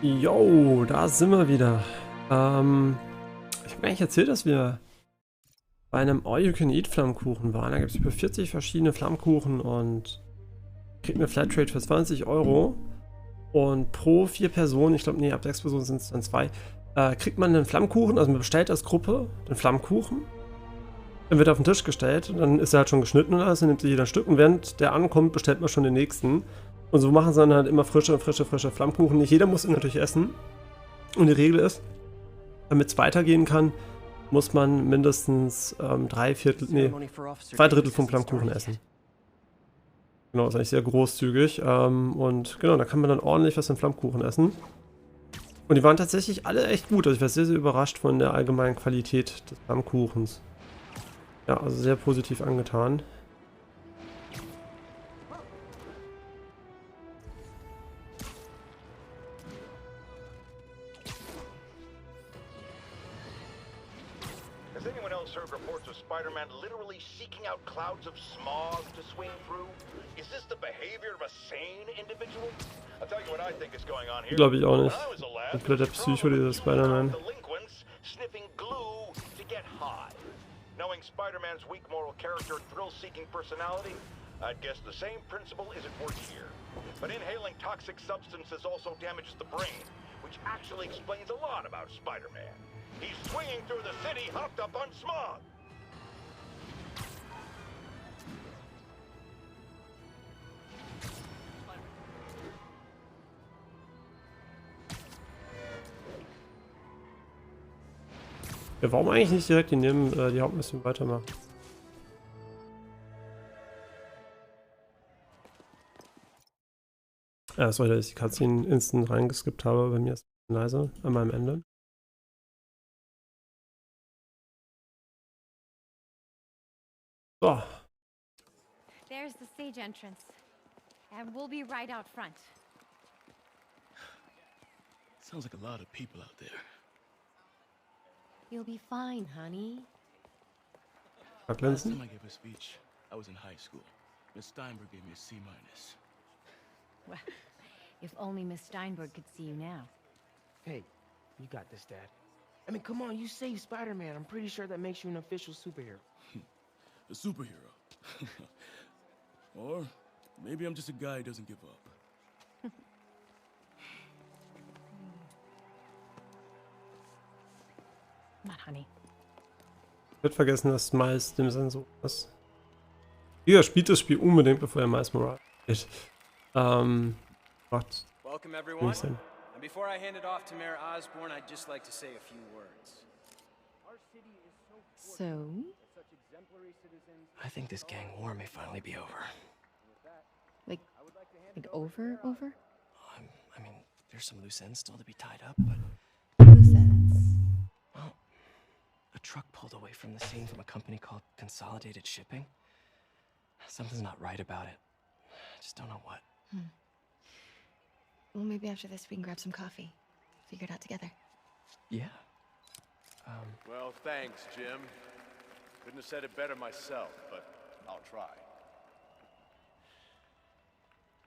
Jo, da sind wir wieder. Ich habe gar nicht erzählt, dass wir bei einem All-You-Can-Eat-Flammkuchen waren. Da gibt es über 40 verschiedene Flammkuchen und kriegt eine Flatrate für 20 Euro. Und pro 4 Personen, ich glaube, nee, ab 6 Personen sind es dann 2, kriegt man einen Flammkuchen. Also man bestellt als Gruppe den Flammkuchen. Dann wird er auf den Tisch gestellt, dann ist er halt schon geschnitten und alles, dann nimmt sich jeder ein Stück und während der ankommt, bestellt man schon den nächsten. Und so machen sie dann halt immer frische Flammkuchen. Nicht jeder muss ihn natürlich essen. Und die Regel ist, damit es weitergehen kann, muss man mindestens 2 Drittel vom Flammkuchen essen. Genau, ist eigentlich sehr großzügig. Und genau, da kann man dann ordentlich was an Flammkuchen essen. Und die waren tatsächlich alle echt gut. Also ich war sehr, sehr überrascht von der allgemeinen Qualität des Flammkuchens. Ja, also sehr positiv angetan. Has anyone else heard reports of Spider-Man literally seeking out clouds of smog to swing through? Is this the behavior of a sane individual? I'll tell you what I think is going on here. Glaube ich auch nicht. When I was a lad, Kompletter Psycho, dieser Spider-Man. delinquents sniffing glue to get high. Knowing Spider-Man's weak moral character and thrill-seeking personality, I'd guess the same principle is at work here. But inhaling toxic substances also damages the brain, which actually explains a lot about Spider-Man. He's swinging through the city hopped up on smog. Ja, warum eigentlich nicht direkt die Hauptmission weitermachen? Ja, sorry, dass ich die Cutscene instant reingeskippt habe. Bei mir ist es leise an meinem Ende. So. There's the stage entrance. And we'll be right out front. Sounds like a lot of people out there. You'll be fine, honey. Last time I gave a speech, I was in high school. Miss Steinberg gave me a C-. Well, if only Miss Steinberg could see you now. Hey, you got this, Dad. I mean, come on, you saved Spider-Man. I'm pretty sure that makes you an official superhero. A superhero. Or maybe I'm just a guy who doesn't give up. Not honey. Ich würde vergessen, dass Miles dem Sensor ist. Jeder spielt das Spiel unbedingt, bevor er Miles Morales spielt. Macht Welcome, wenig everyone. Sinn. And before I hand it off to Mayor Osborne, I'd just like to say a few words. So? I think this gang war may finally be over. Like over? I mean, there's some loose ends still to be tied up, but... Loose ends. Well, a truck pulled away from the scene from a company called Consolidated Shipping. Something's not right about it. I just don't know what. Well, maybe after this we can grab some coffee. Figure it out together. Yeah. Well, thanks, Jim. Couldn't have said it better myself, but I'll try.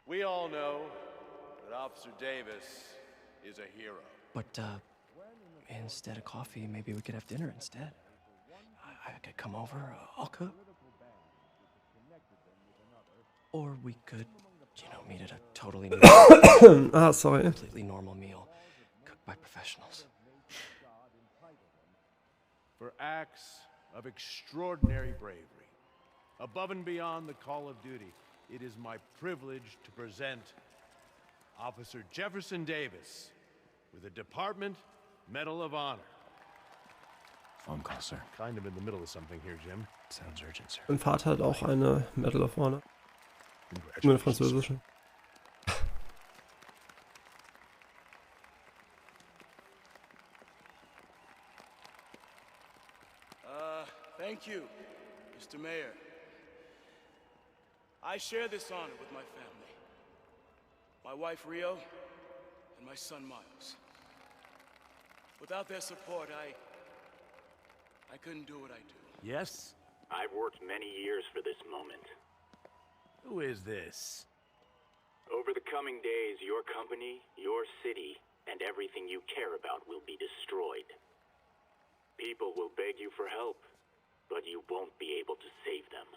We all know that Officer Davis is a hero. But, instead of coffee, maybe we could have dinner instead. I could come over, I'll cook. Or we could, meet at a totally new, Sorry. completely normal meal, cooked by professionals. For acts of extraordinary bravery, above and beyond the call of duty, it is my privilege to present Officer Jefferson Davis with the Department Medal of Honor. Phone call, sir. Kind of in the middle of something here, Jim. Sounds urgent, sir. Mein Vater hat auch eine Medal of Honor. Nur eine französische. Thank you, Mr. Mayor. I share this honor with my family. My wife, Rio, and my son, Miles. Without their support, I couldn't do what I do. Yes? I've worked many years for this moment. Who is this? Over the coming days, your company, your city, and everything you care about will be destroyed. People will beg you for help, but you won't be able to save them.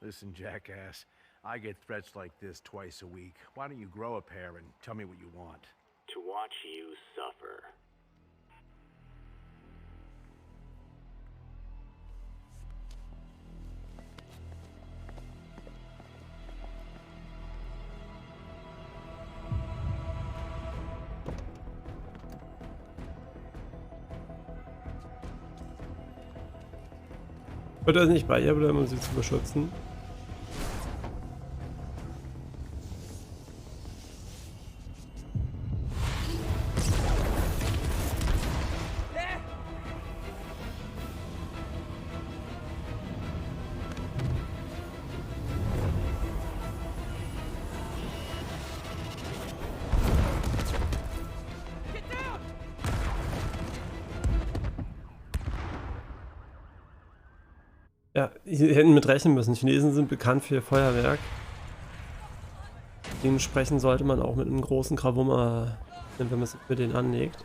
Listen, jackass, I get threats like this twice a week. Why don't you grow a pair and tell me what you want? To watch you suffer. Wird er nicht bei ihr bleiben, um sie zu beschützen? Ja, hier hätten mit rechnen müssen. Chinesen sind bekannt für ihr Feuerwerk. Dementsprechend sollte man auch mit einem großen Krawummer, wenn man es mit denen anlegt.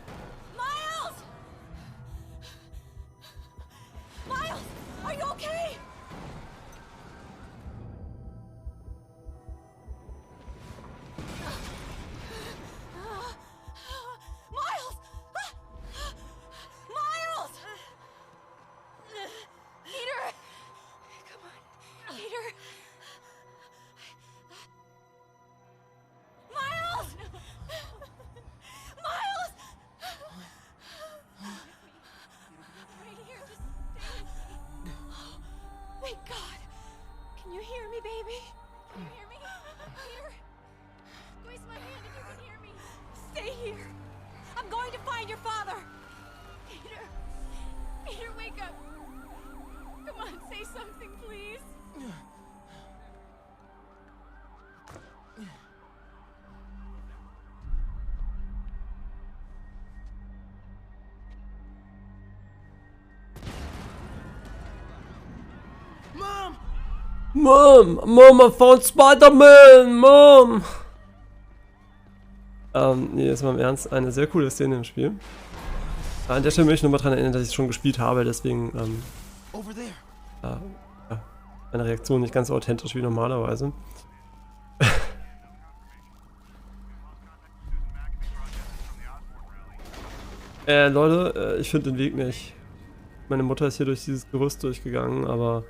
Mom! Mom, I found Spiderman! Mom! Nee, jetzt mal im Ernst, eine sehr coole Szene im Spiel. An der Stelle möchte ich nochmal daran erinnern, dass ich es schon gespielt habe, deswegen ja, meine Reaktion nicht ganz so authentisch wie normalerweise. Leute, ich finde den Weg nicht. Meine Mutter ist hier durch dieses Gerüst durchgegangen, aber...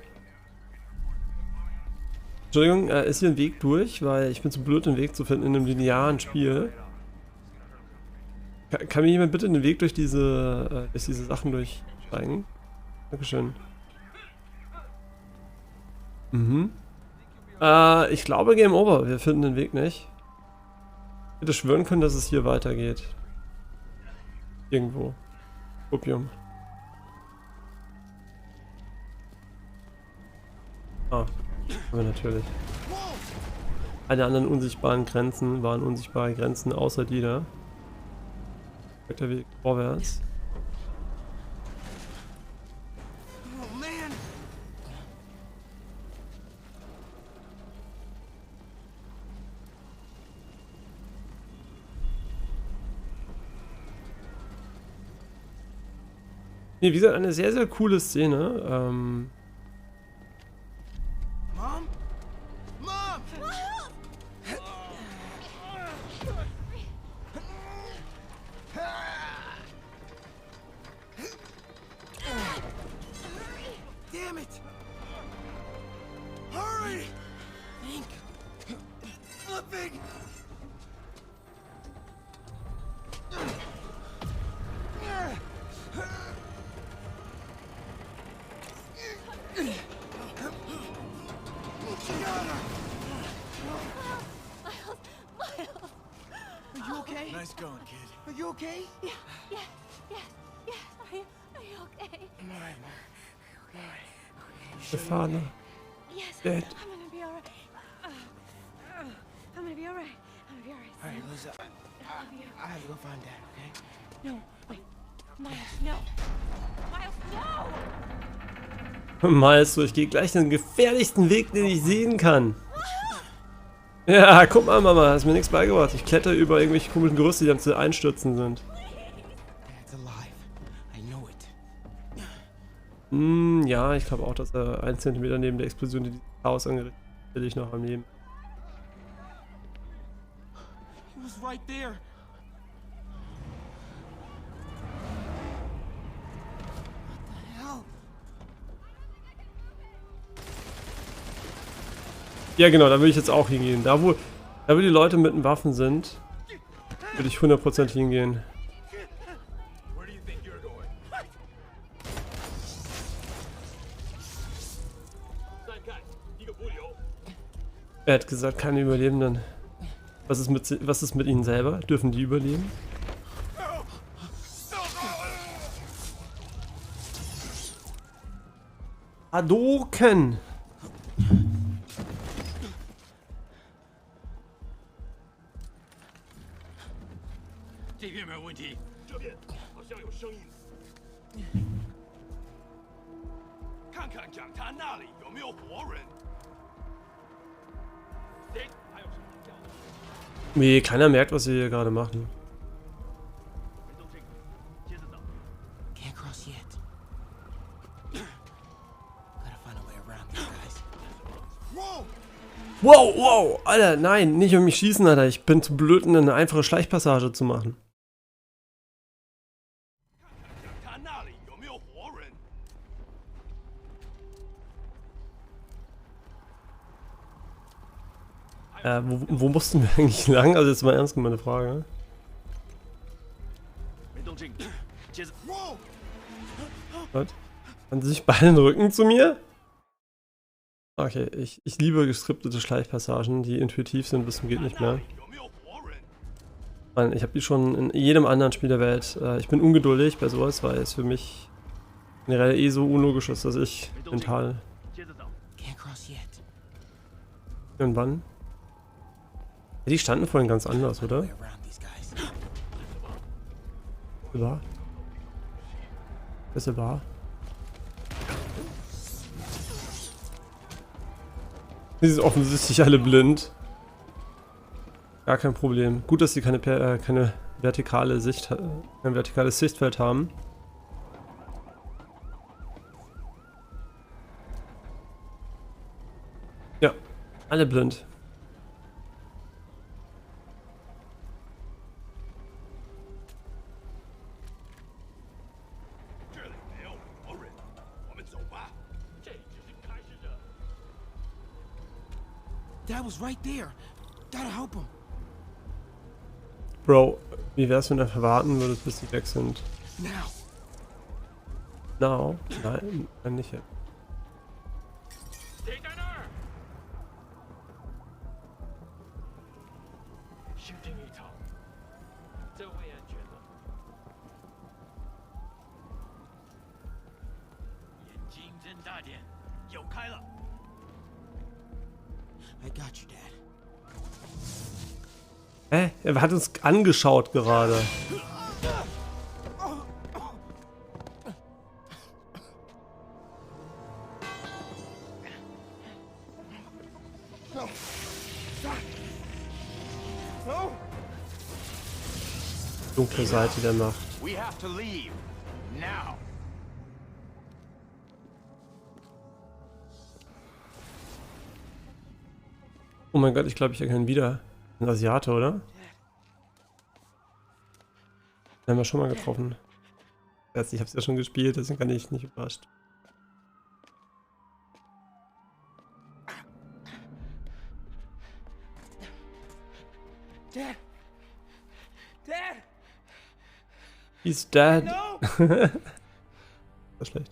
Entschuldigung, ist hier ein Weg durch, weil ich bin zu blöd, den Weg zu finden in einem linearen Spiel. Kann mir jemand bitte den Weg durch diese Sachen durchzeigen? Dankeschön. Ich glaube Game Over, wir finden den Weg nicht. Ich hätte schwören können, dass es hier weitergeht. Irgendwo. Opium. Ah. Aber natürlich. Alle anderen unsichtbaren Grenzen waren unsichtbare Grenzen, außer die da. Der Weg vorwärts. Oh man! Nee, wie gesagt, eine sehr, sehr coole Szene. Mom? Damn it! Hurry! Think. Flipping! Are you okay? Nice going, kid. Are you okay? Yeah. Are you okay? I'm alright, Mom. Der Vater. Yes. Dead. I'm gonna be alright. I'm gonna be alright. Alright, Liz, I have to go find Dad, okay? No, wait. Miles, no. Miles, no! Miles, so, ich gehe gleich den gefährlichsten Weg, den ich sehen kann. Ja, guck mal, Mama, hast mir nichts beigebracht. Ich kletter über irgendwelche komischen Gerüste, die dann zu einstürzen sind. Dad's alive. I know it. Ja, ich glaube auch, dass er 1 Zentimeter neben der Explosion, die dieses Haus angerichtet hat, will ich noch am Leben. He was right there. What the hell? Ja, genau, da würde ich jetzt auch hingehen. Da wo die Leute mit den Waffen sind, würde ich 100% hingehen. Er hat gesagt, keine Überlebenden. Was ist mit ihnen selber? Dürfen die überleben? Hadouken! Nee, keiner merkt, was wir hier gerade machen. Can't cross yet. Gotta find a way around these guys. Whoa! Wow, wow! Alter, nein, nicht um mich schießen, Alter. Ich bin zu blöd, eine einfache Schleichpassage zu machen. Wo mussten wir eigentlich lang? Also jetzt mal ernst gemeinte Frage. Was? Haben sie sich beide den Rücken zu mir? Okay, ich liebe geskriptete Schleichpassagen, die intuitiv sind bis zum geht nicht mehr. Mann, ich habe die schon in jedem anderen Spiel der Welt. Ich bin ungeduldig bei sowas, weil es für mich generell eh so unlogisch ist, dass ich mental irgendwann. Ja, die standen vorhin ganz anders, oder? War? Das war? Die sind offensichtlich alle blind. Gar kein Problem. Gut, dass sie keine vertikale Sicht, kein vertikales Sichtfeld haben. Ja, alle blind. Dad was right there. Gotta help him. Bro, wie wär's, wenn du einfach warten würdest, bis die weg sind? Now. Now? Nein, dann nicht jetzt. I got you, Dad. Hä? Er hat uns angeschaut gerade. Dunkle Seite der Macht. We have to leave. Now. Oh mein Gott, ich glaube, ich erkenne wieder. Ein Asiate, oder? Den haben wir schon mal getroffen. Ich habe es ja schon gespielt, deswegen kann ich nicht überrascht. Dad. Dad. He's dead. No. Das ist schlecht.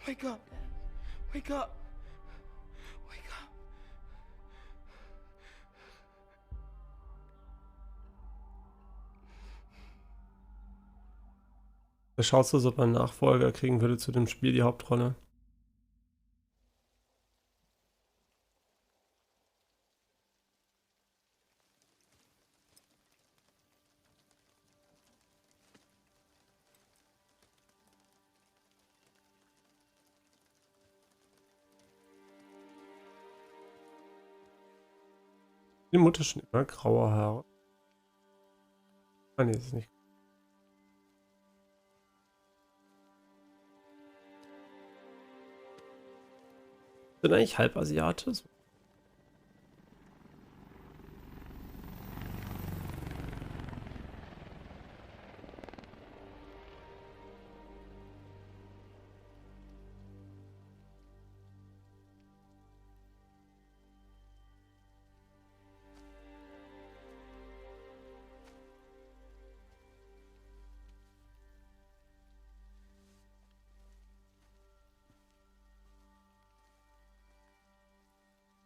Wake up, Dad. Wake up. Wake up. Er schaut so, als ob er einen Nachfolger kriegen würde zu dem Spiel, die Hauptrolle. Die Mutter schon immer graue Haare. Ah, nee, das ist nicht. Sind eigentlich Halbasiate?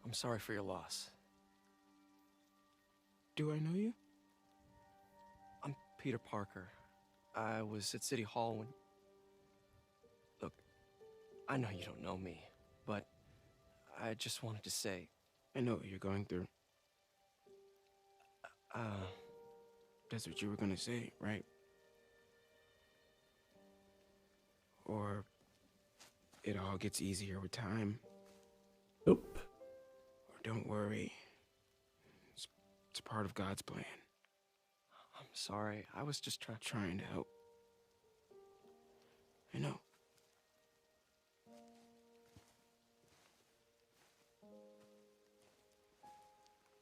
I'm sorry for your loss. Do I know you? I'm Peter Parker. I was at City Hall when... Look, I know you don't know me, but I just wanted to say... I know what you're going through. That's what you were gonna say, right? Or it all gets easier with time. Nope. Or don't worry. It's part of God's plan. I'm sorry, I was just Trying to help. I know.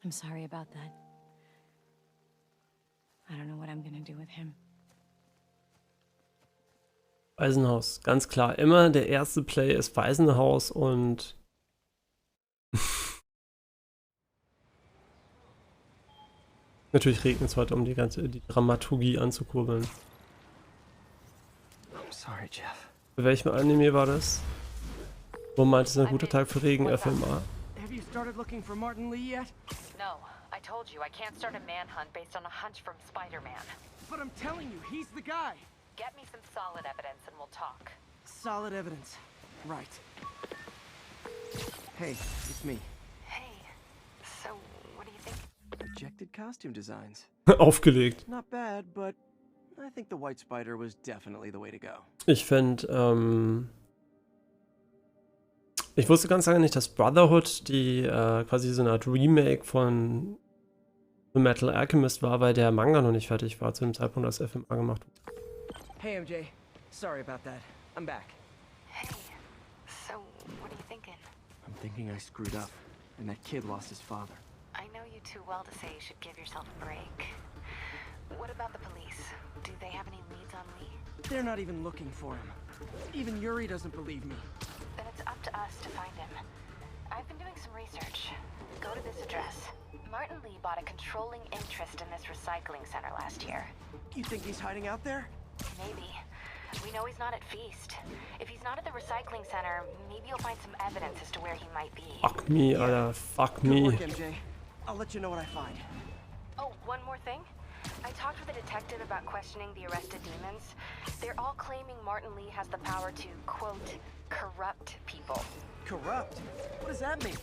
I'm sorry about that. I don't know what I'm gonna do with him. Waisenhaus, ganz klar. Immer der erste Play ist Waisenhaus und natürlich regnet es heute, um die Dramaturgie anzukurbeln. I'm sorry, Jeff. Bei welchem Anime war das? Wo meint es ein guter Tag für Regen, FMA? Have you started looking for Martin Lee yet? No, I told you I can't start a manhunt based on a hunch from Spiderman. But I'm telling you, he's the guy. Get me some solid evidence and we'll talk. Solid evidence. Right. Hey, it's me. Hey, so what do you think? Rejected costume designs. Aufgelegt. Not bad, but I think the White Spider was definitely the way to go. Ich fände, ich wusste ganz lange nicht, dass Brotherhood die quasi so eine Art Remake von The Metal Alchemist war, weil der Manga noch nicht fertig war zu dem Zeitpunkt, als FMA gemacht wurde. Hey, MJ. Sorry about that. I'm back. Hey, so what are you thinking? I'm thinking I screwed up, and that kid lost his father. I know you too well to say you should give yourself a break. What about the police? Do they have any leads on Lee? They're not even looking for him. Even Yuri doesn't believe me. Then it's up to us to find him. I've been doing some research. Go to this address. Martin Lee bought a controlling interest in this recycling center last year. You think he's hiding out there? Maybe. We know he's not at Feast. If he's not at the recycling center, maybe you'll find some evidence as to where he might be. Fuck me, Alter. Fuck Good me. work, MJ. I'll let you know what I find. Oh, one more thing. I talked with a detective about questioning the arrested demons. They're all claiming Martin Lee has the power to, quote, corrupt people. Corrupt? What does that mean?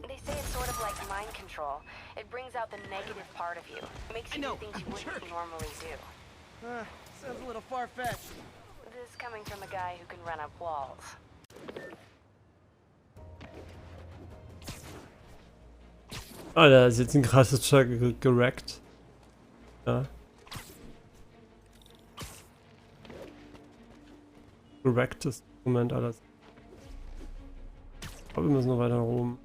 They say it's sort of like mind control. It brings out the negative part of you. Makes you do things you wouldn't normally do. Sounds a little far-fetched. This coming from a guy who can run up walls. Alter, ist jetzt ein krasses Check gerackt. Ja. Geracktes Moment, alles. Aber wir müssen noch weiter nach oben.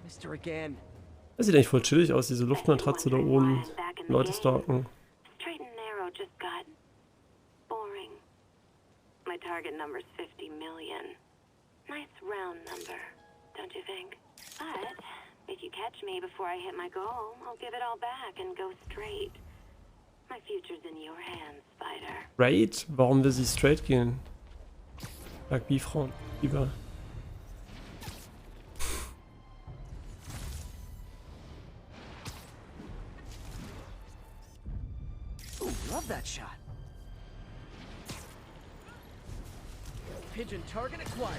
Mr. Again. Das sieht eigentlich voll chillig aus, diese Luftmatratze da oben. Leute stalken. Straight and narrow just got boring. My target number's 50 million. Nice round number, don't you think? But if you catch me before I hit my goal, I'll give it all back and go straight. My future's in your hands, Spider. Raid? Warum will sie straight gehen? Sag Bi-Frauen. Lieber. Ooh, love that shot. Pigeon target acquired.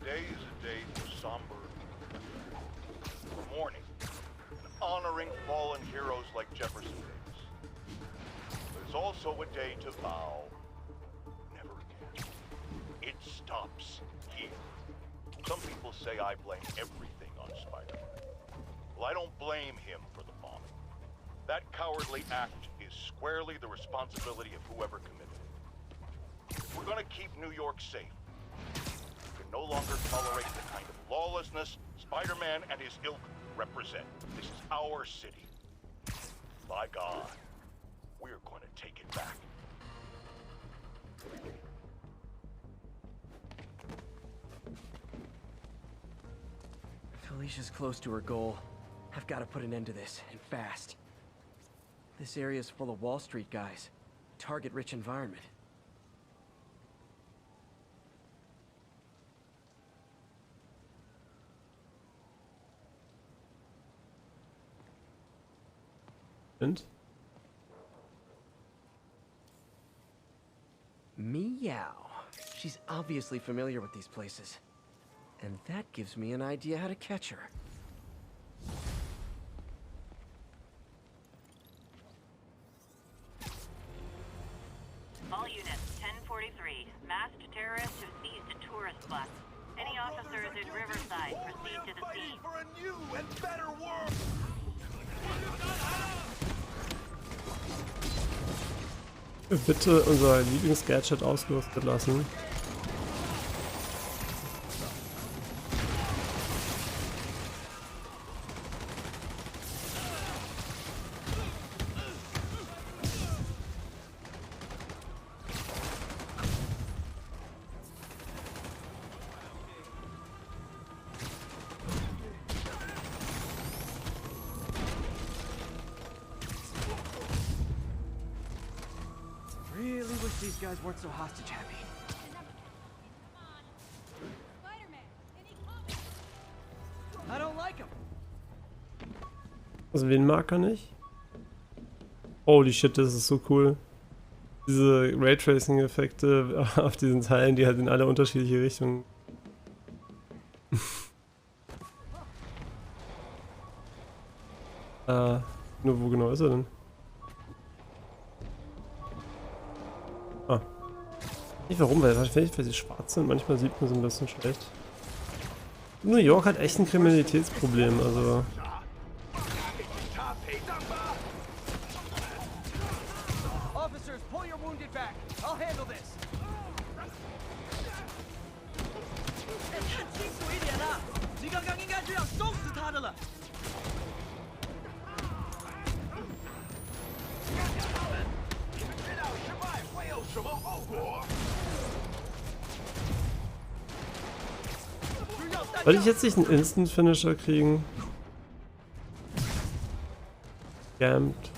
Today is a day for somber mourning, honoring fallen heroes like Jefferson Davis. But it's also a day to vow never again. It stops here. Some people say I blame everything on Spider-Man. Well, I don't blame him for the bombing. That cowardly act is squarely the responsibility of whoever committed it. If we're gonna keep New York safe, we can no longer tolerate the kind of lawlessness Spider-Man and his ilk represent. This is our city. By God, we're going to take it back. Felicia's close to her goal. I've got to put an end to this, and fast. This area's full of Wall Street guys. Target-rich environment. Und? Meow. She's obviously familiar with these places. And that gives me an idea how to catch her. All units, 1043. Masked terrorists have seized a tourist bus. Any officers in Riverside proceed to the scene. For a new and better world. Bitte unser Lieblingsgadget ausgerüstet lassen. Really wish these guys weren't so hostage happy. I don't like him. Also wen mag er nicht? Holy shit, das ist so cool. Diese Raytracing-Effekte auf diesen Teilen, die halt in alle unterschiedliche Richtungen. Nur wo genau ist er denn? Ah. Nicht warum, weil sie schwarz sind, manchmal sieht man sie ein bisschen schlecht. New York hat echt ein Kriminalitätsproblem, also. Officers, pull your wounded back. I'll handle this. 看清楚一点啊！你刚刚应该这样收拾他的了。你们知道失败会有什么后果？ Soll ich jetzt nicht einen Instant-Finisher kriegen? Gammt.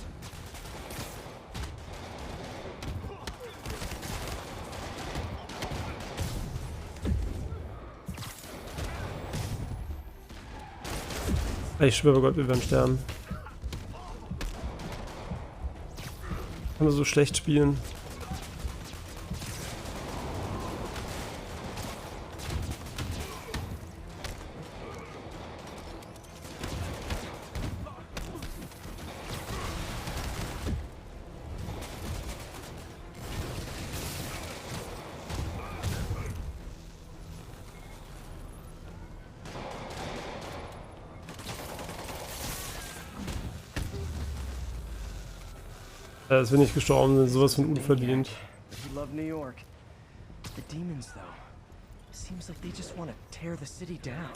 Ich schwöre Gott, wir werden sterben. Kann man so schlecht spielen. Dass wir nicht gestorben sind, sowas von unverdient. You love New York. The demons, though. Seems like they just want to tear the city down.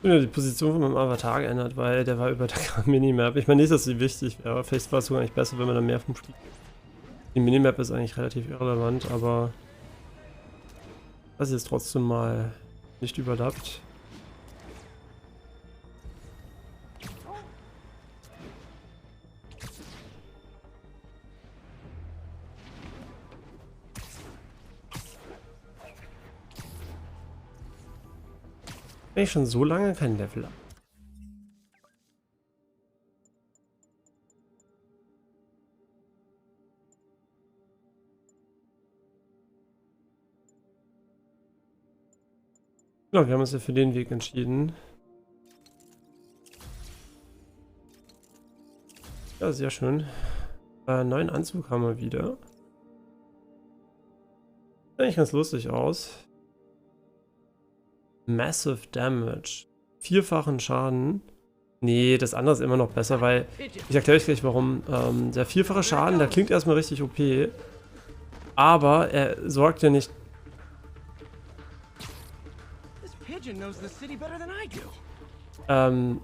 Ich habe die Position von meinem Avatar geändert, weil der war über der Minimap. Ich meine nicht, dass sie wichtig wäre, aber vielleicht war es sogar nicht besser, wenn man dann mehr vom Spiel. Die Minimap ist eigentlich relativ irrelevant, aber das ist jetzt trotzdem mal nicht überlappt. Ich schon so lange kein Level ab. Ja, wir haben uns ja für den Weg entschieden. Ja, sehr schön. Neuen Anzug haben wir wieder. Sieht eigentlich ganz lustig aus. Massive Damage. 4-fachen Schaden. Nee, das andere ist immer noch besser, weil... Ich erkläre euch gleich warum. Der 4-fache Schaden, der klingt erstmal richtig OP. Aber er sorgt ja nicht...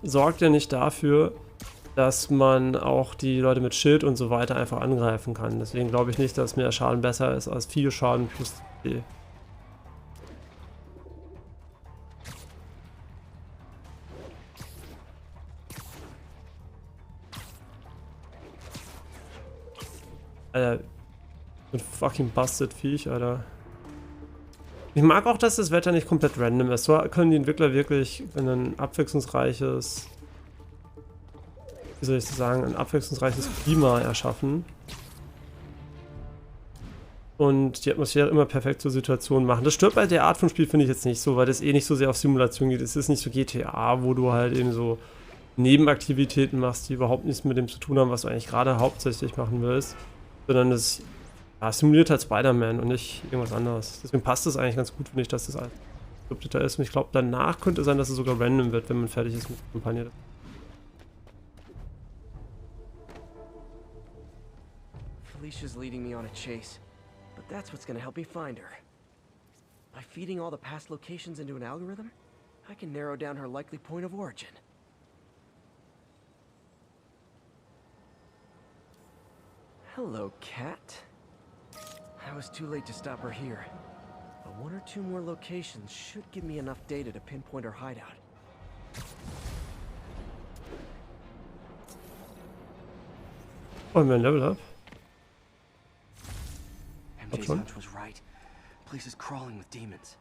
sorgt ja nicht dafür, dass man auch die Leute mit Schild und so weiter einfach angreifen kann. Deswegen glaube ich nicht, dass mehr Schaden besser ist als viel Schaden plus C. Alter, ein fucking busted Viech, Alter. Ich mag auch, dass das Wetter nicht komplett random ist. So können die Entwickler wirklich ein abwechslungsreiches, wie soll ich das sagen, ein abwechslungsreiches Klima erschaffen. Und die Atmosphäre immer perfekt zur Situation machen. Das stört bei der Art von Spiel, finde ich jetzt nicht so, weil das eh nicht so sehr auf Simulation geht. Es ist nicht so GTA, wo du halt eben so Nebenaktivitäten machst, die überhaupt nichts mit dem zu tun haben, was du eigentlich gerade hauptsächlich machen willst. Sondern das simuliert halt Spiderman und nicht irgendwas anderes. Deswegen passt das eigentlich ganz gut, finde ich, dass das alles scripteter ist. Und ich glaube, danach könnte es sein, dass es sogar random wird, wenn man fertig ist mit der Kampagne. Felicia's leading me on a chase, but that's what's gonna help me find her. By feeding all the past locations into an algorithm, I can narrow down her likely point of origin. Hello, cat. I was too late to stop her here, but 1 or 2 more locations should give me enough data to pinpoint her hideout. Wollen wir ein Level up? MJ's hunch was right. Place is crawling with demons.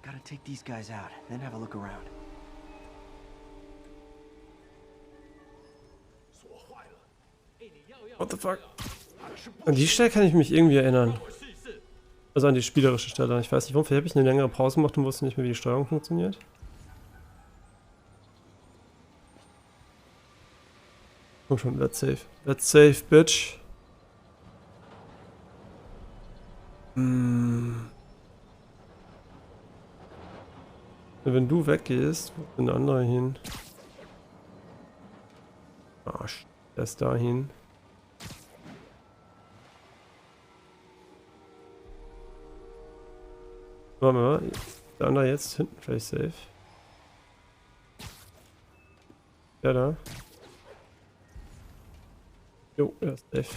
Gotta take these guys out, then have a look around. What the fuck? An die Stelle kann ich mich irgendwie erinnern. Also an die spielerische Stelle. Ich weiß nicht, warum. Vielleicht habe ich eine längere Pause gemacht und wusste nicht mehr, wie die Steuerung funktioniert. Komm schon, let's save. Let's save, bitch. Wenn du weggehst, wo ist denn der andere hin? Arsch, der ist dahin. Warte mal, der andere jetzt hinten vielleicht safe. Der da. Jo, er ist safe.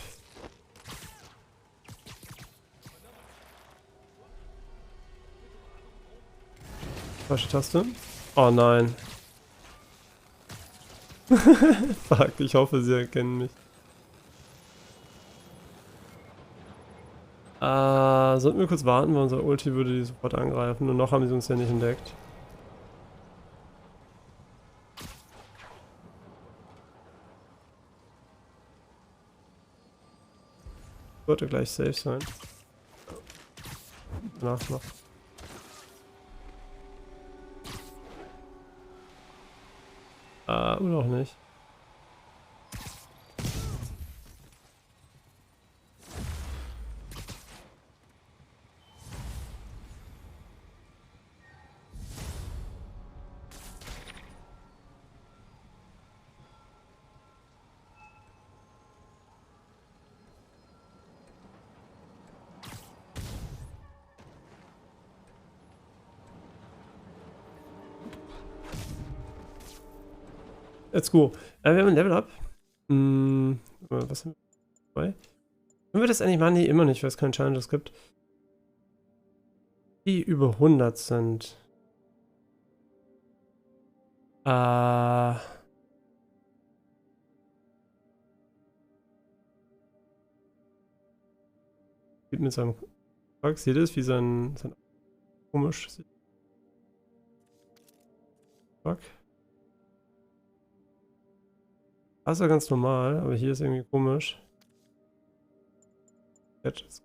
Falsche Taste. Oh nein. Fuck, ich hoffe, sie erkennen mich. Sollten wir kurz warten, weil unser Ulti würde die sofort angreifen und noch haben sie uns ja nicht entdeckt. Sollte gleich safe sein. Danach noch. Oder auch nicht. Let's go. Wir haben ein Level Up. Was haben wir dabei? Können wir das endlich machen? Nee, immer nicht, weil es keinen Challenges gibt. Die über 100 sind. Mit seinem Fuck, seht ihr das? Wie sein komisch sieht. Fuck. Das ist ja ganz normal, aber hier ist irgendwie komisch. Jetzt.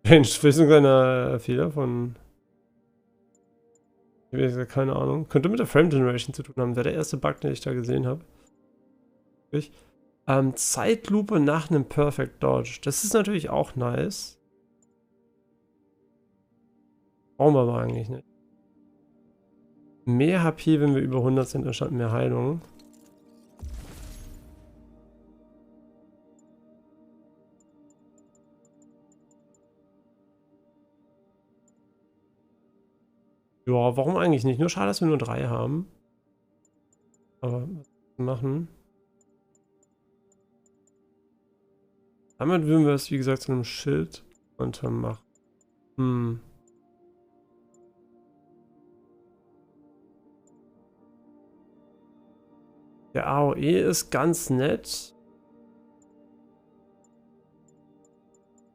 Mensch, vielleicht so ein kleiner Fehler von Ich habe keine Ahnung. Könnte mit der Frame Generation zu tun haben. Wäre der erste Bug, den ich da gesehen habe. Zeitlupe nach einem Perfect Dodge. Das ist natürlich auch nice. Brauchen wir aber eigentlich nicht. Mehr HP, wenn wir über 100 sind, anstatt mehr Heilung. Ja, warum eigentlich nicht? Nur schade, dass wir nur 3 haben. Aber was machen? Damit würden wir es, wie gesagt, zu einem Schild untermachen. Der AOE ist ganz nett.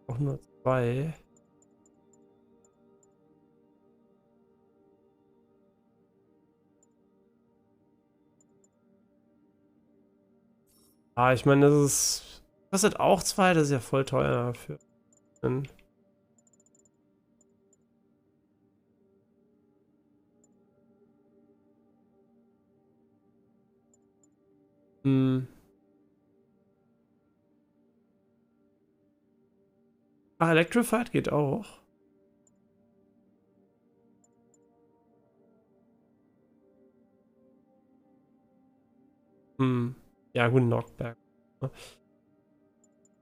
Auch nur 2. Ah, ich meine, das ist. Kostet auch 2, das ist ja voll teuer dafür. Ach, Electrified geht auch. Ja, gut, Knockback.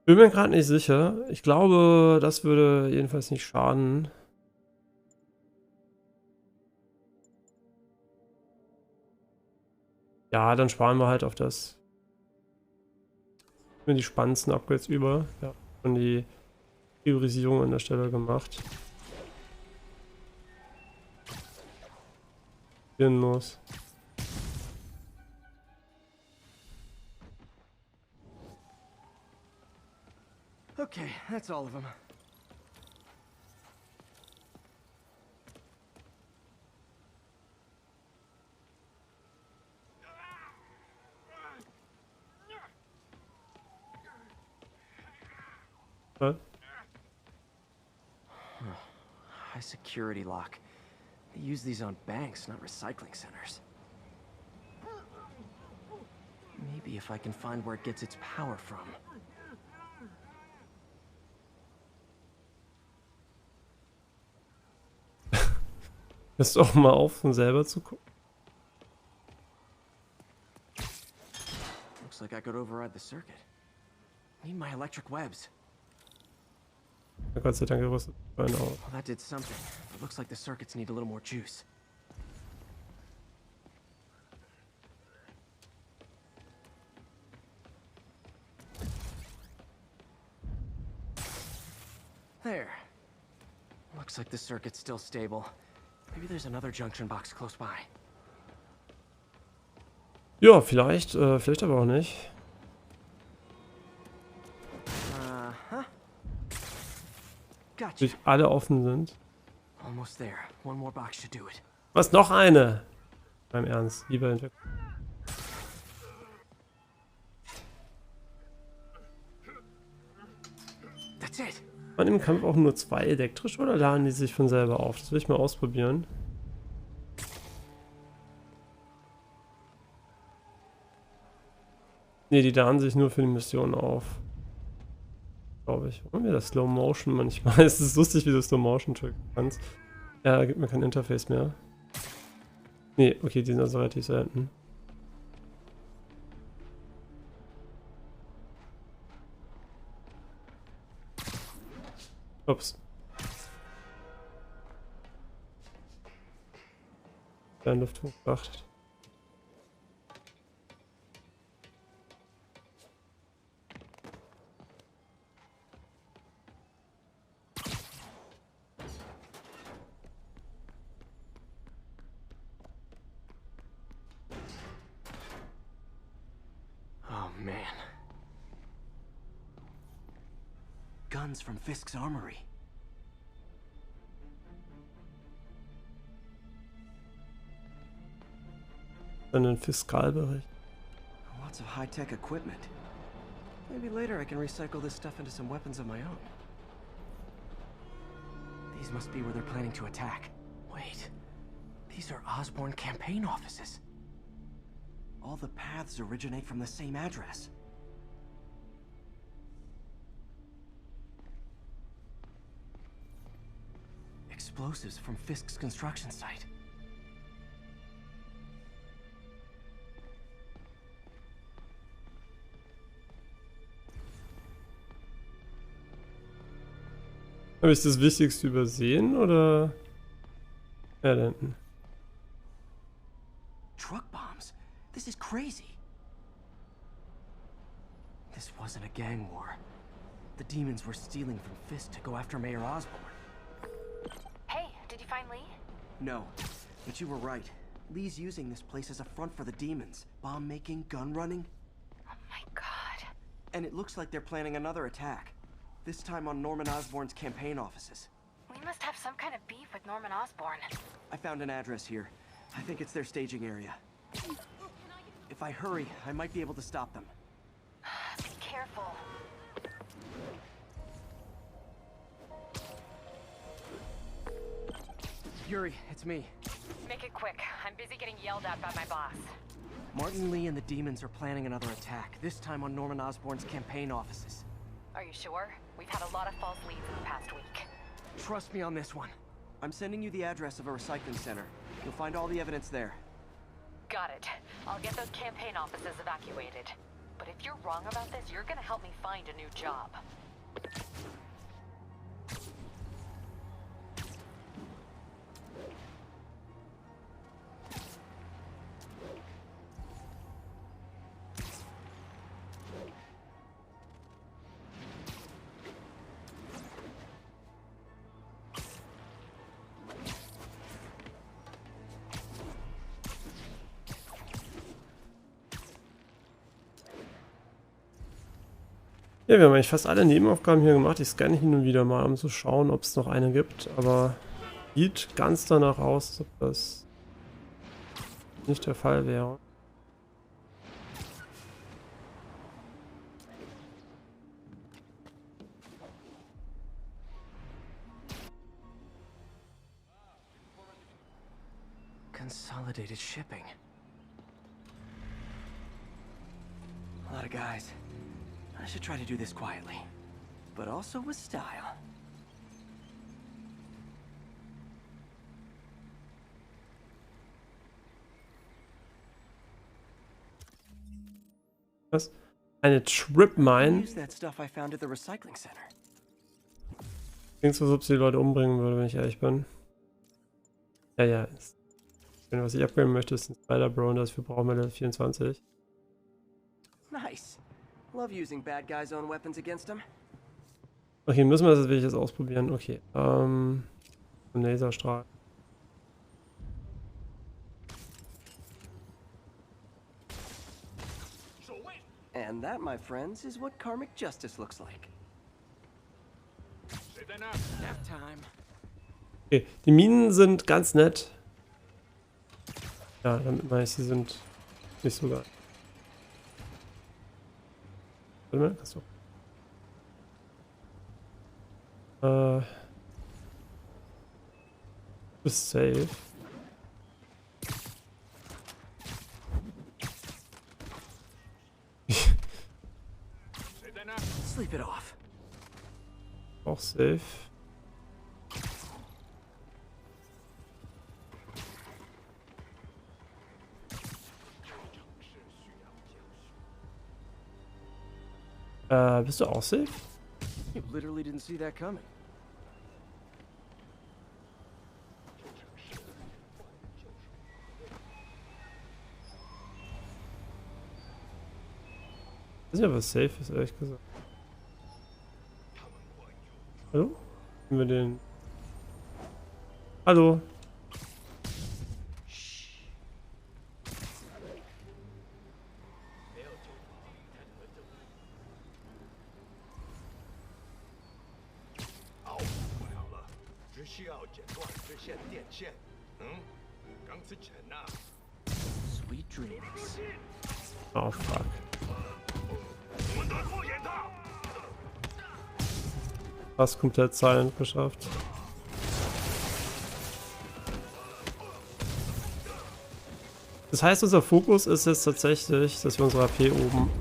Bin mir gerade nicht sicher. Ich glaube, das würde jedenfalls nicht schaden. Ja, dann sparen wir halt auf das. Mir die spannendsten Upgrades über. Ja, und die Priorisierung an der Stelle gemacht. Los. Okay, that's all of them. What? High security lock. They use these on banks, not recycling centers. Maybe if I can find where it gets its power from. Hörst du auch mal auf, von selber zu gucken? Looks like I could override the circuit. Need my electric webs. Ja, Gott sei Dank gerüstet. Well, that did something. It looks like the circuits need a little more juice. There. Looks like the circuit's still stable. Maybe there's another junction box close by. Ja, vielleicht, vielleicht aber auch nicht. Gotcha. Durch alle offen sind. Almost there. One more box should do it. Was, noch eine? Beim Ernst, lieber Entwickler. That's it. Waren im Kampf auch nur 2 elektrisch oder laden die sich von selber auf? Das will ich mal ausprobieren. Ne, die laden sich nur für die Mission auf. Glaube ich. Warum wir das Slow Motion manchmal? Es ist lustig, wie du Slow Motion drücken kannst. Ja, gibt mir kein Interface mehr. Ne, okay, die sind also relativ selten. Ups. Der Luft hochgebracht. Oh man. Guns from Fisk's armory. Einen Fiskalbericht. Lots of high-tech equipment. Maybe later I can recycle this stuff into some weapons of my own. These must be where they're planning to attack. Wait. These are Osborn campaign offices. All the paths originate from the same address. Explosives from Fisk's construction site. Habe ich das Wichtigste übersehen, oder? Ja, da hinten. Truck bombs? This is crazy. This wasn't a gang war. The demons were stealing from Fisk to go after Mayor Osborn. Hey, did you find Lee? No, but you were right. Lee's using this place as a front for the demons. Bomb making, gun running. Oh my god. And it looks like they're planning another attack. This time on Norman Osborn's campaign offices. We must have some kind of beef with Norman Osborn. I found an address here. I think it's their staging area. If I hurry, I might be able to stop them. Be careful. Yuri, it's me. Make it quick. I'm busy getting yelled at by my boss. Martin Lee and the demons are planning another attack, this time on Norman Osborn's campaign offices. Are you sure? We've had a lot of false leads in the past week. Trust me on this one. I'm sending you the address of a recycling center. You'll find all the evidence there. Got it. I'll get those campaign offices evacuated. But if you're wrong about this, you're gonna help me find a new job. Ja, wir haben eigentlich fast alle Nebenaufgaben hier gemacht. Ich scanne hin und wieder mal, um zu schauen, ob es noch eine gibt. Aber sieht ganz danach aus, als ob das nicht der Fall wäre. Consolidated shipping. A lot of guys. I should try to do this quietly, but also with style. Was? Eine Trip Mine? Use that stuff I found at the recycling center. Klingt so, als ob sie die Leute umbringen würde, wenn ich ehrlich bin. Ja, ja. Was ich abgeben möchte, ist ein Spider-Bro und dafür brauchen wir Level 24. Nice. Love using bad guys' own weapons against them. Okay, müssen wir das wirklich ausprobieren. Okay. Ein Laserstrahl. And that, my friends, is what karmic justice looks like. Nap time. Okay, die Minen sind ganz nett. Ja, damit meine ich, sie sind nicht so geil. Warte mal, achso. Bist safe. Sleep it off. Auch safe. Bist du auch safe? You literally didn't see that coming. Ich weiß nicht, ob es safe ist, ehrlich gesagt. Hallo? Nehmen wir den... Hallo? Sweet dreams. Oh, fuck. Fast komplett silent geschafft. Das heißt, unser Fokus ist jetzt tatsächlich, dass wir unsere AP oben...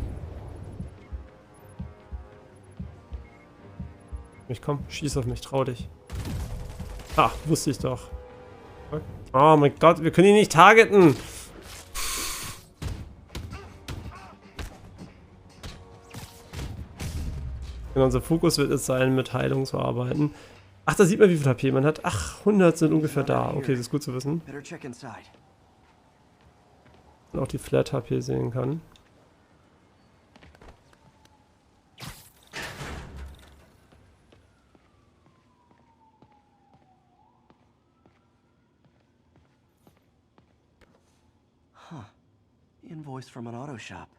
Komm, schieß auf mich, trau dich. Ah, wusste ich doch. Oh mein Gott, wir können ihn nicht targeten. Genau, unser Fokus wird es sein, mit Heilung zu arbeiten. Ach, da sieht man, wie viel HP man hat. Ach, 100 sind ungefähr da. Okay, das ist gut zu wissen. Und auch die Flat HP sehen kann. Huh. Invoice from an auto shop.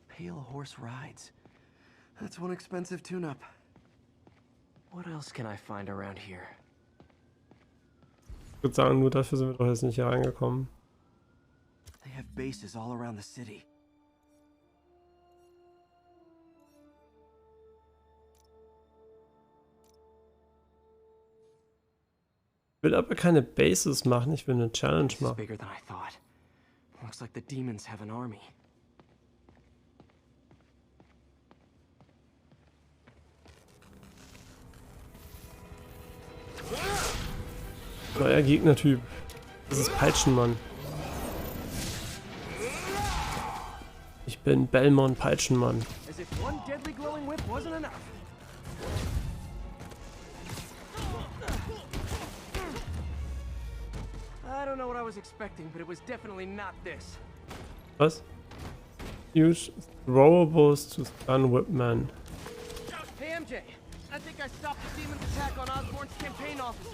Pale Horse Rides. That's one expensive tune-up. What else can I find around here? Ich würde sagen, nur dafür sind wir doch jetzt nicht hier reingekommen. They have bases all around the city. Ich will aber keine Bases machen, ich will eine Challenge machen. Bigger than I thought. Looks like the demons have an army. Neuer Gegnertyp. Das ist Peitschenmann. Ich bin Belmont Peitschenmann. As if one deadly glowing whip wasn't enough. I don't know what I was expecting, but it was definitely not this. Was? Use throwables to stun Whipman. Hey MJ, I think I stopped the demon's attack on Osborn's campaign offices.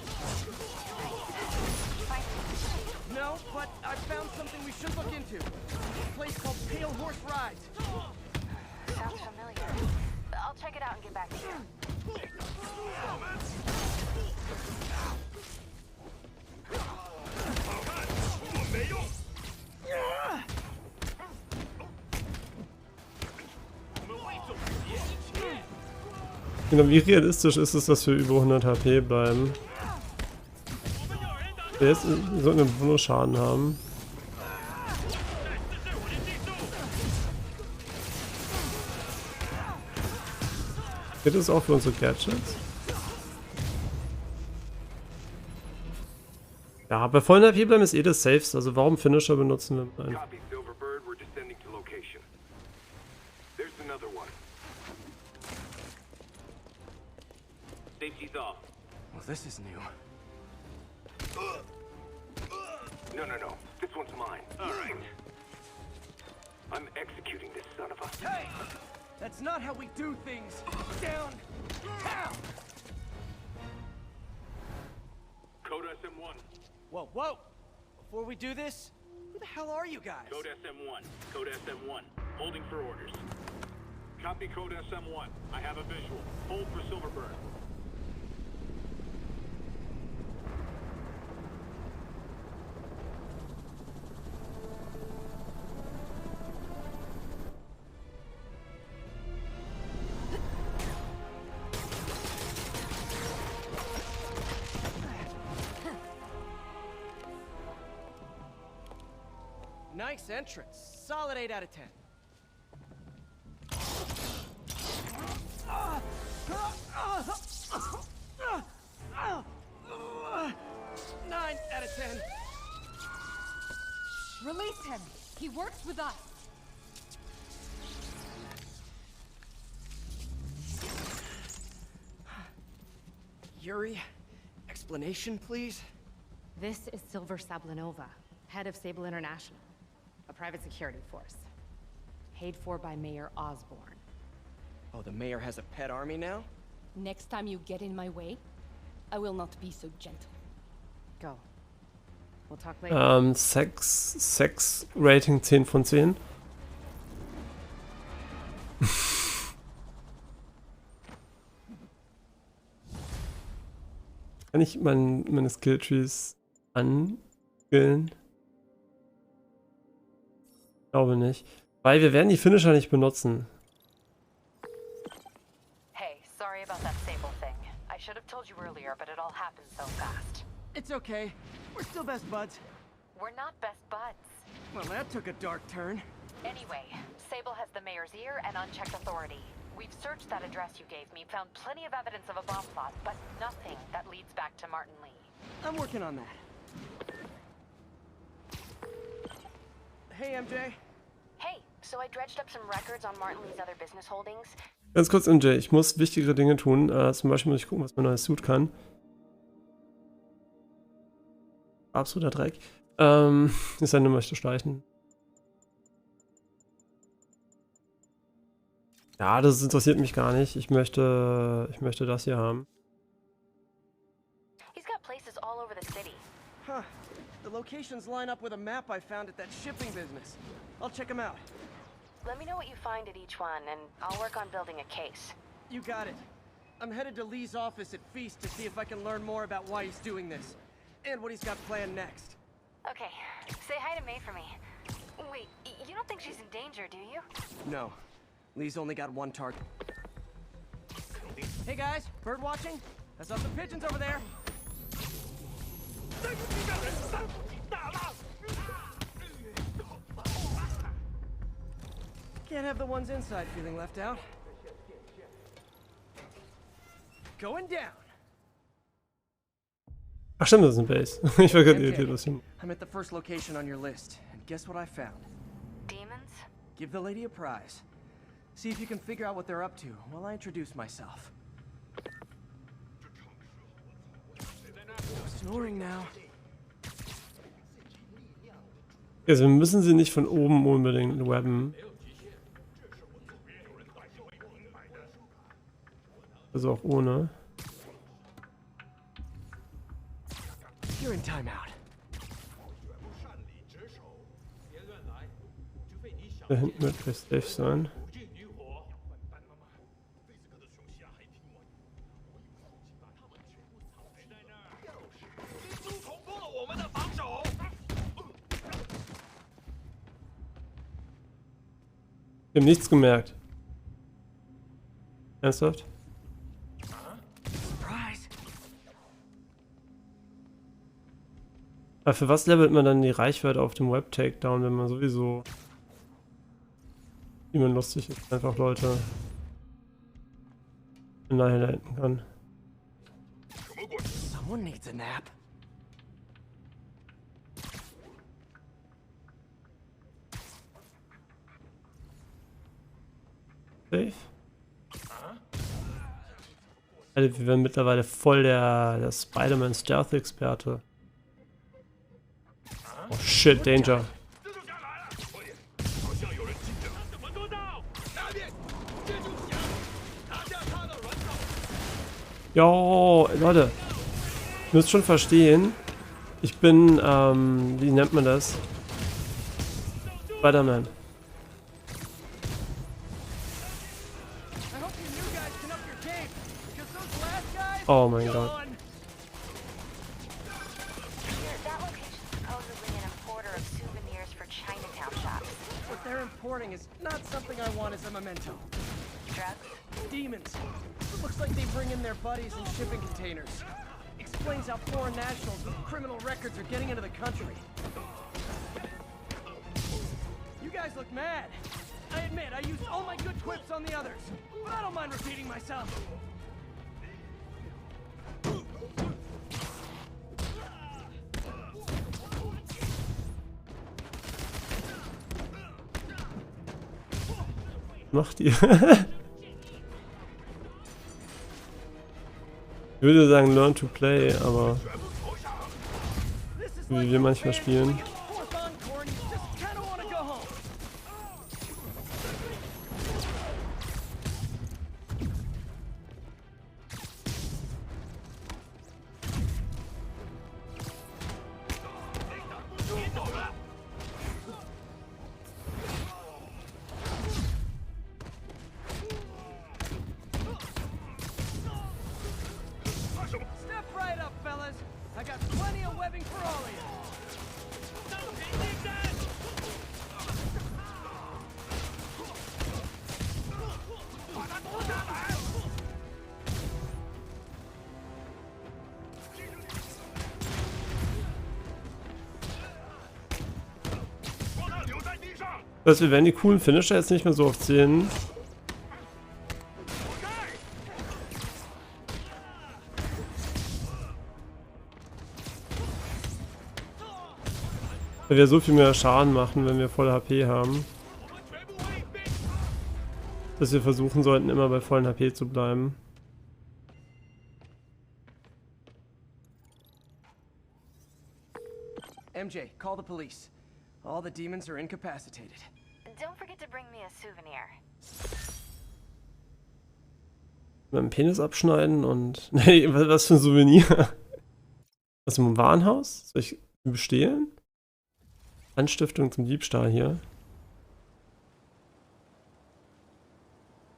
No, but I found something we should look into. A place called Pale Horse Rides. Sounds familiar. I'll check it out and get back to you. Genau, wie realistisch ist es, dass wir über 100 HP bleiben? Wir sollten einen Bonusschaden haben. Geht das auch für unsere Gadgets? Ja, bei vollen HP bleiben ist eh das Safeste, also warum Finisher benutzen wir einen? Well, this is new. No. This one's mine. All right. I'm executing this son of a... Hey! That's not how we do things. Down! Down! Code SM1. Whoa! Before we do this, who the hell are you guys? Code SM1. Code SM1. Holding for orders. Copy Code SM1. I have a visual. Hold for Silverburn. Nice entrance. Solid 8 out of 10. 9 out of 10. Release him. He works with us. Yuri, explanation, please? This is Silver Sablinova, head of Sable International, a private security force. Paid for by Mayor Osborn. Oh, the mayor has a pet army now? Next time you get in my way, I will not be so gentle. Go. We'll talk later. Sex Rating 10 von 10. Kann ich meine Skilltrees anskillen? Ich glaube nicht. Weil wir werden die Finisher nicht benutzen. Hey, sorry about that Sable thing. I should have told you earlier, but it all happened so fast. It's okay. We're still best buds. We're not best buds. Well, that took a dark turn. Anyway, Sable has the mayor's ear and unchecked authority. We've searched that address you gave me, found plenty of evidence of a bomb plot, but nothing that leads back to Martin Lee. I'm working on that. Hey, MJ. Hey, so I dredged up some records on Martin Lee's other business holdings. Ganz kurz, MJ, ich muss wichtigere Dinge tun. Zum Beispiel muss ich gucken, was mein neues Suit kann. Absoluter Dreck. Ist eine möchte schleichen. Ja, das interessiert mich gar nicht. Ich möchte das hier haben. He's got places all over the city. Huh. The locations line up with a map I found at that shipping business. I'll check them out. Let me know what you find at each one, and I'll work on building a case. You got it. I'm headed to Lee's office at Feast to see if I can learn more about why he's doing this. And what he's got planned next. Okay, say hi to May for me. Wait, you don't think she's in danger, do you? No. Lee's only got one target. Hey guys, bird watching? I saw some pigeons over there. Can't have the ones inside feeling left out. Going down. Ach stimmt, das ist ein Base. Ich war gerade irritiert, was hin. I'm at the first location on your list, and guess what I found? Demons? Give the lady a prize. See if you can figure out what they're up to while I introduce myself. Snoring now. Also wir müssen sie nicht von oben unbedingt webben. Also auch ohne. You're in timeout. Da hinten wird vielleicht safe sein. Wir haben nichts gemerkt. Ernsthaft? Aber für was levelt man dann die Reichweite auf dem Web-Takedown, wenn man sowieso, wie man lustig ist, einfach Leute annihilaten kann? Someone needs a nap. Safe? Alter, wir werden mittlerweile voll der Spiderman Stealth-Experte. Oh shit, Danger. Jo, Leute. Ihr müsst schon verstehen, ich bin, wie nennt man das? Spiderman. Oh mein Gott. That location's supposedly an importer of souvenirs for Chinatown shops. What they're importing is not something I want as a memento. Drugs? Demons. It looks like they bring in their buddies in shipping containers. Explains how foreign nationals with criminal records are getting into the country. You guys look mad. I admit, I used all my good quips on the others, but I don't mind repeating myself. Macht ihr? Ich würde sagen learn to play, aber wie wir manchmal spielen. Das heißt, wir werden die coolen Finisher jetzt nicht mehr so oft sehen. Weil wir so viel mehr Schaden machen, wenn wir volle HP haben. Dass wir versuchen sollten, immer bei vollen HP zu bleiben. MJ, call the police. All the demons are incapacitated. Don't forget to bring me a souvenir. Mit dem Penis abschneiden und... Nee, was für ein Souvenir? Aus dem Warenhaus? Soll ich bestehlen? Anstiftung zum Diebstahl hier.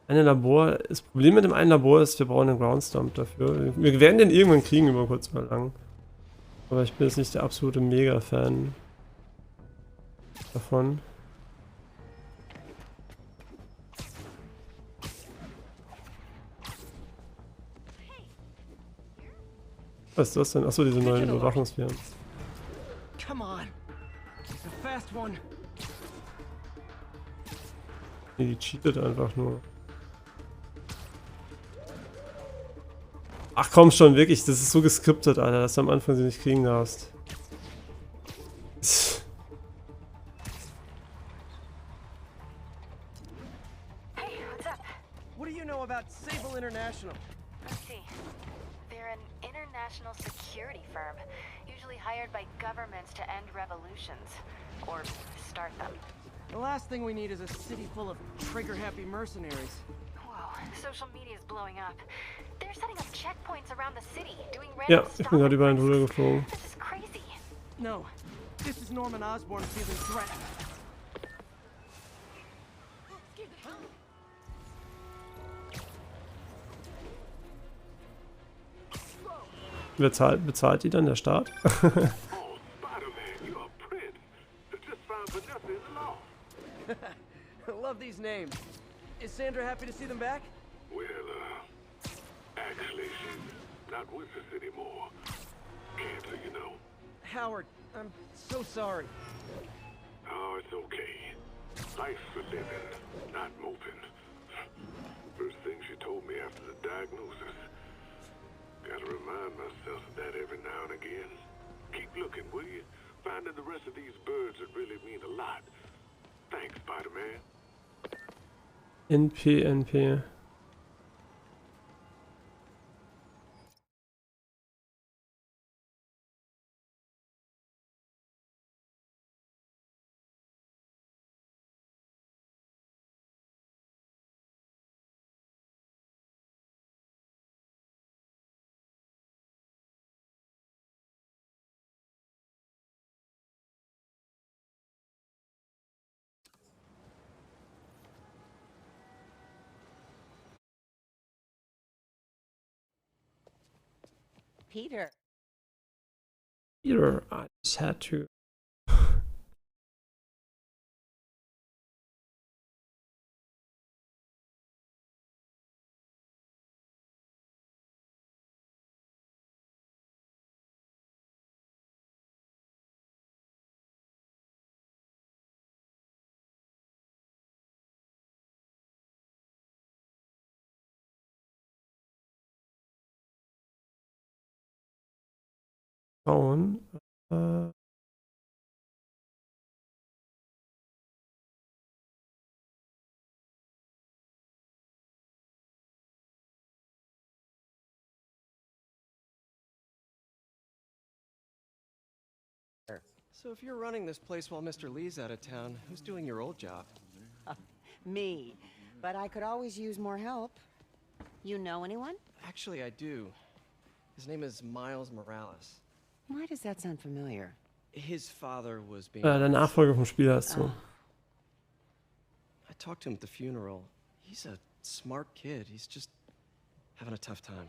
Das Problem mit dem einen Labor ist, wir brauchen einen Groundstomp dafür. Wir werden den irgendwann kriegen über kurz oder lang. Aber ich bin jetzt nicht der absolute Mega-Fan davon. Was ist das denn? Achso, diese neuen Überwachungsfirmen. Come on. It's a fast one. Nee, die cheatet einfach nur. Ach komm schon, wirklich, das ist so geskriptet, Alter, dass du am Anfang sie nicht kriegen darfst. Hey, what's up? What do you know about Sable International? Let's see. They're an international security firm, usually hired by governments to end revolutions. Or start them. The last thing we need is a city full of trigger-happy mercenaries. Whoa, social media's blowing up. They're setting up checkpoints around the city, doing Ja, random ich bin gerade über einen drüber geflogen. This is crazy. No, this is Norman Osborn feeling threatened. Wer bezahlt die dann? Der Staat? Oh, Spider-Man, you're a prince. Just found Vanessa in the loft. I love these names. Is Sandra happy to see them back? Well, actually, she's not with us anymore. Cancer, you know. Howard, I'm so sorry. Oh, it's okay. Life's for living, not moving. First thing she told me after the diagnosis. Gotta remind myself of that every now and again. Keep looking, will you? Finding the rest of these birds would really mean a lot. Thanks, Spider-Man. NP. Peter, I just had to. Schauen. So if you're running this place while Mr. Lee's out of town, who's doing your old job? me. But I could always use more help. You know anyone? Actually, I do. His name is Miles Morales. Why does that sound familiar? His father was being... Der Nachfolger vom Spiel heißt so. I talked to him at the funeral. He's a smart kid. He's just having a tough time.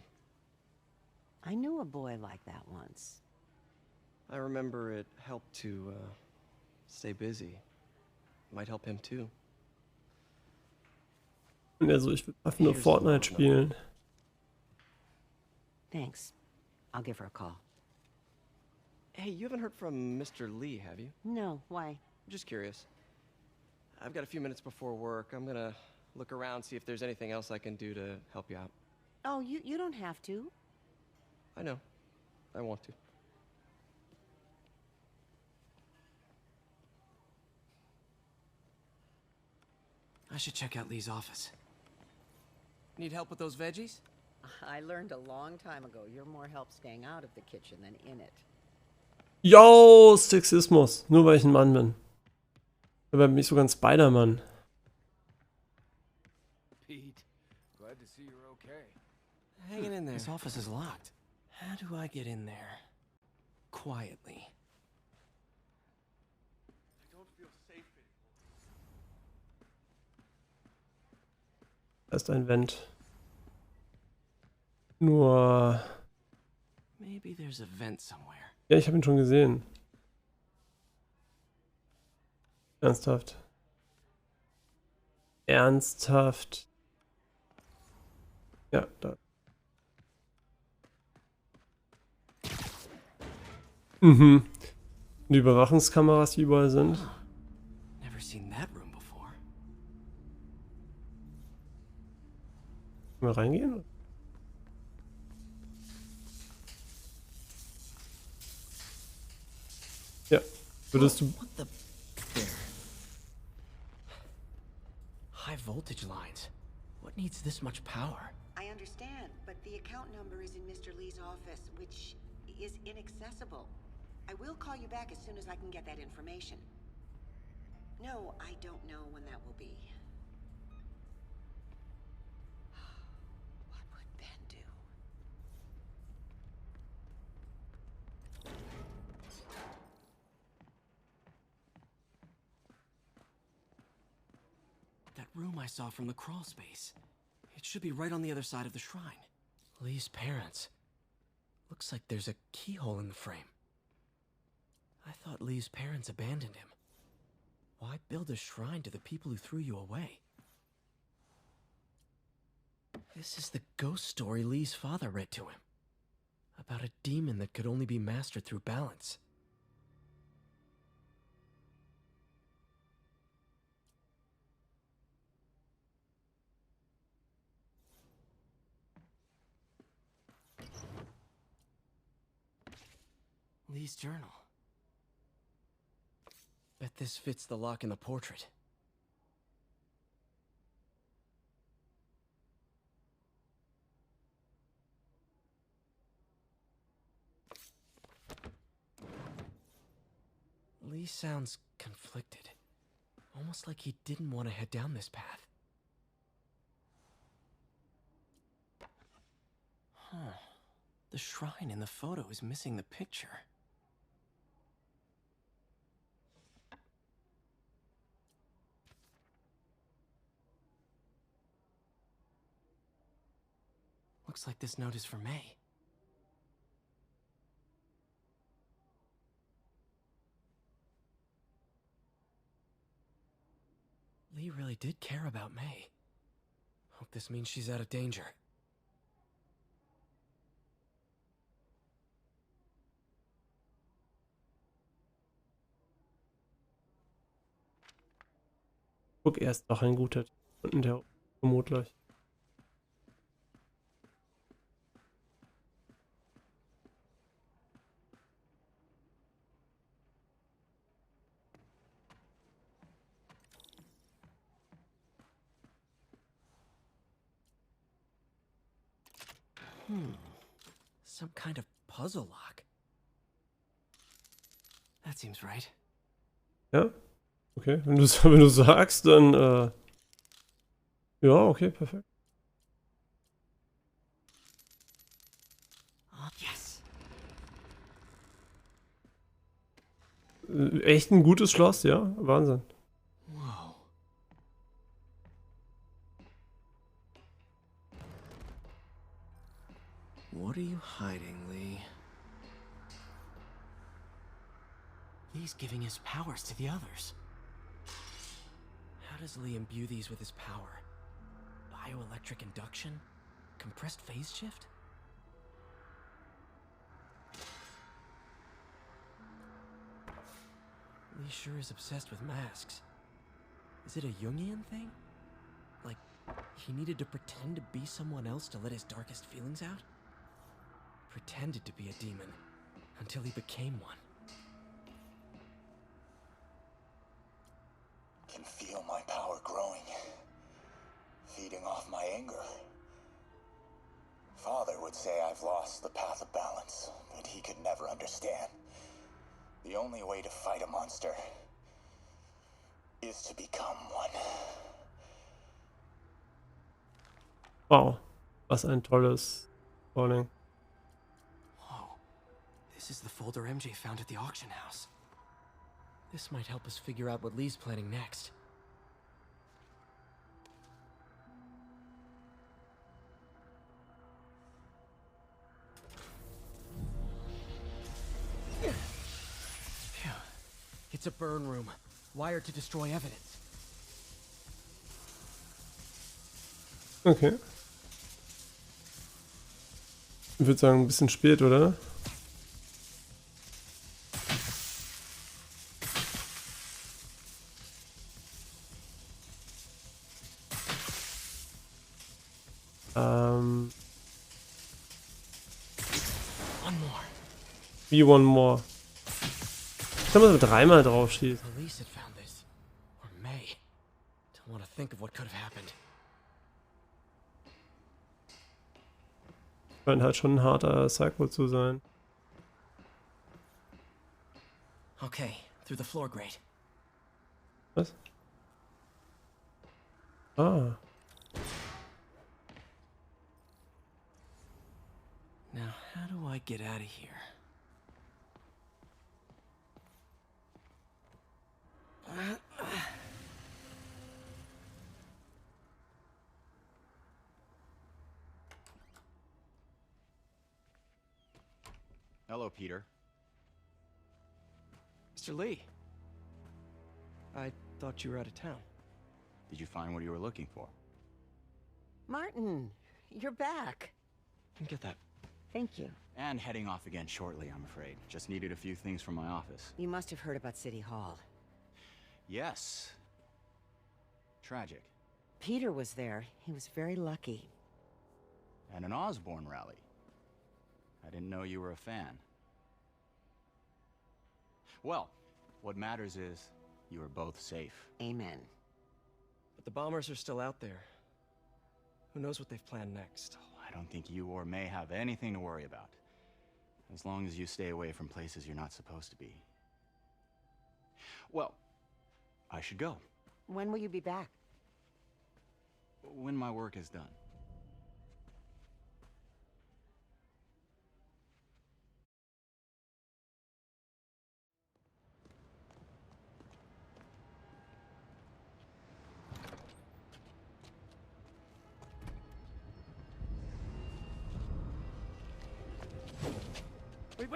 I knew a boy like that once. I remember it helped to stay busy. Might help him too. Und er so, ich will einfach nur Fortnite spielen. Thanks. I'll give her a call. Hey, you haven't heard from Mr. Lee, have you? No, why? Just curious. I've got a few minutes before work. I'm gonna look around, see if there's anything else I can do to help you out. Oh, you don't have to. I know. I want to. I should check out Lee's office. Need help with those veggies? I learned a long time ago you're more help staying out of the kitchen than in it. Yo, Sexismus. Nur weil ich ein Mann bin. Aber bin ich sogar ein Spiderman. Pete, glad to see you're okay. Hanging in there. This office is locked. How do I get in there? Quietly. I don't feel safe anymore. Da ist ein Vent. Nur... Maybe there's a vent somewhere. Ja, ich habe ihn schon gesehen. Ernsthaft. Ernsthaft. Ja, da. Mhm. Die Überwachungskameras, die überall sind. Never seen that room before. Können wir reingehen? Ja, würdest du... What the... There. High voltage lines. What needs this much power? I understand, but the account number is in Mr. Lee's office, which is inaccessible. I will call you back as soon as I can get that information. No, I don't know when that will be. What would Ben do? That room I saw from the crawl space. It should be right on the other side of the shrine. Lee's parents. Looks like there's a keyhole in the frame. I thought Lee's parents abandoned him. Why build a shrine to the people who threw you away? This is the ghost story Lee's father read to him. About a demon that could only be mastered through balance. Lee's journal. Bet this fits the lock in the portrait. Lee sounds conflicted. Almost like he didn't want to head down this path. Huh. The shrine in the photo is missing the picture. Looks like this note is for May. Lee really did care about May. Hope this means she's out of danger. Guck, er ist doch ein guter. Unten der vermutlich. Some kind of puzzle lock. That seems right. Ja, okay. Wenn du sagst, dann ja, okay, perfekt. Yes. Echt ein gutes Schloss, ja? Wahnsinn. Whoa. What are you hiding, Lee? Lee's giving his powers to the others. How does Lee imbue these with his power? Bioelectric induction? Compressed phase shift? Lee sure is obsessed with masks. Is it a Jungian thing? Like, he needed to pretend to be someone else to let his darkest feelings out? Pretended to be a demon until he became one. Can feel my power growing, feeding off my anger. Father would say I've lost the path of balance, but he could never understand. The only way to fight a monster is to become one. Wow, was ein tolles Calling. Whoa, this is the folder MJ found at the auction house. This might help us figure out what Lee's planning next. Phew. It's a burn room, wired to destroy evidence. Okay. Ich würde sagen, ein bisschen spät, oder? Wie one more. Ich kann mal so dreimal drauf schießen. Police had found this. Or May. Don't want to think of what could have happened. Scheint halt schon ein harter Psycho zu sein. Okay, through the floor grate. Was? Ah. Now, how do I get out of here? Hello, Peter. Mr. Lee. I thought you were out of town. Did you find what you were looking for? Martin, you're back. Get that. Thank you. And heading off again shortly, I'm afraid. Just needed a few things from my office. You must have heard about City Hall. Yes. Tragic. Peter was there. He was very lucky. And an Osborn rally. I didn't know you were a fan. Well, what matters is you are both safe. Amen. But the bombers are still out there. Who knows what they've planned next? I don't think you or May have anything to worry about. As long as you stay away from places you're not supposed to be. Well, I should go. When will you be back? When my work is done.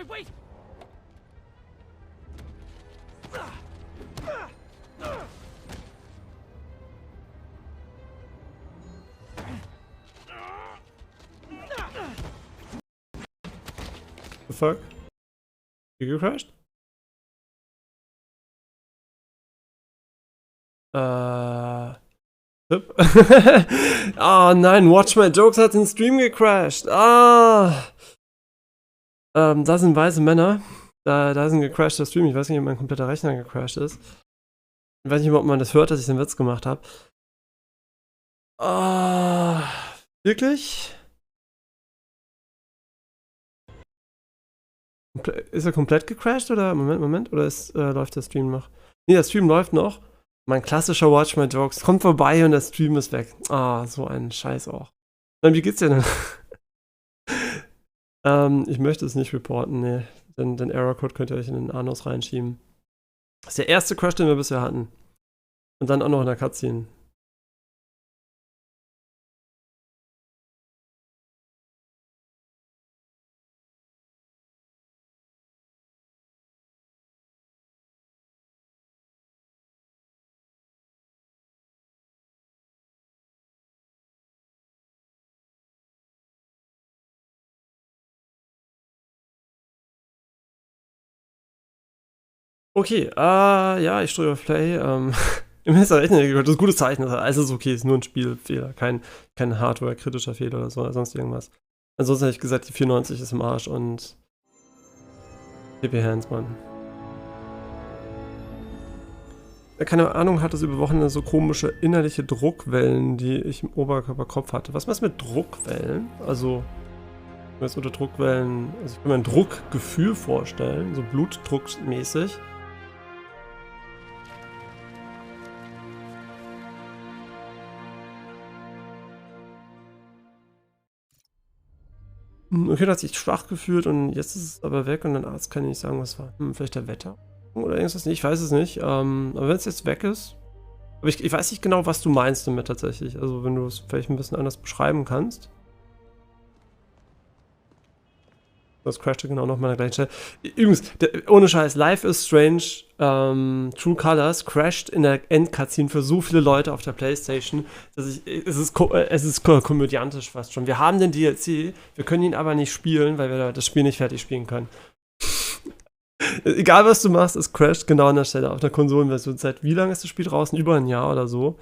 Wait! The fuck? You crashed? Tipp. Ah, nein, Watch My Jokes hat den Stream gecrashed. Ah. Da sind weiße Männer. Da ist ein gecrashter Stream. Ich weiß nicht, ob mein kompletter Rechner gecrashed ist. Ich weiß nicht, ob man das hört, dass ich den Witz gemacht habe. Ah. Wirklich? Ist er komplett gecrashed oder? Moment. Oder läuft der Stream noch? Nee, der Stream läuft noch. Mein klassischer Watch My Jokes kommt vorbei und der Stream ist weg. Ah, so ein Scheiß auch. Dann, wie geht's dir denn? Ich möchte es nicht reporten, nee. Den Error-Code könnt ihr euch in den Anus reinschieben. Das ist der erste Crash, den wir bisher hatten. Und dann auch noch in der Cutscene. Okay, ja, ich drücke auf Play. Im Rechner, das ist ein gutes Zeichen. Alles ist okay, ist nur ein Spielfehler, kein Hardware-kritischer Fehler oder so, oder sonst irgendwas. Ansonsten hätte ich gesagt, die 94 ist im Arsch und PP Hands, Mann. Wer keine Ahnung hat, es über Wochen so komische innerliche Druckwellen, die ich im Oberkörperkopf hatte. Was meinst du mit Druckwellen? Also, was unter Druckwellen, also ich kann mir ein Druckgefühl vorstellen, so blutdruckmäßig. Okay, da hat sich schwach gefühlt und jetzt ist es aber weg und ein Arzt kann nicht sagen, was war. Vielleicht der Wetter oder irgendwas nicht, ich weiß es nicht. Aber wenn es jetzt weg ist, aber ich weiß nicht genau, was du meinst damit tatsächlich. Also wenn du es vielleicht ein bisschen anders beschreiben kannst. Das crashte genau nochmal an der gleichen Stelle. Übrigens, ohne Scheiß, Life is Strange, True Colors crasht in der Endcutscene für so viele Leute auf der Playstation, dass es ist komödiantisch fast schon. Wir haben den DLC, wir können ihn aber nicht spielen, weil wir das Spiel nicht fertig spielen können. Egal was du machst, es crasht genau an der Stelle auf der Konsolenversion. Seit wie lange ist das Spiel draußen? Über ein Jahr oder so.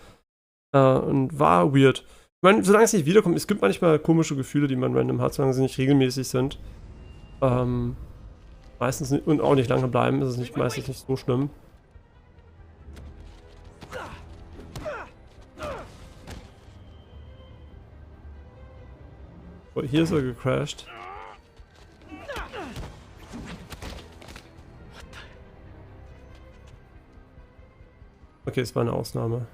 Und war weird. Ich meine, solange es nicht wiederkommt, es gibt manchmal komische Gefühle, die man random hat, solange sie nicht regelmäßig sind. Meistens nicht, und auch nicht lange bleiben, ist es nicht, meistens nicht so schlimm. Oh, hier ist er gecrashed. Okay, es war eine Ausnahme.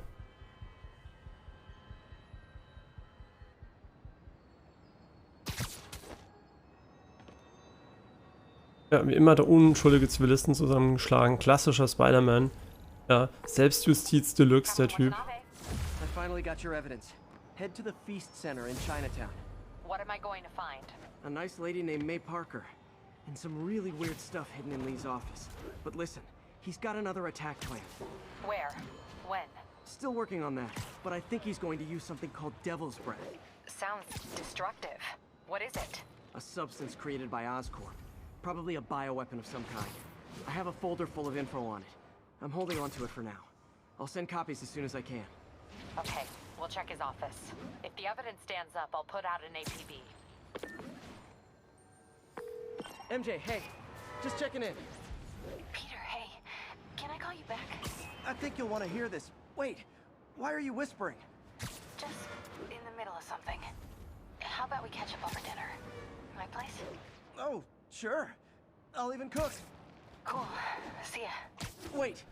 Ja, wie immer der unschuldige Zivilisten zusammengeschlagen. Klassischer Spiderman. Ja, Selbstjustiz Deluxe, der Typ. I finally got your evidence. Head to the Feast Center in Chinatown. What am I going to find? A nice lady named May Parker. And some really weird stuff hidden in Lee's office. But listen, he's got another attack plan. Where? When? Still working on that, but I think he's going to use something called Devil's Breath. Sounds destructive. What is it? A substance created by Oscorp. Probably a bioweapon of some kind. I have a folder full of info on it. I'm holding on to it for now. I'll send copies as soon as I can. Okay, we'll check his office. If the evidence stands up, I'll put out an APB. MJ, hey. Just checking in. Peter, hey. Can I call you back? I think you'll want to hear this. Wait, why are you whispering? Just in the middle of something. How about we catch up over dinner? My place? Oh, sure. I'll even cook. Cool. See ya. Wait,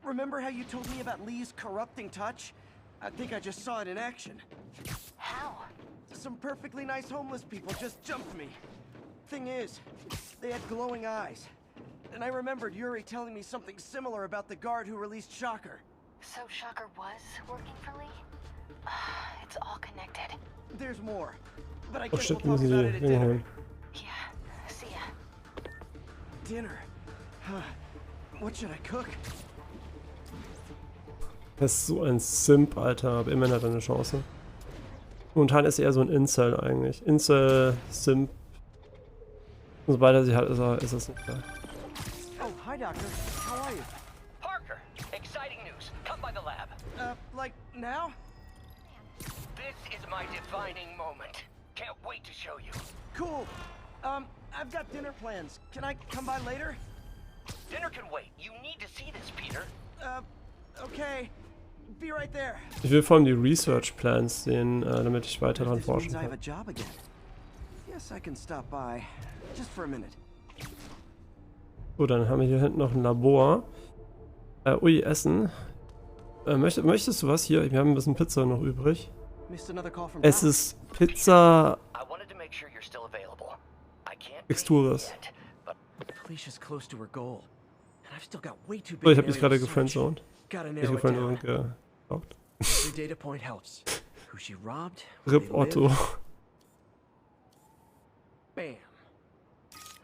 remember how you told me about Lee's corrupting touch? I think I just saw it in action. How? Some perfectly nice homeless people just jumped me. Thing is, they had glowing eyes. And I remembered Yuri telling me something similar about the guard who released Shocker. So Shocker was working for Lee? It's all connected. There's more. But I Oh guess shit, we'll talk müssen about die it at Dinge dinner. holen. Yeah. See ya. Dinner? What should I cook? Das ist so ein Simp, Alter, aber immerhin hat er eine Chance. Momentan ist er eher so ein Incel eigentlich. Incel, Simp. Und sobald er sie hat, ist es nicht da. Oh, hi, Doctor. How are you? Parker, exciting news. Come by the lab. Like now? This is my defining moment. Can't wait to show you. Cool. I've got dinner plans. Can I come by later? Dinner can wait. You need to see this, Peter. Okay. Be right there. Ich will vor allem die Research Plans sehen, damit ich weiter daran forschen I have kann. a job again. Yes, I can stop by. Just for a minute. So, dann haben wir hier hinten noch ein Labor. Ui, Essen. Möchtest du was hier? Wir haben ein bisschen Pizza noch übrig. Es ist Pizza Extures. So, ich habe dich gerade gefriendzoned. Nicht gefriendzoned, geblockt. RIP Otto. Bam.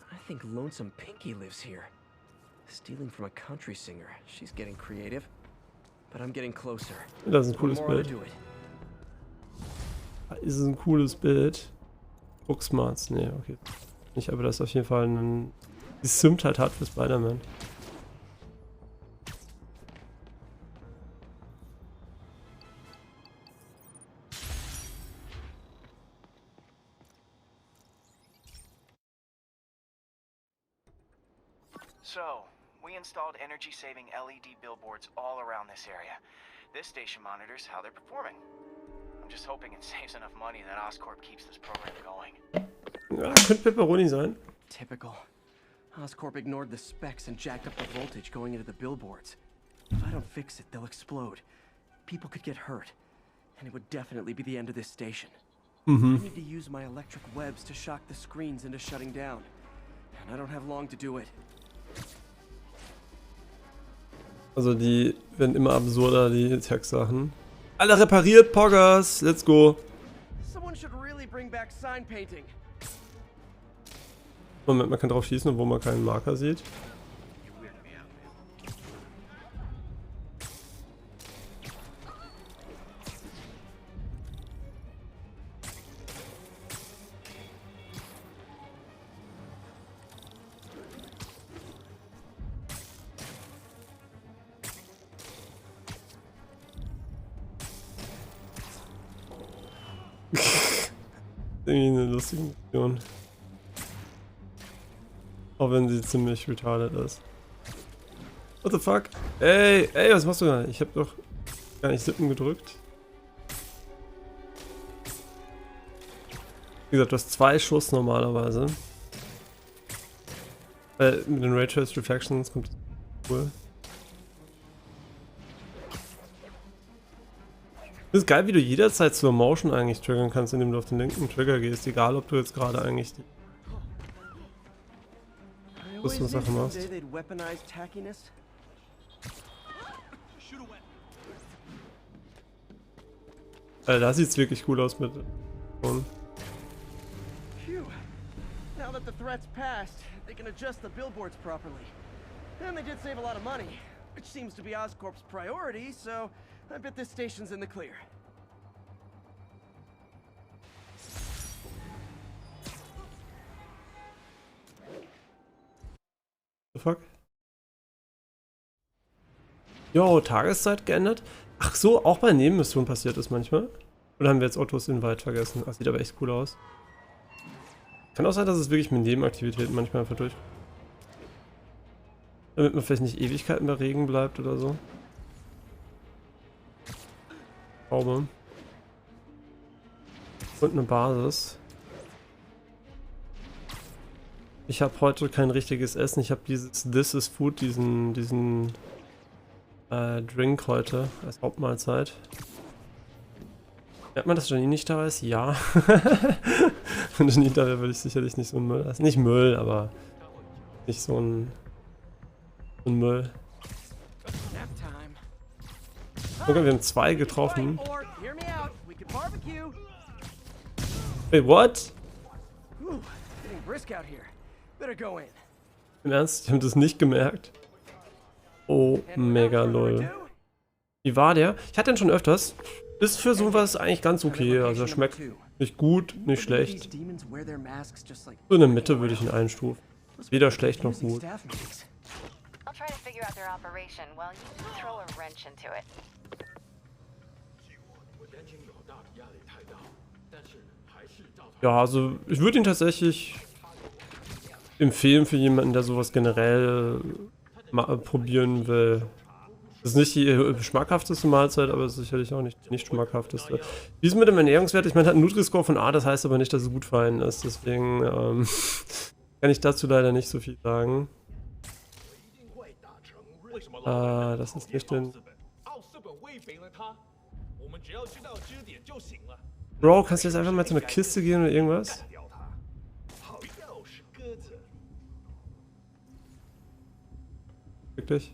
I think Lonesome Pinky lives here. Stealing from a country singer. She's getting creative. But I'm getting closer. Das ist ein cooles Bild. Ist ein cooles Bild. Booksmarts, nee, okay. Nicht, aber das ist auf jeden Fall ein... Die Simtheit hat für Spiderman. So, we installed energy-saving LED billboards all around this area. This station monitors how they're performing. I'm just hoping it saves enough money that Oscorp keeps this program going. Ja, könnte Pepperoni sein. Typical. Oscorp ignored the specs and jacked up the voltage going into the billboards. If I don't fix it, they'll explode. People could get hurt. And it would definitely be the end of this station. I need to use my electric webs to shock the screens into shutting down. And I don't have long to do it. Also die werden immer absurder, die Tech-Sachen. Alle repariert, Poggers! Let's go! Someone should really bring back sign painting. Moment, man kann drauf schießen, obwohl man keinen Marker sieht. Irgendwie eine lustige Mission. Auch wenn sie ziemlich retarded ist. What the fuck? Ey, was machst du da? Ich hab doch gar nicht Sippen gedrückt. Wie gesagt, du hast 2 Schuss normalerweise. Mit den Raytrace Reflections kommt das cool. Das ist geil, wie du jederzeit Slow Motion eigentlich triggern kannst, indem du auf den linken Trigger gehst, egal ob du jetzt gerade eigentlich die Sache machst. Da sieht's wirklich cool aus mit Now that the threat's passed, they can adjust the billboards properly. And they did save a lot of money, which seems to be Oscorp's priority, so I bet this station's in the clear. The fuck? Jo, Tageszeit geändert? Ach so, auch bei Nebenmissionen passiert das manchmal? Oder haben wir jetzt Ottos Invite vergessen? Das sieht aber echt cool aus. Kann auch sein, dass es wirklich mit Nebenaktivitäten manchmal einfach durch. Damit man vielleicht nicht Ewigkeiten bei Regen bleibt oder so. Und eine Basis. Ich habe heute kein richtiges Essen. Ich habe dieses This is Food, diesen Drink heute als Hauptmahlzeit. Merkt man, dass Janine nicht da ist? Ja. Wenn Janine da wäre, würde ich sicherlich nicht so einen Müll essen. Nicht Müll, aber nicht so ein Müll. Okay, wir haben 2 getroffen. Wait, what? Im Ernst? Ich habe das nicht gemerkt. Oh, mega lol. Wie war der? Ich hatte den schon öfters. Ist für sowas eigentlich ganz okay. Also er schmeckt nicht gut, nicht schlecht. So in der Mitte würde ich ihn einstufen. Weder schlecht noch gut. Ja, also ich würde ihn tatsächlich empfehlen für jemanden, der sowas generell mal probieren will. Das ist nicht die schmackhafteste Mahlzeit, aber es ist sicherlich auch nicht die schmackhafteste. Wie ist es mit dem Ernährungswert? Ich meine, hat einen Nutri-Score von A, das heißt aber nicht, dass es gut für einen ist. Deswegen kann ich dazu leider nicht so viel sagen. Das ist nicht den... Bro, kannst du jetzt einfach mal zu einer Kiste gehen oder irgendwas? Wirklich?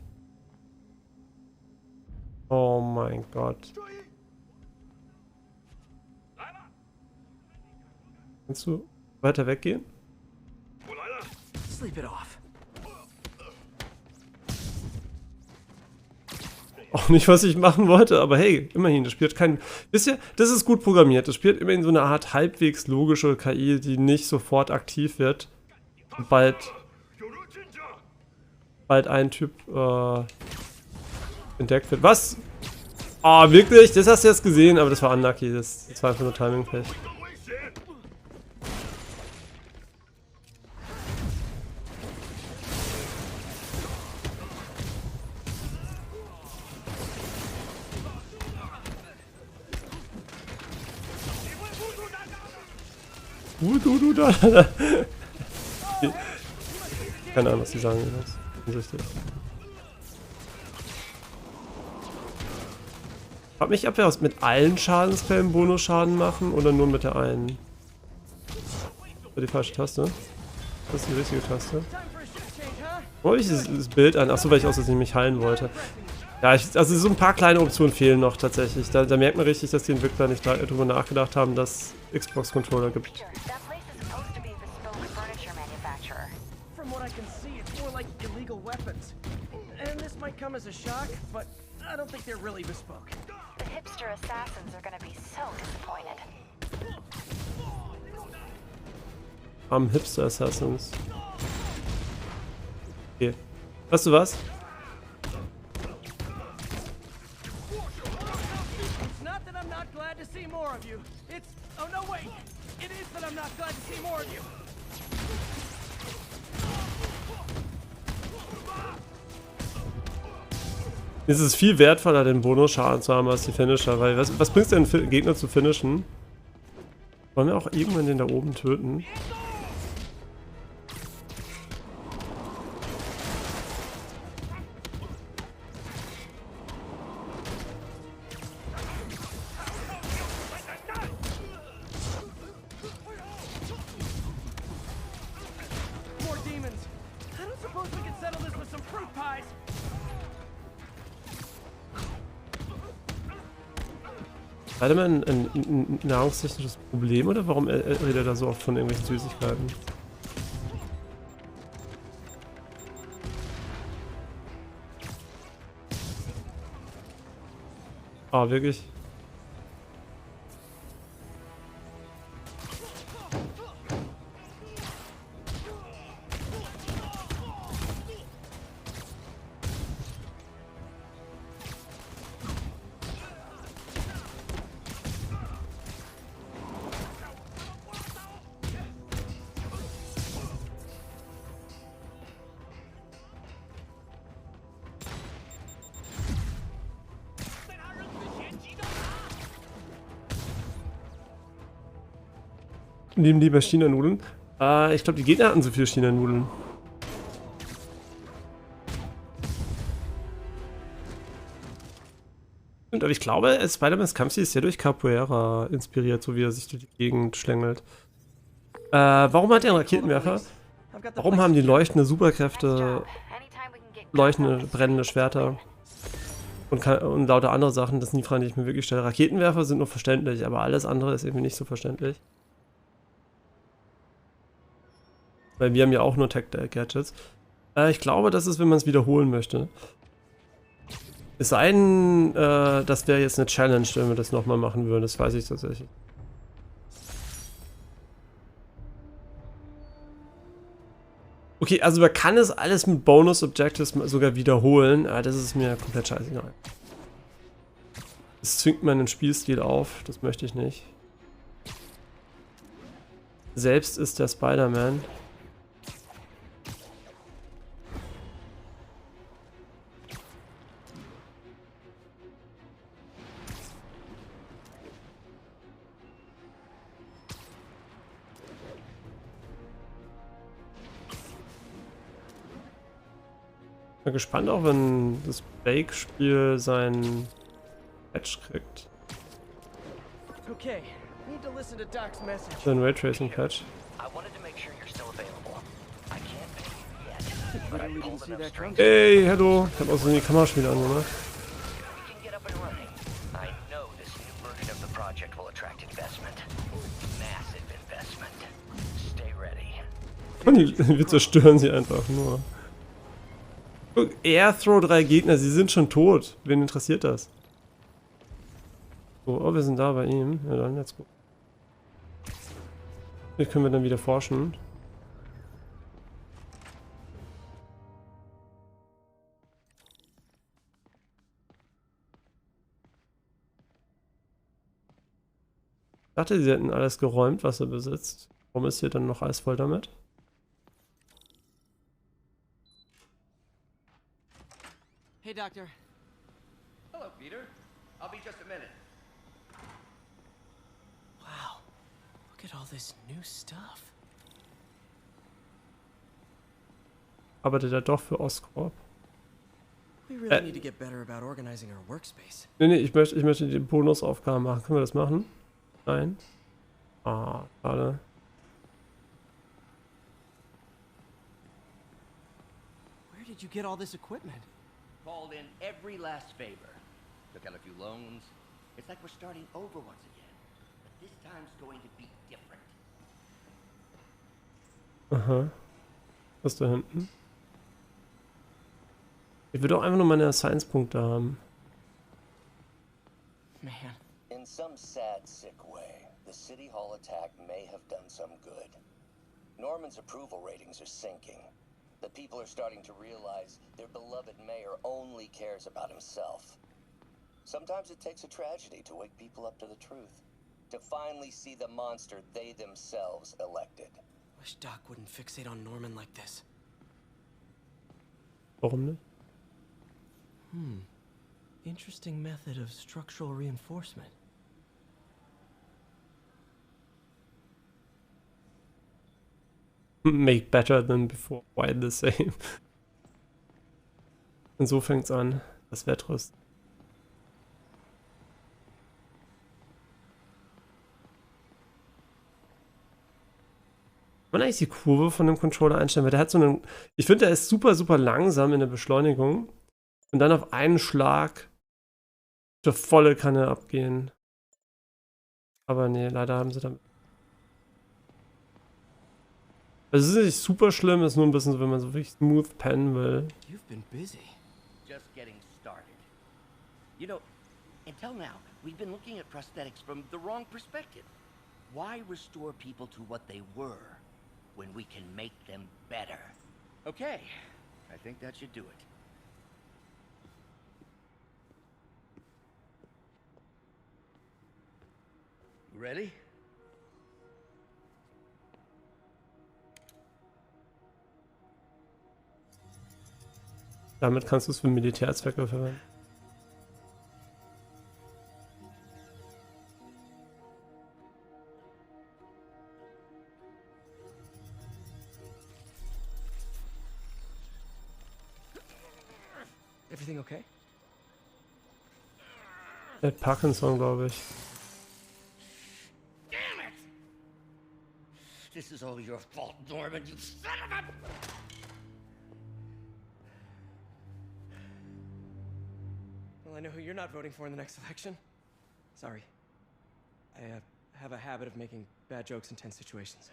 Oh mein Gott. Kannst du weiter weggehen? Sleep it off. Auch nicht, was ich machen wollte, aber hey, immerhin, das spielt kein... Wisst ihr, das ist gut programmiert. Das spielt immerhin so eine Art halbwegs logische KI, die nicht sofort aktiv wird. Bald ein Typ entdeckt wird. Was? Ah, wirklich? Das hast du jetzt gesehen, aber das war unlucky. Das war einfach nur Timing-Pech. Du da. Keine Ahnung, was die sagen. Offensichtlich. Ich frag mich, ob wir mit allen Schadensquellen Bonusschaden machen oder nur mit der einen. Das war die falsche Taste. Das ist die richtige Taste. Wo habe ich das Bild an? Achso, weil ich außerdem mich heilen wollte. Ja, also so ein paar kleine Optionen fehlen noch tatsächlich. Da merkt man richtig, dass die Entwickler nicht darüber nachgedacht haben, dass es Xbox-Controller gibt. From what I can see, it's more like illegal weapons. And this might come as a shock, but I don't think they're really bespoke. The hipster assassins are gonna be so disappointed. Am Hipster Assassins. Okay. Weißt du was? It's not that I'm not glad to see more of you. It's... Oh, no, wait. It is that I'm not glad to see more of you. Es ist viel wertvoller, den Bonusschaden zu haben als die Finisher, weil was bringt es denn, Gegner zu finishen? Wollen wir auch irgendwann den da oben töten? More demons. I don't suppose we can settle this with some fruit pies. Spiderman ein nahrungstechnisches Problem oder warum redet er da so oft von irgendwelchen Süßigkeiten? Ah, wirklich? Nehmen lieber China-Nudeln. Ich glaube, die Gegner hatten so viele China-Nudeln. Aber ich glaube, Spider-Mans Kampfstil ist ja durch Capoeira inspiriert, so wie er sich durch die Gegend schlängelt. Warum hat er einen Raketenwerfer? Warum haben die leuchtende Superkräfte, leuchtende, brennende Schwerter und lauter andere Sachen? Das sind die Fragen, die ich mir wirklich stelle. Raketenwerfer sind nur verständlich, aber alles andere ist irgendwie nicht so verständlich. Weil wir haben ja auch nur Tech-Gadgets. Ich glaube, das ist, wenn man es wiederholen möchte. Es sei denn, das wäre jetzt eine Challenge, wenn wir das nochmal machen würden. Das weiß ich tatsächlich. Okay, also man kann es alles mit Bonus-Objectives sogar wiederholen. Aber das ist mir komplett scheißegal. Das zwingt meinen Spielstil auf. Das möchte ich nicht. Selbst ist der Spider-Man. Ich bin gespannt, auch wenn das Blake-Spiel sein Patch kriegt. Okay, need to listen to Doc's message. Sein Raytracing-Patch. Hey, hallo. Ich hab außerdem die Kamera schon wieder angemacht. Und wir zerstören sie einfach nur. Guck, er throw 3 Gegner, sie sind schon tot. Wen interessiert das? So, oh, wir sind da bei ihm. Ja dann, let's go. Hier können wir dann wieder forschen. Ich dachte, sie hätten alles geräumt, was er besitzt. Warum ist hier dann noch alles voll damit? Hey, Doctor. Hello, Peter. I'll be just a minute. Wow. Look Look at all this new stuff. Arbeitet er doch für Oscorp. We really need to get better about organizing our workspace. Nee, ich möchte die Bonusaufgaben machen. Können wir das machen? Nein. Ah, schade. Where did you get all this equipment? Called in every last favor. Took out a few loans. It's like we're starting over once again. But this time's going to be different. Aha. Was ist da hinten? Ich will doch einfach nur meine Science-Punkte haben. Man. In some sad, sick way, the City Hall attack may have done some good. Norman's approval ratings are sinking. The people are starting to realize their beloved mayor only cares about himself. Sometimes it takes a tragedy to wake people up to the truth. To finally see the monster they themselves elected. Wish Doc wouldn't fixate on Norman like this. Warum nicht? Interesting method of structural reinforcement. Make better than before. Why the same? Und so fängt's an. Das Wettrüsten. Kann man eigentlich die Kurve von dem Controller einstellen? Weil der hat so einen. Ich finde, der ist super, super langsam in der Beschleunigung. Und dann auf einen Schlag für volle Kanne abgehen. Aber nee, leider haben sie dann. Also es ist nicht super schlimm, es ist nur ein bisschen so, wenn man so wirklich smooth pennen will. You've been busy. Just getting started. You know, until now, we've been looking at prosthetics from the wrong perspective. Why restore people to what they were when we can make them better? Okay, I think that should do it. Ready? Damit kannst du es für Militärzwecke verwenden. Everything okay? Der hat Parkinson, glaube ich. Damn it! This is all your fault, Norman, you son of a... Well, I know who you're not voting for in the next election. Sorry. I have a habit of making bad jokes in tense situations.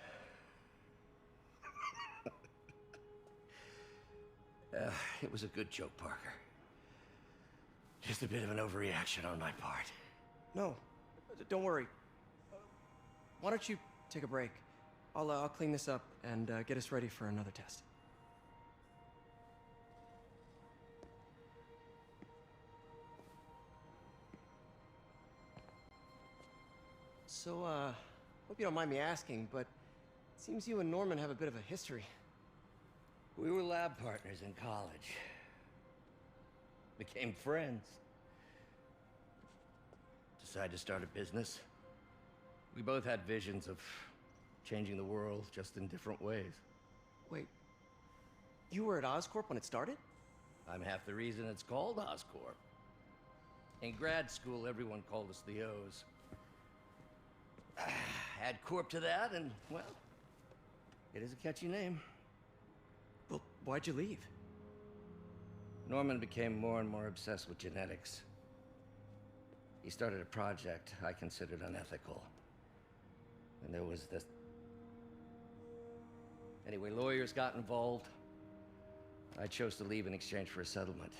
It was a good joke, Parker. Just a bit of an overreaction on my part. No, don't worry. Why don't you take a break? I'll clean this up and get us ready for another test. So, hope you don't mind me asking, but it seems you and Norman have a bit of a history. We were lab partners in college. Became friends. Decided to start a business. We both had visions of changing the world, just in different ways. Wait, you were at Oscorp when it started? I'm half the reason it's called Oscorp. In grad school, everyone called us the O's. Add Corp to that, and, well, it is a catchy name. Well, why'd you leave? Norman became more and more obsessed with genetics. He started a project I considered unethical. And there was this... Anyway, lawyers got involved. I chose to leave in exchange for a settlement.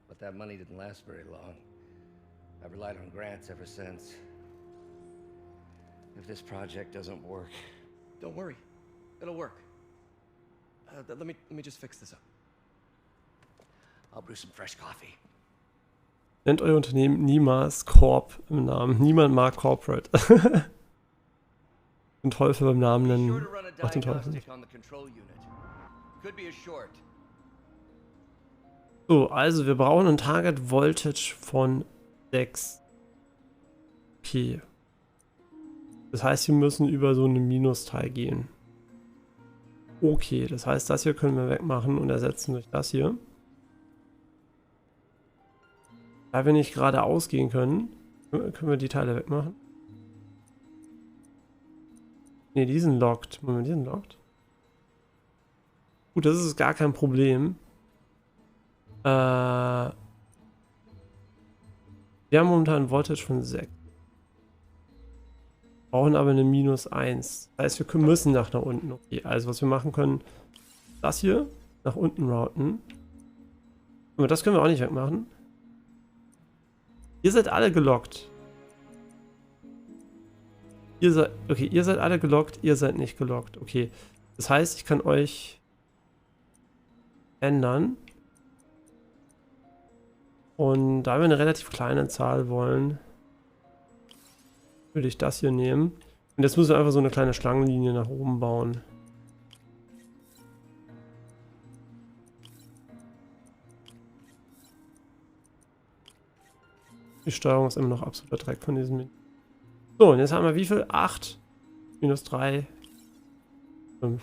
But that money didn't last very long. I've relied on grants ever since. If this project doesn't work... Don't worry. It'll work. Let me just fix this up. I'll brew some fresh coffee. Nennt euer Unternehmen niemals Corp im Namen. Niemand mag Corporate. Den Teufel beim Namen nennen. Macht den Teufel nicht. So, also wir brauchen ein Target Voltage von 6 P. Das heißt, wir müssen über so eine Minusteil gehen. Okay, das heißt, das hier können wir wegmachen und ersetzen durch das hier. Da wir nicht geradeaus gehen können, können wir die Teile wegmachen. Ne, die sind locked. Moment, die sind locked. Gut, das ist gar kein Problem. Wir haben momentan ein Voltage von 6. Brauchen aber eine -1. Das heißt, wir müssen nach unten. Okay, also was wir machen können, das hier nach unten routen. Aber das können wir auch nicht wegmachen. Ihr seid alle gelockt. Ihr seid alle gelockt, ihr seid nicht gelockt. Okay, das heißt, ich kann euch ändern. Und da wir eine relativ kleine Zahl wollen, würde ich das hier nehmen. Und jetzt müssen wir einfach so eine kleine Schlangenlinie nach oben bauen. Die Steuerung ist immer noch absoluter Dreck von diesem. So, und jetzt haben wir wie viel? 8 minus 3, 5.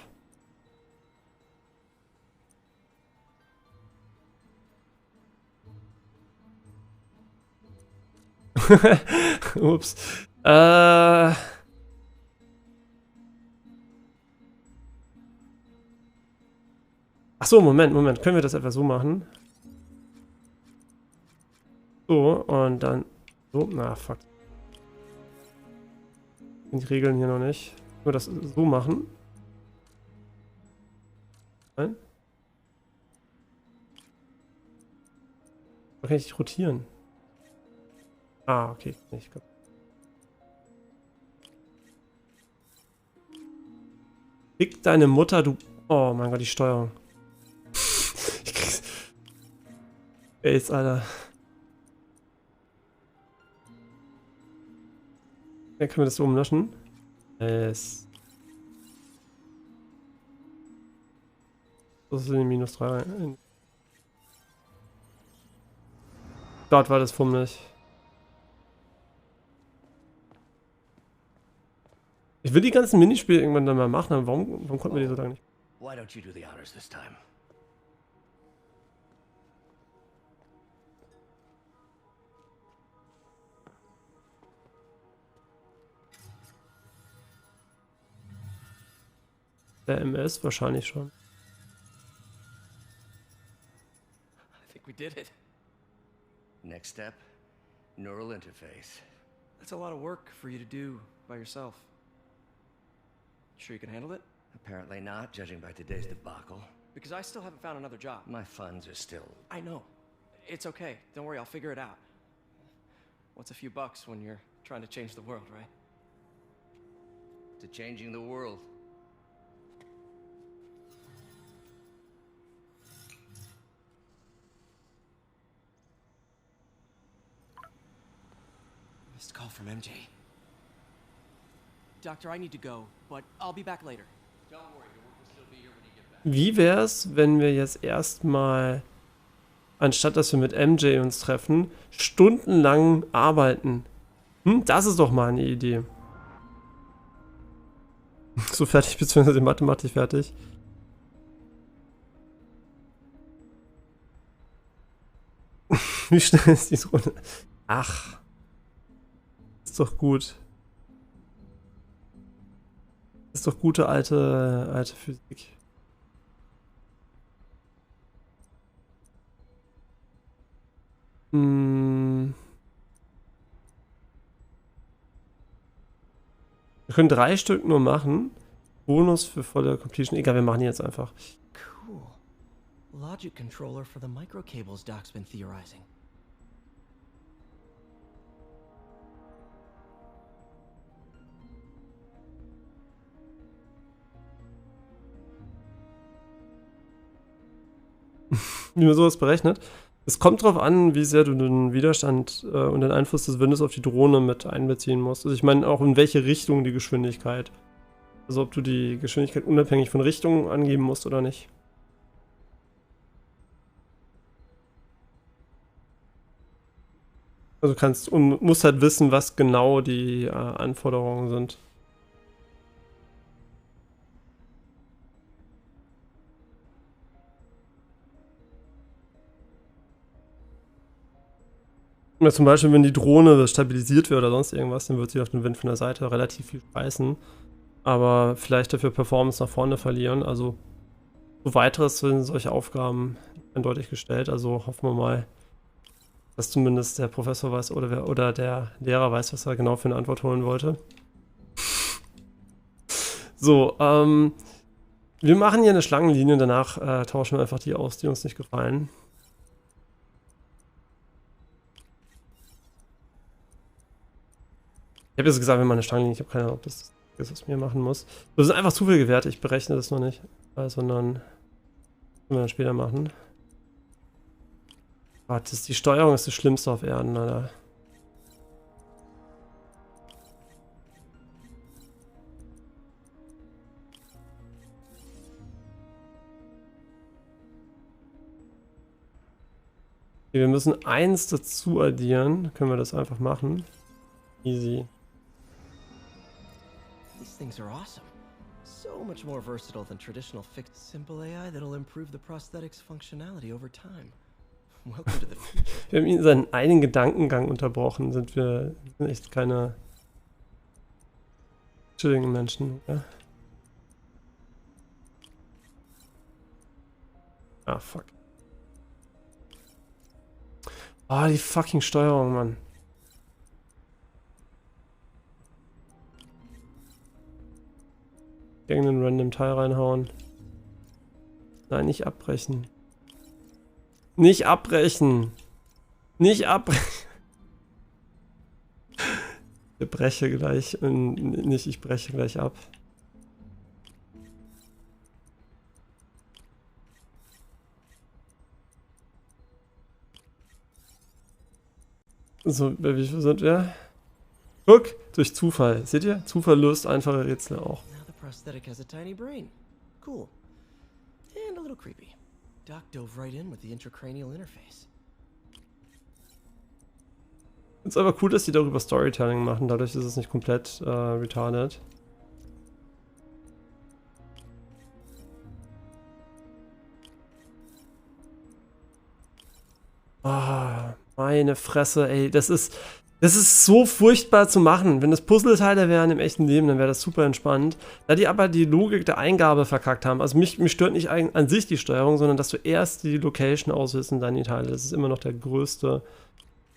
Ups. Ach so, Moment. Können wir das etwa so machen? So, und dann so. Na, fuck. Die Regeln hier noch nicht. Nur das so machen. Nein? Da kann ich nicht rotieren. Ah, okay. Ich glaub. Fick deine Mutter, du. Oh mein Gott, die Steuerung. Ich krieg's. Base, Alter. Ja, können wir das so umlöschen? Yes. Das ist in die -3. Gott, war das fummelig. Ich will die ganzen Minispiele irgendwann dann mal machen, aber warum konnten wir die so lange nicht? Why don't you do the honors this time? Der MS wahrscheinlich schon. I think we did it. Next step, neural interface. That's a lot of work for you to do by yourself. Sure you can handle it? Apparently not, judging by today's debacle. Because I still haven't found another job. My funds are still... I know. It's okay. Don't worry, I'll figure it out. What's a few bucks when you're trying to change the world, right? To changing the world. Missed call from MJ. Doctor, I need to go, but I'll be back later. Don't worry, your work will still be here when you get back. Wie wär's, wenn wir jetzt erstmal, anstatt dass wir mit MJ uns treffen, stundenlang arbeiten? Das ist doch mal eine Idee. So fertig, beziehungsweise Mathematik fertig. Wie schnell ist diese Runde? Ach. Ist doch gut. Ist doch gute alte Physik. Wir können 3 Stück nur machen. Bonus für volle Completion. Egal, wir machen die jetzt einfach. Cool. Logic controller for the microcables Doc's been theorizing. Wie man sowas berechnet. Es kommt darauf an, wie sehr du den Widerstand und den Einfluss des Windes auf die Drohne mit einbeziehen musst. Also ich meine auch in welche Richtung die Geschwindigkeit. Also ob du die Geschwindigkeit unabhängig von Richtung angeben musst oder nicht. Also musst halt wissen, was genau die Anforderungen sind. Ja, zum Beispiel, wenn die Drohne stabilisiert wird oder sonst irgendwas, dann wird sie auf den Wind von der Seite relativ viel schmeißen. Aber vielleicht dafür Performance nach vorne verlieren. Also so weiteres sind solche Aufgaben eindeutig gestellt. Also hoffen wir mal, dass zumindest der Professor weiß oder der Lehrer weiß, was er genau für eine Antwort holen wollte. So, wir machen hier eine Schlangenlinie, danach tauschen wir einfach die aus, die uns nicht gefallen. Ich habe jetzt gesagt, wir machen eine Schlangenlinie, ich habe keine Ahnung, ob das ist, was ich mir machen muss. Das sind einfach zufällige Werte, ich berechne das noch nicht, sondern können wir dann später machen. Gott, die Steuerung ist das Schlimmste auf Erden, Alter. Okay, wir müssen 1 dazu addieren. Können wir das einfach machen? Easy. These things are awesome. So much more versatile than traditional fixed simple AI that'll improve the prosthetics functionality over time. Welcome to the future. Wir haben ihn seinen einen Gedankengang unterbrochen. Sind echt keine chilligen Menschen, ja? Ah, fuck. Ah, die fucking Steuerung, Mann. Irgendeinen random Teil reinhauen. Nein, nicht abbrechen. Nicht abbrechen. Nicht abbrechen. Ich breche gleich. Nicht, ich breche gleich ab. So, bei wie viel sind wir? Guck, durch Zufall. Seht ihr? Zufall löst einfache Rätsel auch. Now the prosthetic has a tiny brain. Cool. And a little creepy. Doc dove right in with the intracranial interface. Ist aber cool, dass die darüber Storytelling machen. Dadurch ist es nicht komplett retarded. Ah, meine Fresse, ey. Das ist so furchtbar zu machen. Wenn das Puzzleteile wären im echten Leben, dann wäre das super entspannt. Da die aber die Logik der Eingabe verkackt haben. Also mich stört nicht an sich die Steuerung, sondern dass du erst die Location auswählst und dann die Teile. Das ist immer noch der größte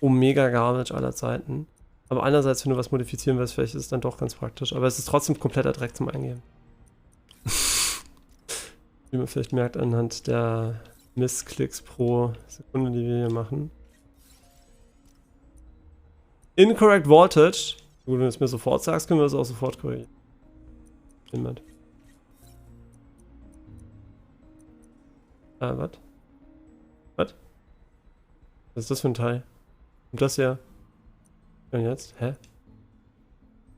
Omega-Garbage aller Zeiten. Aber einerseits, wenn du was modifizieren willst, vielleicht ist es dann doch ganz praktisch. Aber es ist trotzdem kompletter Dreck zum Eingeben. Wie man vielleicht merkt anhand der Missklicks pro Sekunde, die wir hier machen. Incorrect Voltage. Gut, wenn du es mir sofort sagst, können wir das auch sofort korrigieren. Niemand. Was? Was? Was ist das für ein Teil? Und das hier? Und jetzt? Hä?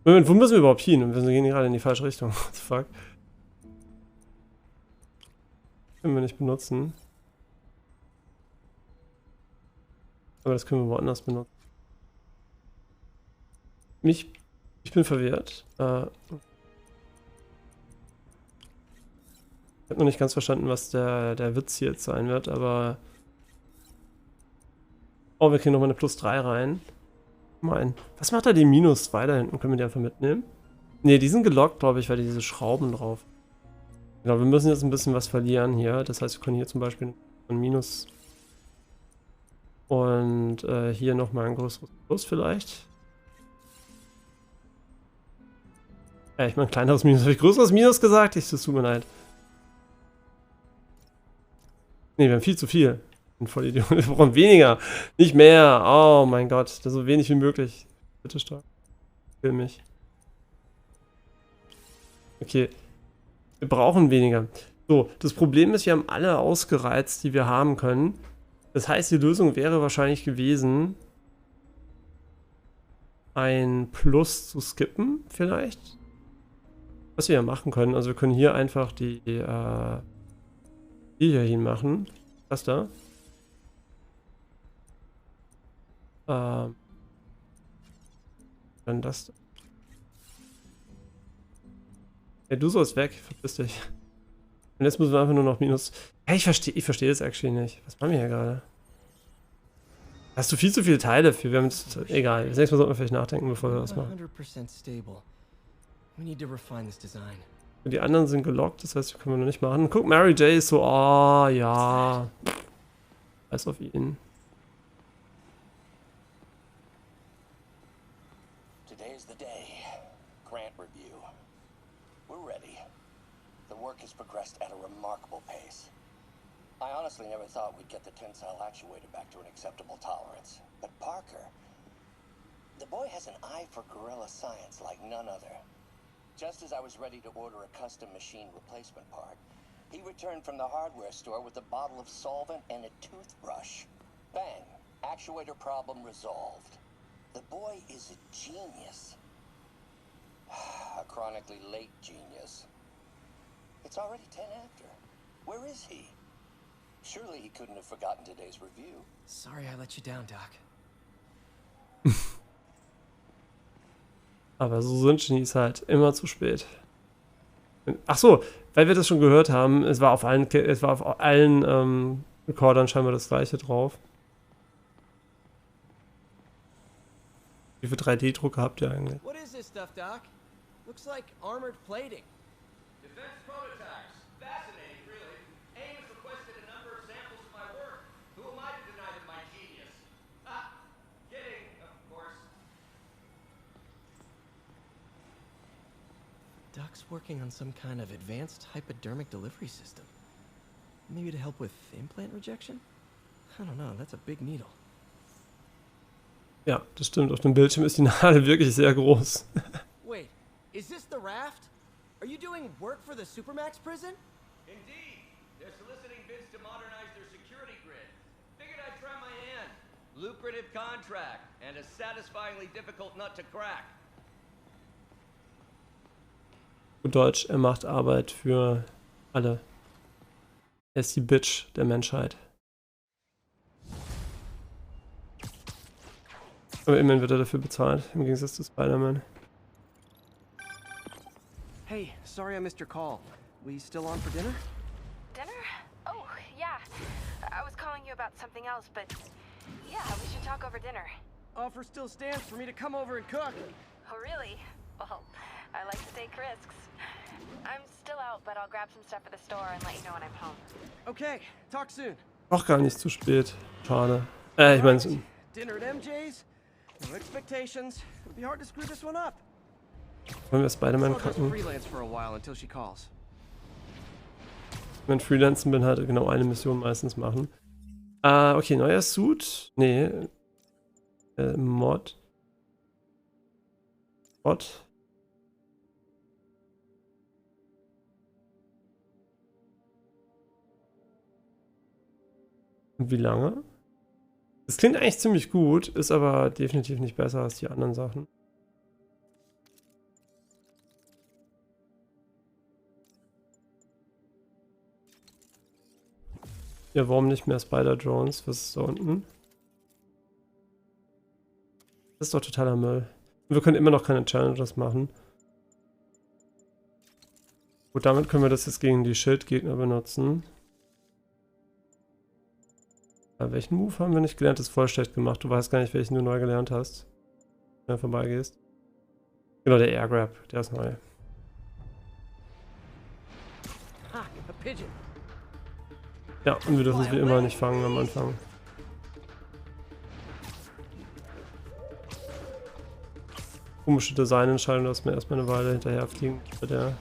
Moment, wo müssen wir überhaupt hin? Wir gehen gerade in die falsche Richtung. What the fuck? Können wir nicht benutzen. Aber das können wir woanders benutzen. Ich bin verwirrt. Ich habe noch nicht ganz verstanden, was der Witz hier jetzt sein wird, aber... Oh, wir kriegen nochmal eine +3 rein. Mein. Was macht da die -2 da hinten? Können wir die einfach mitnehmen? Ne, die sind gelockt, glaube ich, weil die diese Schrauben drauf. Genau, wir müssen jetzt ein bisschen was verlieren hier. Das heißt, wir können hier zum Beispiel ein Minus... Und hier nochmal ein größeres Plus vielleicht. Ja, ich meine, kleineres Minus. Habe ich größeres Minus gesagt? Das tut mir leid. Ne, wir haben viel zu viel. Voll Idiot. Wir brauchen weniger. Nicht mehr. Oh mein Gott. Das ist so wenig wie möglich. Bitte stark. Kill mich. Okay. Wir brauchen weniger. So, das Problem ist, wir haben alle ausgereizt, die wir haben können. Das heißt, die Lösung wäre wahrscheinlich gewesen, ein Plus zu skippen, vielleicht. Was wir ja machen können. Also wir können hier einfach die hier hin machen. Das da. Dann das da. Ja, du sollst weg. Verpiss dich. Und jetzt müssen wir einfach nur noch minus... Hey, ich verstehe das actually nicht. Was machen wir hier gerade? Hast du viel zu viele Teile für? Wir haben jetzt, egal. Das nächste Mal sollten wir vielleicht nachdenken, bevor wir das machen. 100% stable. We need to refine this design. Und die anderen sind gelockt, das heißt, wir können wir noch nicht machen. Guck, Mary J ist so, oh ja. Weiß auf ihn. Today is the day. Grant review. We're ready. The work has progressed at a remarkable pace. I honestly never thought we'd get the tensile actuator back to an acceptable tolerance. But Parker, the boy has an eye for guerrilla science like none other. Just as I was ready to order a custom machine replacement part, he returned from the hardware store with a bottle of solvent and a toothbrush. Bang! Actuator problem resolved. The boy is a genius. A chronically late genius. It's already 10 after. Where is he? Surely he couldn't have forgotten today's review. Sorry I let you down, Doc. Aber so sind Genies halt immer zu spät. Ach so, weil wir das schon gehört haben, es war auf allen Recordern scheinbar das gleiche drauf. Wie viel 3D-Drucker habt ihr eigentlich? What is this stuff, Doc? Looks like armored plating. Defense prototypes. Fascinating, really. AIM has requested a number of samples of my work. Who am I to deny them my genius? Ah, kidding, of course. Doc's working on some kind of advanced hypodermic delivery system. Maybe to help with implant rejection? I don't know, that's a big needle. Ja, das stimmt. Auf dem Bildschirm ist die Nadel wirklich sehr groß. Wait, is this the raft? Are you doing work for the Supermax prison? Indeed. They're soliciting bids to modernize their security grid. Figured I'd try my hand. Lucrative contract and a satisfyingly difficult nut to crack. Zu Deutsch, er macht Arbeit für alle. Er ist die Bitch der Menschheit. Aber immerhin wird er dafür bezahlt, im Gegensatz zu Spiderman. Hey, sorry I missed your call. We still on for dinner? Dinner? Oh, yeah. I was calling you about something else, but yeah, we should talk over dinner. Offer still stands for me to come over and cook. Oh, really? Well, I like to take risks. I'm still out, but I'll grab some stuff at the store and let you know when I'm home. Okay, talk soon. Auch gar nicht zu spät. Schade. Ich meine, Dinner at MJ's. No expectations. It'll be hard to screw this one up. wollen wir Spiderman I'll just gucken? freelance for a while until she calls. Wenn Freelancen bin, halt genau eine Mission meistens machen. Okay, neuer Suit. Nee. Mod. Und wie lange? Es klingt eigentlich ziemlich gut, ist aber definitiv nicht besser als die anderen Sachen. Ja, warum nicht mehr Spider-Drones? Was ist da unten? Das ist doch totaler Müll. Und wir können immer noch keine Challenges machen. Gut, damit können wir das jetzt gegen die Schildgegner benutzen. Welchen Move haben wir nicht gelernt? Das ist voll schlecht gemacht. Du weißt gar nicht, welchen du neu gelernt hast. Wenn du vorbeigehst. Genau, der Air Grab. Der ist neu. Ah, a pigeon. Ja, und wir dürfen sie wie immer nicht fangen am Anfang. Komische Designentscheidung, dass wir erstmal eine Weile hinterher fliegen bei der.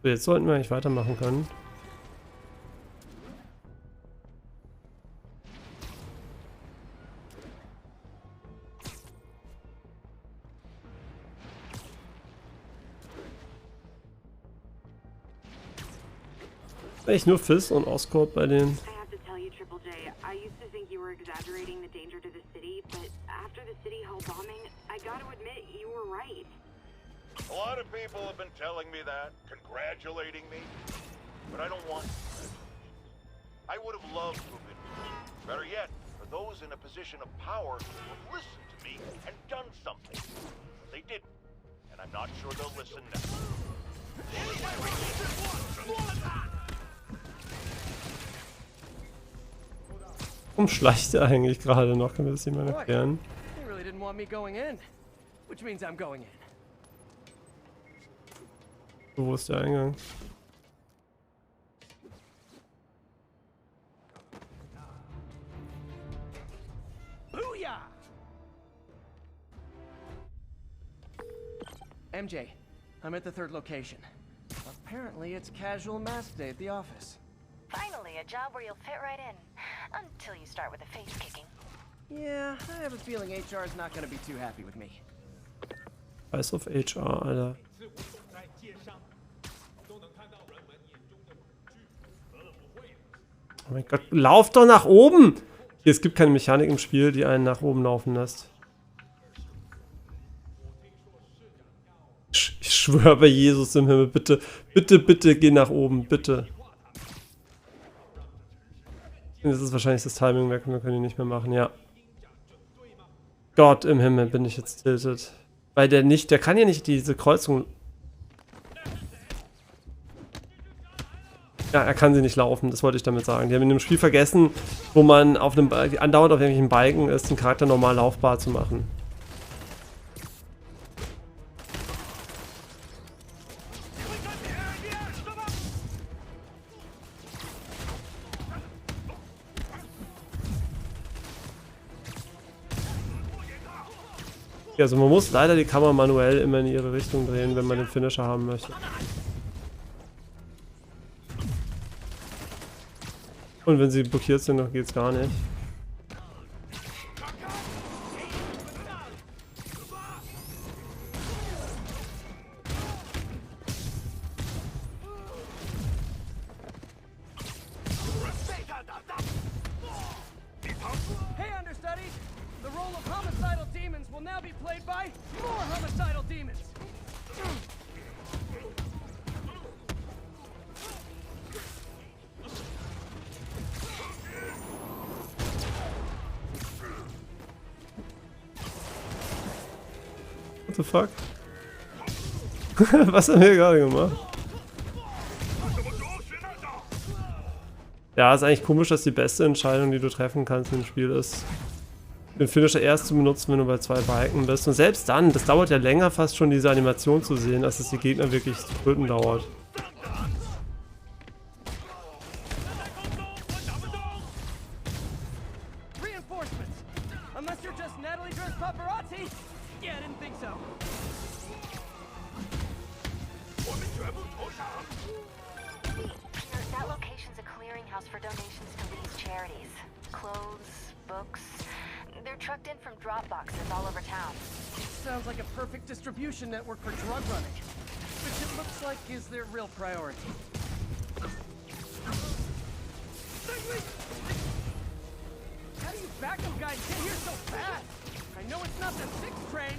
So, jetzt sollten wir eigentlich weitermachen können. Eigentlich nur Fizz und Oscorp bei denen. I have to tell you, Triple J, I used to think you were exaggerating the danger to the city, but after the City Hall bombing, I gotta admit, you were right. A lot of people have been telling me that, congratulating me, but I don't want to. I would have loved to have been. Better yet, for those in a position of power who have listened to me and done something. Warum schleicht er eigentlich gerade noch? Kann mir das jemand erklären? They really didn't want me going in, which means I'm going in. Wo ist der Eingang? Booyah! MJ, I'm at the third location. Apparently, it's casual mask day at the office. Finally, a job where you'll fit right in. Until you start with the face kicking. Yeah, I have a feeling HR is not going to be too happy with me. Scheiß auf HR, Alter. Oh mein Gott, lauf doch nach oben! Hier, es gibt keine Mechanik im Spiel, die einen nach oben laufen lässt. Ich schwöre bei Jesus im Himmel, bitte, bitte, bitte, geh nach oben, bitte. Jetzt ist wahrscheinlich das Timing weg und wir können ihn nicht mehr machen, ja. Gott im Himmel, bin ich jetzt tiltet. Weil der kann ja nicht diese Kreuzung... Ja, er kann sie nicht laufen, das wollte ich damit sagen. Die haben in dem Spiel vergessen, wo man auf einem, andauernd auf irgendwelchen Balken ist, den Charakter normal laufbar zu machen. Also man muss leider die Kamera manuell immer in ihre Richtung drehen, wenn man den Finisher haben möchte. Und wenn sie blockiert sind, dann geht's gar nicht. Hey, understudies! The role of homicidal demons will now be played by more homicidal demons! What the fuck? Was haben wir gerade gemacht? Ja, ist eigentlich komisch, dass die beste Entscheidung, die du treffen kannst im Spiel ist, den Finisher erst zu benutzen, wenn du bei 2 Balken bist. Und selbst dann, das dauert ja länger fast schon, diese Animation zu sehen, als es die Gegner wirklich zu töten dauert. That location's a clearinghouse for donations to Lee's charities. Clothes, books. They're trucked in from drop boxes all over town. Sounds like a perfect distribution network for drug running, which it looks like is their real priority. How do you back them guys get here so fast? I know it's not the 6th train.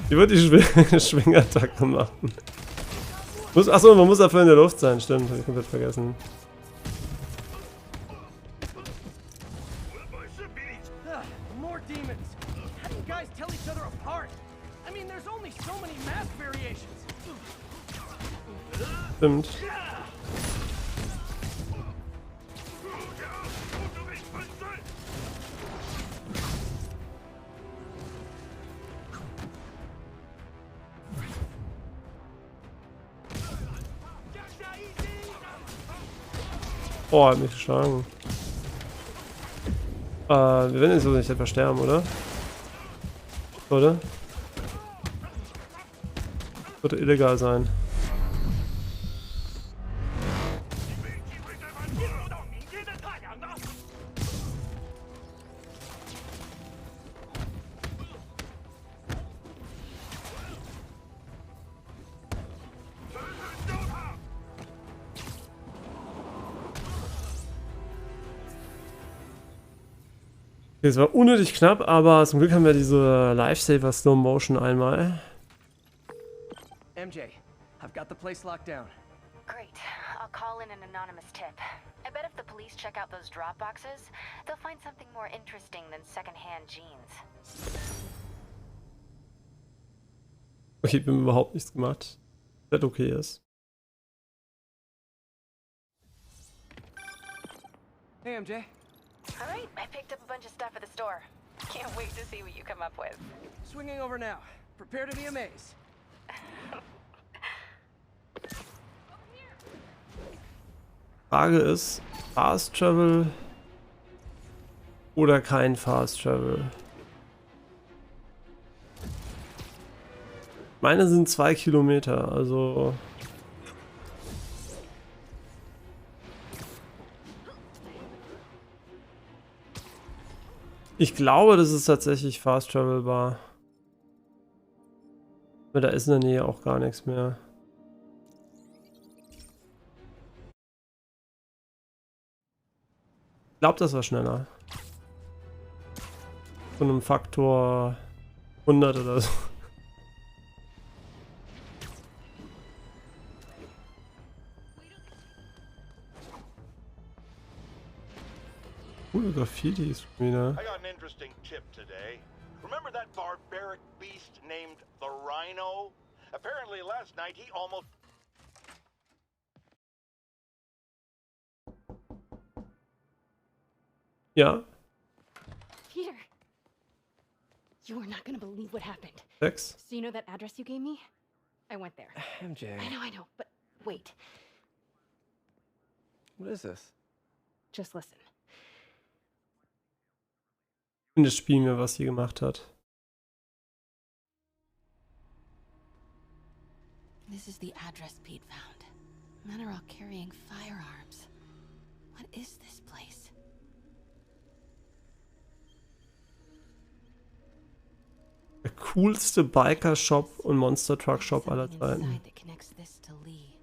Die wird die Schwingattacke machen. Achso, man muss dafür in der Luft sein, stimmt, habe ich komplett vergessen. More demons. How do you guys tell each other apart? I mean, there's only so many mask variations. Stimmt. Oh, hat mich geschlagen. Wir werden jetzt so nicht etwa sterben, oder? Oder? Würde illegal sein. Okay, es war unnötig knapp, aber zum Glück haben wir diese Lifesaver Slow Motion einmal. MJ, I've got the place locked down. Great. I'll call in an anonymous tip. I bet if the police check out those drop boxes, they'll find something more interesting than secondhand jeans. Okay, wir haben überhaupt nichts gemacht. Das okay ist. Hey, MJ. All right, I picked up a bunch of stuff at the store. Can't wait to see what you come up with. Swinging over now. Prepare to be amazed. Frage ist, Fast Travel oder kein Fast Travel? Meine sind 2 Kilometer, also... Ich glaube, das ist tatsächlich Fast Travelbar. Aber da ist in der Nähe auch gar nichts mehr. Ich glaube, das war schneller. Von einem Faktor 100 oder so. Coole Graffitis wieder. I got an interesting tip today. Remember that barbaric beast named the Rhino? Apparently last night he almost... Ja. Peter, you are not gonna believe what happened. 6. So you know that address you gave me? I went there. MJ. I know, but wait. What is this? Just listen. Und das Spiel mir, was sie gemacht hat. This is the address Pete found. Men are all carrying firearms. What is this place? Der coolste Biker-Shop und Monster-Truck-Shop aller Zeiten. That connects this to Lee.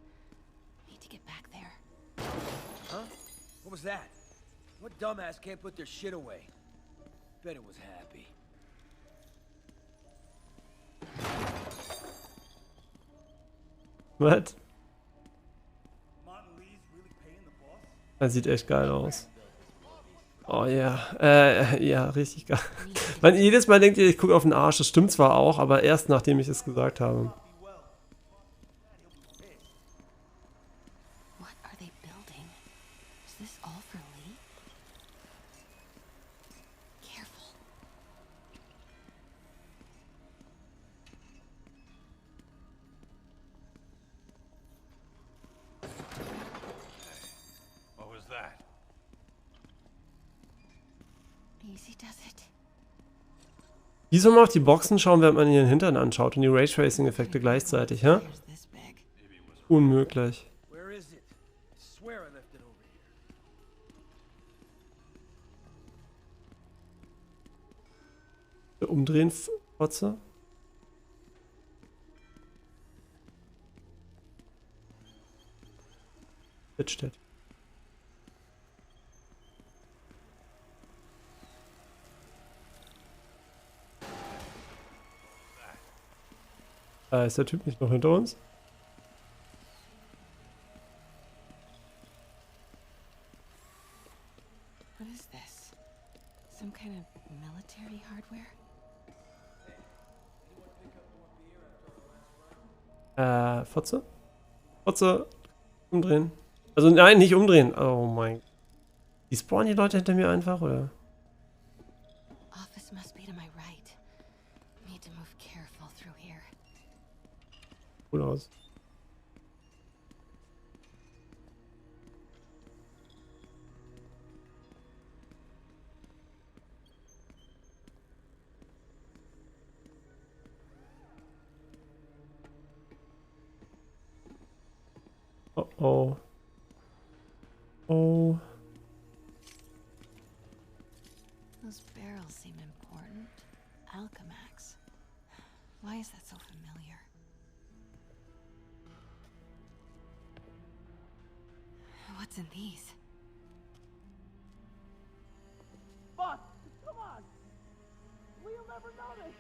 Need to get back there. Huh? What was that? What dumbass can't put their shit away? Bet it was happy. Was? Er sieht echt geil aus. Oh ja, ja, richtig geil. Man, jedes Mal denkt ihr, ich gucke auf den Arsch. Das stimmt zwar auch, aber erst nachdem ich es gesagt habe. What are they building? Is this all for Lee? Careful. What was that? Easy does it. Wie soll man auf die Boxen schauen, während man ihren Hintern anschaut und die Raytracing-Effekte gleichzeitig, hä? Unmöglich. Where is it? I swear I left it over here. Umdrehen, Fotze. Jetzt steht. Ist der Typ nicht noch hinter uns? What is this? Some kind of military hardware? Fotze? Fotze. Umdrehen. Also nein, nicht umdrehen. Oh mein. Die spawnen die Leute hinter mir einfach, oder? Office must be to my right. Need to move careful through here. Cool aus. Oh oh. Oh. Those barrels seem important. Alchemax. Why is that so familiar? What's in these? Boss, come on! We'll never notice!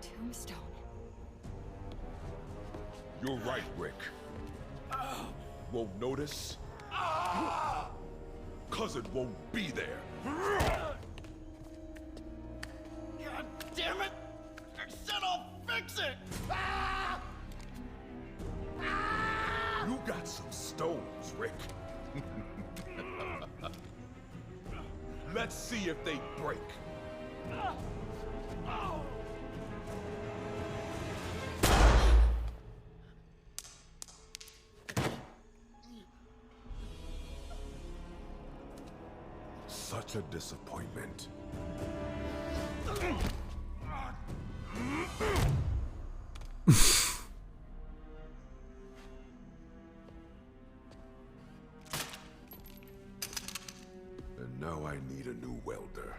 Tombstone. You're right, Rick. Won't notice? 'cause it won't be there. God damn it! I said I'll fix it! Ah! Ah! You got some stones, Rick. Let's see if they break. Such a disappointment. And now I need a new welder.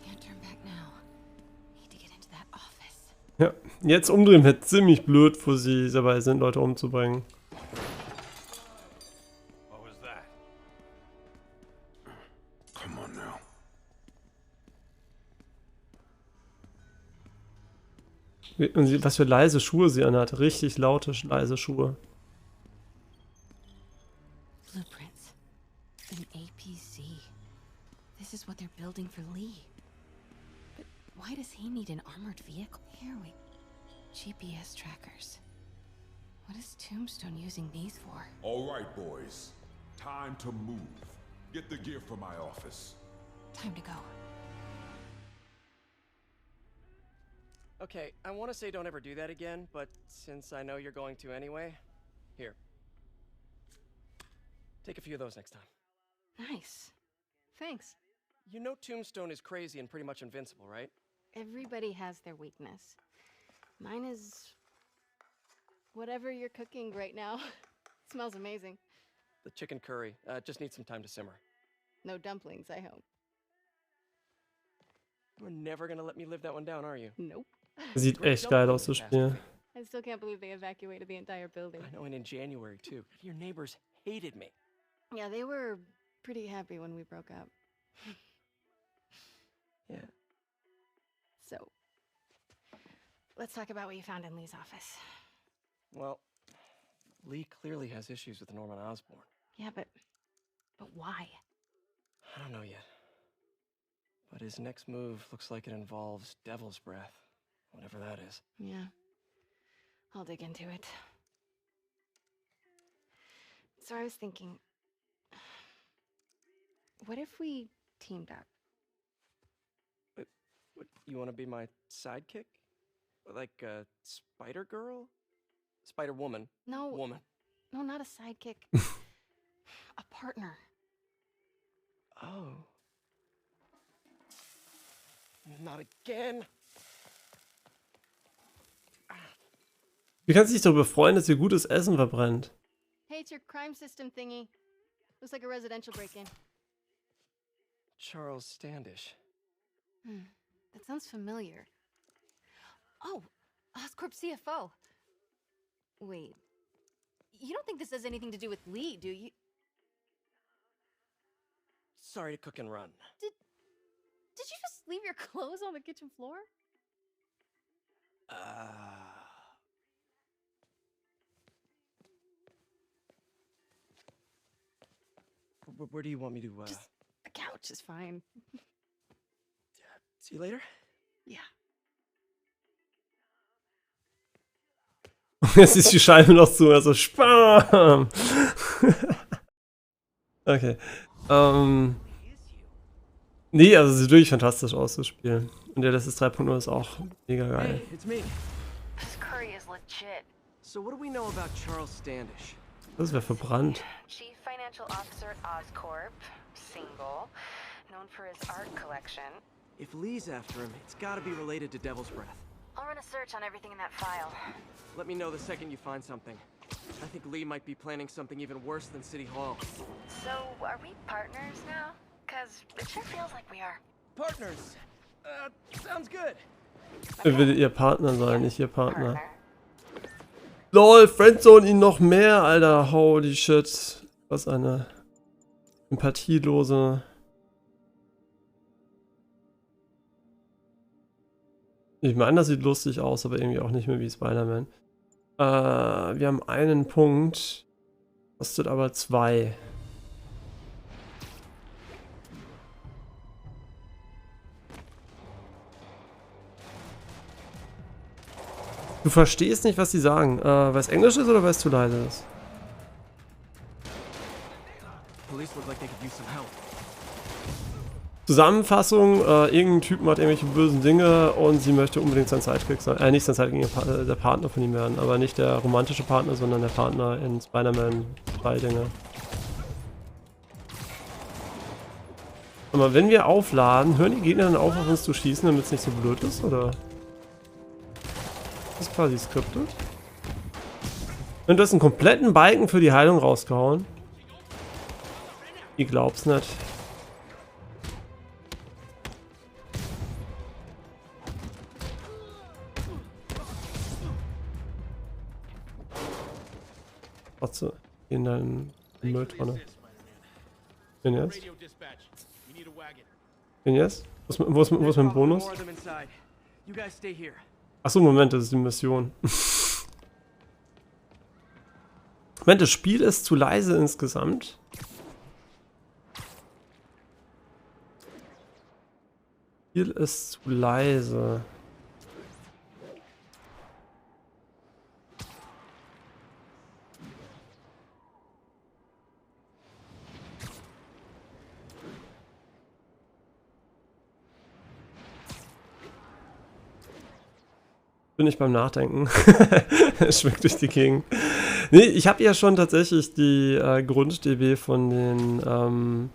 Can't turn back now. Need to get into that office. Ja, jetzt umdrehen wird ziemlich blöd, wo sie dabei sind, Leute umzubringen. What was that? Come on now. Und was für leise Schuhe sie anhat. Richtig laute, leise Schuhe. Blueprints. An APC. This is what they're building for Lee. But why does he need an armored vehicle? Here we... GPS trackers. What is Tombstone using these for? All right, boys. Time to move. Get the gear from my office. Time to go. Okay, I want to say don't ever do that again, but since I know you're going to anyway, here. Take a few of those next time. Nice. Thanks. You know Tombstone is crazy and pretty much invincible, right? Everybody has their weakness. Mine is... whatever you're cooking right now. It smells amazing. The chicken curry. Just needs some time to simmer. No dumplings, I hope. You're never gonna let me live that one down, are you? Nope. Sieht echt geil aus, das Spiel. I still can't believe they evacuated the entire building. I know, and in January, too. Your neighbors hated me. Yeah, they were pretty happy when we broke up. Yeah. So, let's talk about what you found in Lee's office. Well, Lee clearly has issues with Norman Osborn. Yeah, but why? I don't know yet. But his next move looks like it involves Devil's Breath. Whatever that is. Yeah. I'll dig into it. So I was thinking, what if we teamed up? What, you want to be my sidekick? Like a Spider Girl? Spider Woman? No. Woman. No, not a sidekick. A partner. Oh. Not again. Wie kannst du dich darüber freuen, dass ihr gutes Essen verbrennt? Hey, it's your crime system thingy. Looks like a residential break-in. Charles Standish. That sounds familiar. Oh, Oscorp CFO. Wait. You don't think this has anything to do with Lee, do you? Sorry to cook and run. Did you just leave your clothes on the kitchen floor? Where do you want me to, Just the couch is fine. See you later? Yeah. Jetzt ist die Scheibe noch zu, also Spam! Okay. Nee, also sieht wirklich fantastisch aus, das Spiel. Und der DLSS 3.0 ist auch mega geil. Hey, it's me. This curry is legit. So what do we know about Charles Standish? Das wäre verbrannt. Chief Financial Officer at Oscorp, single, known for his art collection. If Lee's after him, it's gotta be related to Devil's Breath. I'll run a search on everything in that file. Let me know the second you find something. I think Lee might be planning something even worse than City Hall. So, are we partners now? Cause it sure feels like we are. Partners! Sounds good. Er will ihr Partner sein, nicht ihr Partner. LOL, Friendzone ihn noch mehr, Alter. Holy shit. Was eine empathielose... Ich meine, das sieht lustig aus, aber irgendwie auch nicht mehr wie Spiderman. Wir haben einen Punkt, kostet aber 2. Du verstehst nicht, was die sagen, weil es Englisch ist oder weil es zu leise ist? Zusammenfassung, irgendein Typ macht irgendwelche bösen Dinge und sie möchte unbedingt sein Sidekick sein. Nicht sein Sidekick, der Partner von ihm werden, aber nicht der romantische Partner, sondern der Partner in Spider-Man 2 Dinge. Aber wenn wir aufladen, hören die Gegner dann auf uns zu schießen, damit es nicht so blöd ist, oder? Das ist quasi scripted. Und du hast einen kompletten Balken für die Heilung rausgehauen. Ich glaub's nicht. Trotzdem in deinen Mülltonne. Wen jetzt? Wen jetzt? Wo ist mein Bonus? Achso, Moment, das ist die Mission. Moment, das Spiel ist zu leise insgesamt. Das Spiel ist zu leise. Bin ich beim Nachdenken. Es schmeckt durch die Gegend. Nee, ich habe ja schon tatsächlich die Grund-DB von den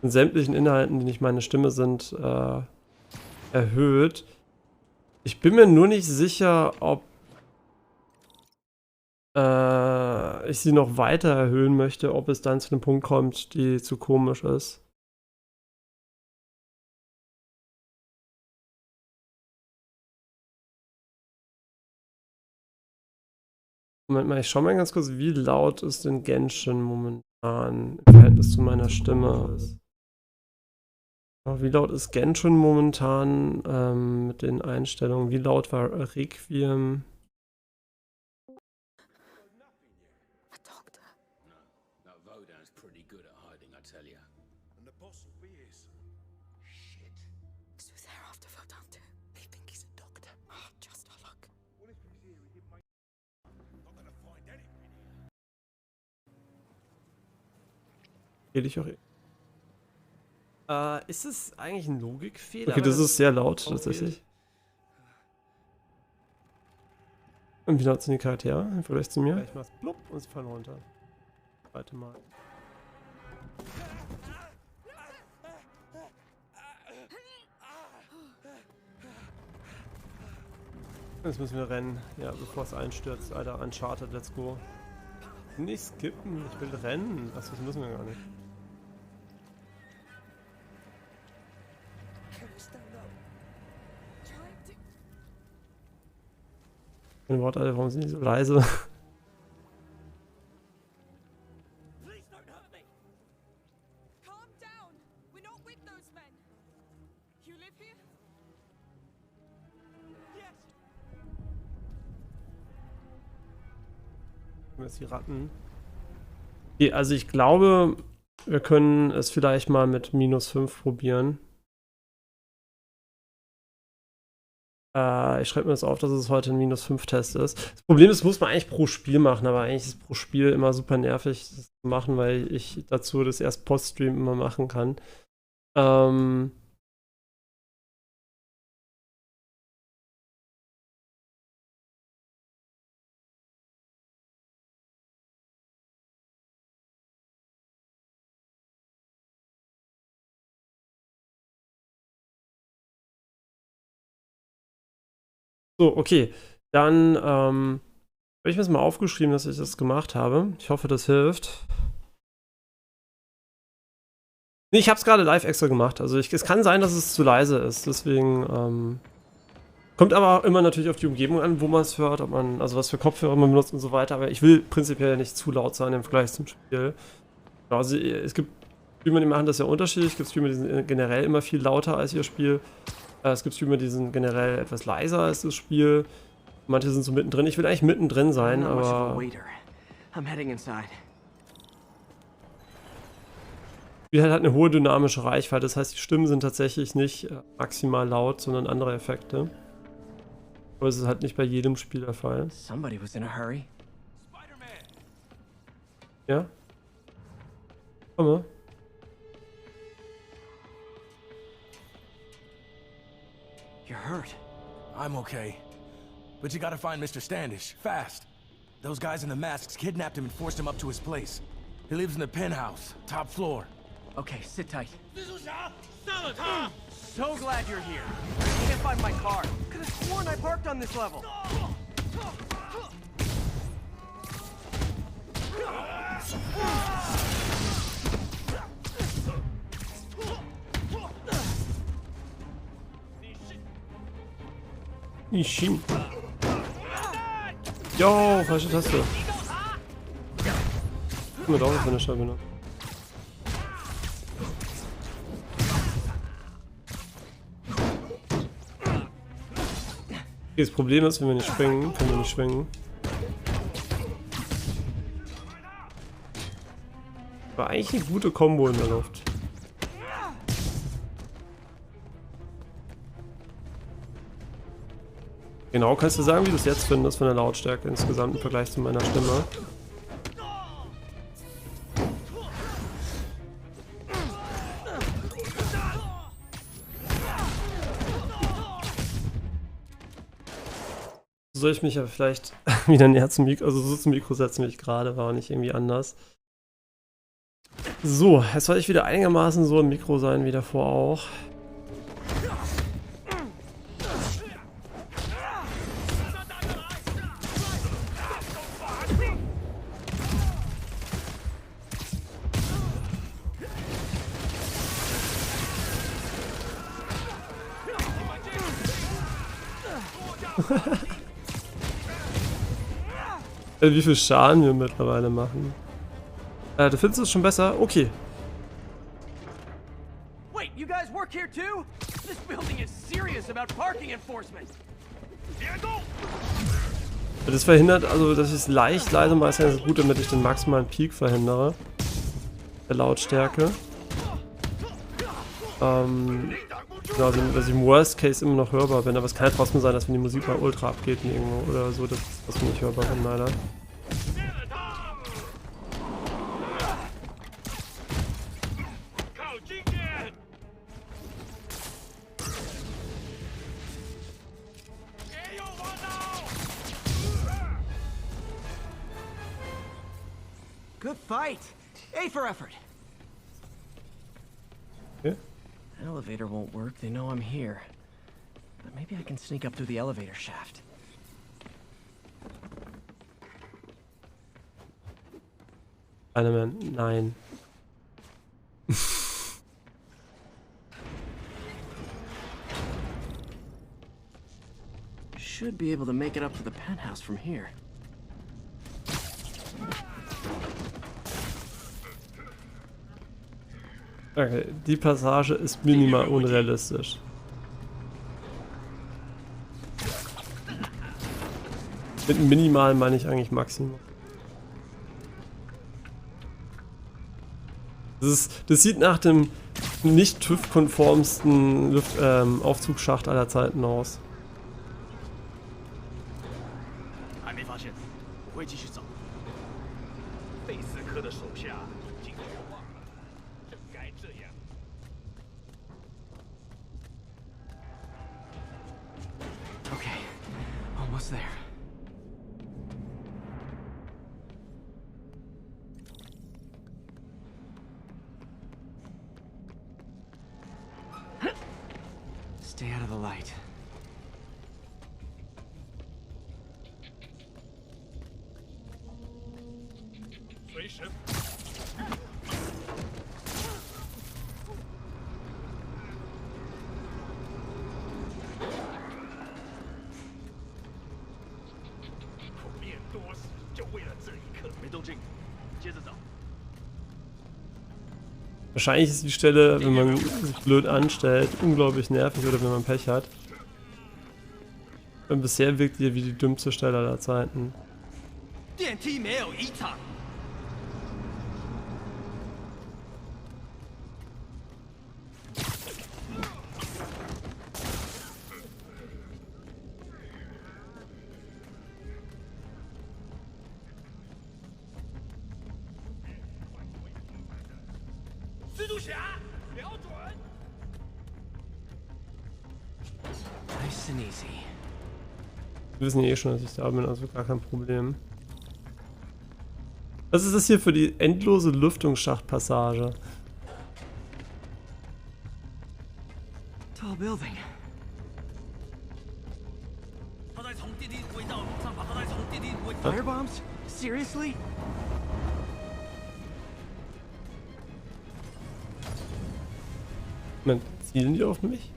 sämtlichen Inhalten, die nicht meine Stimme sind, erhöht. Ich bin mir nur nicht sicher, ob ich sie noch weiter erhöhen möchte, ob es dann zu einem Punkt kommt, die zu komisch ist. Moment mal, ich schau mal ganz kurz, wie laut ist denn Genshin momentan im Verhältnis zu meiner Stimme? Wie laut ist Genshin momentan mit den Einstellungen? Wie laut war Requiem? Ich auch. Ist es eigentlich ein Logikfehler? Okay, das ist sehr laut tatsächlich. Und wie laut sind die Charaktere im Vergleich zu mir? Ich mach's plupp und sie fallen runter. Zweite Mal. Jetzt müssen wir rennen. Ja, bevor es einstürzt. Alter, Uncharted, let's go. Nicht skippen, ich will rennen. Achso, das müssen wir gar nicht. Mein Wort, Alter, warum sind die so leise? Jetzt die Ratten. Okay, also ich glaube, wir können es vielleicht mal mit -5 probieren. Ich schreibe mir das auf, dass es heute ein -5-Test ist. Das Problem ist, muss man eigentlich pro Spiel machen, aber eigentlich ist pro Spiel immer super nervig, das zu machen, weil ich dazu das erst Post-Stream immer machen kann. So, okay. Dann habe ich mir das mal aufgeschrieben, dass ich das gemacht habe. Ich hoffe, das hilft. Nee, ich habe es gerade live extra gemacht. Also es kann sein, dass es zu leise ist. Deswegen kommt aber immer natürlich auf die Umgebung an, wo man es hört, ob man, also was für Kopfhörer man benutzt und so weiter. Aber ich will prinzipiell nicht zu laut sein im Vergleich zum Spiel. Also es gibt Streamer, die machen das ja unterschiedlich. Es gibt Streamer, die sind generell immer viel lauter als ihr Spiel. Es gibt Streamer, die sind generell etwas leiser als das Spiel. Manche sind so mittendrin. Ich will eigentlich mittendrin sein, aber Spiel hat eine hohe dynamische Reichweite, das heißt, die Stimmen sind tatsächlich nicht maximal laut, sondern andere Effekte. Aber es ist halt nicht bei jedem Spiel der Fall. Ja? Komme. You're hurt. I'm okay. But you gotta find Mr. Standish, fast. Those guys in the masks kidnapped him and forced him up to his place. He lives in the penthouse, top floor. Okay, sit tight. So glad you're here. I can't find my car. Could have sworn I parked on this level. Ishin. Jo, falsche Taste. Ich hab mir doch eine Scheibe benutzt. Das Problem ist, wenn wir nicht springen, können wir nicht schwingen. War eigentlich eine gute Kombo in der Luft. Genau, kannst du sagen, wie du es jetzt findest von der Lautstärke insgesamt im Vergleich zu meiner Stimme? Soll ich mich ja vielleicht wieder näher zum Mikro, also so zum Mikro setzen, wie ich gerade war, nicht irgendwie anders. So, jetzt soll ich wieder einigermaßen so im Mikro sein wie davor auch. Wie viel Schaden wir mittlerweile machen. Du findest es schon besser? Okay. Wait, you guys work here too? This building is serious about parking enforcement. Das verhindert also, dass ich es leicht leise mache, ist gut, damit ich den maximalen Peak verhindere. Der Lautstärke. Ja, dass ich im Worst Case immer noch hörbar bin, aber es kann halt trotzdem sein, dass wenn die Musik mal ultra abgeht irgendwo oder so, dass wir nicht hörbar bin, leider. Good fight. A for effort. Okay. Elevator won't work. They know I'm here. But maybe I can sneak up through the elevator shaft. Spiderman, nein. Should be able to make it up to the penthouse from here. Okay, die Passage ist minimal unrealistisch. Mit minimal meine ich eigentlich maximal. Das sieht nach dem nicht TÜV-konformsten Aufzugsschacht aller Zeiten aus. Okay, almost there. Stay out of the light. Wahrscheinlich ist die Stelle, wenn man sich blöd anstellt, unglaublich nervig oder wenn man Pech hat. Und bisher wirkt die wie die dümmste Stelle aller Zeiten. Nice and easy. Wir wissen ja eh schon, dass ich da bin, also gar kein Problem. Was ist das hier für die endlose Lüftungsschachtpassage? Tall building. Firebombs? Seriously? Moment, zielen die auf mich?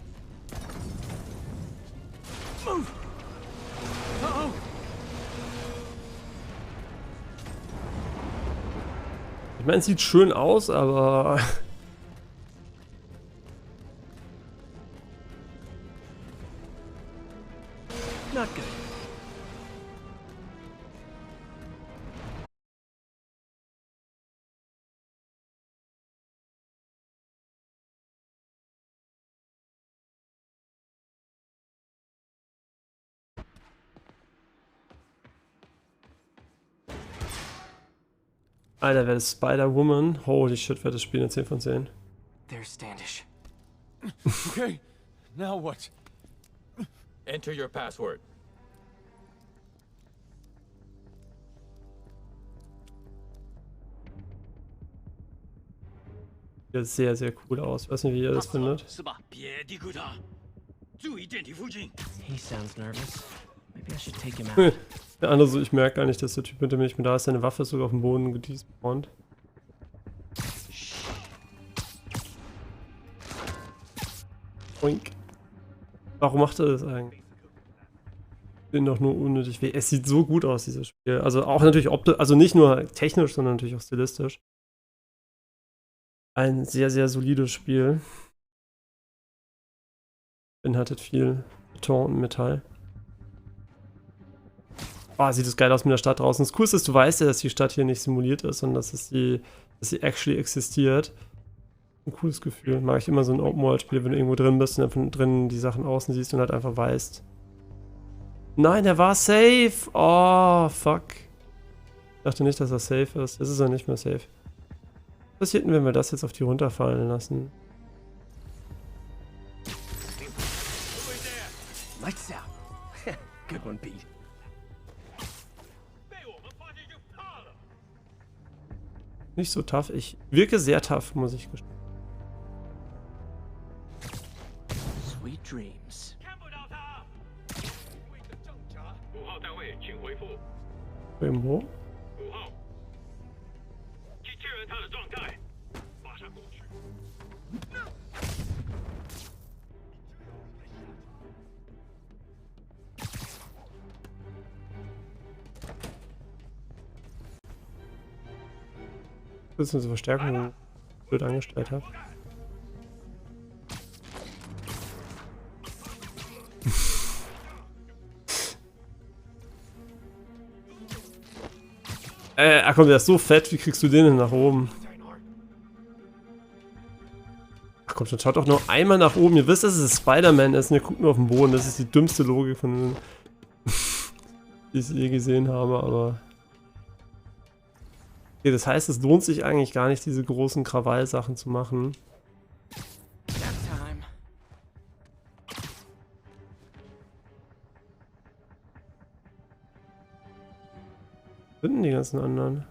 Move! Uh-oh! Ich meine, es sieht schön aus, aber... Not good. Alter, wer ist Spider-Woman? Holy shit, wer das Spiel eine 10 von 10. There's Standish. Okay, now what? Enter your password. Sieht sehr, sehr cool aus. Ich weiß nicht, wie ihr das findet. He sounds nervous. Maybe I should take him out. Der andere so, ich merke gar nicht, dass der Typ hinter mir nicht mehr da ist. Seine Waffe ist sogar auf dem Boden gedespawnt. Oink. Warum macht er das eigentlich? Ich bin doch nur unnötig weh. Es sieht so gut aus, dieses Spiel. Also auch natürlich optisch, also nicht nur technisch, sondern natürlich auch stilistisch. Ein sehr, sehr solides Spiel. Beinhaltet viel Beton und Metall. Oh, sieht das geil aus mit der Stadt draußen. Das Coolste ist, du weißt ja, dass die Stadt hier nicht simuliert ist, sondern dass sie actually existiert. Ein cooles Gefühl. Mag ich immer so ein Open-World-Spiel, wenn du irgendwo drin bist und dann von drinnen die Sachen außen siehst und halt einfach weißt. Nein, der war safe! Oh, fuck. Ich dachte nicht, dass er safe ist. Jetzt ist er nicht mehr safe. Was passiert denn, wenn wir das jetzt auf die runterfallen lassen? Lights out. Good one, Pete. Nicht so tough. Ich wirke sehr tough, muss ich gestehen. Sweet dreams. Irgendwo? Das ist eine Verstärkung, die ich blöd angestellt habe. Ach komm, der ist so fett, wie kriegst du den denn nach oben? Ach komm schon, schaut doch nur einmal nach oben. Ihr wisst, dass es Spiderman ist und ihr guckt nur auf den Boden. Das ist die dümmste Logik von die ich je gesehen habe, aber... Okay, das heißt, es lohnt sich eigentlich gar nicht, diese großen Krawallsachen zu machen. Was sind denn die ganzen anderen?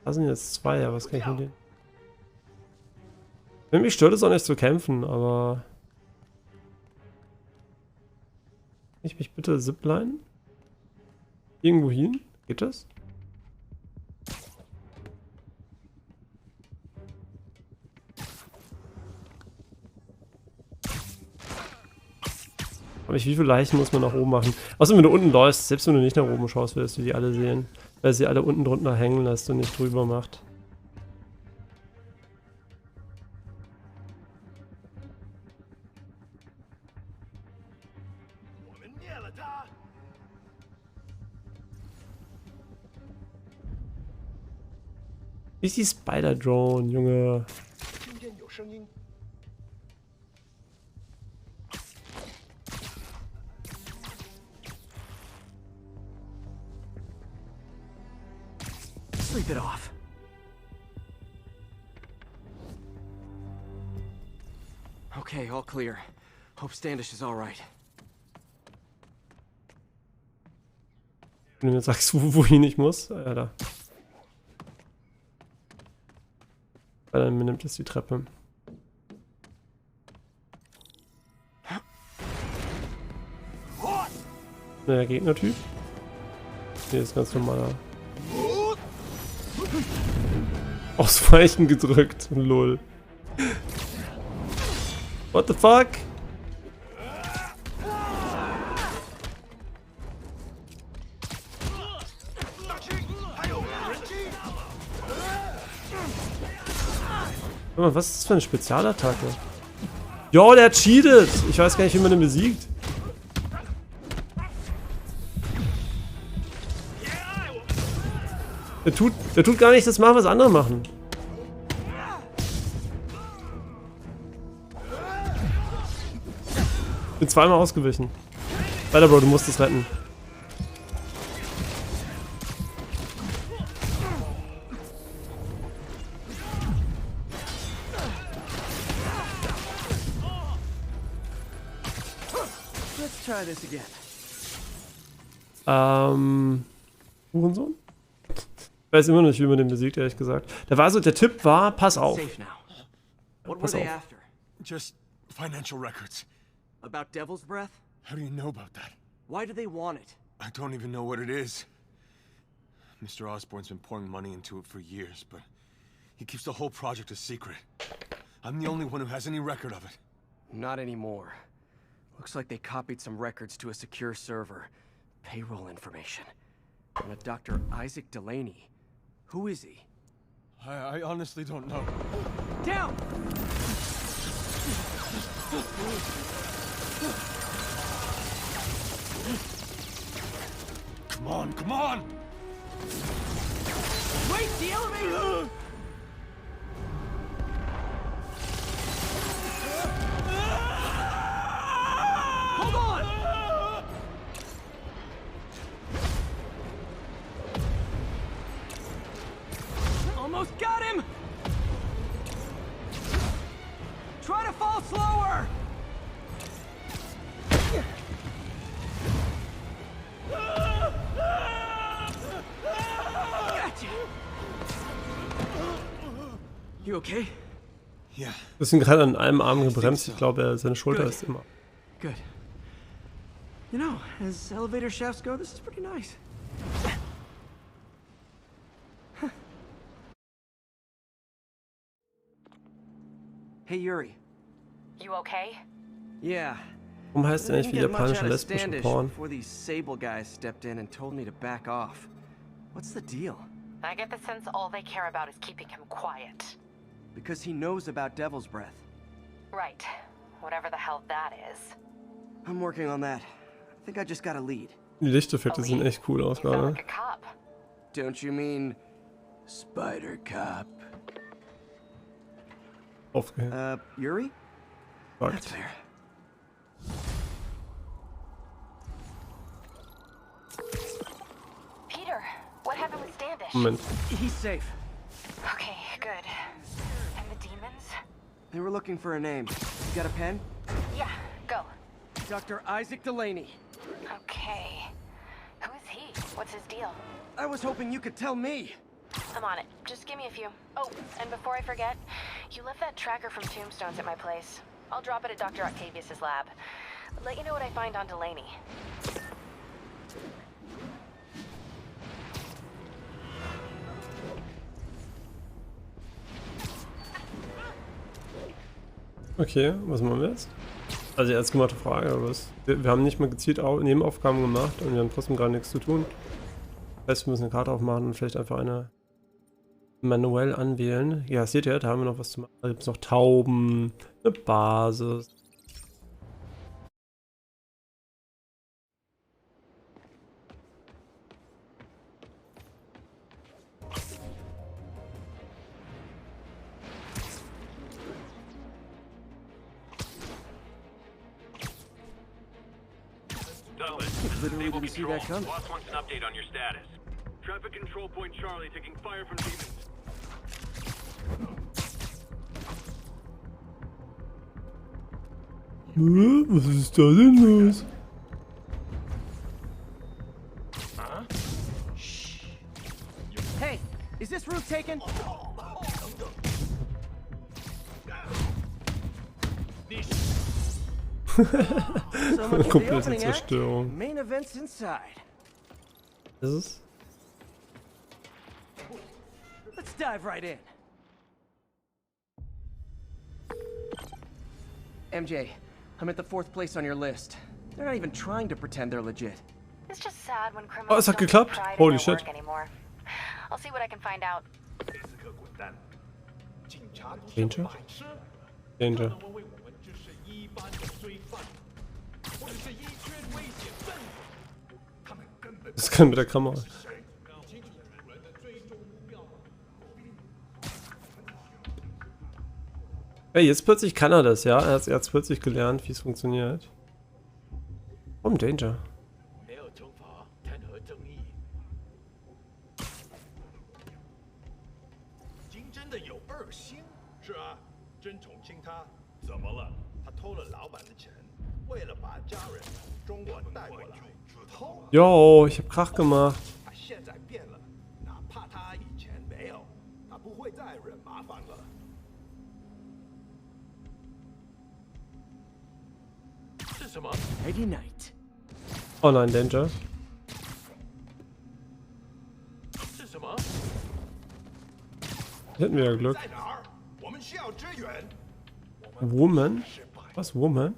Da sind jetzt zwei, ja, was kann ich mit denen? Mich stört es auch nicht zu kämpfen, aber... Kann ich mich bitte zipline? Irgendwo hin? Geht das? Aber wie viele Leichen muss man nach oben machen? Außerdem, wenn du unten läufst, selbst wenn du nicht nach oben schaust, wirst du die alle sehen. Weil sie alle unten drunter hängen lässt und nicht drüber macht. Wie ist die Spider-Drone, Junge? Sleep it off. Okay, all clear. Hope Standish is all right. Wenn du mir sagst, wohin ich muss. Ja, da. Weil dann nimmt es die Treppe. Der Gegnertyp. Hier ist ganz normaler. Ausweichen gedrückt. Lol. What the fuck? Was ist das für eine Spezialattacke? Jo, der cheatet! Ich weiß gar nicht, wie man den besiegt. Der tut gar nicht das machen, was andere machen. Bin zweimal ausgewichen. Weiter, Bro, du musst es retten. Let's try this again. Hurensohn? Ich weiß immer noch nicht, wie man den besiegt, ehrlich gesagt. Der Tipp war, pass auf. Pass auf. Just financial records. About Devil's Breath? How do you know about that? Why do they want it? I don't even know what it is. Mr. Osborn's been pouring money into it for years, but he keeps the whole project a secret. I'm the only one who has any record of it. Not anymore. Looks like they copied some records to a secure server. Payroll information. And a Dr. Isaac Delaney. Who is he? I honestly don't know. Down! Come on, come on! Wait, the elevator! Hold on! Almost got him! Try to fall slower! Gotcha. You okay? Ja. Wir sind gerade an einem Arm gebremst. Ich glaube, seine Schulter ist immer. Good. You know, as elevator shafts go, this is pretty nice. Hey, Yuri. You okay? Yeah. Warum heißt er nicht wie japanische lesbische Porn? Before these Sable guys stepped in and told me to back off. What's the deal? I get the sense all they care about is keeping him quiet. Because he knows about Devil's Breath. Right. Whatever the hell that is. I'm working on that. I think I just got a lead. Die Lichteffekte sehen echt cool aus gerade. Like a cop. Don't you mean Spider Cop? Aufgehängt. Yuri? That's fair. Peter, what happened with Standish? Moment. He's safe. Okay, good. And the demons? They were looking for a name. You got a pen? Yeah, go. Dr. Isaac Delaney. Okay. Who is he? What's his deal? I was hoping you could tell me. I'm on it. Just give me a few. Oh, and before I forget, you left that tracker from Tombstones at my place. I'll drop it at Dr. Octavius's lab. Let you know what I find on Delaney. Okay, was machen wir jetzt? Also die erstgemachte Frage, aber wir haben nicht mal gezielt Nebenaufgaben gemacht und wir haben trotzdem gar nichts zu tun. Das heißt, wir müssen eine Karte aufmachen und vielleicht einfach eine manuell anwählen. Ja, seht ihr, da haben wir noch was zu machen. Da gibt es noch Tauben, eine Basis. Literally didn't see that coming. Boss wants an update on your status. Traffic control point Charlie taking fire from demons. Was ist da denn los? Hey, is this route taken? Komplette Zerstörung. Main events inside. Ist es? Let's dive right in. MJ, I'm at the 4th place on your list. They're not even trying to pretend they're legit. It's just sad when Oh, criminals es hat don't take geklappt. pride in Holy their shit. work anymore. I'll see what I can find out. Danger? Danger. Das kann mit der Kamera. Ey, jetzt plötzlich kann er das, ja? Er hat plötzlich gelernt, wie es funktioniert. Warum Danger? Yo, ich hab Krach gemacht. Lady Night. Oh nein, Danger. Hätten wir ja Glück. Woman? Was, Woman?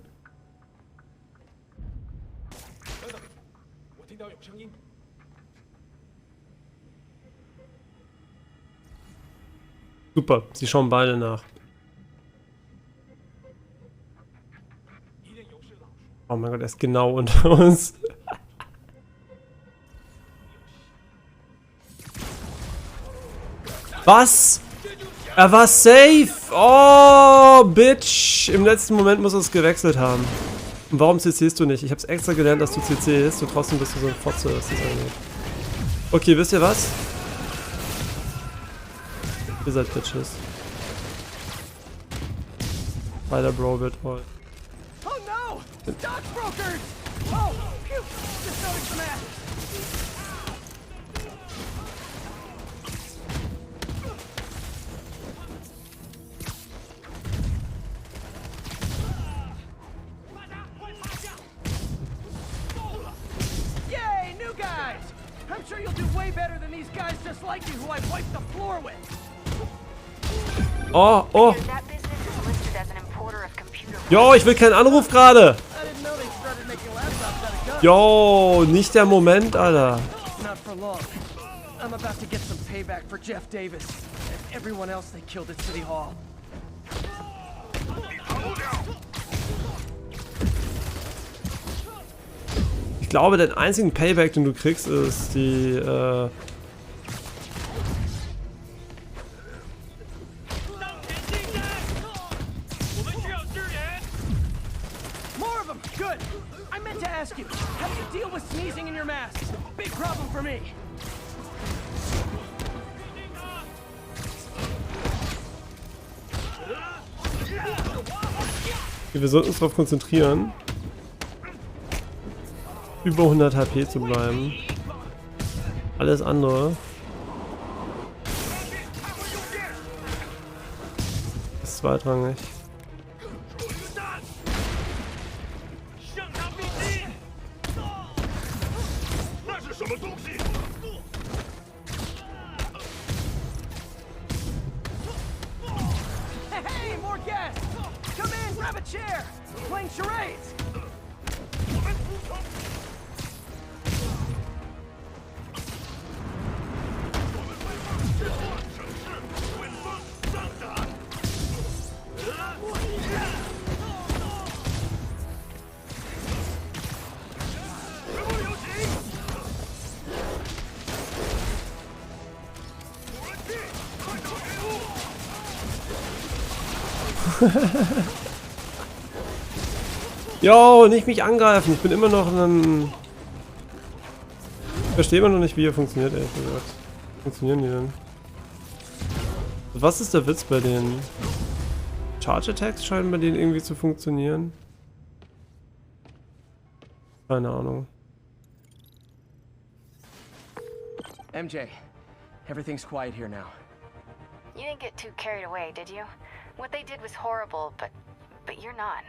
Super, sie schauen beide nach. Oh mein Gott, er ist genau unter uns. Was? Er war safe! Oh, Bitch! Im letzten Moment muss er es gewechselt haben. Und warum CCst du nicht? Ich hab's extra gelernt, dass du CCst und trotzdem bist du so ein Fotze, was das angeht. Okay, wisst ihr was? Ihr seid Bitches. Weiter Bro wird voll. Oh no! Stockbrokers! Oh, phew! Just noticed some ass. Yay, new guys! I'm sure you'll do way better than these guys just like you who I wiped the floor with. Oh, oh! Jo, ich will keinen Anruf gerade! Jo, nicht der Moment, Alter. Not for long. I'm about to get some payback for Jeff Davis and everyone else they killed at City Hall. Ich glaube, den einzigen Payback, den du kriegst, ist die, More of them! Good! I meant to ask you, how do you deal with sneezing in your mask? Big problem for me! okay, wir sollten uns darauf konzentrieren, über 100 HP zu bleiben. Alles andere ist zweitrangig. Hey, more guests! Come in, grab a chair! We're playing charades! Jo, nicht mich angreifen. Ich bin immer noch ein verstehe immer noch nicht, wie er funktioniert, ehrlich gesagt. Wie funktionieren die denn? Was ist der Witz bei den Charge Attacks? Scheinen bei denen irgendwie zu funktionieren. Keine Ahnung. MJ, everything's quiet here now. You didn't get too carried away, did you? What they did was horrible, but you're not.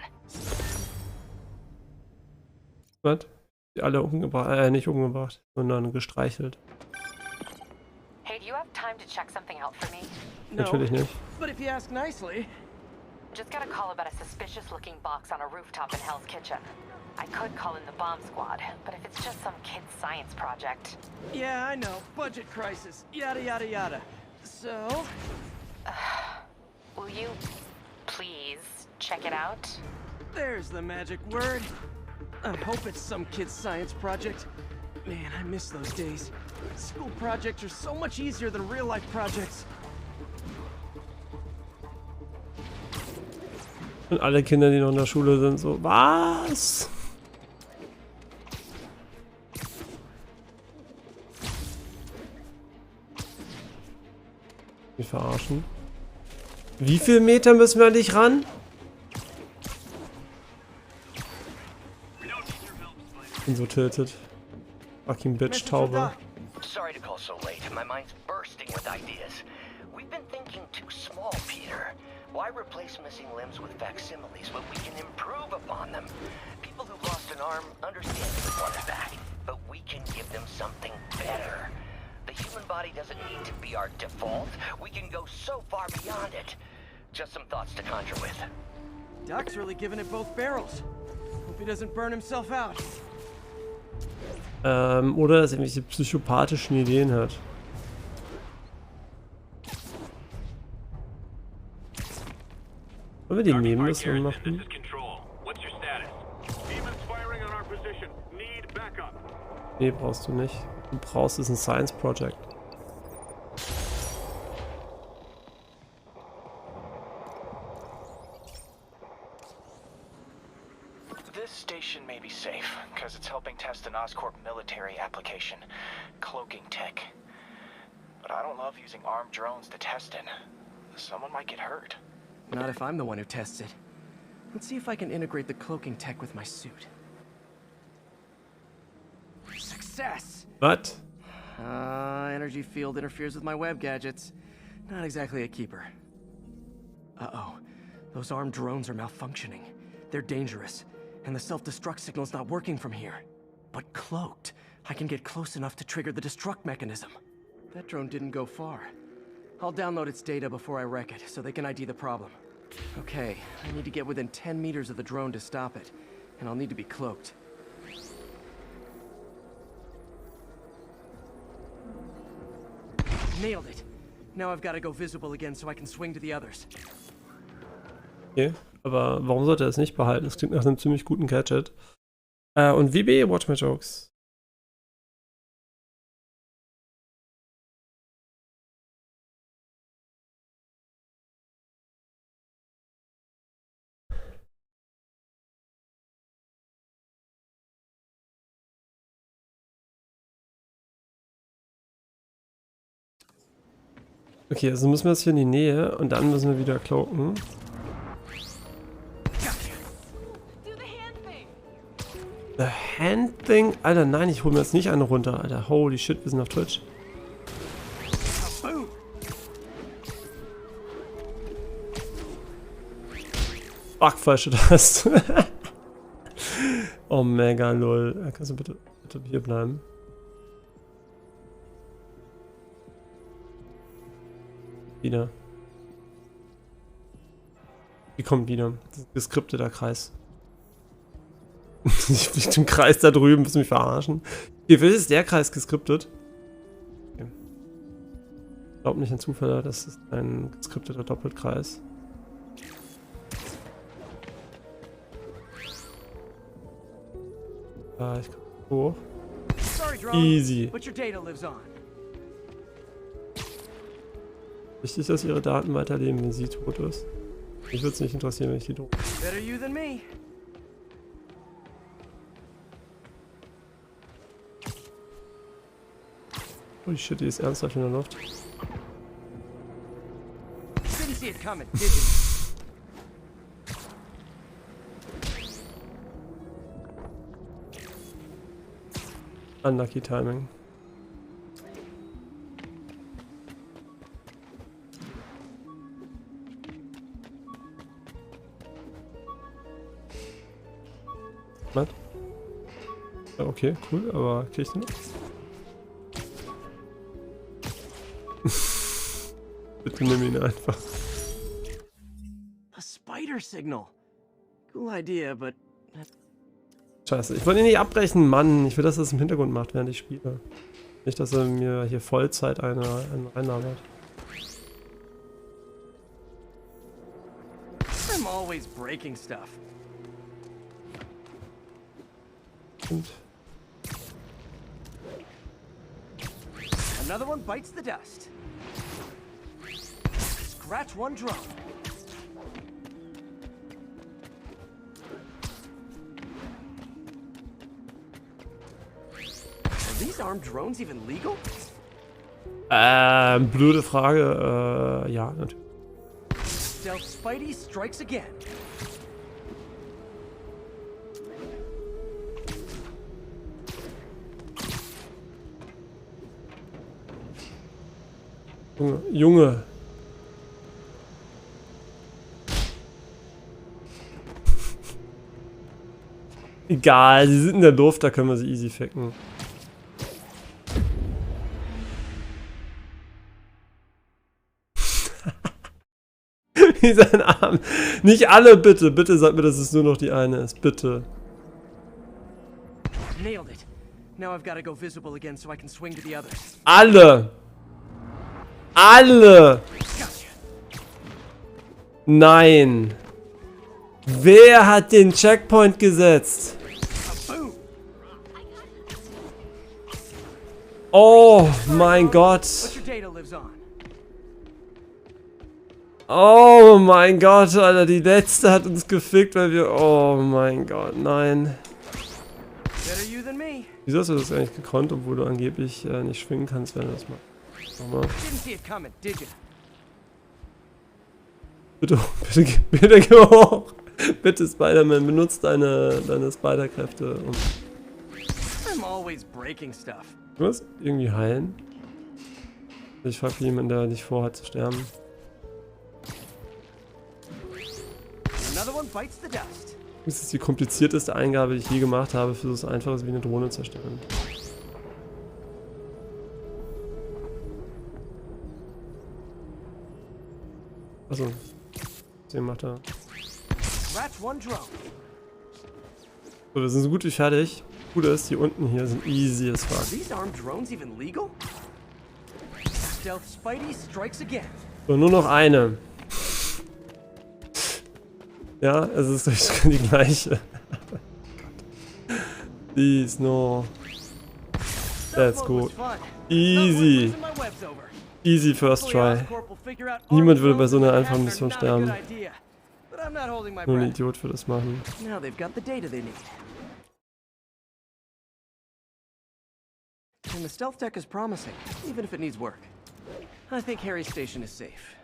Was? Die alle umgebracht, nicht umgebracht, sondern gestreichelt. Hey, do you have time to check something out for me? Natürlich nicht. But if you ask nicely. Just got a call about a suspicious-looking box on a rooftop in Hell's Kitchen. I could call in the bomb squad, but if it's just some kid's science project... Yeah, I know. Budget crisis. Yada, yada, yada. So... will you please check it out? There's the magic word. I hope it's some kid's science project. Man, I miss those days. School projects are so much easier than real-life projects. Und alle Kinder, die noch in der Schule sind, so, was? Wir verarschen. Wie viel Meter müssen wir an dich ran? Ich bin so tilted. Fucking Bitch, Taube. Sorry to call so late. My mind's bursting with ideas. We've been thinking too small, Peter. Why replace missing limbs with facsimiles when we can improve upon them? People who've lost an arm understand they want it back, but we can give them something better. The human body doesn't need to be our default. We can go so far beyond it. Just some thoughts to conjure with. Doc's really giving it both barrels. Hope he doesn't burn himself out. Oder dass er irgendwelche psychopathischen Ideen hat. Wollen wir die Nebenmission machen? Nee, brauchst du nicht. Du brauchst es ein Science Project. This station may be safe, because it's helping test an Oscorp military application, cloaking tech. But I don't love using armed drones to test in. Someone might get hurt. Not if I'm the one who tests it. Let's see if I can integrate the cloaking tech with my suit. Success! What? Energy field interferes with my web gadgets. Not exactly a keeper. Uh-oh. Those armed drones are malfunctioning. They're dangerous, and the self-destruct signal's not working from here. But cloaked, I can get close enough to trigger the destruct mechanism. That drone didn't go far. I'll download its data before I wreck it, so they can ID the problem. Okay, I need to get within 10 meters of the drone to stop it, and I'll need to be cloaked. Nailed it. Now I've got to go visible again so I can swing to the others. Okay, aber warum sollte er es nicht behalten? Das klingt nach einem ziemlich guten Gadget. Und WB, Watch My Jokes. Okay, also müssen wir jetzt hier in die Nähe und dann müssen wir wieder cloaken. The Hand Thing? Alter, nein, ich hole mir jetzt nicht eine runter, Alter. Holy shit, wir sind auf Twitch. Fuck, falsche Taste. Oh, mega lol. Kannst du bitte hier bleiben? Wieder. Die kommt wieder. Das ist ein geskripteter Kreis. Ich fliege im Kreis da drüben, willst du mich verarschen? Hier ist der Kreis geskriptet. Okay. Ich glaube nicht an Zufälle, das ist ein geskripteter Doppelkreis. Ich komm hoch. Easy. Wichtig, dass ihre Daten weiterleben, wenn sie tot ist. Mich würde es nicht interessieren, wenn ich die drohe. Better you than me. Oh shit, die ist ernsthaft in der Luft. Didn't see it coming, did you? Unlucky Timing. Was? Ja, okay, cool, aber krieg ich den noch? Bitte nimm ihn einfach. A spider signal. Cool idea, but Scheiße, ich wollte ihn nicht abbrechen, Mann. Ich will, dass er es im Hintergrund macht, während ich spiele. Nicht, dass er mir hier Vollzeit einen reinlabert. I'm always breaking stuff. Und Another one bites the dust. Scratch one drone. Are these armed drones even legal? Blöde Frage. Ja, natürlich. Stealth Spidey strikes again. Junge. Egal, sie sind in der Luft, da können wir sie easy ficken. Wie sein Arm. Nicht alle, bitte. Bitte sag mir, dass es nur noch die eine ist. Bitte. Nailed it. Now I've got to go visible again so I can swing to the others. Alle. Alle. Nein. Wer hat den Checkpoint gesetzt? Oh mein Gott. Oh mein Gott, Alter, die letzte hat uns gefickt, weil wir... Oh mein Gott, nein. Wieso hast du das eigentlich gekonnt, obwohl du angeblich nicht schwingen kannst, wenn du das machst? Nochmal. Bitte, bitte geh hoch. Bitte, Spiderman, benutzt deine Spider-Kräfte. Was? Irgendwie heilen? Ich frage jemanden, der nicht vorhat zu sterben. Das ist die komplizierteste Eingabe, die ich je gemacht habe, für so einfaches wie eine Drohne zerstören. Achso. Den macht er. So, wir sind so gut wie fertig. Gut ist, die unten hier sind easy as fuck. So, nur noch eine. Ja, es ist die gleiche. Please, no. That's good. Easy. Easy first try. Niemand würde bei so einer einfachen Mission sterben. Nur ein Idiot würde das machen. And the stealth tech is promising, even if it needs work. I think Harry's station is safe.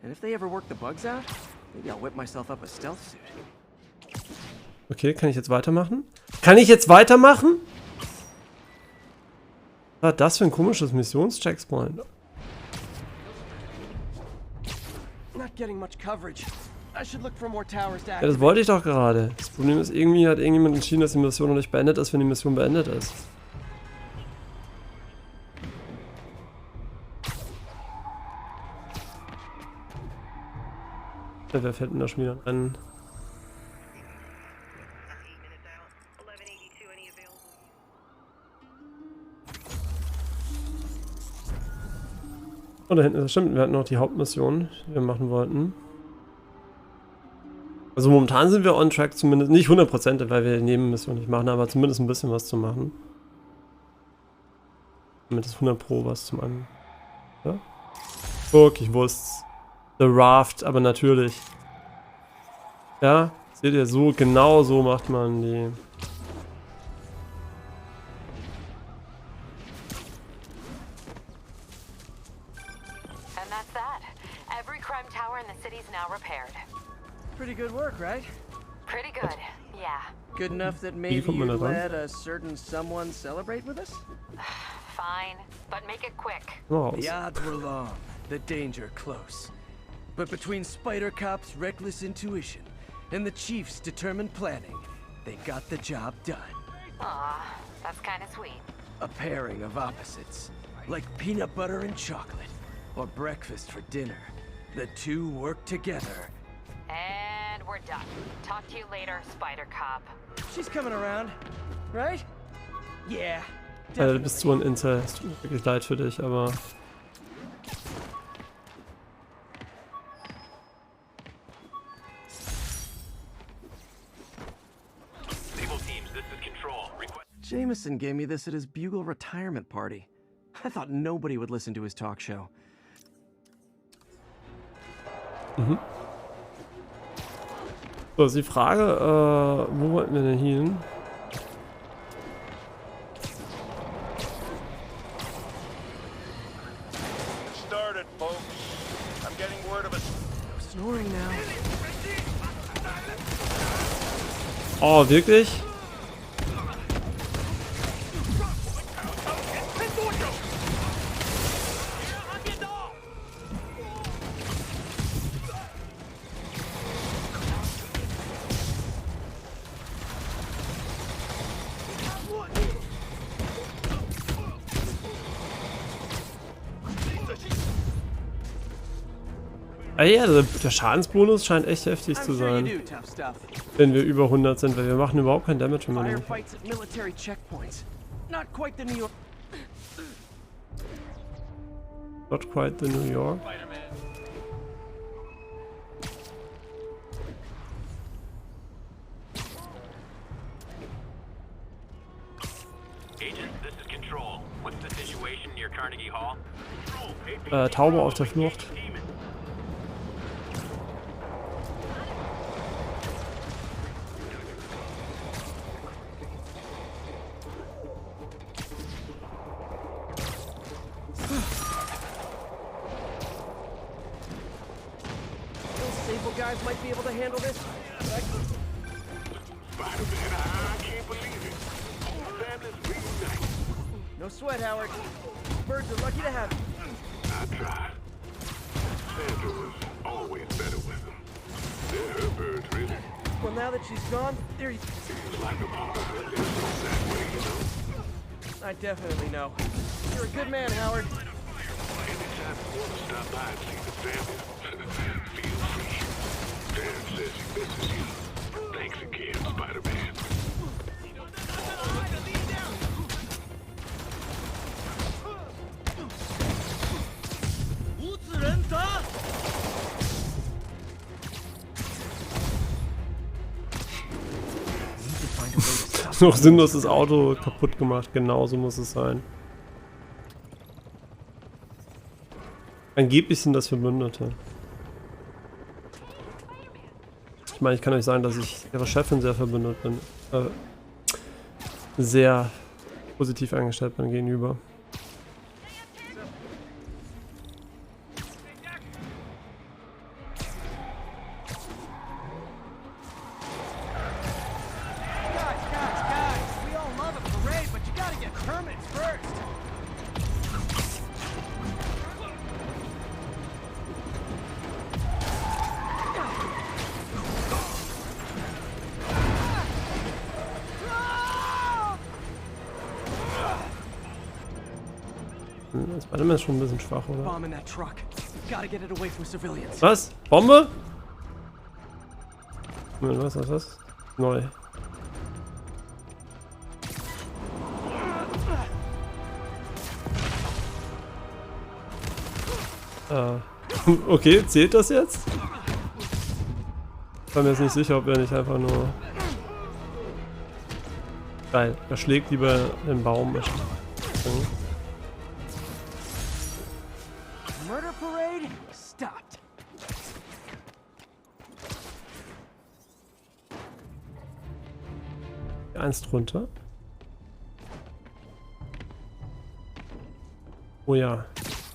And if they ever work the bugs out, maybe I'll whip myself up a stealth suit. Okay, kann ich jetzt weitermachen? Kann ich jetzt weitermachen? Was war das für ein komisches Missions-Checkpoint? Ja, das wollte ich doch gerade. Das Problem ist, irgendwie hat irgendjemand entschieden, dass die Mission noch nicht beendet ist, wenn die Mission beendet ist. Ja, wer fällt mir da schon wieder an? Oh, da hinten ist das stimmt. Wir hatten noch die Hauptmission, die wir machen wollten. Also momentan sind wir on track, zumindest nicht 100%, weil wir die Nebenmission nicht machen, aber zumindest ein bisschen was zu machen. Damit ist 100 Pro was zum An. Ja? Guck, ich wusste. The Raft, aber natürlich. Ja, seht ihr, so, genau so macht man die. And that's that. Every crime tower in the city's now repaired. Pretty good work, right? Pretty good, yeah. Good enough that maybe you'd let a certain someone celebrate with us? Fine, but make it quick. The odds were long, the danger close. But between Spider Cop's reckless intuition and the Chief's determined planning, they got the job done. Aw, that's kind of sweet. A pairing of opposites, like peanut butter and chocolate, or breakfast for dinner. The two work together. And we're done. Talk to you later, Spider Cop. She's coming around, right? Yeah. Alter, du bist so ein Intel. Es tut mir wirklich leid für dich, aber... Jameson gave me this at his Bugle retirement party. I thought nobody would listen to his talk show. So, ist die Frage, wo wollten wir denn hin? Started, folks. I'm getting word of a snoring now. Oh, wirklich? Ah ja, der Schadensbonus scheint echt heftig zu sein, wenn wir über 100 sind, weil wir machen überhaupt kein Damage mehr. Not quite the New York. Taube auf der Flucht. Guys might be able to handle this. Spider-Man, I can't believe it. Whole family's reunited. No sweat, Howard. Birds are lucky to have you. I tried. Sandra was always better with them. They're her birds, really. Well, now that she's gone, there you... Seems like a part of her lives that way, you know? I definitely know. You're a good man, Howard. Anytime you want to stop by and see the family, feel free. Dan says he misses you. Thanks again, Spider-Man. Noch sinnlos das Auto kaputt gemacht, genauso muss es sein. Angeblich sind das Verbündete. Ich meine, ich kann euch sagen, dass ich ihrer Chefin sehr verbündet bin. Sehr positiv eingestellt bin gegenüber. Spiderman ist schon ein bisschen schwach, oder? Was? Bombe? Was ist das? Neu. Okay, zählt das jetzt? Ich war mir jetzt nicht sicher, ob er nicht einfach nur... Geil, er schlägt lieber den Baum. Murder parade stopped. Eins drunter. Oh ja,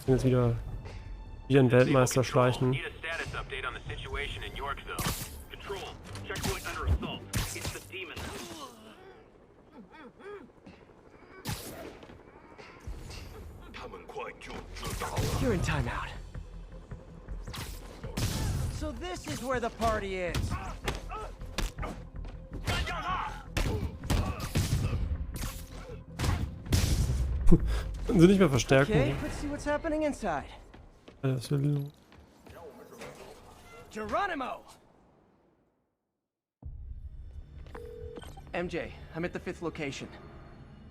jetzt wieder Wie ein Weltmeister schleichen. Need a status update on the situation in Yorkville. Control, checkpoint under assault. It's the demons. You're in timeout. So this is where the party is. Können sie nicht mehr verstärken. Okay, let's see what's happening inside. Das will los. Geronimo! MJ, I'm at the 5th location.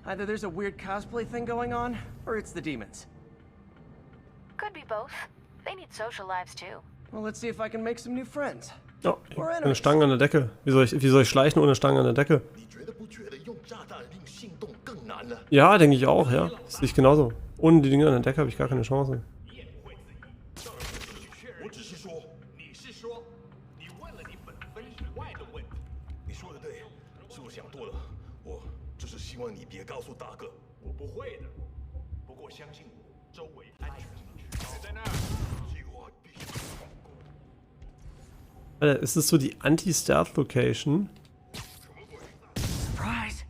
Either there's a weird cosplay thing going on, or it's the demons. Could be both. They need social lives too. Well, let's see if I can make some new friends. Oh, eine Stange an der Decke. Wie soll ich schleichen ohne Stange an der Decke? Ja, denke ich auch, ja. Das sehe ich genauso. Ohne die Dinge an der Decke habe ich gar keine Chance. Alter, ist es so die Anti-Stealth-Location? Surprise!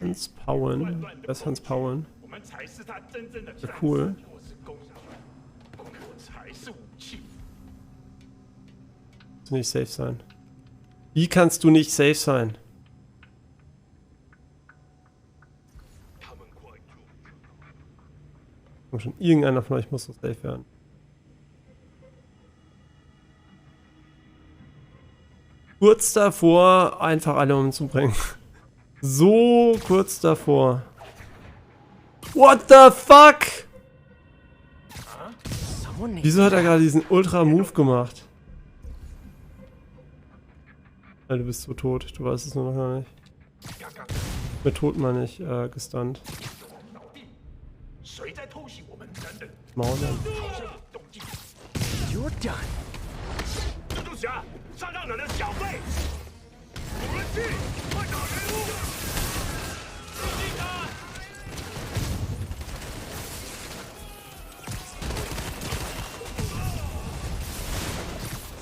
Hans Pauen. Wer ist Hans Pauen? Ja, cool. Kannst du nicht safe sein? Wie kannst du nicht safe sein? Komm schon, irgendeiner von euch muss doch safe werden. Kurz davor, einfach alle umzubringen. So kurz davor. What the fuck? Wieso hat er gerade diesen Ultra-Move gemacht? Ja, du bist so tot. Du weißt es nur noch gar nicht. Mit tot meine ich gestunt. Maul dann. You're done.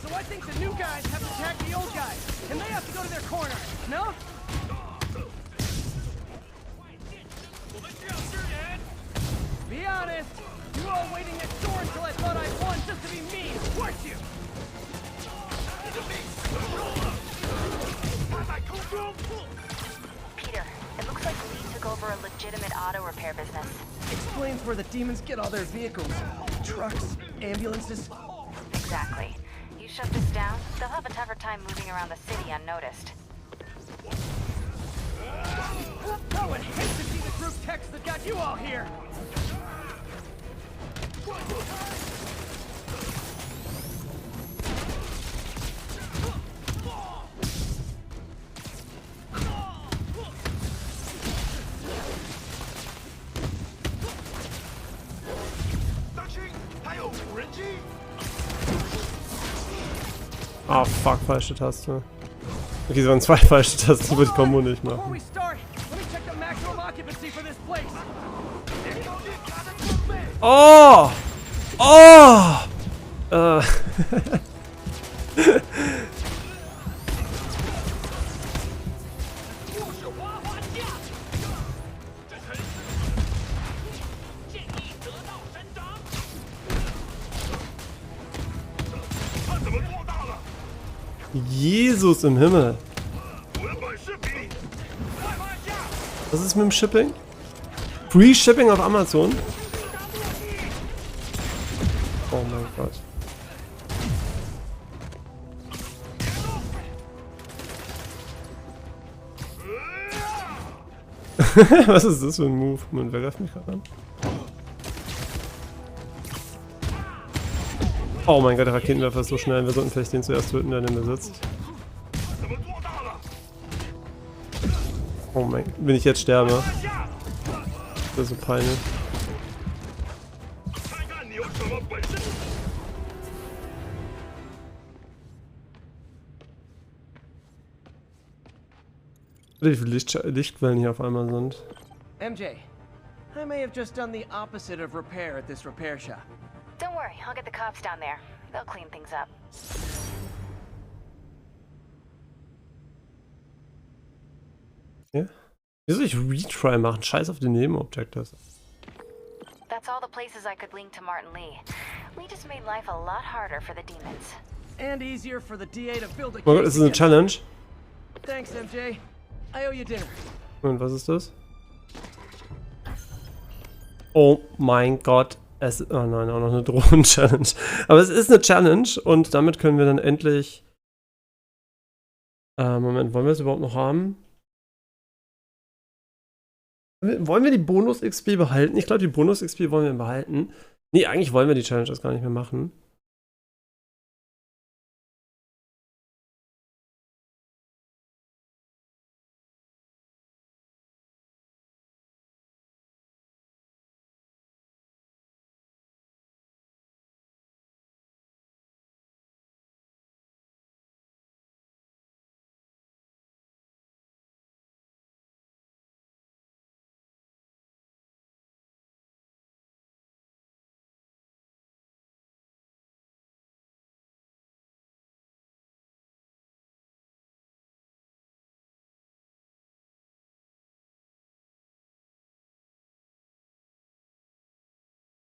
So I think the new guys have to attack the old guys, and they have to go to their corner, no? Be honest, you were all waiting next door until I thought I won just to be mean, weren't you? Peter, it looks like Lee took over a legitimate auto repair business. Explains where the demons get all their vehicles. Trucks, ambulances. Exactly. You shut this down, they'll have a tougher time moving around the city unnoticed. I would hate to see the group text that got you all here. Ah, fuck, falsche Taste. Okay, es waren zwei falsche Tasten, würde ich Kombo nicht Before machen. we start, let me check the maximum occupancy for this place. Oh! Oh! Jesus im Himmel. Was ist mit dem Shipping? Free Shipping auf Amazon? Oh mein Gott. Was ist das für ein Move? Moment, wer greift mich gerade an? Oh mein Gott, der Raketenwerfer ist so schnell. Wir sollten vielleicht den zuerst töten, der neben mir sitzt. Oh mein Gott, wenn ich jetzt sterbe. Das ist so peinlich. Wie viele Lichtquellen hier auf einmal sind. MJ, I may have just done the opposite of repair at this repair shop. Don't worry, I'll get the cops down there. They'll clean things up. Ja? Wie soll ich Retry machen? Scheiß auf die Nebenobjectives. That's all the places I could link to Martin Lee. Lee just made life a lot harder for the demons. And easier for the DA to build a Oh Gott, ist das eine Challenge? Thanks, MJ. I owe you dinner. Und was ist das? Oh mein Gott. Oh nein, auch noch eine Drohnen-Challenge. Aber es ist eine Challenge und damit können wir dann endlich... Moment, wollen wir es überhaupt noch haben? Wollen wir die Bonus-XP behalten? Ich glaube, die Bonus-XP wollen wir behalten. Nee, eigentlich wollen wir die Challenges gar nicht mehr machen.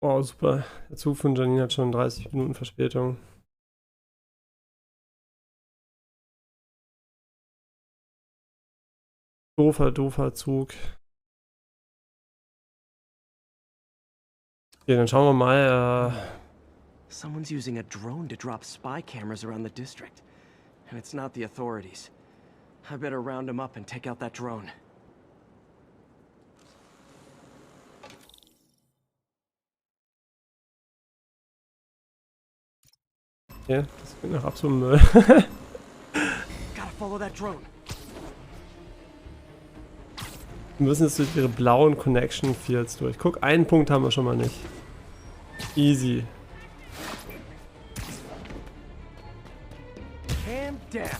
Oh, super. Der Zug von Janine hat schon 30 Minuten Verspätung. Doofer Zug. Okay, dann schauen wir mal. Someone's using a drone to drop spy cameras around the district. And it's not the authorities. I better round them up and take out that drone. Ja, das klingt nach absolutem Müll. Gotta follow that drone. Wir müssen jetzt durch ihre blauen Connection Fields durch. Guck, einen Punkt haben wir schon mal nicht. Easy. Cam down.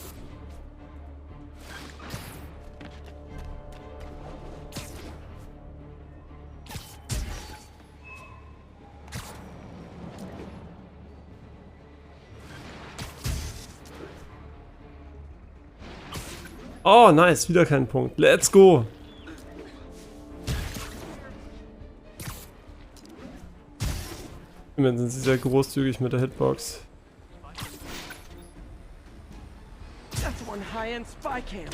Oh, nice. Wieder kein Punkt. Let's go. Immerhin sind sie sehr großzügig mit der Hitbox. That's one high-end spy cam.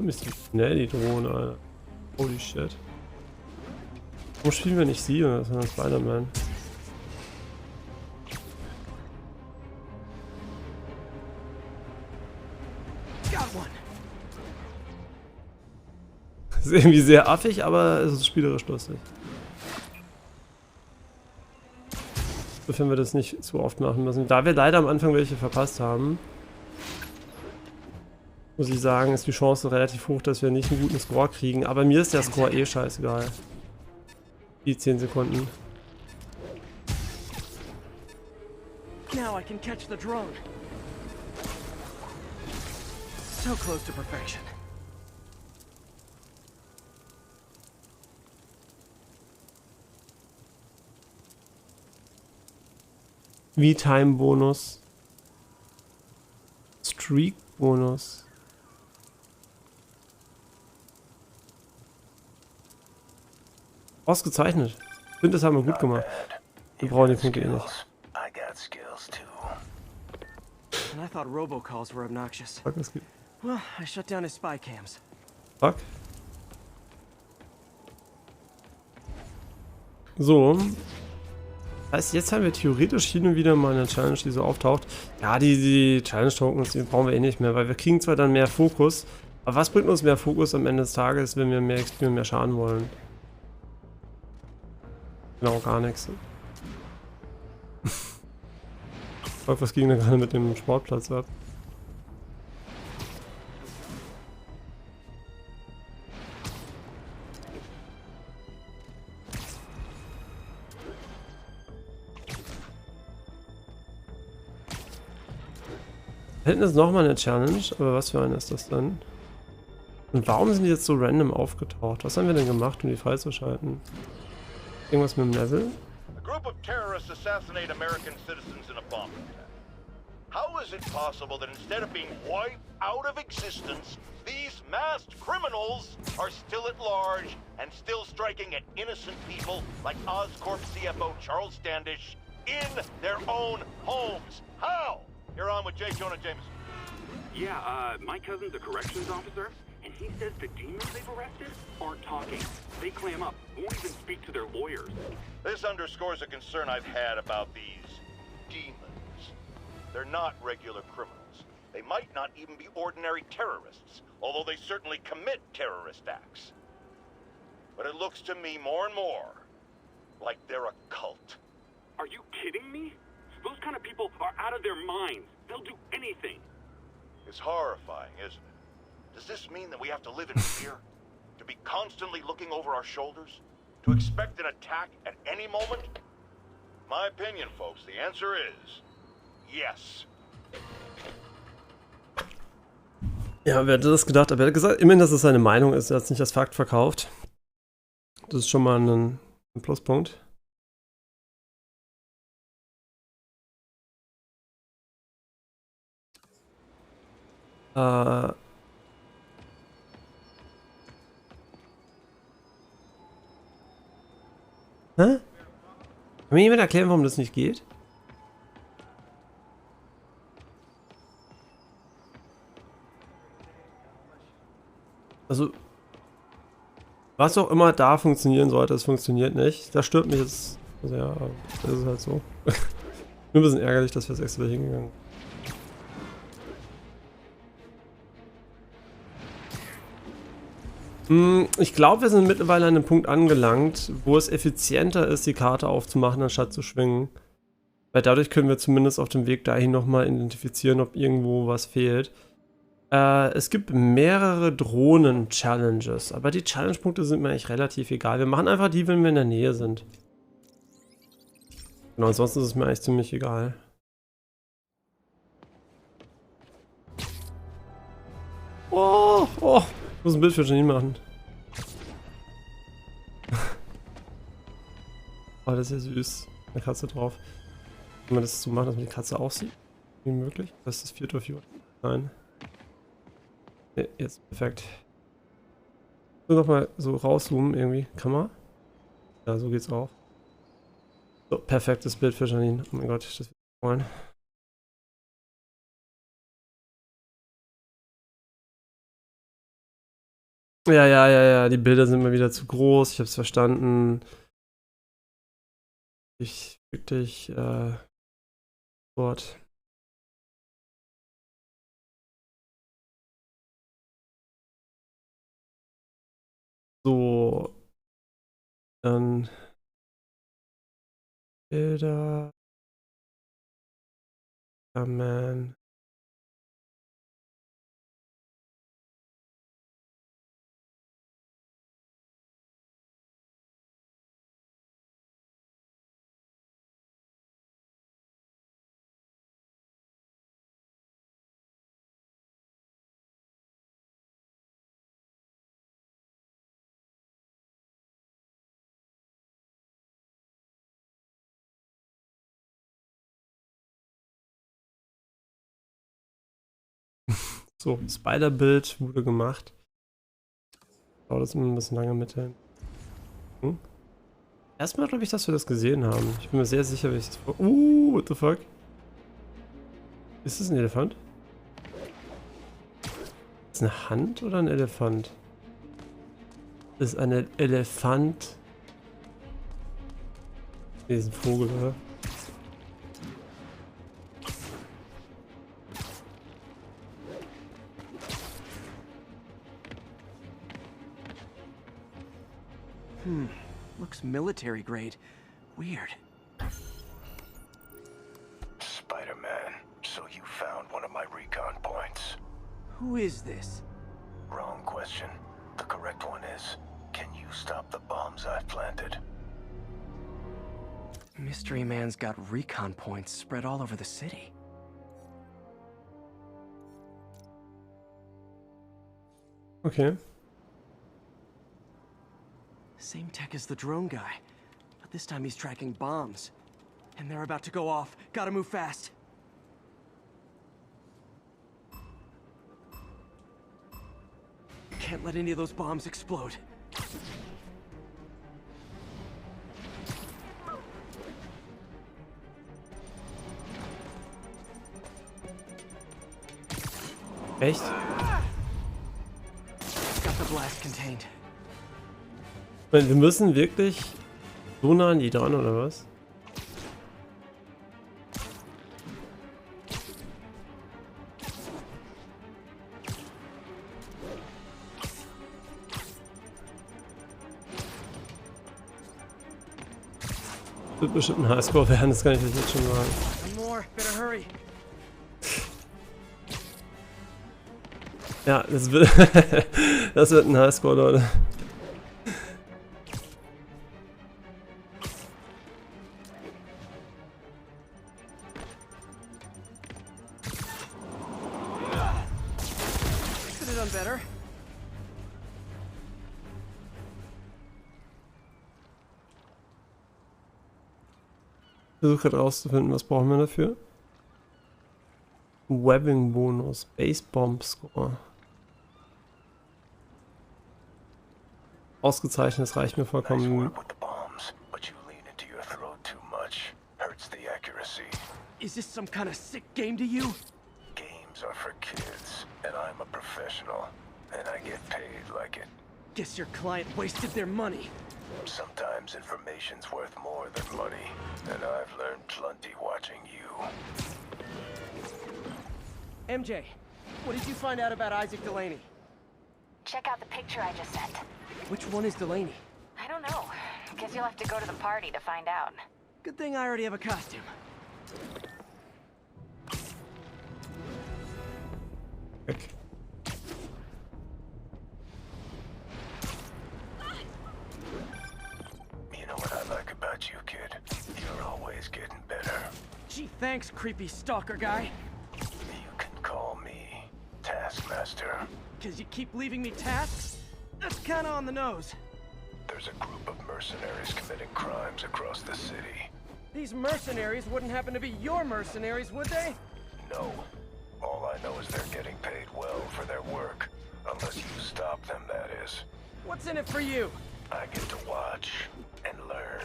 Ist die schnell, die Drohne, Alter. Holy shit. Warum spielen wir nicht sie, sondern Spiderman? Das ist irgendwie sehr affig, aber es ist spielerisch lustig. Sofern wir das nicht zu oft machen müssen. Da wir leider am Anfang welche verpasst haben, muss ich sagen, ist die Chance relativ hoch, dass wir nicht einen guten Score kriegen. Aber mir ist der Score eh scheißegal. Die 10 Sekunden. Now I can catch the drone. So close to perfection. V-Time-Bonus. Streak-Bonus. Ausgezeichnet. Ich finde, das haben wir gut gemacht. Wir brauchen die Punkte eh nicht. And I thought robocalls were obnoxious. Fuck, was geht? Well, I shut down his spy cams. Fuck. So. Das heißt, jetzt haben wir theoretisch hin und wieder mal eine Challenge, die so auftaucht. Ja, die Challenge-Tokens, die brauchen wir eh nicht mehr, weil wir kriegen zwar dann mehr Fokus, aber was bringt uns mehr Fokus am Ende des Tages, wenn wir mehr XP und mehr Schaden wollen? Genau, gar nichts. Was ging da gerade mit dem Sportplatz ab? Da hinten ist nochmal eine Challenge, aber was für eine ist das dann? Und warum sind die jetzt so random aufgetaucht? Was haben wir denn gemacht, um die freizuschalten? Irgendwas mit dem Level? A group of terrorists assassinate American citizens in a bomb attack. How is it possible that instead of being wiped out of existence, these masked criminals are still at large and still striking at innocent people like Oscorp CFO Charles Standish in their own homes? How? You're on with J. Jonah Jameson. Yeah, my cousin's a corrections officer, and he says the demons they've arrested aren't talking. They clam up, won't even speak to their lawyers. This underscores a concern I've had about these demons. They're not regular criminals. They might not even be ordinary terrorists, although they certainly commit terrorist acts. But it looks to me more and more like they're a cult. Are you kidding me? Those kind of people are out of their minds. They'll do anything. It's horrifying, isn't it? Does this mean that we have to live in fear? To be constantly looking over our shoulders? To expect an attack at any moment? My opinion, folks, the answer is yes. Ja, wer hätte das gedacht? Aber er hat gesagt, immerhin, dass es seine Meinung ist. Er hat es nicht als Fakt verkauft. Das ist schon mal ein Pluspunkt. Kann mir jemand erklären, warum das nicht geht? Also, was auch immer da funktionieren sollte, es funktioniert nicht. Das stört mich jetzt. Also ja, das ist halt so. Nur ein bisschen ärgerlich, dass wir jetzt extra hingegangen sind. Ich glaube, wir sind mittlerweile an einem Punkt angelangt, wo es effizienter ist, die Karte aufzumachen, anstatt zu schwingen. Weil dadurch können wir zumindest auf dem Weg dahin nochmal identifizieren, ob irgendwo was fehlt. Es gibt mehrere Drohnen-Challenges, aber die Challenge-Punkte sind mir eigentlich relativ egal. Wir machen einfach die, wenn wir in der Nähe sind. Genau, ansonsten ist es mir eigentlich ziemlich egal. Oh, ich muss ein Bild für Janine machen. Oh, das ist ja süß. Eine Katze drauf. Kann man das so machen, dass man die Katze auch sieht? Wie möglich? Das ist das 4. View. Nein. Ne, jetzt perfekt. So nochmal so rauszoomen irgendwie. Kann man? Ja, so geht's auch. So, perfektes Bild für Janine. Oh mein Gott, das wird mich freuen. Ja, die Bilder sind mal wieder zu groß. Ich hab's verstanden. Ich wirklich, Wort. So. Dann. Bilder. Amen. So, Spider-Bild wurde gemacht. Dauert das immer ein bisschen lange mit dem. Erstmal glaube ich, dass wir das gesehen haben. Ich bin mir sehr sicher, wie ich das vor. What the fuck? Ist das ein Elefant? Ist das eine Hand oder ein Elefant? Das ist ein Elefant. Nee, ist ein Vogel, oder? Looks military grade. Weird. So you found one of my recon points. Who is this? Wrong question. The correct one is, can you stop the bombs I've planted? Mystery Man's got recon points spread all over the city. Okay. Same tech as the drone guy, but this time he's tracking bombs. And they're about to go off. Gotta move fast. Can't let any of those bombs explode. Echt? Got the blast contained. Wir müssen wirklich so nah an die dran, oder was? Wird bestimmt ein Highscore werden, das kann ich euch jetzt schon sagen. One more, better hurry. Ja, das wird, das wird ein Highscore, Leute. Could have done better. Ich versuche gerade rauszufinden, was brauchen wir dafür. Webbing Bonus, Base Bomb Score. Ausgezeichnet, das reicht mir vollkommen. Is this some kind of sick game to you? Games are for kids, and I'm a professional, and I get paid like it. Guess your client wasted their money. Sometimes information's worth more than money, and I've learned plenty watching you. MJ, what did you find out about Isaac Delaney? Check out the picture I just sent. Which one is Delaney? I don't know. Guess you'll have to go to the party to find out. Good thing I already have a costume. Weg. You know what I like about you, kid? You're always getting better. Gee, thanks, creepy stalker guy. You can call me Taskmaster. 'Cause you keep leaving me tasks? That's kinda on the nose. There's a group of mercenaries committing crimes across the city. These mercenaries wouldn't happen to be your mercenaries, would they? No. All I know is they're getting paid well for their work. Unless you stop them, that is. What's in it for you? I get to watch and learn.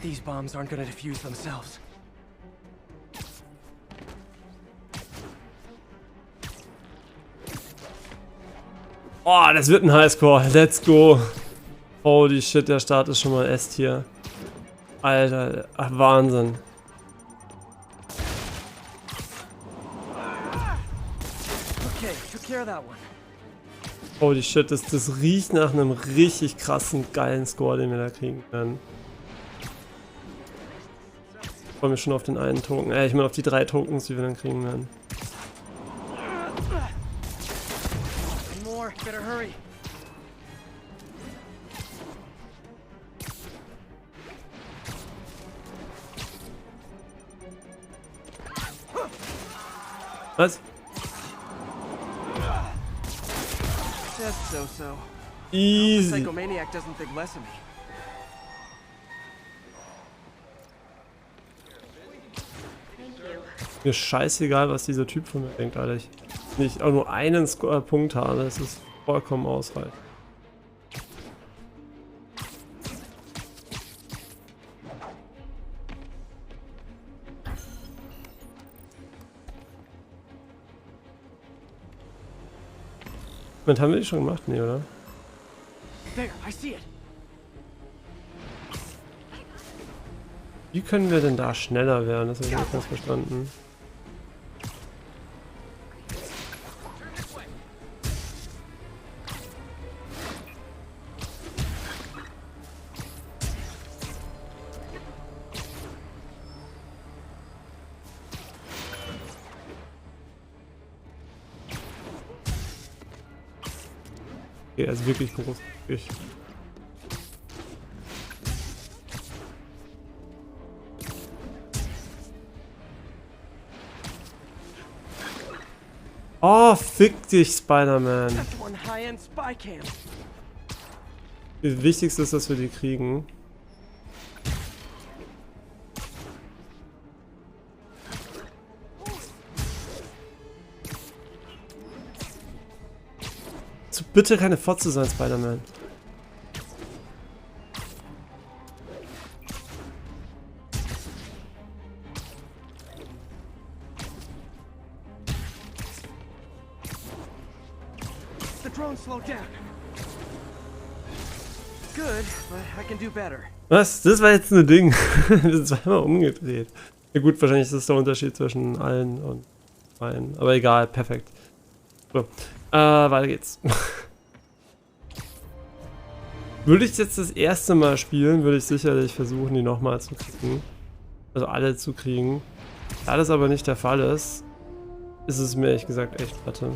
These bombs aren't gonna defuse themselves. Oh, das wird ein Highscore. Let's go. Holy shit, der Start ist schon mal S-Tier. Alter, ach, Wahnsinn. Okay, took care of that one. Holy shit, das riecht nach einem richtig krassen, geilen Score, den wir da kriegen werden. Ich freue mich schon auf den einen Token. Ich meine auf die 3 Tokens, die wir dann kriegen werden. More, better hurry. Was? Just so. Easy. The psychomaniac doesn't think less of me. Mir scheißegal, was dieser Typ von mir denkt, Alter. Ich nicht auch nur einen Punkt habe, das ist vollkommen ausreichend. Moment, haben wir die schon gemacht? Nee, oder? There, I see it. Wie können wir denn da schneller werden? Das habe ich nicht ganz verstanden. Okay, also wirklich groß. Wirklich. Oh, fick dich, Spiderman. Das Wichtigste ist, dass wir die kriegen. So, bitte keine Fotze sein, Spiderman. The drone slowed down. Good, but I can do better. Was? Das war jetzt ein Ding. Wir sind zweimal umgedreht. Ja gut, wahrscheinlich ist das der Unterschied zwischen allen und allen. Aber egal, perfekt. So, weiter geht's. Würde ich jetzt das erste Mal spielen, würde ich sicherlich versuchen, die nochmal zu kriegen. Also alle zu kriegen. Da das aber nicht der Fall ist, ist es mir ehrlich gesagt echt platte.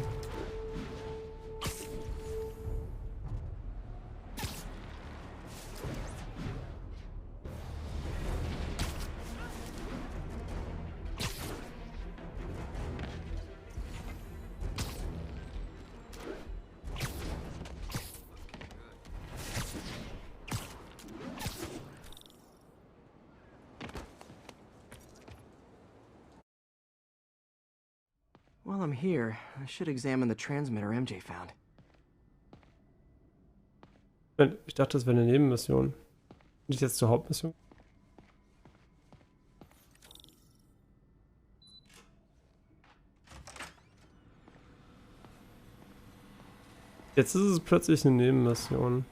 While I'm here, I should examine the transmitter MJ found. Ich dachte, das wäre eine Nebenmission. Nicht jetzt zur Hauptmission. Jetzt ist es plötzlich eine Nebenmission.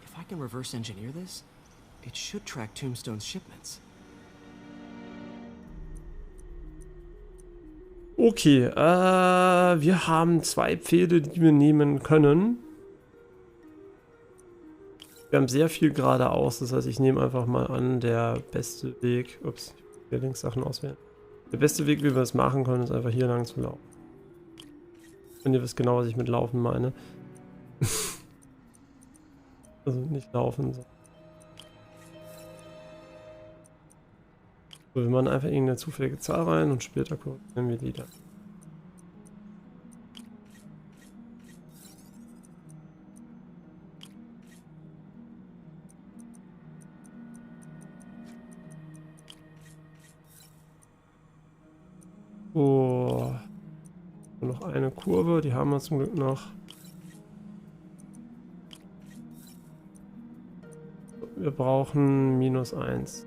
If I can reverse engineer this, it should track Tombstone's shipments. Okay, wir haben 2 Pfähle, die wir nehmen können. Wir haben sehr viel geradeaus, das heißt, ich nehme einfach mal an, der beste Weg, ups, ich muss hier links Sachen auswählen. Der beste Weg, wie wir es machen können, ist einfach hier lang zu laufen. Wenn ihr wisst genau, was ich mit Laufen meine. Also nicht laufen, so. So, wir machen einfach irgendeine zufällige Zahl rein und später nehmen wir die dann. Oh, noch eine Kurve, die haben wir zum Glück noch. Wir brauchen -1.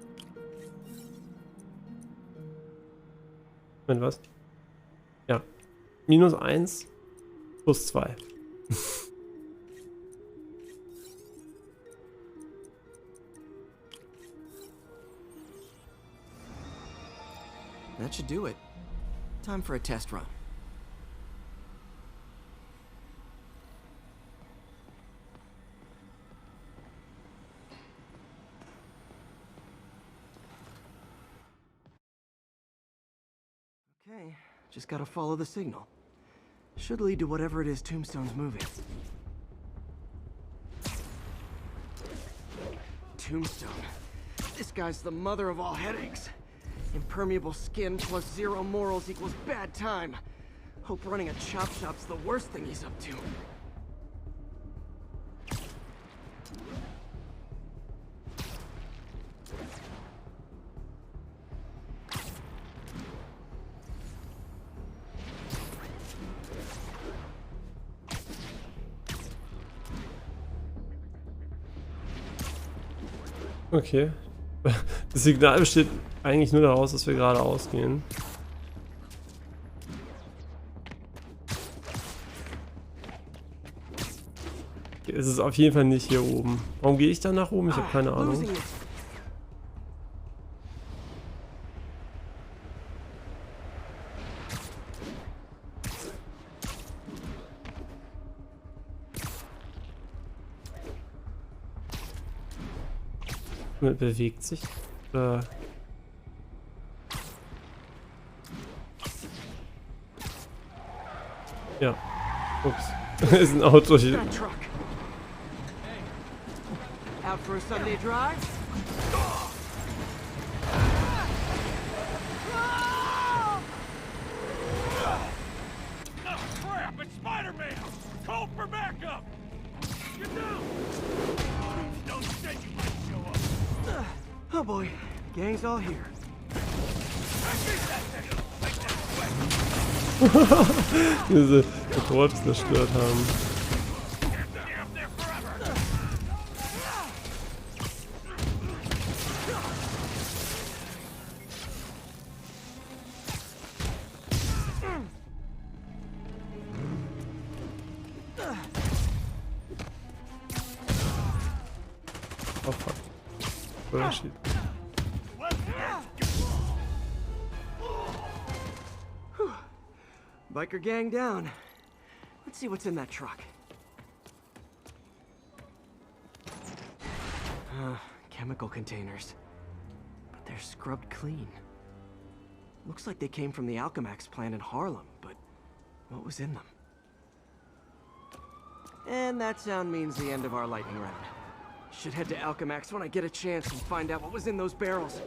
Moment, was? Ja. -1 plus 2. That should do it. Time for a test run. Okay, just gotta follow the signal. Should lead to whatever it is Tombstone's moving. Tombstone. This guy's the mother of all headaches. Impermeable skin plus 0 morals equals bad time. Hope running a chop shop's the worst thing he's up to. Okay. Das Signal besteht eigentlich nur daraus, dass wir geradeaus gehen. Okay, es ist auf jeden Fall nicht hier oben. Warum gehe ich dann nach oben? Ich habe keine Ahnung. Bewegt sich. Ja. Ups. Ist ein Auto hier. That truck. Out for a Sunday drive? Oh crap! It's Spiderman! Call for backup! Get down! Don't say you might show up. Oh boy, gang's all here. Diese Motorrad zerstört haben. Oh fuck. Bullshit. Biker gang down. Let's see what's in that truck. Chemical containers. But they're scrubbed clean. Looks like they came from the Alchemax plant in Harlem, but what was in them? And that sound means the end of our lightning round. Should head to Alchemax when I get a chance and find out what was in those barrels.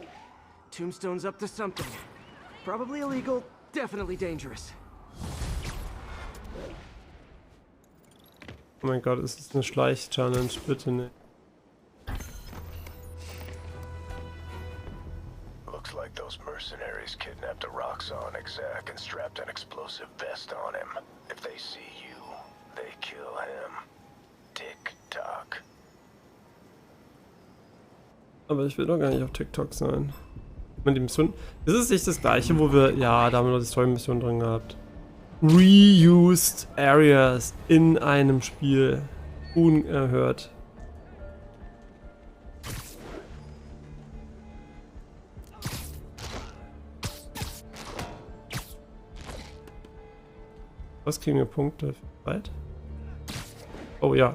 Tombstone's up to something. Probably illegal, definitely dangerous. Oh mein Gott, ist das eine Schleich-Challenge? Bitte nicht. Looks like those mercenaries kidnapped a Roxxon exec and strapped an explosive vest on him. If they see you, they kill him. Tick-tock. Aber ich will doch gar nicht auf TikTok sein. Die Mission. Ist es nicht das gleiche, wo wir. Ja, da haben wir noch die Story-Mission drin gehabt. Reused Areas in einem Spiel. Unerhört. Was kriegen wir Punkte für Zeit? Oh ja.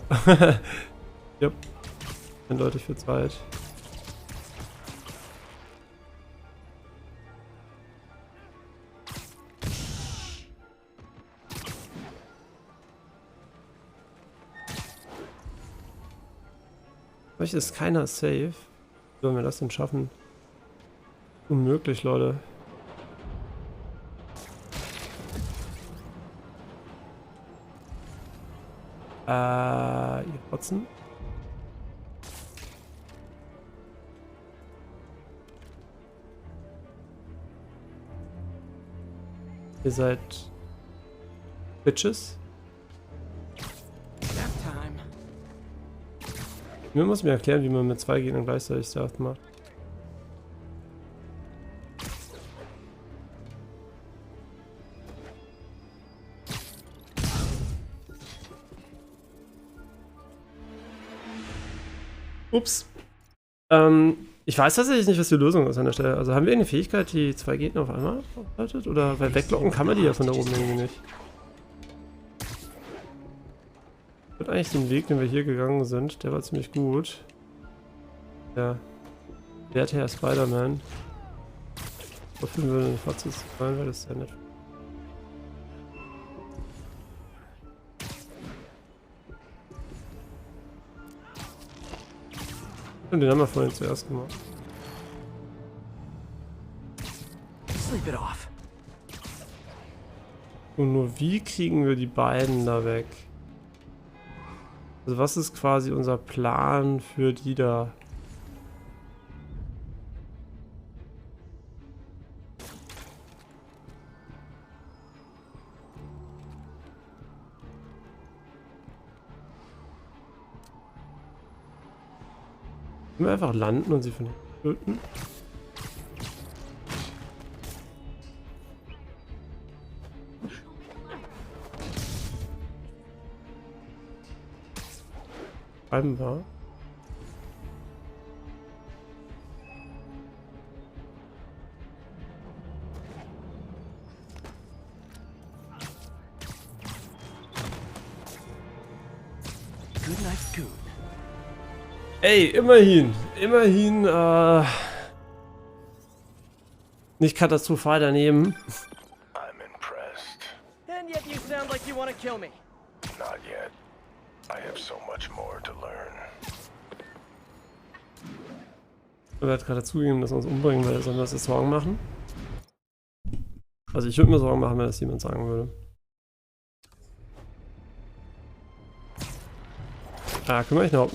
Yep. Eindeutig für Zeit. Vielleicht ist keiner safe. Wie sollen wir das denn schaffen? Unmöglich, Leute. Ihr Fotzen? Ihr seid Bitches? Mir muss mir erklären, wie man mit zwei Gegnern gleichzeitig Stealth macht. Ups. Ich weiß tatsächlich nicht, was die Lösung ist an der Stelle. Also haben wir eine Fähigkeit, die zwei Gegner auf einmal aufhaltet? Oder weil weglocken kann man die ja von da oben irgendwie nicht. Ich finde eigentlich den Weg, den wir hier gegangen sind, der war ziemlich gut. Der werte Herr Spiderman. Wofür würde eine Fazit sein, weil das ist ja nett. Und den haben wir vorhin zuerst gemacht. Sleep it off. Und nur wie kriegen wir die beiden da weg? Also was ist quasi unser Plan für die da? Können wir einfach landen und sie von hinten töten? Scheinbar. Good night's good. Ey, immerhin, nicht katastrophal daneben. I'm impressed. And yet you sound like like you want to kill me. Not yet. I have so much more to learn. Er hat gerade zugegeben, dass er uns umbringen will. Sollen wir uns jetzt Sorgen machen? Also ich würde mir Sorgen machen, wenn das jemand sagen würde. Ah, kümmere ich noch.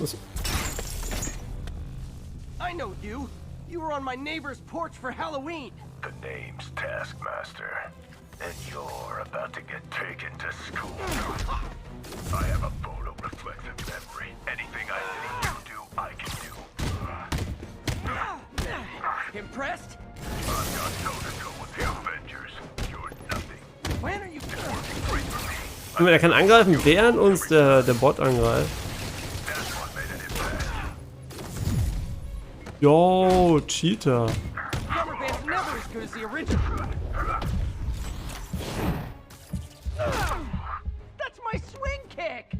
I know you. You were on my neighbor's porch for Halloween. The name's Taskmaster, and you're about to get taken to school. I have a photo-reflexive memory. Anything I see you do, I can do. Impressed? I've got toe-to-toe with the Avengers. You're nothing. When are you working great for me? Er kann angreifen, während uns der Bot angreift. Yo, Cheater. Rubber band's never as good as the original. That's my swing kick.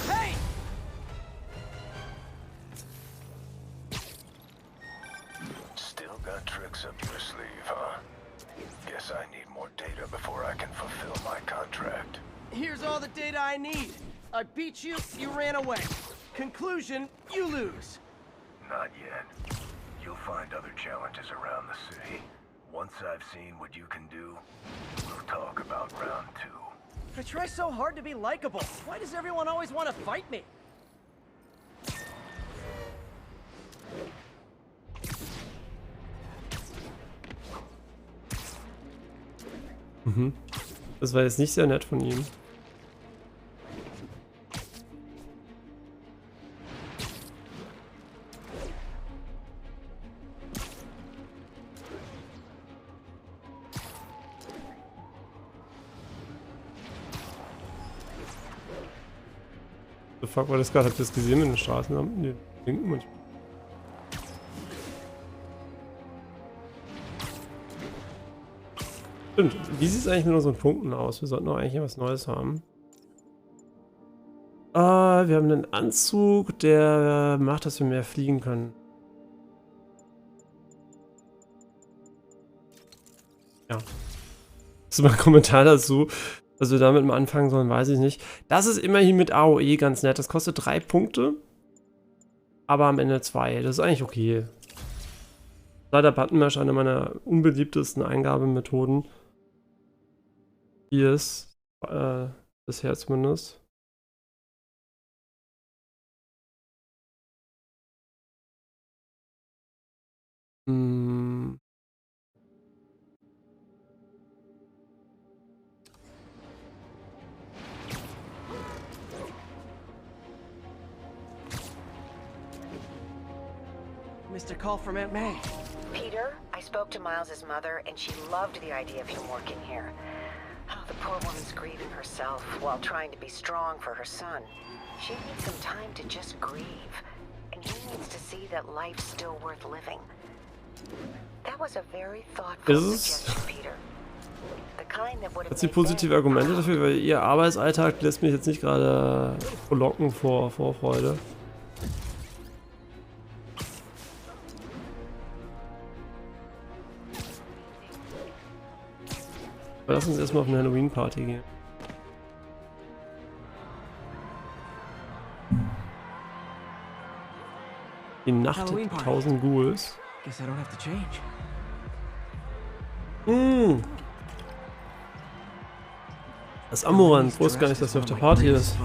Hey! Still got tricks up your sleeve, huh? Guess I need more data before I can fulfill my contract. Here's all the data I need. I beat you, you ran away. Conclusion, you lose. Not yet. You'll find other challenges around the city. Once I've seen what you can do, we'll talk about round 2. I try so hard to be likable. Why does everyone always want to fight me? Mhm. Das war jetzt nicht sehr nett von ihm. The fuck war das gerade? Habt ihr das gesehen mit den Straßenlampen? Die blinken manchmal. Stimmt. Wie sieht es eigentlich mit unseren Punkten aus? Wir sollten auch eigentlich was Neues haben. Wir haben einen Anzug, der macht, dass wir mehr fliegen können. Ja. Das ist mal ein Kommentar dazu. Was wir damit mal anfangen sollen, weiß ich nicht. Das ist immerhin mit AOE ganz nett. Das kostet 3 Punkte. Aber am Ende 2. Das ist eigentlich okay. Leider Buttonmash eine meiner unbeliebtesten Eingabemethoden. Hier ist bisher zumindest. Missed a call from Aunt May. Peter, I spoke to Miles's mother, and she loved the idea of him working here. Oh, the poor woman's grieving herself while trying to be strong for her son. She needs some time to just grieve, and he needs to see that life's still worth living. That was a very thoughtful suggestion, Peter. The kind that would have Hat sie positive Argumente dafür, weil ihr Arbeitsalltag lässt mich jetzt nicht gerade frohlocken vor Vorfreude. Lass uns erstmal auf eine Halloween-Party gehen. Die Nacht der 1000 Ghouls. Das Amorant, wusste gar nicht, dass er auf der Party ist.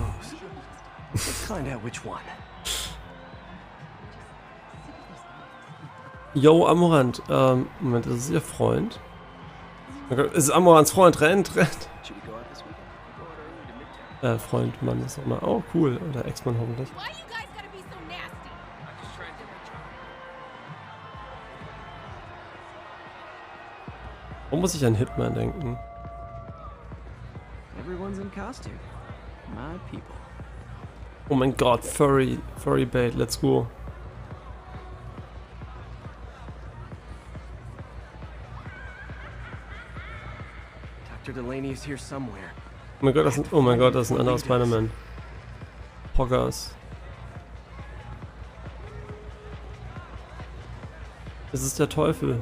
Yo, Amorant. Moment, das ist ihr Freund. Es ist Amorants Freund, rennt. Freund, Mann, ist auch mal. Oh, cool. Oder Ex-Mann hoffentlich. Warum muss ich an Hitman denken? Oh mein Gott, Furry Bait, let's go. Delaney is here somewhere. Oh mein Gott, das ist ein anderer Spiderman. Hoggers. Es ist der Teufel.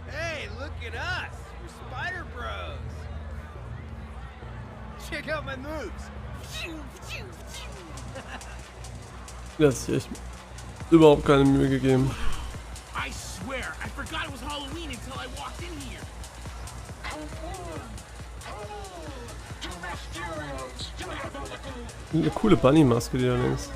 Hey, look at us! We're Spider Bros! Check out my moves! Der hat sich echt überhaupt keine Mühe gegeben. I swear, I forgot it was Halloween until I walked in here. Eine coole Bunny-Maske, die da links.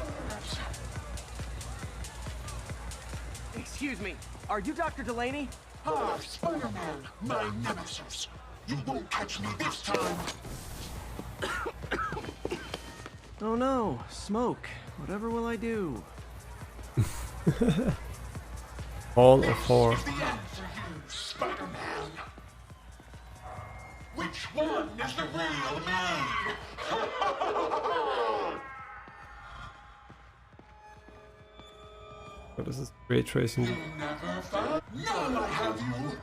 Excuse me, are you Dr. Delaney? Ah, Spider-Man, my nemesis. You won't catch me this time. Oh no, smoke. Whatever will I do? All of four. The end for you, Spider-Man. Which one is the real me? Das ist Ray Tracing. Never found. Now I have you.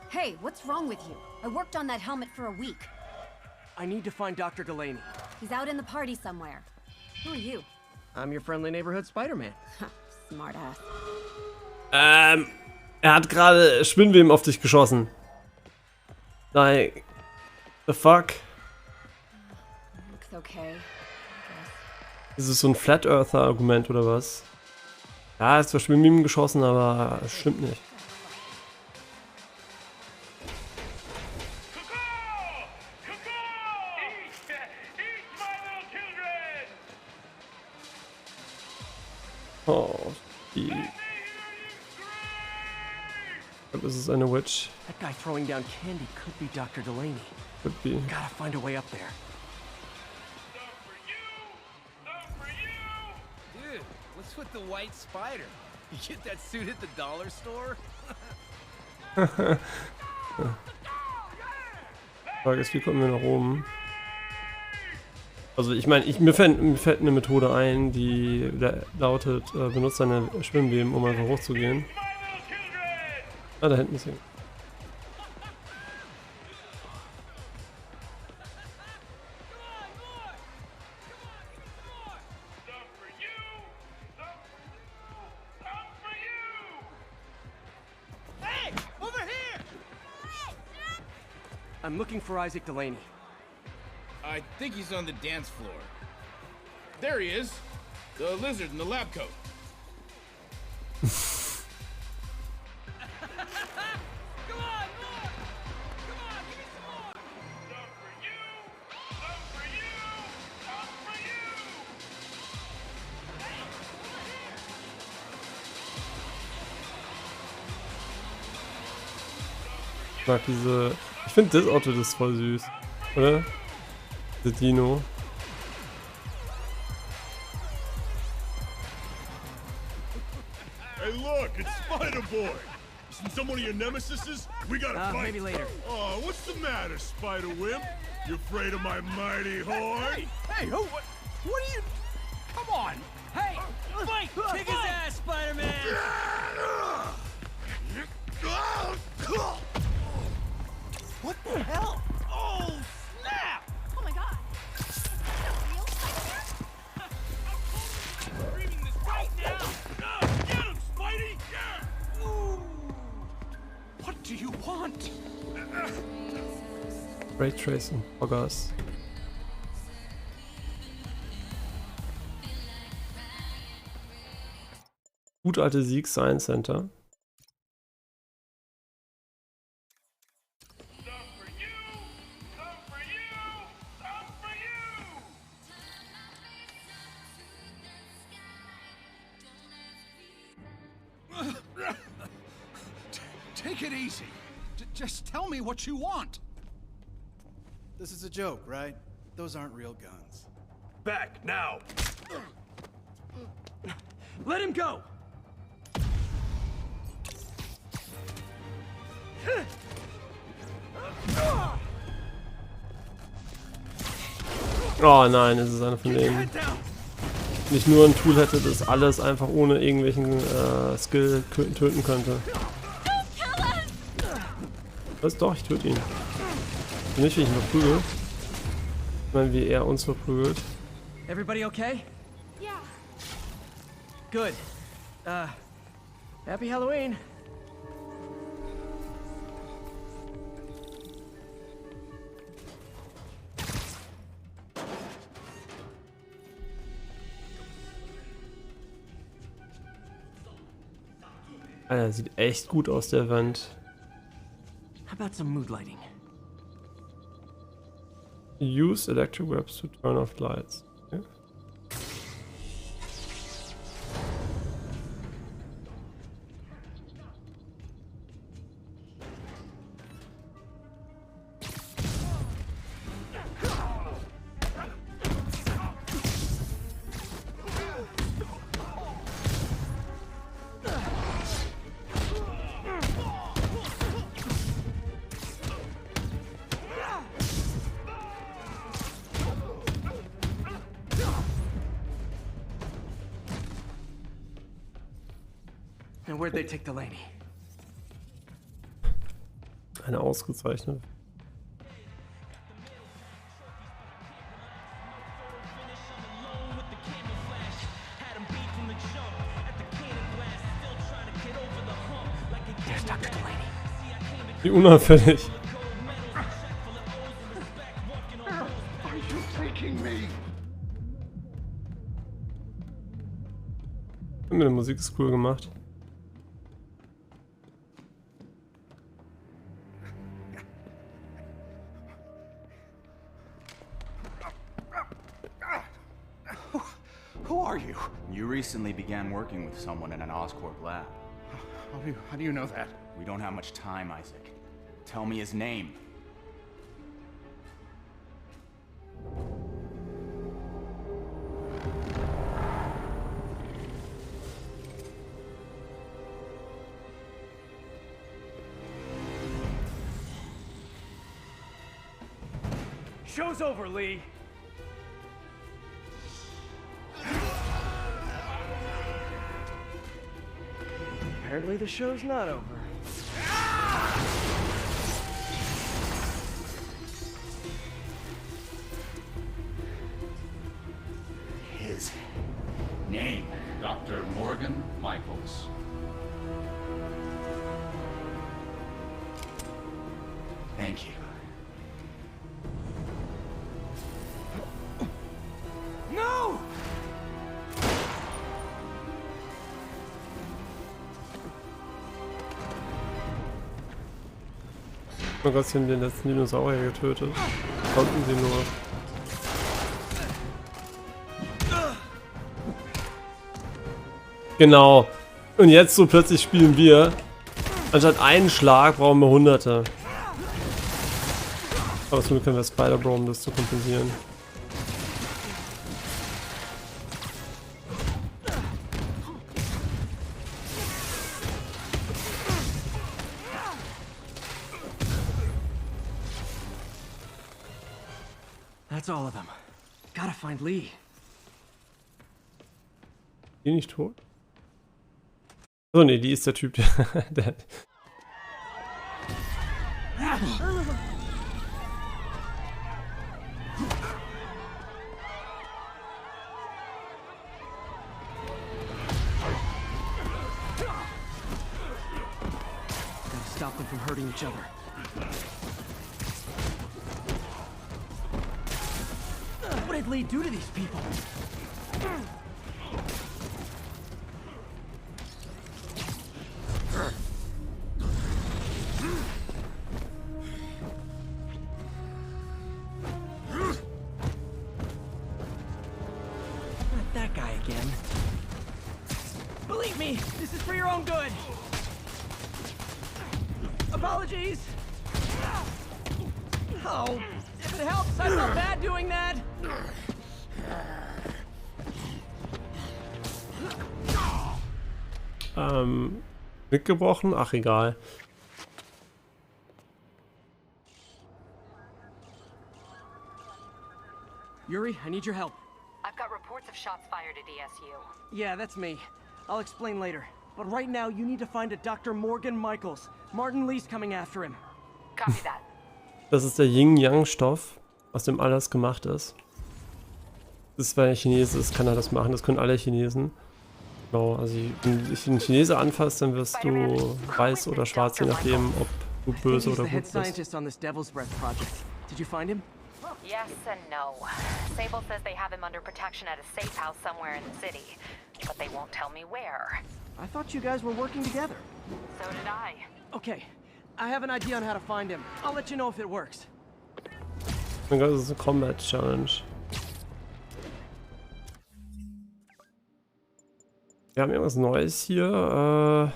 Hey, what's wrong with you? I worked on that helmet for a week. I need to find Dr. Delaney. He's out in the party somewhere. Who are you? I'm your friendly neighborhood Spider-Man. Smartass. Er hat gerade Spinnweben auf dich geschossen. Like, the fuck? Looks okay. Ist es so ein Flat Earther Argument oder was? Ja, ist zwar Spinnweben geschossen, aber es stimmt nicht. Oh, die. Das ist eine Witch. That guy throwing down candy could be Dr. Delaney. Could be. Gotta find a way up there. Dude, what's with the white spider? You get that suit at the dollar store? Frage ist, wie kommen wir nach oben? Also ich meine, mir fällt eine Methode ein, die lautet, benutzt deine Schwimmweben, um einfach hochzugehen. Ah, da hinten ist er. I'm looking for Isaac Delaney. I think he's on the dance floor. There he is. The lizard in the lab coat. Ich mag diese... Ich finde das Auto, das ist voll süß. Oder? Der Dino. Hey look, it's Spider-Boy! Isn't someone of your nemesises? We gotta fight! Maybe later. Oh, what's the matter, Spider-Wimp? You afraid of my mighty horn? Hey, who? What are you? Come on! Hey, fight! Kick his ass, Spider-Man! What the hell? Oh, snap! Oh my god! Screaming this right now! Get him, Spidey! Ooh. What do you want? Ray Tracing, August. Gut alte Sieg Science Center. Take it easy. Just tell me what you want. This is a joke, right? Those aren't real guns. Back, now! Let him go! Oh nein, es ist einer von denen. Nicht nur ein Tool hätte, das alles einfach ohne irgendwelchen Skill töten könnte. Was? Doch, ich töte ihn. Nicht, wie ich ihn verprügel. Ich meine, wie er uns verprügelt. Everybody okay? Yeah. Good. Happy Halloween. Alter, sieht echt gut aus, der Wand. How about some mood lighting? Use electric webs to turn off lights. Okay. And where'd they take Delaney? Eine ausgezeichnete. There's Dr. Delaney. Wie unauffällig. Are you taking me? Die Musik ist cool gemacht. Who are you? You recently began working with someone in an Oscorp lab. How do you know that? We don't have much time, Isaac. Tell me his name. Show's over, Lee. Apparently the show's not over. His name, Dr. Morgan Michaels. Thank you. No! Oh Gott, sie haben den letzten Dinosaurier getötet. Konnten sie nur. Genau. Und jetzt so plötzlich spielen wir. Anstatt einen Schlag brauchen wir Hunderte. Aber somit können wir Spider-Man, um das zu kompensieren. That's all of them. Gotta find Lee. Die nicht tot? So, nee, die ist der Typ, der Gotta stop them from hurting each other. What did Lee do to these people? Not that guy again. Believe me, this is for your own good. Apologies. Oh, if it helps, I felt bad doing that. Mitgebrochen? Ach, egal. Yuri, I need your help. I've got reports of shots fired at ESU. Yeah, that's me. I'll explain later. But right now, you need to find a Dr. Morgan Michaels. Martin Lee's coming after him. Copy that. Das ist der Yin-Yang-Stoff, aus dem alles gemacht ist. ist, weil er Chinese ist, kann er das machen. Das können alle Chinesen. Genau, also wenn dich ein Chinese anfasst, dann wirst du weiß oder schwarz, je nachdem, ob du böse oder gut bist. Yes and no. Sable says they have him under protection at a safe house somewhere in the city, but they won't tell me where. I thought you guys were working together. So did I. Okay, I have an idea on how to find him. I'll let you know if it works. Oh mein Gott, das ist eine Combat Challenge. Wir haben irgendwas Neues hier.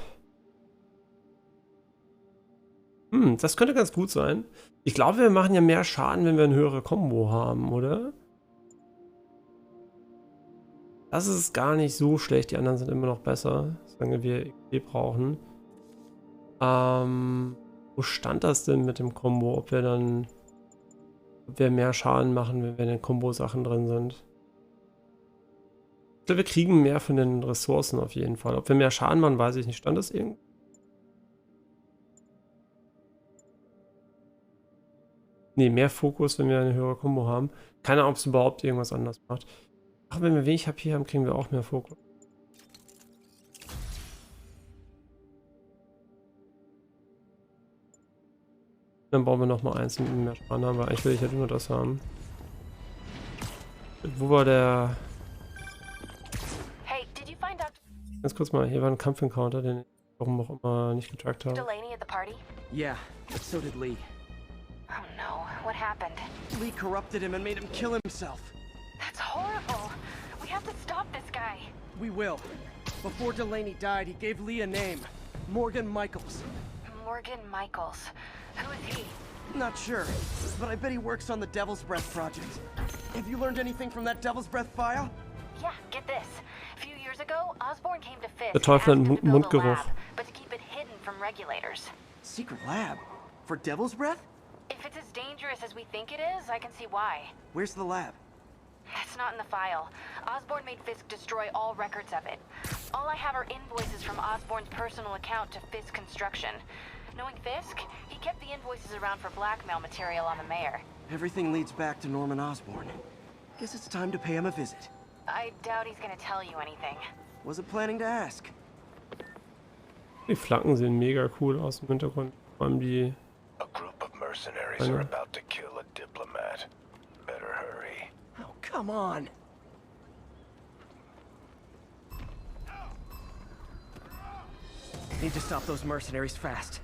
Das könnte ganz gut sein. Ich glaube, wir machen ja mehr Schaden, wenn wir eine höhere Combo haben, oder? Das ist gar nicht so schlecht. Die anderen sind immer noch besser, solange wir XP brauchen. Wo stand das denn mit dem Combo? Ob wir mehr Schaden machen, wenn wir in den Combo-Sachen drin sind? Ich glaube, wir kriegen mehr von den Ressourcen auf jeden Fall. Ob wir mehr Schaden machen, weiß ich nicht. Stand das irgendwo? Ne, mehr Fokus, wenn wir eine höhere Combo haben. Keine Ahnung, ob es überhaupt irgendwas anders macht. Ach, wenn wir wenig HP haben, kriegen wir auch mehr Fokus. Dann bauen wir nochmal eins mit mehr Schaden haben, weil eigentlich will ich halt nur das haben. Wo war der... Hey, did you find out... Ganz kurz mal, hier war ein Kampf-Encounter, den ich warum auch immer nicht getrackt habe. Delaney at the party? Yeah, but so did Lee. Oh no, what happened? Lee corrupted him and made him kill himself. That's horrible. We have to stop this guy. We will. Before Delaney died, he gave Lee a name. Morgan Michaels. Morgan Michaels. Who is he? Not sure, but I bet he works on the Devil's Breath project. Have you learned anything from that Devil's Breath file? Yeah, get this. A few years ago, Osborn came to Fisk Der Teufel and hat asked him to build a Mundgeruch. lab, but to keep it hidden from regulators. Secret lab? For Devil's Breath? If it's as dangerous as we think it is, I can see why. Where's the lab? It's not in the file. Osborn made Fisk destroy all records of it. All I have are invoices from Osborn's personal account to Fisk Construction. Knowing Fisk, he kept the invoices around for blackmail material on the mayor. Everything leads back to Norman Osborn. Guess it's time to pay him a visit. I doubt he's gonna tell you anything. Wasn't planning to ask. Die Flaggen sehen mega cool aus im Hintergrund. Vor allem die... A group of mercenaries are about to kill a diplomat. Better hurry. Oh, come on. Need to stop those mercenaries fast.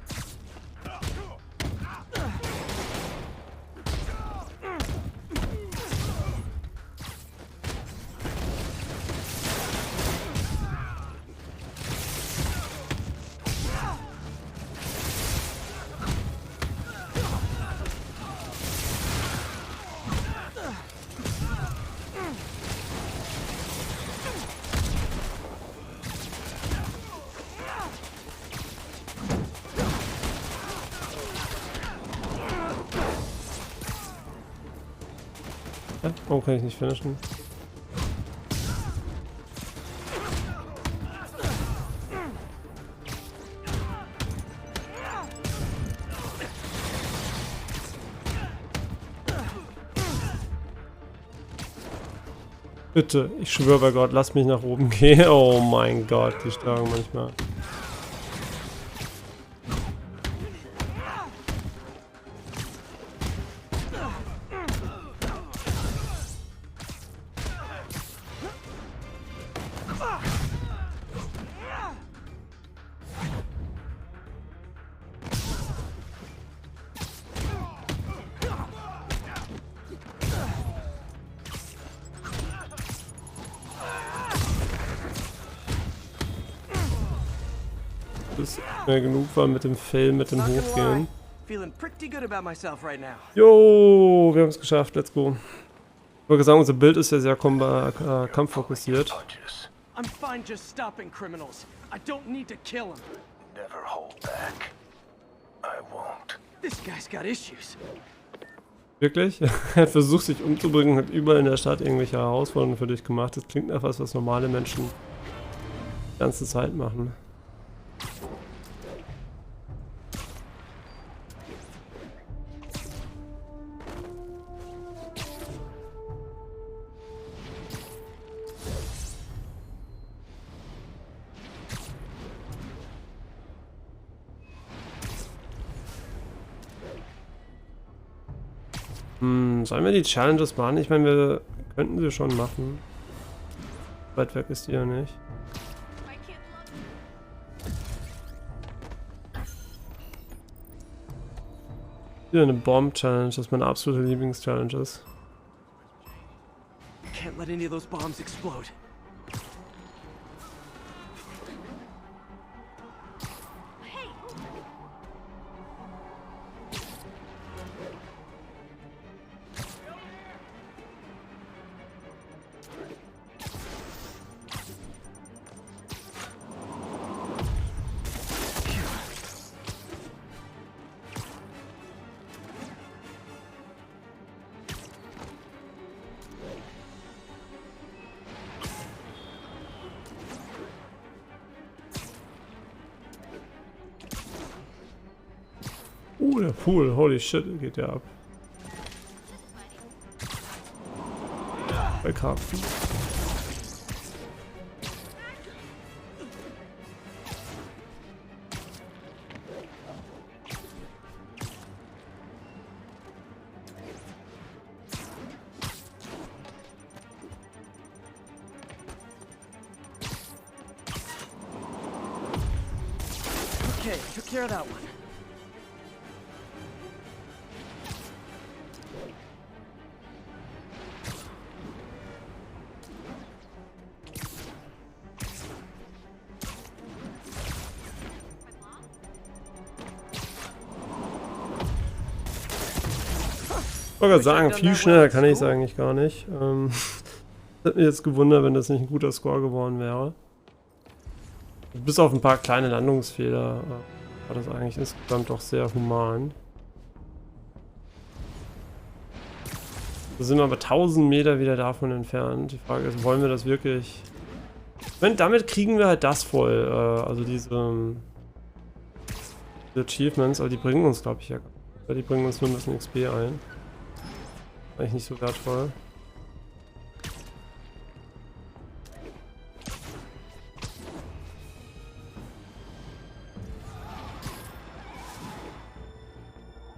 Oh, kann ich nicht finishen. Bitte, ich schwöre bei Gott, lass mich nach oben gehen. Oh mein Gott, die schlagen manchmal. Bis mehr genug war mit dem Fail, mit dem Hochgehen. Jo, wir haben es geschafft, let's go. Ich wollte sagen, unser Bild ist ja sehr kampffokussiert. I'm fine just stopping criminals. I don't need to kill them. Never hold back. I won't. This guy's got issues. Wirklich? Er hat versucht, sich umzubringen, hat überall in der Stadt irgendwelche Herausforderungen für dich gemacht. Das klingt nach was normale Menschen die ganze Zeit machen. Sollen wir die Challenges machen? Ich meine, wir könnten sie schon machen. Weit weg ist die ja nicht. Wieder eine Bomb-Challenge, das ist meine absolute Lieblings-Challenge ist. Can't let any of those bombs explode. Der Pool, holy shit, geht der ab. Bei Karpfen. Okay, took care of that one. Ich wollte gerade sagen, viel schneller kann ich es eigentlich gar nicht. Hätte mich jetzt gewundert, wenn das nicht ein guter Score geworden wäre. Bis auf ein paar kleine Landungsfehler war das eigentlich insgesamt doch sehr human. Da sind wir aber 1000 Meter wieder davon entfernt. Die Frage ist, wollen wir das wirklich... Ich meine, damit kriegen wir halt das voll. Also diese Achievements, aber die bringen uns, glaube ich, ja gar nicht. Die bringen uns nur ein bisschen XP ein. Eigentlich nicht so wertvoll.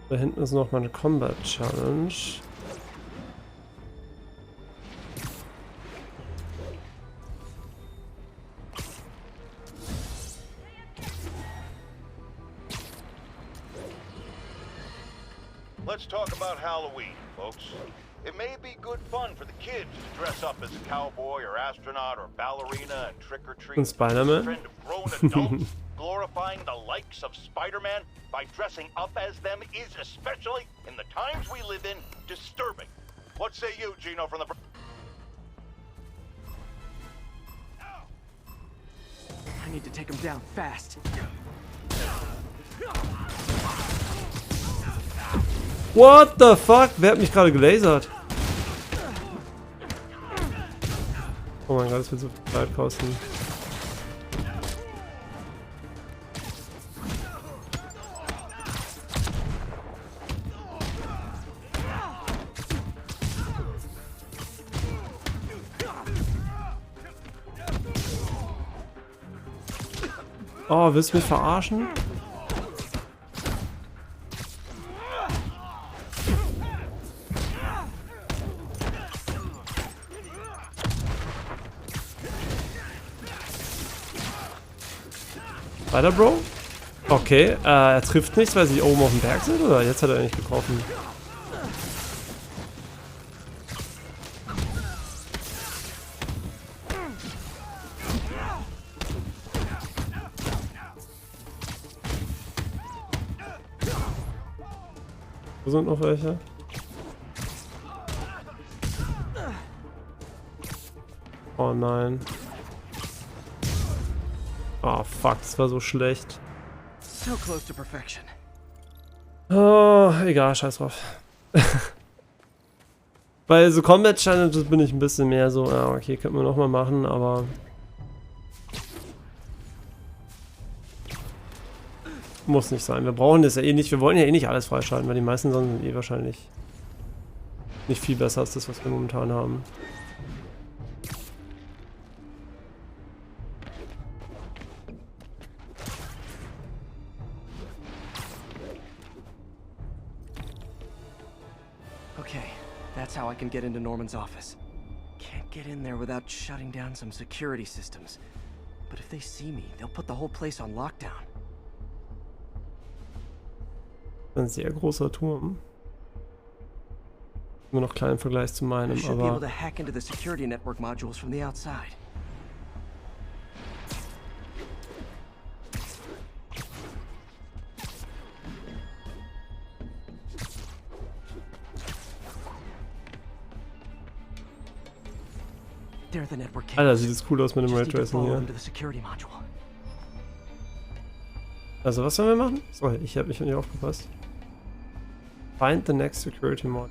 Da hinten ist noch mal eine Combat Challenge. Let's talk about Halloween, folks. It may be good fun for the kids to dress up as a cowboy or astronaut or ballerina and trick or treat. And Spiderman. The trend of grown adults glorifying the likes of Spiderman by dressing up as them is, especially in the times we live in, disturbing. What say you, Gino, from the... I need to take him down fast. What the fuck? Wer hat mich gerade gelasert? Oh mein Gott, das wird so viel Zeit kosten. Oh, willst du mich verarschen? Weiter, Bro? Okay, er trifft nichts, weil sie oben auf dem Berg sind, oder? Jetzt hat er nicht getroffen. Wo sind noch welche? Oh nein. Oh fuck, das war so schlecht. So close to perfection. Oh, egal, scheiß drauf. Bei so Combat Challenges bin ich ein bisschen mehr so, ja okay, könnten wir nochmal machen, aber... Muss nicht sein. Wir brauchen das ja eh nicht, wir wollen ja eh nicht alles freischalten, weil die meisten sind eh wahrscheinlich nicht viel besser als das, was wir momentan haben. Okay, that's how I can get into Norman's office. Can't get in there without shutting down some security systems. But if they see me, they'll put the whole place on lockdown. Ein sehr großer Turm. Immer noch klein im Vergleich zu meinem, I should be able aber to hack into the security network modules from the outside. There the network cables. Alter, sieht es cool aus mit dem Just need to Raytracing follow hier. them to the security module. Also was sollen wir machen? So, ich habe nicht aufgepasst. Find the next security mod.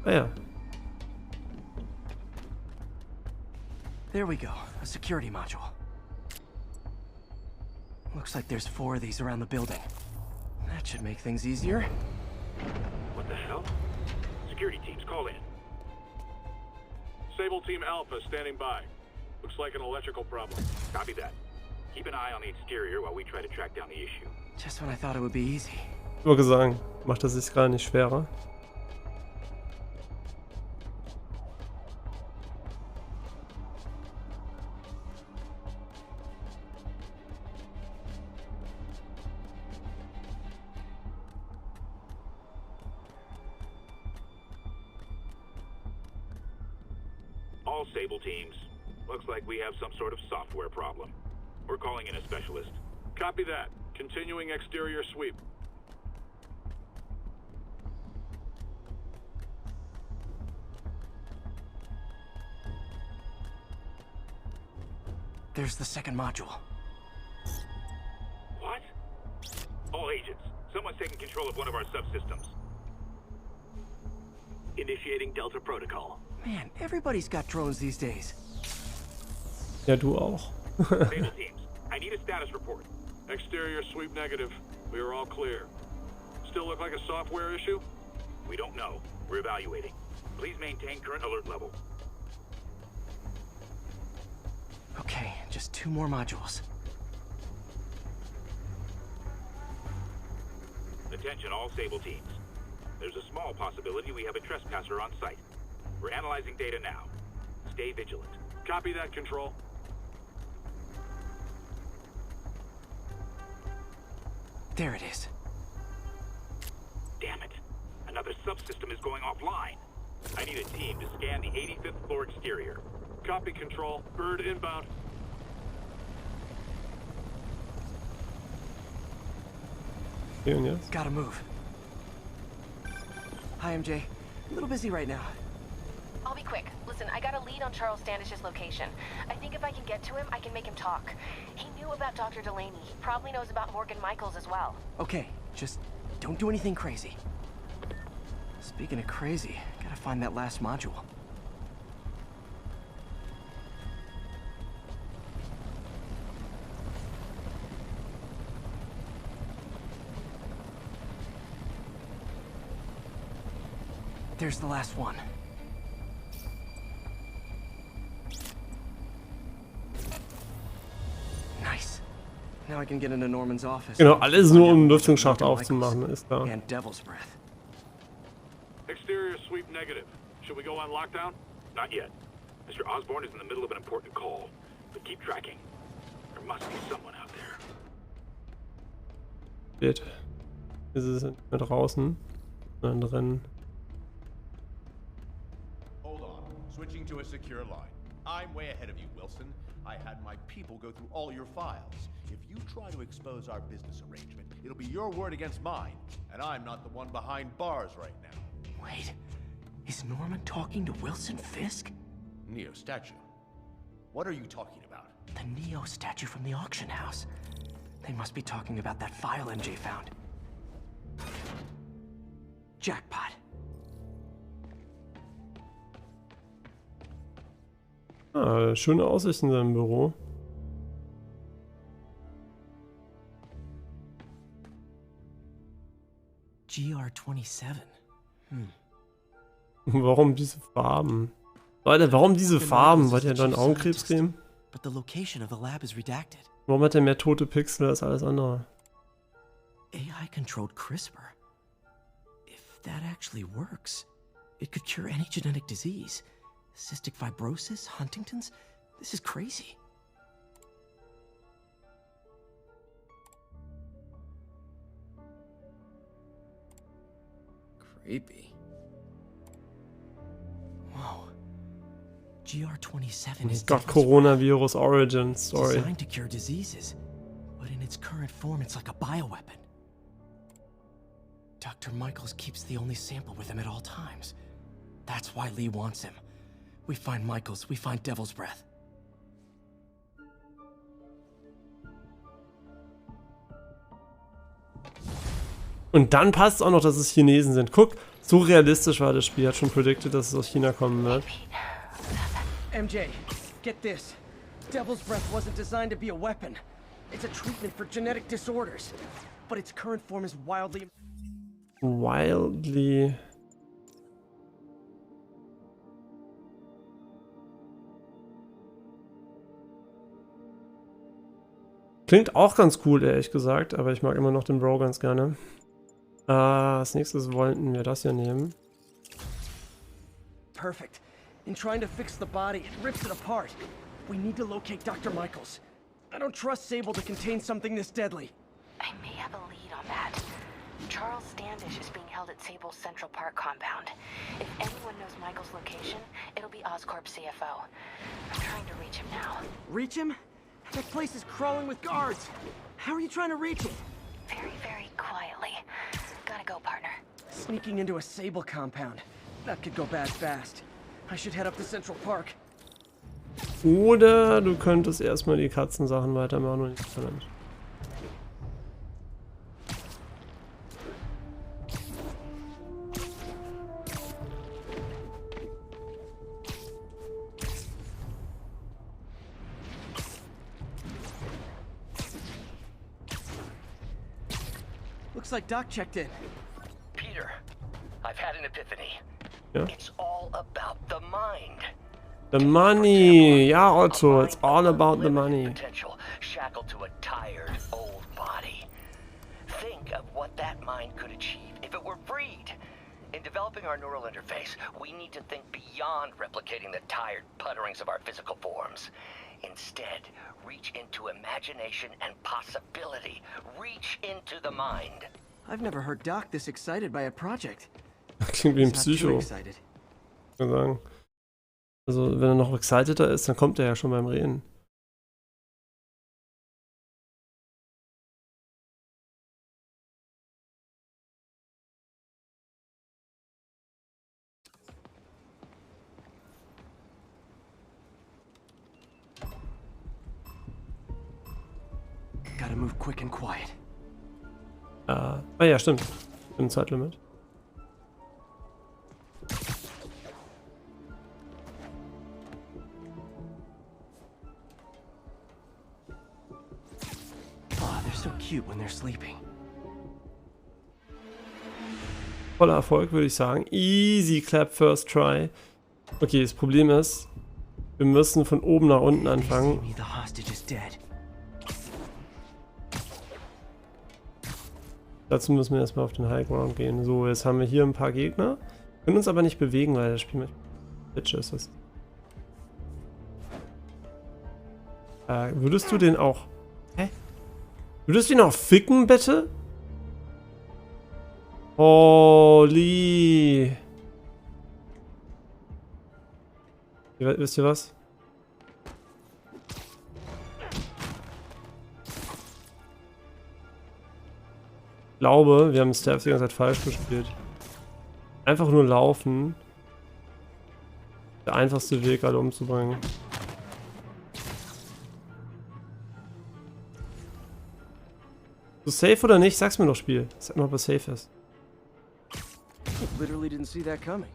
Ah ja. There we go, a security module. Looks like there's 4 of these around the building. That should make things easier. What the hell? Security teams, call in. Sable Team Alpha standing by. Looks like an electrical problem. Copy that. Keep an eye on the exterior while we try to track down the issue. Just when I thought it would be easy. Ich wollte sagen, macht das sich gerade nicht schwerer. All Sable teams. Looks like we have some sort of software problem. We're calling in a specialist. Copy that. Continuing exterior sweep. There's the second module. What? All agents, someone's taking control of one of our subsystems. Initiating Delta Protocol. Man, everybody's got drones these days. Ja, du auch. Sable teams, I need a status report. Exterior sweep negative. We are all clear. Still look like a software issue? We don't know. We're evaluating. Please maintain current alert level. Okay, just 2 more modules. Attention all Sable teams. There's a small possibility we have a trespasser on site. We're analyzing data now. Stay vigilant. Copy that, Control. There it is. Damn it. Another subsystem is going offline. I need a team to scan the 85th floor exterior. Copy, Control. Bird inbound. Yes. Gotta move. Hi, MJ. A little busy right now. I'll be quick. Listen, I got a lead on Charles Standish's location. I think if I can get to him, I can make him talk. He knew about Dr. Delaney. He probably knows about Morgan Michaels as well. Okay, just don't do anything crazy. Speaking of crazy, gotta find that last module. There's the last one. Nice. Now I can get into Norman's office. Genau, alles nur um den Lüftungsschacht aufzumachen, ist klar. And Devil's Breath. Exterior sweep negative. Should we go on lockdown? Not yet. Mr. Osborn is in the middle of an important call. But keep tracking. There must be someone out there. Geht. Ist es nicht mehr draußen, sondern drin. Hold on. Switching to a secure line. I'm way ahead of you, Wilson. I had my people go through all your files. If you try to expose our business arrangement, it'll be your word against mine. And I'm not the one behind bars right now. Wait, is Norman talking to Wilson Fisk? Neo statue. What are you talking about? The Neo statue from the auction house. They must be talking about that file MJ found. Jackpot. Ah, schöne Aussicht in seinem Büro. GR27. Warum diese Farben? Leute, warum diese Farben? Wollt ihr einen neuen Augenkrebs kriegen? But the location of the lab is redacted. Warum hat er mehr tote Pixel als alles andere? AI-controlled CRISPR. If that actually works. It could cure any genetic disease. Cystic fibrosis, Huntington's. This is crazy. Creepy. Whoa. GR27 It's is got coronavirus origin story. designed to cure diseases, but in its current form, it's like a bioweapon. Dr. Michaels keeps the only sample with him at all times. That's why Lee wants him. We find Michaels, we find Devil's Breath. Und dann passt auch noch, dass es Chinesen sind. Guck, so realistisch war das Spiel. Hat schon predicted, dass es aus China kommen wird. MJ, get this. Devil's Breath wasn't designed to be a weapon. It's a treatment for genetic disorders. But its current form is wildly... Klingt auch ganz cool, ehrlich gesagt, aber ich mag immer noch den Bro ganz gerne. Als nächstes wollten wir das hier nehmen. Perfect. In trying to fix the body, it rips it apart. We need to locate Dr. Michaels. I don't trust Sable to contain something this deadly. I may have a lead on that. Charles Standish is being held at Sable's Central Park compound. If anyone knows Michael's location, it'll be Oscorp's CFO. I'm trying to reach him now. Reach him? That place is crawling with guards. How are you trying to reach him? Very, very quietly. Gotta go, partner. Sneaking into a Sable compound. That could go bad fast. I should head up to Central Park. Oder du könntest erstmal die Katzensachen weitermachen und nicht Talent. Looks like Doc checked in. Peter, I've had an epiphany. Ja. It's all about the mind. The money! Ja, Otto, it's all about the money. Potential shackled to a tired, old body. Think of what that mind could achieve if it were freed. In developing our neural interface, we need to think beyond replicating the tired putterings of our physical forms. Instead, reach into imagination and possibility. Reach into the mind. I've never heard Doc this excited by a project. Klingt wie ein Psycho. Ich kann sagen. Also, wenn er noch exciteder ist, dann kommt er ja schon beim Reden. Gotta move quick and quiet. Ah ja, stimmt. Ein Zeitlimit. So cute when they're sleeping. Voller Erfolg, würde ich sagen. Easy clap first try. Okay, das Problem ist, wir müssen von oben nach unten anfangen. Dazu müssen wir erstmal auf den High Ground gehen. So, jetzt haben wir hier ein paar Gegner. Können uns aber nicht bewegen, weil das Spiel mit Bitches ist. Würdest du den auch... Hä? Würdest du ihn auch ficken, bitte? Holy. Wisst ihr was? Ich glaube, wir haben Stealth die ganze Zeit falsch gespielt. Einfach nur laufen. Der einfachste Weg, alle umzubringen. So safe oder nicht? Sag's mir doch, Spiel. Sag mal, ob es safe ist. Literally didn't see that coming.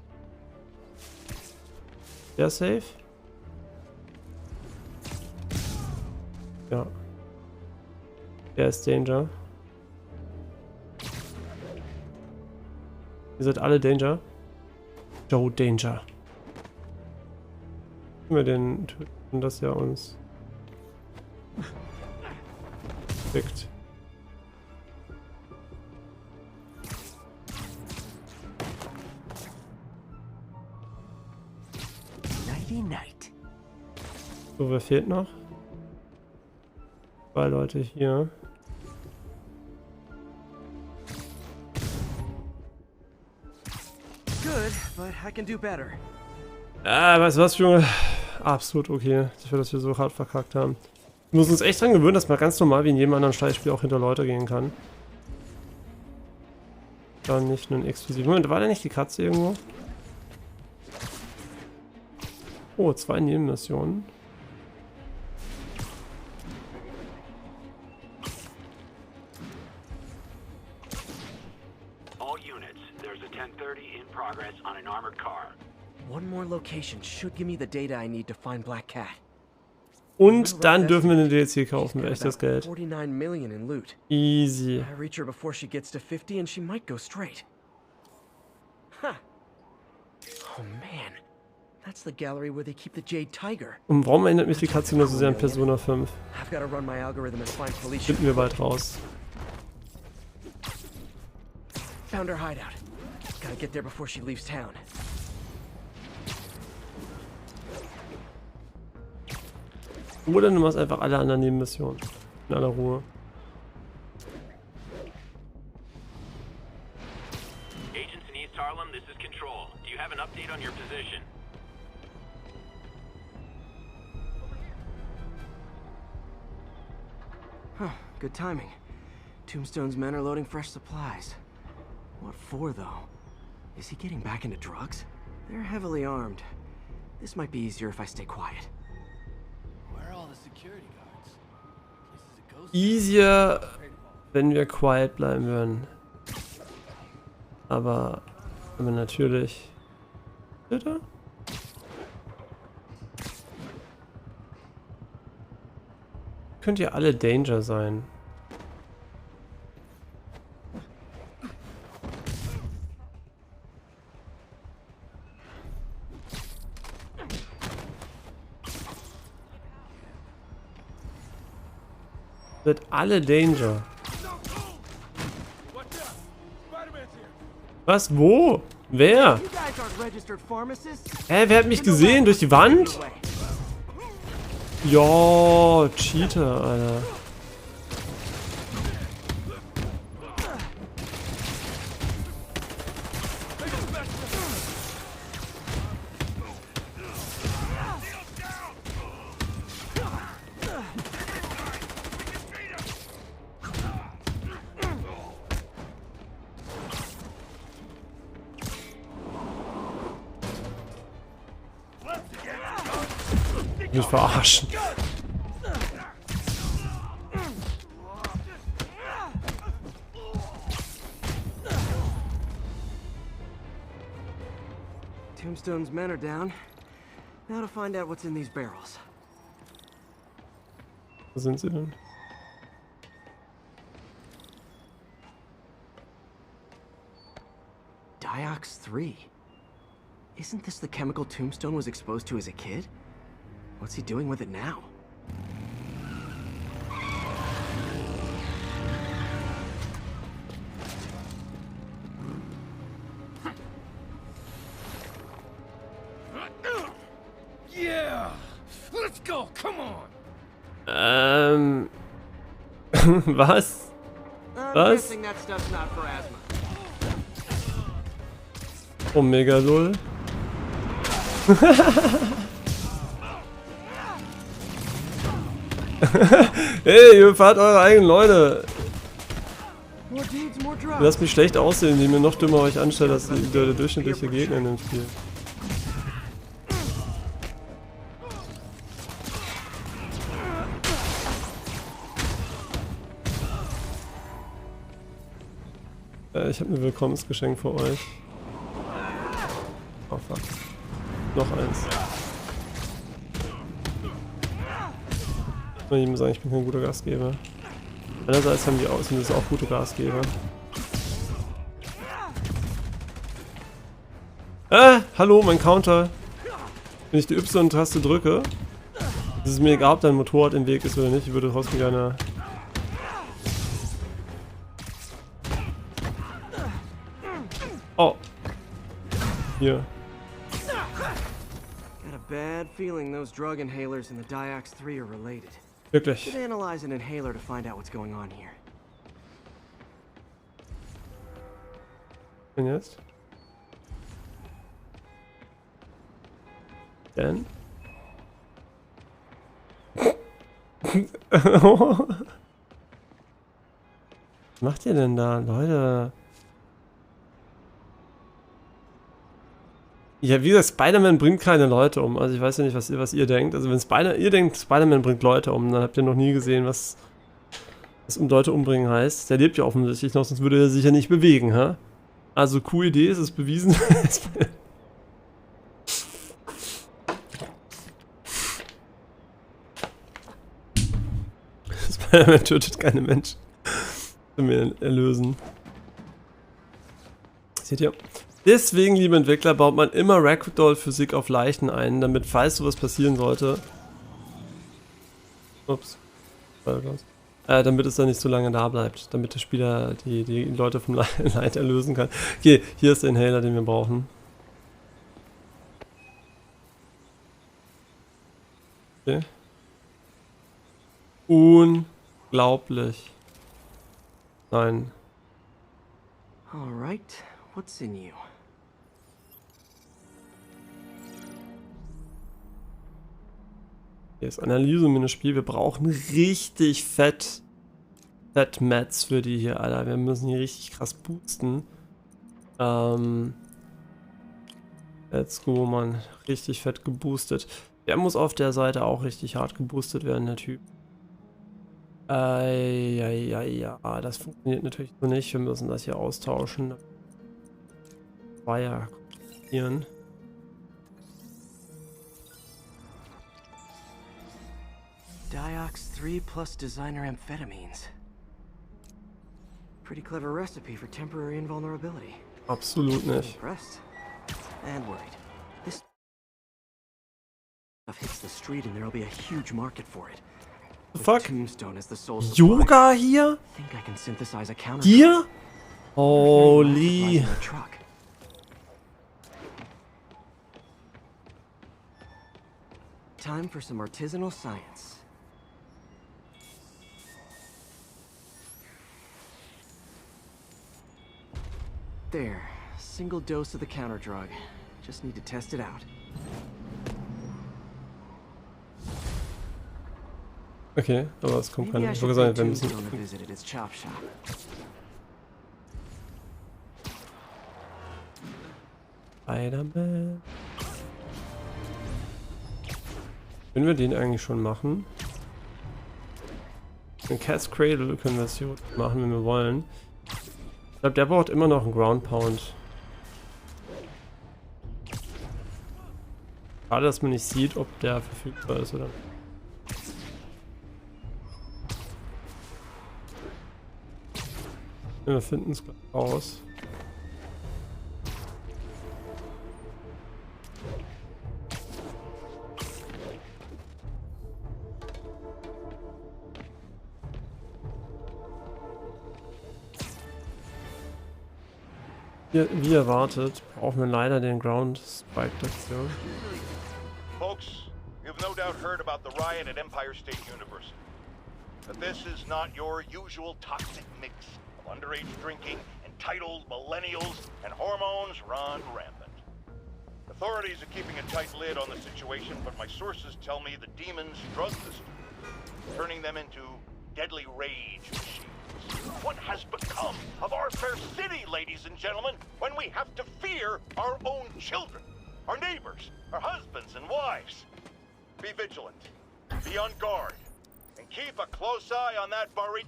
Ja, safe? Ja. Der ist Danger. Ihr seid alle Danger. Joe Danger. Können wir den töten, dass er uns fickt. Nighty-night. So, wer fehlt noch? 2 Leute hier. Good, but I can do better. Weißt du was, Junge? Absolut okay, dass wir das hier so hart verkackt haben. Wir müssen uns echt dran gewöhnen, dass man ganz normal wie in jedem anderen Scheißspiel auch hinter Leute gehen kann. Dann nicht nur ein exklusiv. Moment, war da nicht die Katze irgendwo? Oh, 2 Nebenmissionen. All units, there's a 1030 in progress on an armored car. One more location should give me the data I need to find Black Cat. Und dann dürfen wir den DLC kaufen, für echtes Geld. 49 million in loot. Easy. I reach her before she gets to 50 and she might go straight. Huh. Oh man. That's the gallery where they keep the Jade Tiger. Und warum erinnert mich die Katze nur so sehr an Persona 5? I've got to run my algorithm and find Felicia. Finden wir bald raus. Found her hideout. Gotta get there before she leaves town. Oder du machst einfach alle anderen Nebenmissionen. In aller Ruhe. Agents in East Harlem, this is Control. Do you have an update on your position? Huh, good timing. Tombstone's men are loading fresh supplies. What for, though? Is he getting back into drugs? They're heavily armed. This might be easier if I stay quiet. Where are all the security guards? This is a ghost. Easier, wenn wir quiet bleiben würden. Aber natürlich... Bitte? Könnt ihr alle Danger sein. Wird alle Danger. Was? Wo? Wer? Wer hat mich gesehen? Durch die Wand? Ja, Cheater, Alter. Mich verarschen. Tombstone's men are down. Now to find out what's in these barrels. Wo sind sie denn? Diox 3. Isn't this the chemical Tombstone was exposed to as a kid? What's he doing with it now? Yeah! Let's go, come on! Was? Was? That stuff's not for asthma. Omega Lull. Hey, ihr fahrt eure eigenen Leute. Lasst mich schlecht aussehen, die mir noch dümmer euch anstellt als der durchschnittliche Gegner in dem Spiel. Ich habe ein Willkommensgeschenk für euch. Oh fuck. Noch eins. Ich muss sagen, ich bin kein guter Gastgeber. Einerseits sind das auch gute Gastgeber. Hallo, mein Counter. Wenn ich die Y-Taste drücke, ist es mir egal, ob dein Motorrad im Weg ist oder nicht. Ich würde trotzdem gerne... Oh. Hier. Got a bad feeling those drug inhalers and the Diox 3 are related. Wirklich. Should analyze an inhaler to find out what's going on here. Und jetzt? Denn? Was macht ihr denn da, Leute? Ja, wie gesagt, Spiderman bringt keine Leute um. Also ich weiß ja nicht, was ihr denkt. Also wenn ihr denkt, Spiderman bringt Leute um, dann habt ihr noch nie gesehen, was um Leute umbringen heißt. Der lebt ja offensichtlich noch, sonst würde er sich ja nicht bewegen, ha? Also coole Idee, es ist bewiesen. Spiderman tötet keine Menschen. Wenn wir ihn erlösen. Seht ihr? Deswegen, liebe Entwickler, baut man immer Ragdoll-Physik auf Leichen ein, damit, falls sowas passieren sollte, damit es dann nicht so lange da bleibt, damit der Spieler die Leute vom Leid erlösen kann. Okay, hier ist der Inhaler, den wir brauchen. Okay. Unglaublich. Nein. Alright, what's in you? Hier ist Analyse-Minispiel. Wir brauchen richtig fett Mats für die hier, Alter. Wir müssen hier richtig krass boosten. Let's go, Mann. Richtig fett geboostet. Der muss auf der Seite auch richtig hart geboostet werden, der Typ. Ja, das funktioniert natürlich so nicht. Wir müssen das hier austauschen. Zweier kopieren. Diox 3 plus designer amphetamines. Pretty clever recipe for temporary invulnerability. Absolut nicht. Impressed and worried. This stuff hits the street and there'll be a huge market for it. Fuck? Yoga hier? Hier? Holy. Time for some artisanal science. There, single dose of the counter drug. Just need to test it out. Okay, aber es kommt keine. Ich wollte sagen, wir müssen. Spiderman. Können wir den eigentlich schon machen? Den Cat's Cradle können wir es hier machen, wenn wir wollen. Ich glaube, der braucht immer noch einen Ground Pound. Schade, dass man nicht sieht, ob der verfügbar ist oder nicht. Wir finden es gleich raus. Wie erwartet, brauchen wir leider den Ground Spike dafür. Folks, you've no doubt heard about the riot at Empire State University. But this is not your usual toxic mix of underage drinking, entitled millennials, and hormones run rampant. Authorities are keeping a tight lid on the situation, but my sources tell me the demons drug the students, turning them into deadly rage machines. What has become of our fair city, ladies and gentlemen, when we have to fear our own children, our neighbors, our husbands and wives? Be vigilant, be on guard, and keep a close eye on that burrito.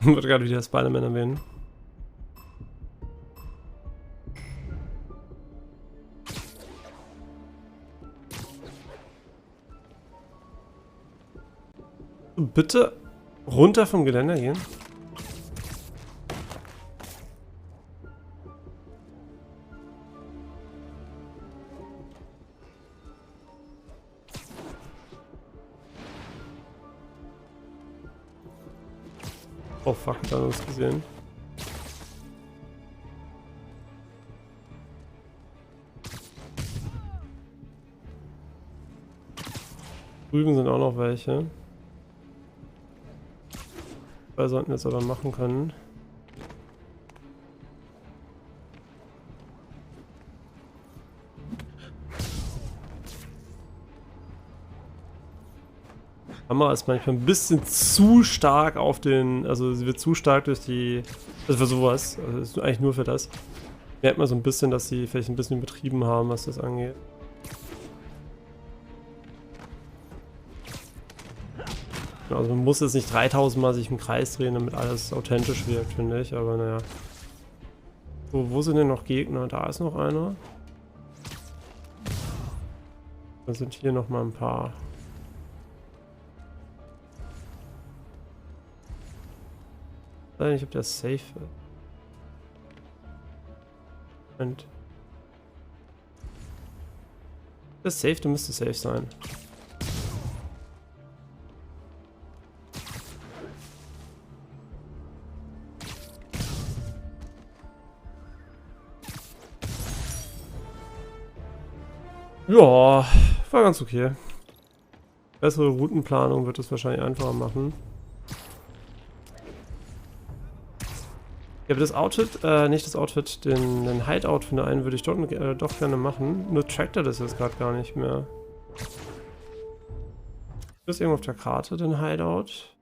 Ich wollte gerade wieder Spiderman erwähnen. Bitte runter vom Geländer gehen. Oh fuck, da haben wir es gesehen. Drüben sind auch noch welche. Zwei sollten wir jetzt aber machen können. Kamera ist manchmal ein bisschen zu stark auf den, also sie wird zu stark durch die, also für sowas, also ist eigentlich nur für das. Merkt man so ein bisschen, dass sie vielleicht ein bisschen übertrieben haben, was das angeht. Also man muss jetzt nicht 3000 Mal sich im Kreis drehen, damit alles authentisch wirkt, finde ich, aber naja. So, wo sind denn noch Gegner? Da ist noch einer. Dann sind hier noch mal ein paar. Ich weiß nicht, ob der safe ist. Und das ist safe, du müsstest safe sein. Ja, war ganz okay. Bessere Routenplanung wird es wahrscheinlich einfacher machen. Ja, aber das Outfit, nicht das Outfit, den Hideout von der einen würde ich doch gerne machen. Nur trackt er das jetzt gerade gar nicht mehr. Ist irgendwo auf der Karte, den Hideout?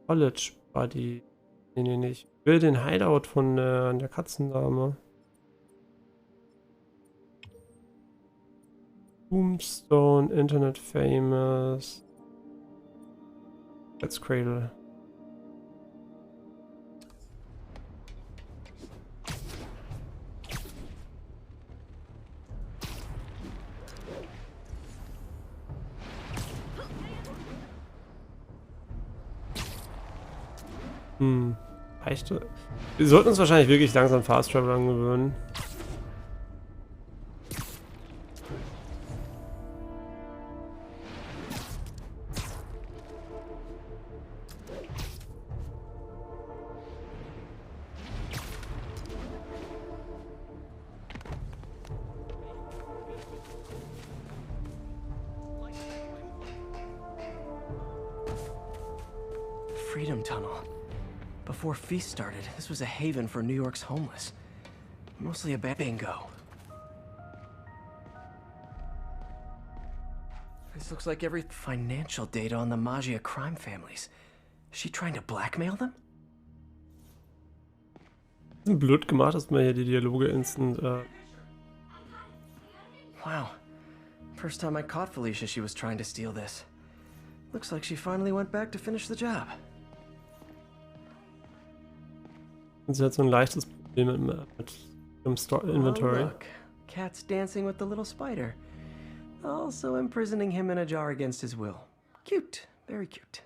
College Buddy. Nee, nicht. Ich will den Hideout von der Katzendame. Tombstone, Internet Famous. Let's Cradle. Reicht. Wir sollten uns wahrscheinlich wirklich langsam Fast Travel angewöhnen. Freedom Tunnel. Before Feast started, this was a haven for New York's homeless. Mostly a bingo. This looks like every financial data on the Maggia crime families. Is she trying to blackmail them? Blöd gemacht, dass man hier die Dialoge instant. Wow. First time I caught Felicia, she was trying to steal this. Looks like she finally went back to finish the job. Sie hat so ein leichtes Problem mit dem Inventory. Oh, look. Cat's dancing with the little spider. Also imprisoning him in a jar against his will. Cute. Very cute.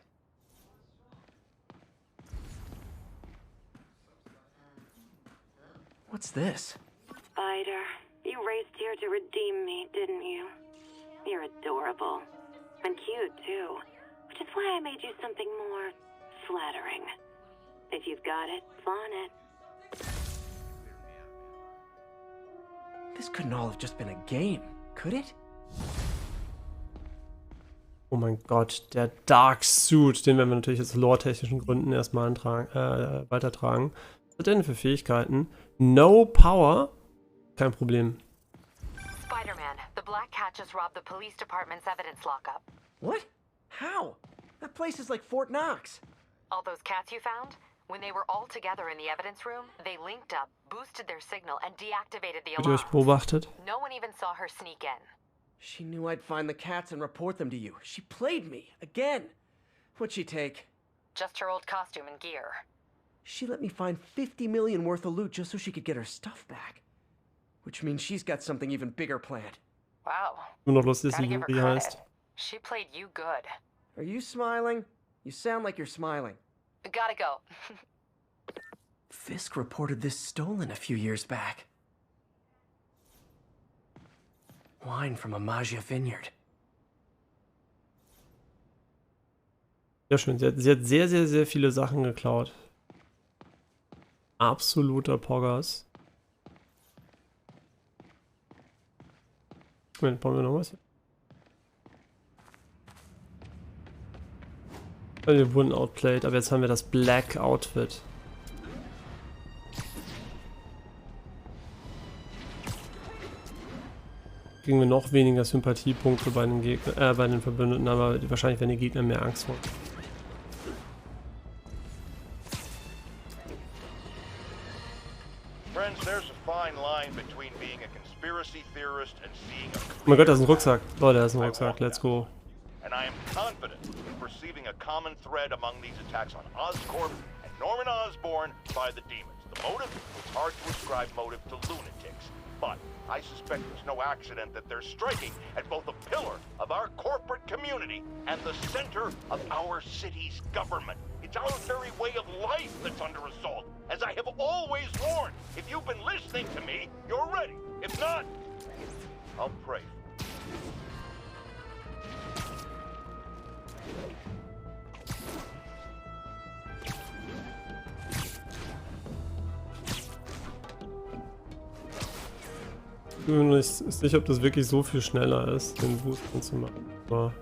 What's this? Spider, you raced here to redeem me, didn't you? You're adorable. And cute, too. Which is why I made you something more flattering. If you've got it, flaunt it. This couldn't all have just been a game, could it? Oh mein Gott, der Dark Suit, den werden wir natürlich aus lore-technischen Gründen erstmal weitertragen. Was hat der denn für Fähigkeiten? No Power? Kein Problem. Spiderman, the Black Cat just robbed the police department's evidence lockup. What? How? That place is like Fort Knox. All those cats you found? When they were all together in the evidence room, they linked up, boosted their signal, and deactivated the Habt ihr euch alarm. beobachtet? No one even saw her sneak in. She knew I'd find the cats and report them to you. She played me, again. What'd she take? Just her old costume and gear. She let me find 50 million worth of loot just so she could get her stuff back. Which means she's got something even bigger planned. Wow. Nur noch lustig, dass Gotta sie give her Yuri credit. heißt. She played you good. Are you smiling? You sound like you're smiling. Gotta go. Fisk reported this stolen a few years back. Wine from a Maggia vineyard. Ja, schön. Sie hat sehr, sehr, sehr viele Sachen geklaut. Absoluter Poggers. Moment, brauchen wir noch was? Wir wurden outplayed, aber jetzt haben wir das Black Outfit. Kriegen wir noch weniger Sympathiepunkte bei den Gegnern, bei den Verbündeten, aber wahrscheinlich werden die Gegner mehr Angst vor. Oh mein Gott, da ist ein Rucksack. Leute, da ist ein Rucksack. Let's go. And I am confident in perceiving a common thread among these attacks on Oscorp and Norman Osborn by the demons. The motive? It's hard to ascribe motive to lunatics, but I suspect it's no accident that they're striking at both a pillar of our corporate community and the center of our city's government. It's our very way of life that's under assault. As I have always warned, if you've been listening to me, you're ready. If not, I'll pray. Ich bin mir nicht sicher, ob das wirklich so viel schneller ist, den Boosten zu machen. Aber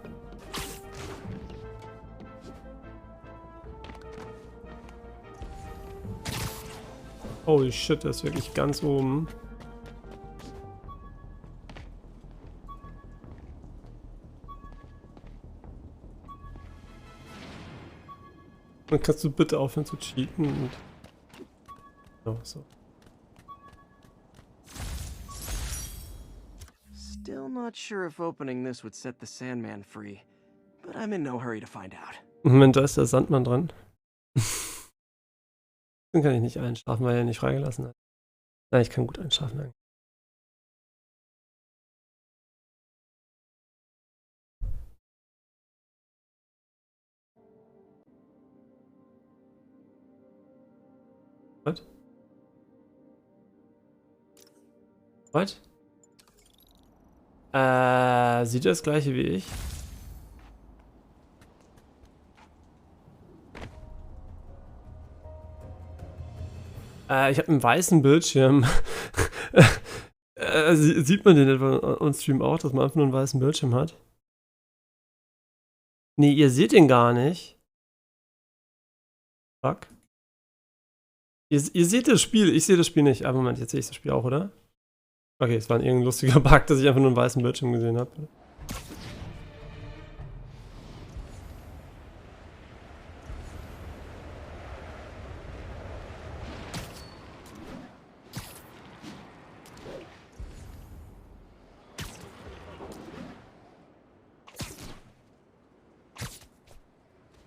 holy shit, der ist wirklich ganz oben. Dann kannst du bitte aufhören zu cheaten und oh, so. Still not sure if opening this would set the Sandman free, but I'm in no hurry to find out. Moment, da ist der Sandmann dran. Dann kann ich nicht einschlafen, weil er nicht freigelassen hat. Nein, ich kann gut einschlafen eigentlich. Was? Was? Sieht er das gleiche wie ich? Ich habe einen weißen Bildschirm. Sieht man den etwa on Stream auch, dass man einfach nur einen weißen Bildschirm hat? Nee, ihr seht ihn gar nicht. Fuck. Ihr seht das Spiel, ich sehe das Spiel nicht. Aber Moment, jetzt sehe ich das Spiel auch, oder? Okay, es war irgendein lustiger Bug, dass ich einfach nur einen weißen Bildschirm gesehen habe.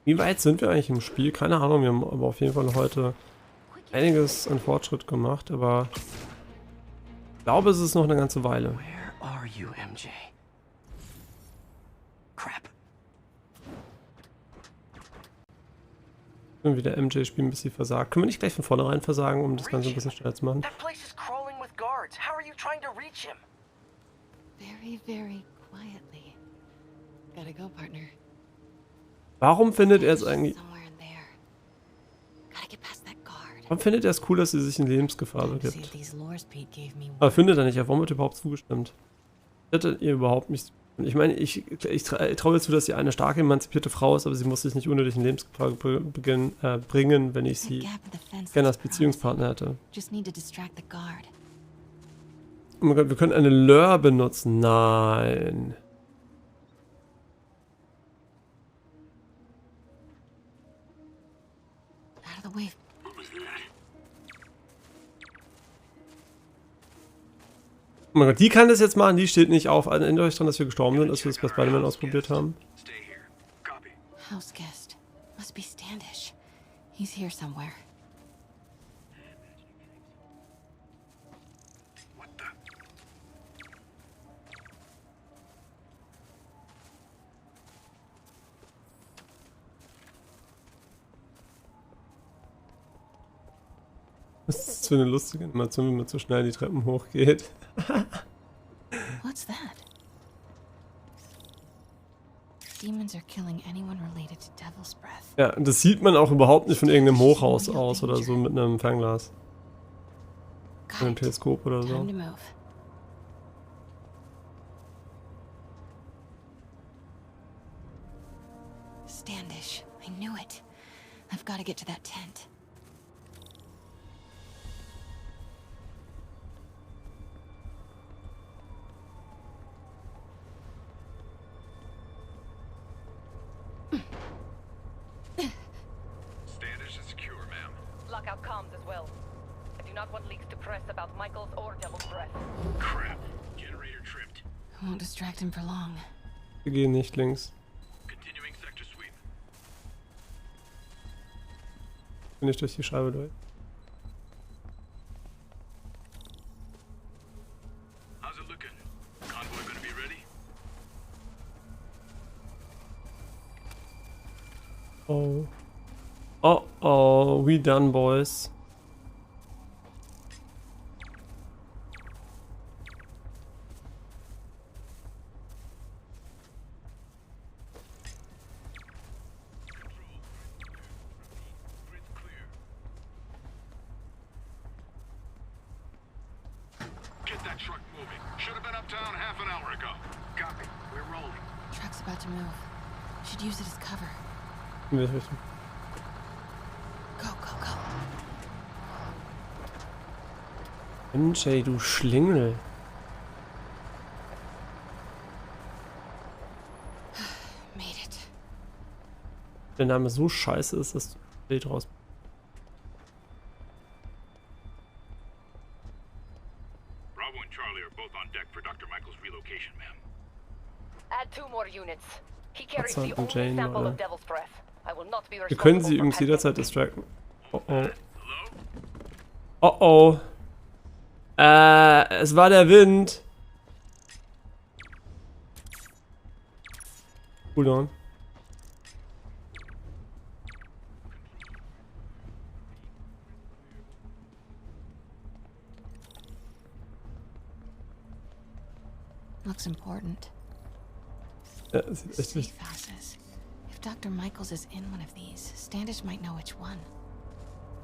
Wie weit sind wir eigentlich im Spiel? Keine Ahnung, wir haben aber auf jeden Fall heute einiges an Fortschritt gemacht, aber ich glaube, es ist noch eine ganze Weile. Where are you, MJ? Crap. Wieder MJ spielen, bis sie versagt. Können wir nicht gleich von vornherein versagen, um das Ganze ein bisschen schneller zu machen? That place is crawling with guards. How are you trying to reach him? Very, very quietly. Gotta go, partner. Warum findet er es eigentlich... Warum findet er es cool, dass sie sich in Lebensgefahr begibt? Aber findet er nicht, warum wird überhaupt zugestimmt? Hättet ihr überhaupt nicht... Ich meine, ich traue jetzt zu, dass sie eine starke, emanzipierte Frau ist, aber sie muss sich nicht unnötig in Lebensgefahr bringen, wenn ich sie gerne als Beziehungspartner hätte. Oh mein Gott, wir können eine Lure benutzen. Nein. Oh mein Gott, die kann das jetzt machen, die steht nicht auf. Erinnert euch daran, dass wir gestorben sind, als wir das bei Spiderman ausprobiert haben. House guest. Must be Standish. He's here somewhere. Das ist für eine lustige Animation, wenn man so schnell die Treppen hochgeht. What's that? Demons are killing anyone related to Devil's Breath. Ja, das sieht man auch überhaupt nicht von irgendeinem Hochhaus aus oder so mit einem Fernglas. Mit einem Teleskop oder so. knew it. I've got to get to that tent. Standish is secure, ma'am. Lockout comms as well. I do not want leaks to press about Michaels or Devil's Breath. Crap. Generator tripped. I won't distract him for long. Wir gehen nicht links. Continuing sector sweep. Bin ich durch die Scheibe durch. How's it looking? Convoy gonna be ready? Oh. Oh oh, we done, boys. Get that truck moving. Should have been uptown half an hour ago. Copy. We're rolling. Truck's about to move. Should use it as cover. In welche Richtung? Go, go, go. Mensch, ey, du Schlingel. Made it. Der Name so scheiße ist, dass du Bild raus. Bravo and Charlie are both on deck for Dr. Michaels' relocation, ma'am. Add 2 more units. He carries Hat's the halt only Jane, sample oder? of Devil's Breath. I will not be Wir können sie responsible übrigens for jederzeit distracten. Oh oh. Oh oh. Es war der Wind. Hold on. Looks important. Ja, das sieht echt Safe wichtig. houses. If Dr. Michaels is in one of these, Standish might know which one.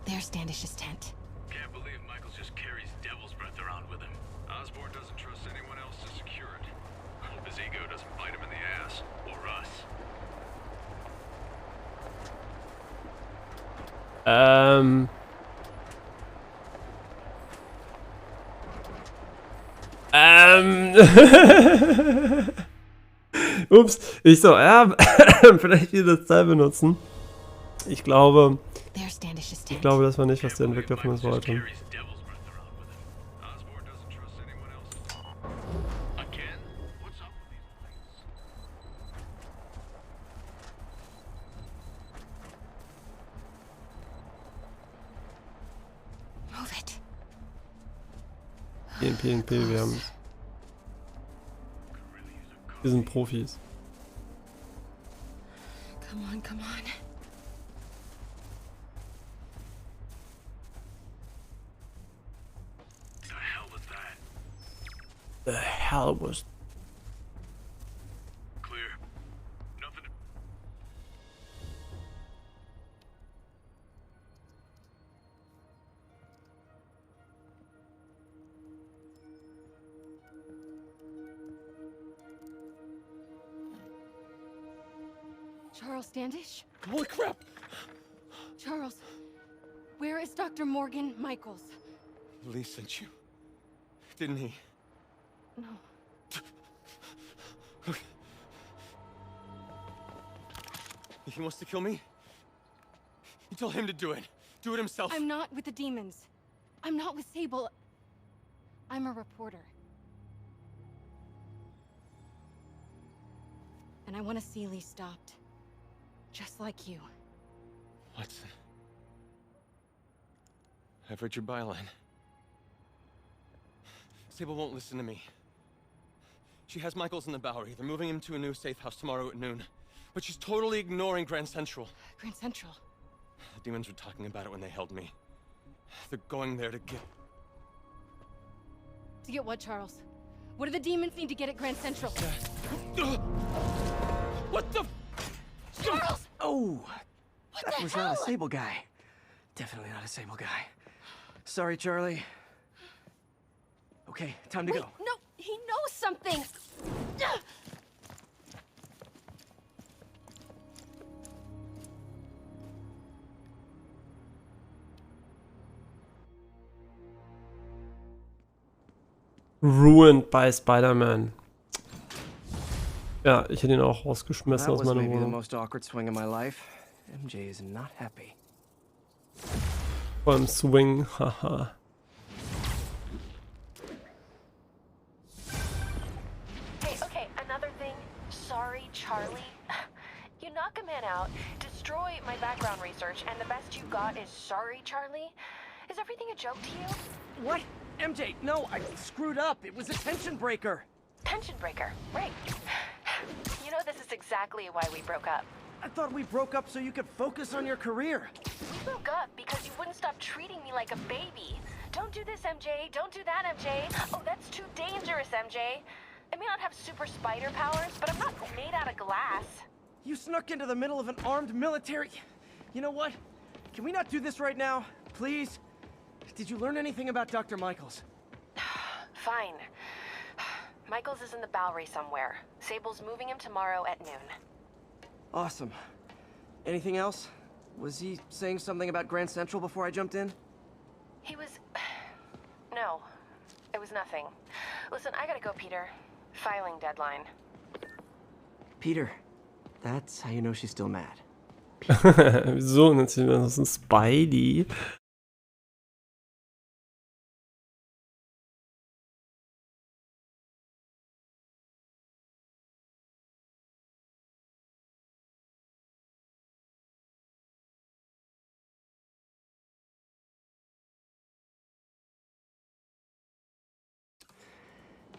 There's Standish's tent. Can't believe Michaels just carries Devil's Breath around with him. Osborn doesn't trust anyone else to secure it. Hope his ego doesn't bite him in the ass. Or us. Ups, ich so, ja, vielleicht wieder das Teil benutzen. Ich glaube, das war nicht, was der Entwickler von uns wollte. PNP, wir sind Profis. Come on, come on. The hell was that? The hell was... Clear. Nothing. Charles Standish? Holy crap! Charles, where is Dr. Morgan Michaels? Lee sent you. Didn't he? No. He wants to kill me? You tell him to do it. Do it himself. I'm not with the demons. I'm not with Sable. I'm a reporter. And I want to see Lee stopped. Just like you. Watson. I've read your byline. Sable won't listen to me. She has Michaels in the Bowery. They're moving him to a new safe house tomorrow at noon. But she's totally ignoring Grand Central. Grand Central? The demons were talking about it when they held me. They're going there to get... To get what, Charles? What do the demons need to get at Grand Central? What the... Charles! Oh! What That the was hell? not a Sable guy. Definitely not a Sable guy. Sorry, Charlie. Okay, time to Wait, go. no, he knows something! Ruined by Spiderman. Ja, ich hätte ihn auch rausgeschmissen That aus was meiner maybe the Wohnung. most awkward swing of my life. MJ is not happy. Vor allem Swing, haha. Hey, okay, another thing. Sorry, Charlie. You knock a man out, destroy my background research, and the best you got is sorry, Charlie? Is everything a joke to you? What? MJ, no, I screwed up. It was a tension breaker. Tension breaker, right. You know this is exactly why we broke up. I thought we broke up so you could focus on your career. We broke up because you wouldn't stop treating me like a baby. Don't do this, MJ. Don't do that, MJ. Oh, that's too dangerous, MJ. I may not have super spider powers, but I'm not made out of glass. You snuck into the middle of an armed military... You know what? Can we not do this right now? Please? Did you learn anything about Dr. Michaels? Fine. Michaels is in the Bowery somewhere. Sable's moving him tomorrow at noon. Awesome. Anything else? Was he saying something about Grand Central before I jumped in? He was... No. It was nothing. Listen, I gotta go, Peter. Filing deadline. Peter. That's how you know she's still mad. Wieso nennt sie das ein Spidey?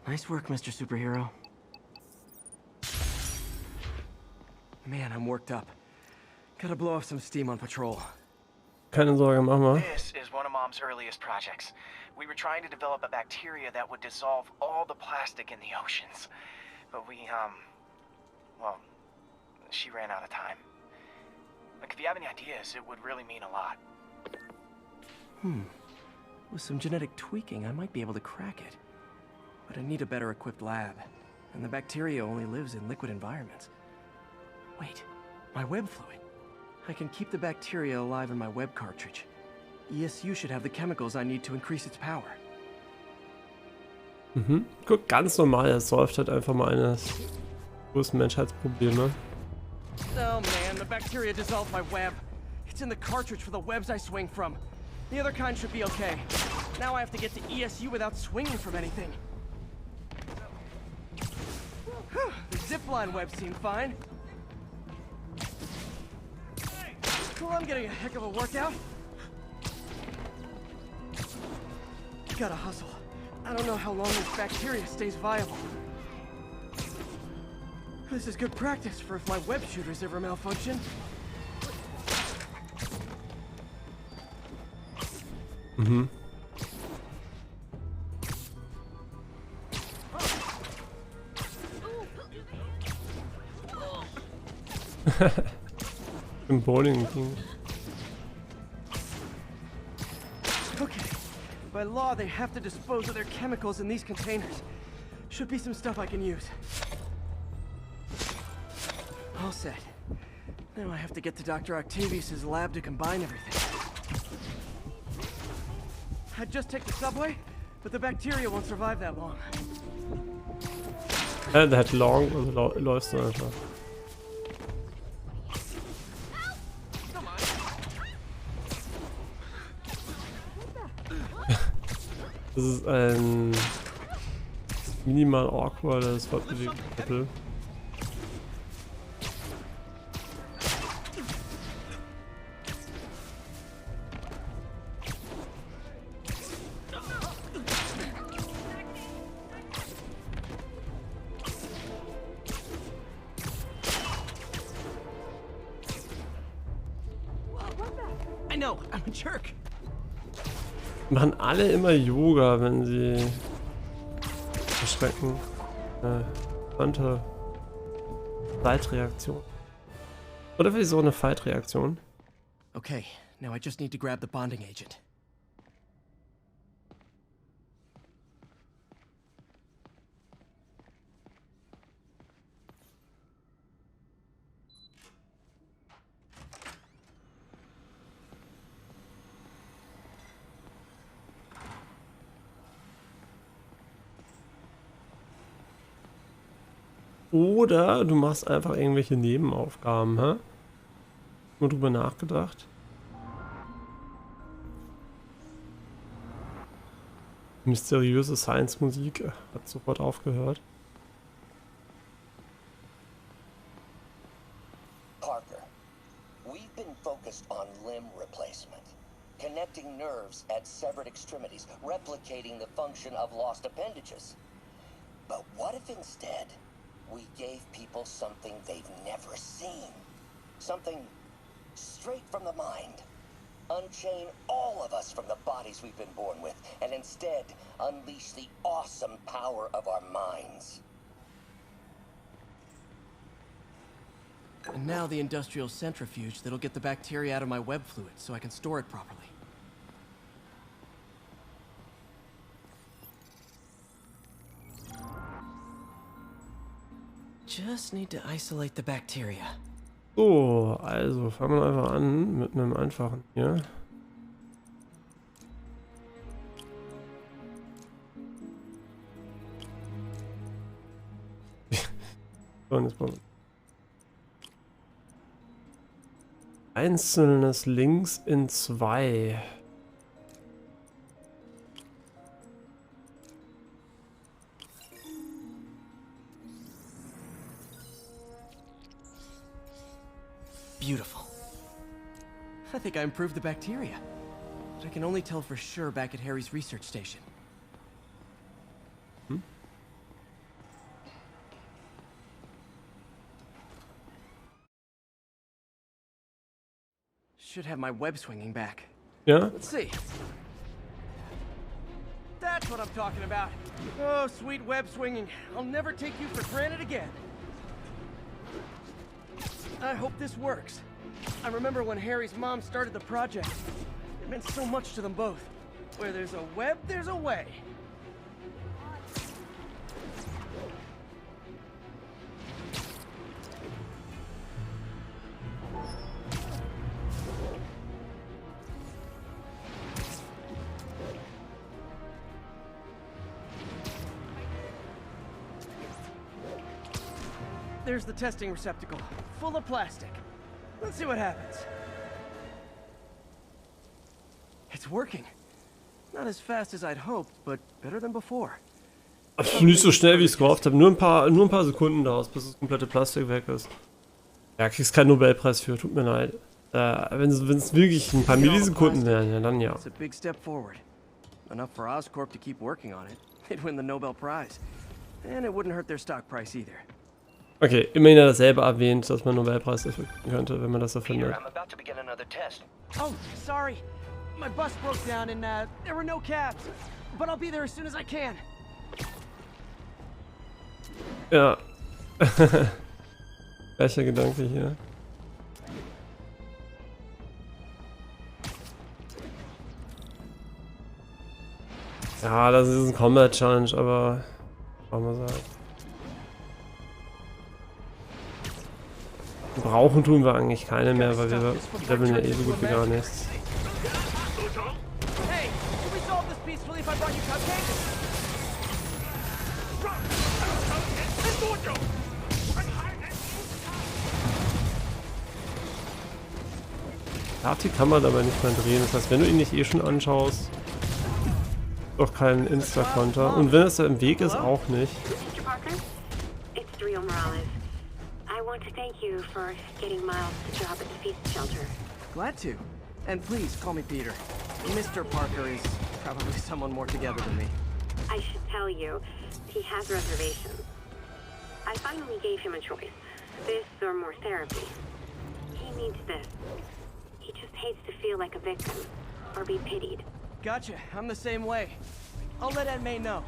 Nice work, Mr. Superhero. Man, I'm worked up. Gotta blow off some steam on patrol. Keine Sorge, mach mal. This is one of Mom's earliest projects. We were trying to develop a bacteria that would dissolve all the plastic in the oceans. But well, she ran out of time. Look, if you have any ideas, it would really mean a lot. With some genetic tweaking, I might be able to crack it. But I need a better equipped lab. And the bacteria only lives in liquid environments. Wait, my web fluid. I can keep the bacteria alive in my web cartridge. ESU should have the chemicals I need to increase its power. Guck, ganz normal, er säuft halt einfach mal eines größten Menschheitsprobleme. Oh man, the bacteria dissolved my web. It's in the cartridge for the webs I swing from. The other kind should be okay. Now I have to get to ESU without swinging from anything. The zipline webs seem fine. Cool, I'm getting a heck of a workout. Gotta hustle. I don't know how long this bacteria stays viable. This is good practice for if my web shooters ever malfunction. Im Bowling-Ding. Okay. By law, they have to dispose of their chemicals in these containers. Should be some stuff I can use. All set. Now I have to get to Dr. Octavius's lab to combine everything. I'd just take the subway, but the bacteria won't survive that long. That long, also läufst du einfach. Das ist ein minimal awkwardes Fortbewegungsmittel. I know, I'm a jerk. Machen alle immer Yoga, wenn sie erschrecken. Fight-Reaktion. Oder vielleicht so eine Fight-Reaktion. Okay, now I just need to grab the bonding agent. Oder du machst einfach irgendwelche Nebenaufgaben, hä? Nur drüber nachgedacht. Mysteriöse Science-Musik hat sofort aufgehört. Parker, we've been focused on limb replacement, connecting nerves at severed extremities, replicating the function of lost appendages. But what if instead we gave people something they've never seen? Something straight from the mind. Unchain all of us from the bodies we've been born with, and instead unleash the awesome power of our minds. And now the industrial centrifuge that'll get the bacteria out of my web fluid so I can store it properly. Just need to isolate the bacteria. So, also fangen wir einfach an mit einem einfachen hier. So, und jetzt mal einzelnes links in 2. Beautiful. I think I improved the bacteria. But I can only tell for sure back at Harry's research station. Should have my web swinging back. Yeah? Let's see. That's what I'm talking about. Oh, sweet web swinging. I'll never take you for granted again. I hope this works. I remember when Harry's mom started the project. It meant so much to them both. Where there's a web, there's a way. There's the testing receptacle, full of plastic. Let's see what happens. It's working. Not as fast as I'd hoped, but better than before. Nicht so schnell, wie ich es gehofft habe. Nur ein paar Sekunden dauert, bis das komplette Plastik weg ist. Ja, kriegst keinen Nobelpreis für, tut mir leid. Wenn es wirklich ein paar Millisekunden wären, ja, dann ja. It's a big step forward. Enough for Oscorp to keep working on it. They'd win the Nobel Prize. And it wouldn't hurt their stock price either. Okay, immerhin hat er selber erwähnt, dass man Nobelpreis dafür kriegen könnte, wenn man das erfindet. I'm about to begin another test. Oh, sorry. My bus broke down and there were no cabs. But I'll be there as soon as I can. Ja. Gleicher Gedanke hier. Ja, das ist ein Combat Challenge, aber wollen wir sagen. Brauchen tun wir eigentlich keine mehr, weil wir leveln ja eh so gut wie gar nichts. Darf die Kamera dabei nicht mehr drehen, das heißt, wenn du ihn nicht eh schon anschaust, doch kein Insta-Konter. Und wenn es da im Weg ist, auch nicht. I want to thank you for getting Miles the job at the feast shelter. Glad to. And please call me Peter. Mr. Parker is probably someone more together than me. I should tell you, he has reservations. I finally gave him a choice. This or more therapy. He needs this. He just hates to feel like a victim or be pitied. Gotcha. I'm the same way. I'll let Aunt May know.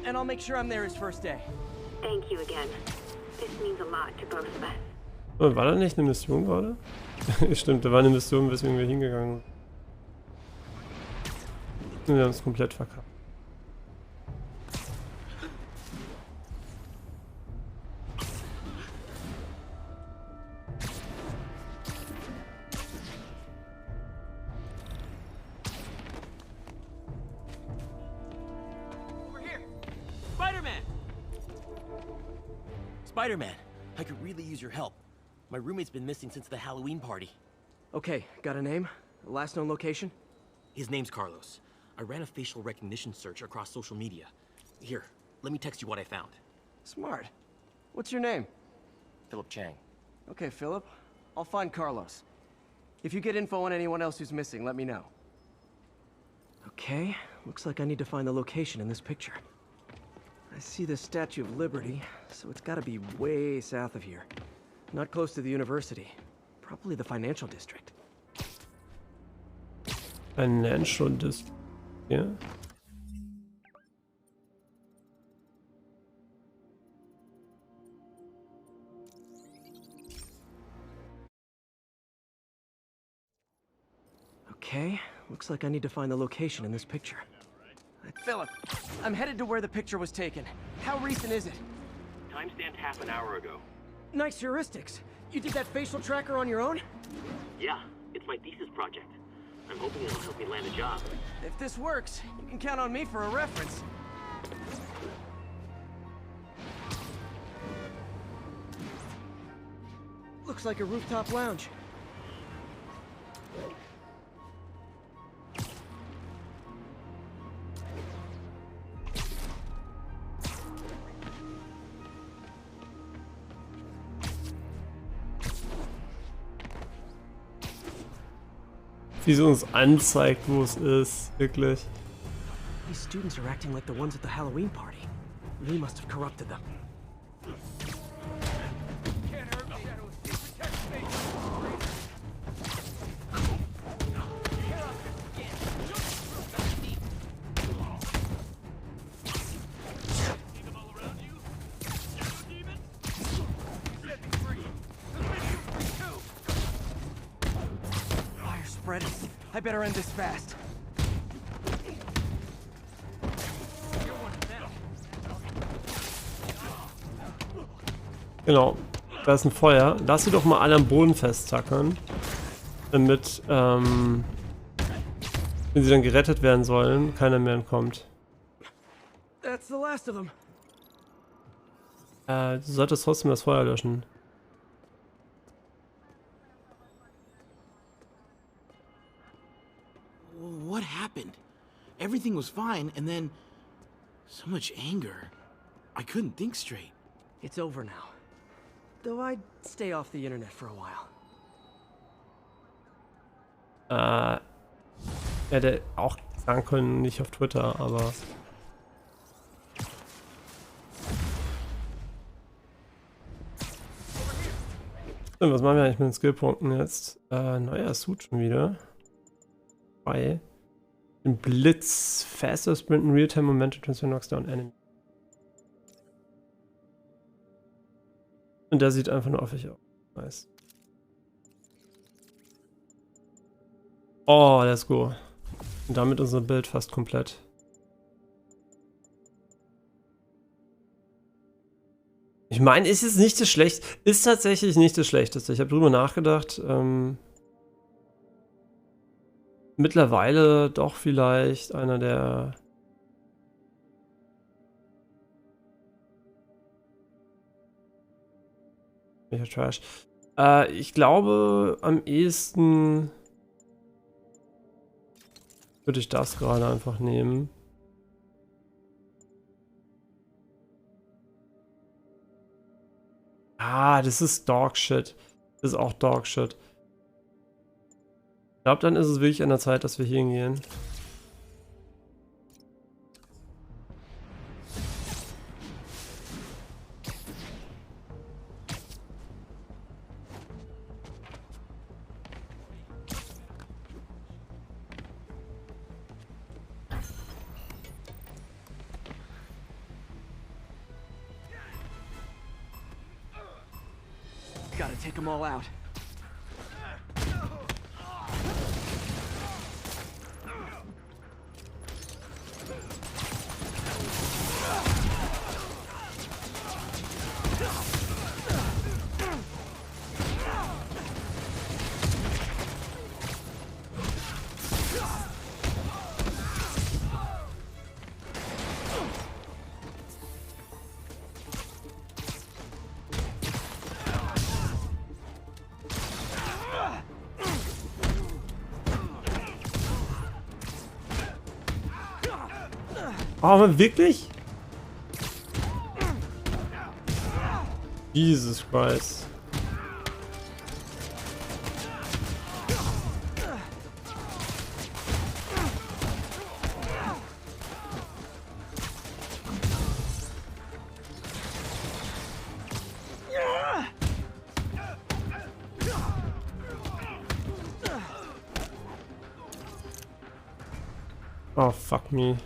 And I'll make sure I'm there his first day. Thank you again. This means a lot to both of us. Oh, war da nicht eine Mission gerade? Stimmt, da war eine Mission, weswegen wir hingegangen sind. Wir haben es komplett verkackt. Spider-Man, I could really use your help. My roommate's been missing since the Halloween party. Okay, got a name? Last known location? His name's Carlos. I ran a facial recognition search across social media. Here, let me text you what I found. Smart. What's your name? Philip Chang. Okay, Philip. I'll find Carlos. If you get info on anyone else who's missing, let me know. Okay, looks like I need to find the location in this picture. I see the Statue of Liberty, so it's gotta be way south of here. Not close to the university. Probably the financial district. Financial district, yeah. Okay, looks like I need to find the location in this picture. Philip, I'm headed to where the picture was taken. How recent is it? Timestamped half an hour ago. Nice heuristics. You did that facial tracker on your own? Yeah, it's my thesis project. I'm hoping it'll help me land a job. If this works, you can count on me for a reference. Looks like a rooftop lounge. Wie sie uns anzeigt, wo es ist, wirklich. These students are acting like the ones at the Halloween party. Lee must have corrupted them. I better end this fast. Genau, da ist ein Feuer. Lass sie doch mal alle am Boden festzackern. Damit, wenn sie dann gerettet werden sollen, keiner mehr entkommt. That's the last of them. Du solltest trotzdem das Feuer löschen. What happened? Everything was fine, and then so much anger. I couldn't think straight. It's over now. Though I'd stay off the internet for a while. Hätte auch sagen können, nicht auf Twitter, aber... So, was machen wir eigentlich mit den Skillpunkten jetzt? Neuer Suit schon wieder. Bei den Blitz, faster sprint in real-time momentum transfer knocks down enemy. Und der sieht einfach nur affig aus. Nice. Oh, let's go. Und damit unser Bild fast komplett. Ich meine, ist es nicht das Schlechteste. Ist tatsächlich nicht das Schlechteste. Ich habe drüber nachgedacht. Mittlerweile doch vielleicht einer der... Trash. Ich glaube, am ehesten würde ich das gerade einfach nehmen. Ah, das ist Dogshit. Das ist auch Dogshit. Ich glaube, dann ist es wirklich an der Zeit, dass wir hier hingehen. Gotta take them all out. Oh, aber wirklich? Jesus Christ. Oh, fuck me.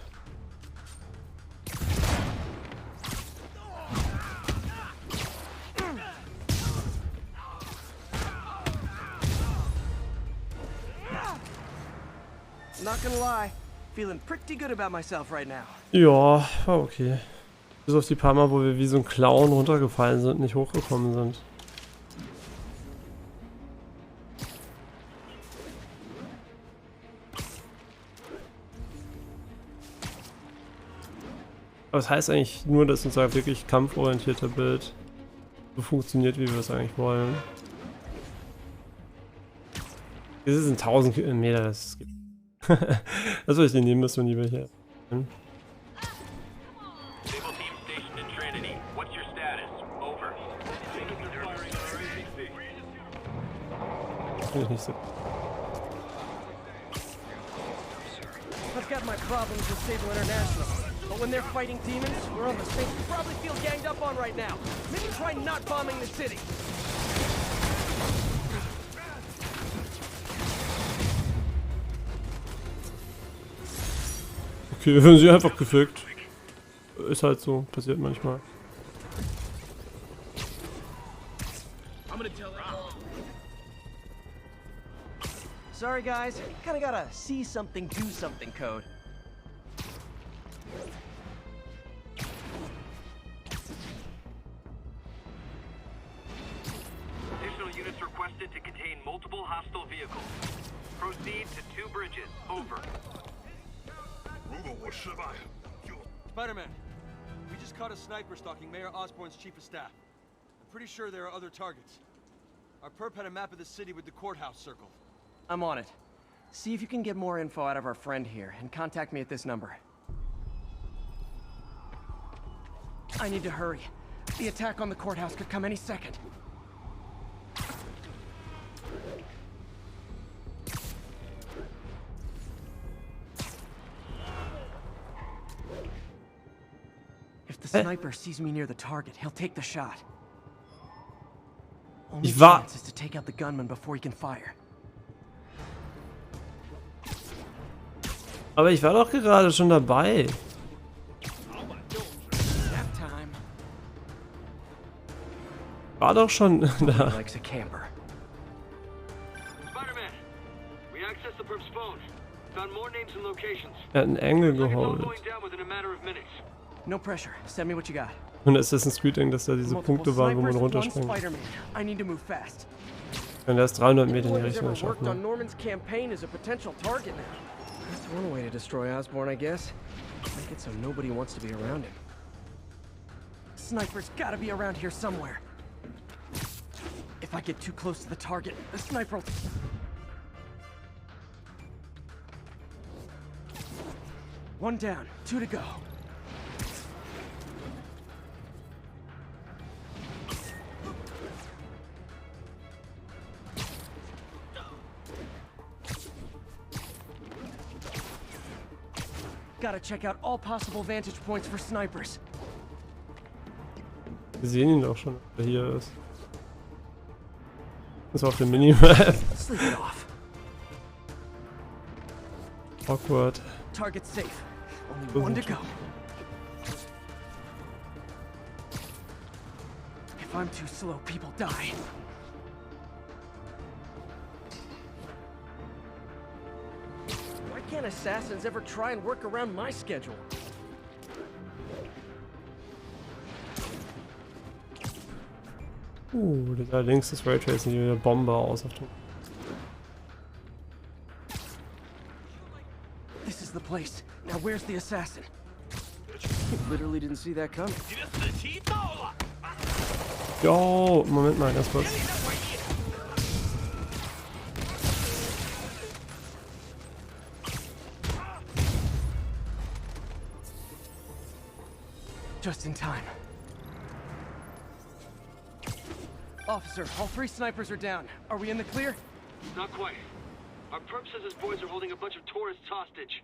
Not gonna lie, feeling pretty good about myself right now. Ja, war okay. Bis auf die paar Mal, wo wir wie so ein Clown runtergefallen sind und nicht hochgekommen sind. Aber das heißt eigentlich nur, dass unser wirklich kampforientierter Bild so funktioniert, wie wir es eigentlich wollen. Das sind 1000 Meter, das gibt. Das soll ich den nehmen müssen, lieber hier. Finde ich nicht so. I've got my problems with Sable International, but when they're fighting demons, we're on the same. You probably feel ganged up on right now. Maybe try not bombing the city. Okay, wir werden sie einfach gefickt. Ist halt so, passiert manchmal. Sorry guys, kinda got a see something, do something code. Additional units requested to contain multiple hostile vehicles. Proceed to 2 bridges. Over. Spiderman, we just caught a sniper stalking Mayor Osborn's chief of staff. I'm pretty sure there are other targets. Our perp had a map of the city with the courthouse circled. I'm on it. See if you can get more info out of our friend here, and contact me at this number. I need to hurry. The attack on the courthouse could come any second. If the sniper sees me near the target, he'll take the shot. Only chance is to take out the gunman before he can fire. Aber ich war doch gerade schon dabei. War doch schon da. Spiderman, we accessed the perp's phone. Found more names and locations. Er hat einen Engel geholt. No pressure. Send me what you got. Und Assassin's Creed denkt, dass da diese Punkte waren, wo man runterspringt. I need to move fast. Wenn er ist 300 Meter in die Richtung geschafft. Ne? Norman's campaign is a potential target now. That's one way to destroy Osborn, I guess. Make it so nobody wants to be around him. Sniper's gotta be around here somewhere. If I get too close to the target, the sniper will... One down, 2 to go. Gotta check out all possible vantage points for snipers. Wir sehen ihn doch schon, wer hier ist. Das ist auf dem Minimap. Awkward. Target safe. Only one to go. If I'm too slow, people die. Why can't assassins ever try and work around my schedule? Da links ist Raytracing wieder Bombe aus auf dem. This is the place. Now where's the assassin? Literally didn't see that coming. Jo, Moment mal, ganz kurz. Just in time. Officer, all 3 snipers are down. Are we in the clear? Not quite. Our perp says his boys are holding a bunch of tourists hostage.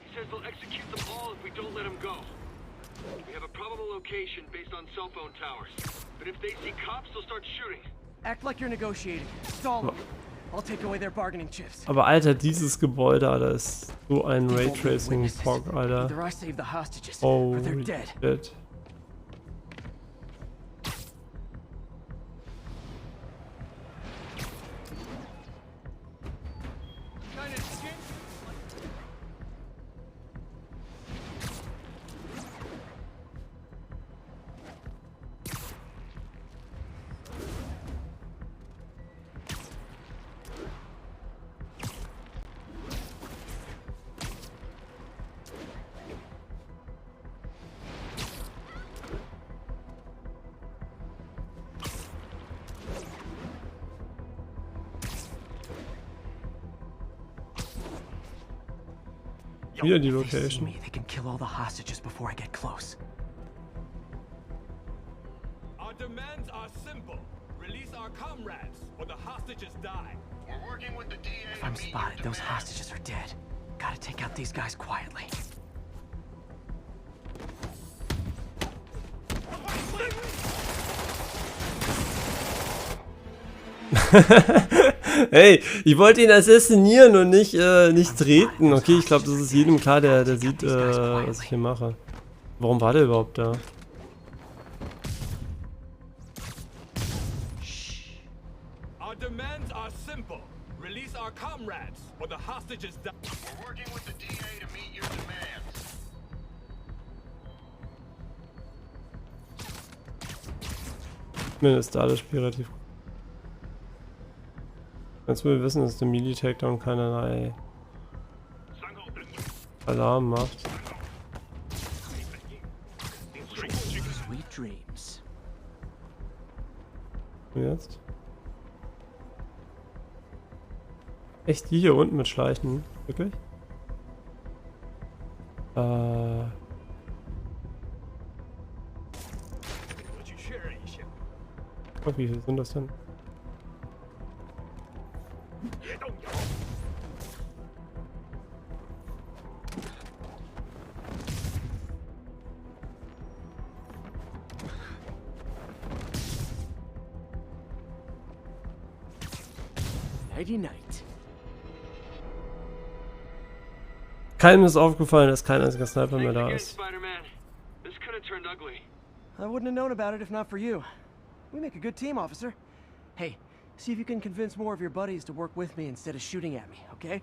He says they'll execute them all if we don't let them go. We have a probable location based on cell phone towers. But if they see cops, they'll start shooting. Act like you're negotiating. Stall them. I'll take away their bargaining chips. Aber Alter, dieses Gebäude, Alter, ist so ein Raytracing-Fog, Alter. Either I save the hostages, or they're dead. Shit. Wieder die Location. They can kill all the hostages before I get close. Our demands are simple. Release our comrades, or the hostages die. We're working with the DA. If I'm spotted, those hostages are dead. Gotta take out these guys quietly. Hey, ich wollte ihn assassinieren und nicht treten. Okay, ich glaube, das ist jedem klar, der sieht, was ich hier mache. Warum war der überhaupt da? Our demands are simple. Release our comrades, or the hostages die. We're working with the DA to meet your demands. Zumindest da das Spiel relativ gut. Ganz wohl wissen, dass der Melee-Takedown keinerlei Alarm macht. Sweet dreams. Und jetzt? Echt, die hier unten mit Schleichen? Wirklich? Oh, wie viel sind das denn? Nighty night. Keinem ist aufgefallen, dass kein einziger Sniper mehr da ist. Spider-Man. This could have turned ugly. I wouldn't have known about it if not for you. We make a good team, officer. Hey, see if you can convince more of your buddies to work with me instead of shooting at me, okay?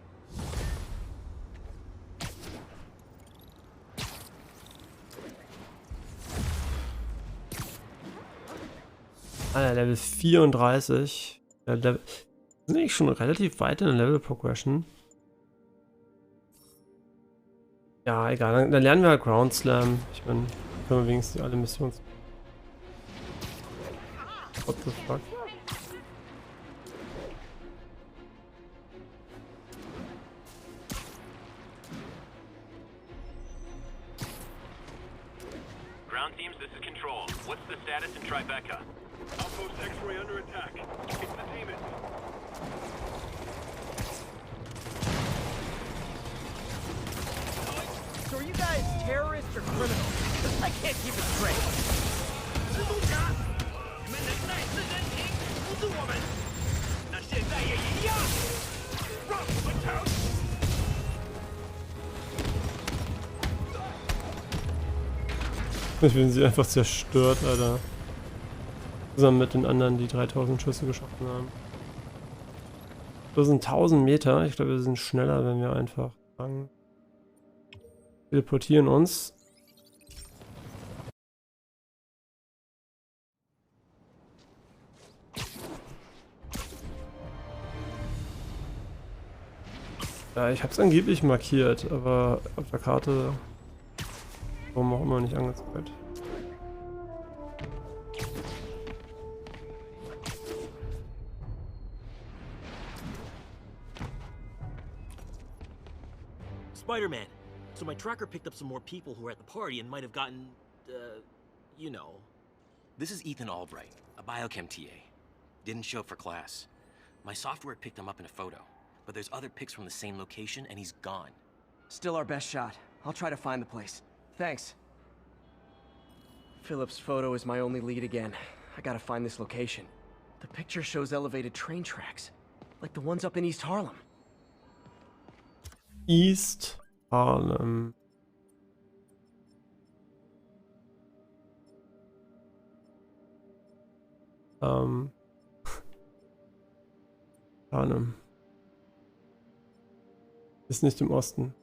Alter, Level 34. Level sind eigentlich schon relativ weit in der Level Progression. Ja, egal, dann lernen wir halt Ground Slam. Ich meine, können wir wenigstens alle Missions. What the fuck? Ground teams, this is Control. What's the status in Tribeca? Outpost X-ray under attack. It's the demons. So are you guys terrorists or criminals? I can't keep it straight. Ich bin sie einfach zerstört, Alter. Zusammen mit den anderen, die 3000 Schüsse geschossen haben. Das sind 1000 Meter. Ich glaube, wir sind schneller, wenn wir einfach sagen. Teleportieren uns. Ja, ich habe es angeblich markiert, aber auf der Karte warum auch immer nicht angezeigt. Spider-Man, so my tracker picked up some more people who were at the party and might have gotten you know. This is Ethan Albright, a biochem TA. Didn't show up for class. My software picked him up in a photo, but there's other pics from the same location and he's gone. Still our best shot. I'll try to find the place. Thanks. Philip's photo is my only lead again. I gotta find this location. The picture shows elevated train tracks, like the ones up in East Harlem. East Harlem. Harlem. Ist nicht im Osten.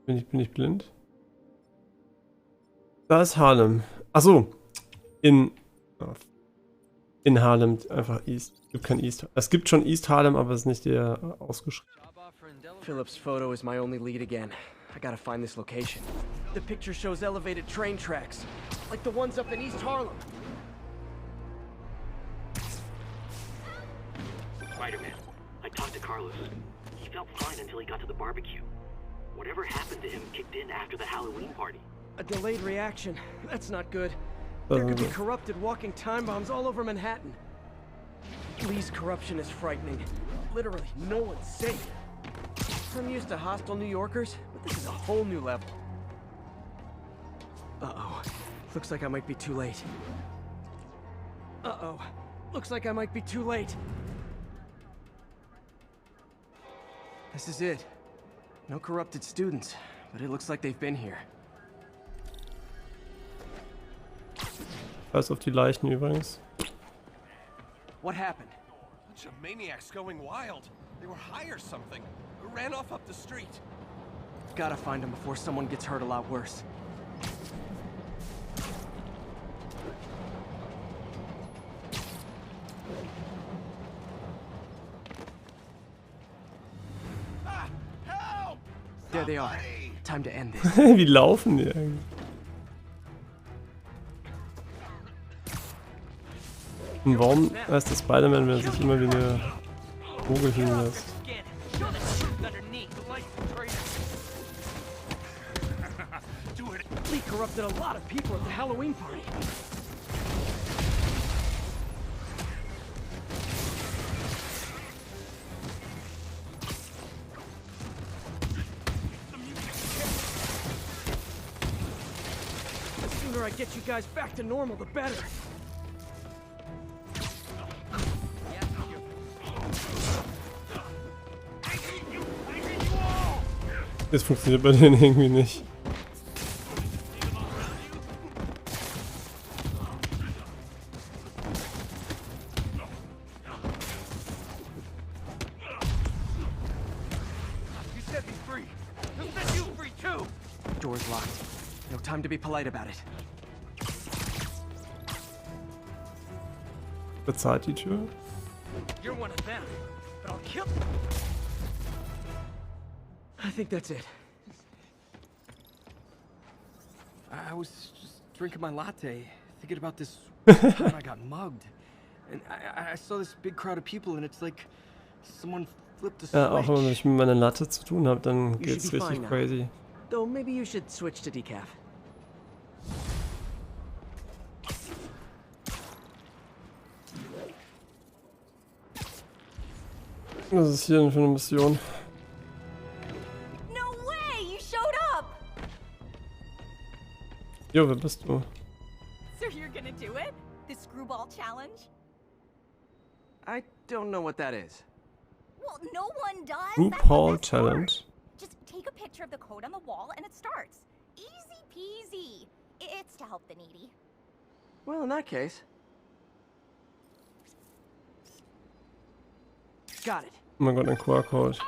Bin ich blind? Da ist Harlem. Achso. In Harlem einfach East. Es gibt kein East. Es gibt schon East Harlem, aber es ist nicht der ausgeschrieben. Philip's photo is my only lead again. I gotta find this location. The picture shows elevated train tracks, like the ones up in East Harlem. Spiderman, I talked to Carlos. He felt fine until he got to the barbecue. Whatever happened to him kicked in after the Halloween party. A delayed reaction. That's not good. There could be corrupted walking time bombs all over Manhattan. Lee's corruption is frightening. Literally, no one's safe. I'm used to hostile New Yorkers, but this is a whole new level. Uh-oh. Looks like I might be too late. Uh-oh. Looks like I might be too late. This is it. No corrupted students, but it looks like they've been here. Scheiß auf die Leichen übrigens. What happened? A bunch of maniacs going wild. They were high or something. Ran off up the street. Gotta find them before someone gets hurt a lot worse. Ah, help! There they are. Time to end this. Wie laufen die eigentlich? Und warum heißt der Spiderman, wenn er sich immer wie eine Vogel hinlässt? Lee corrupted a lot of people at the Halloween party. The sooner I get you guys back to normal, the better. Das funktioniert bei denen irgendwie nicht. Door's locked. No time to be polite about it. Bezahlt die Tür? You're one of them, but I'll kill. I think that's it. I was just drinking my latte, thinking about this time I got mugged. And I saw this big crowd of people and it's like someone flipped a switch. Ja, auch wenn ich mit meiner Latte zu tun habe, dann geht's richtig crazy. Though maybe you should switch to decaf. Was ist hier denn für eine Mission? No way! You showed up! Jo, wer bist du? So you're gonna do it? The screwball challenge? I don't know what that is. Well, no one does. RuPaul challenge. Just take a picture of the code on the wall and it starts. Easy peasy. It's to help the needy. Well, in that case. Got it. Oh mein Gott, ein QR-Code. SM!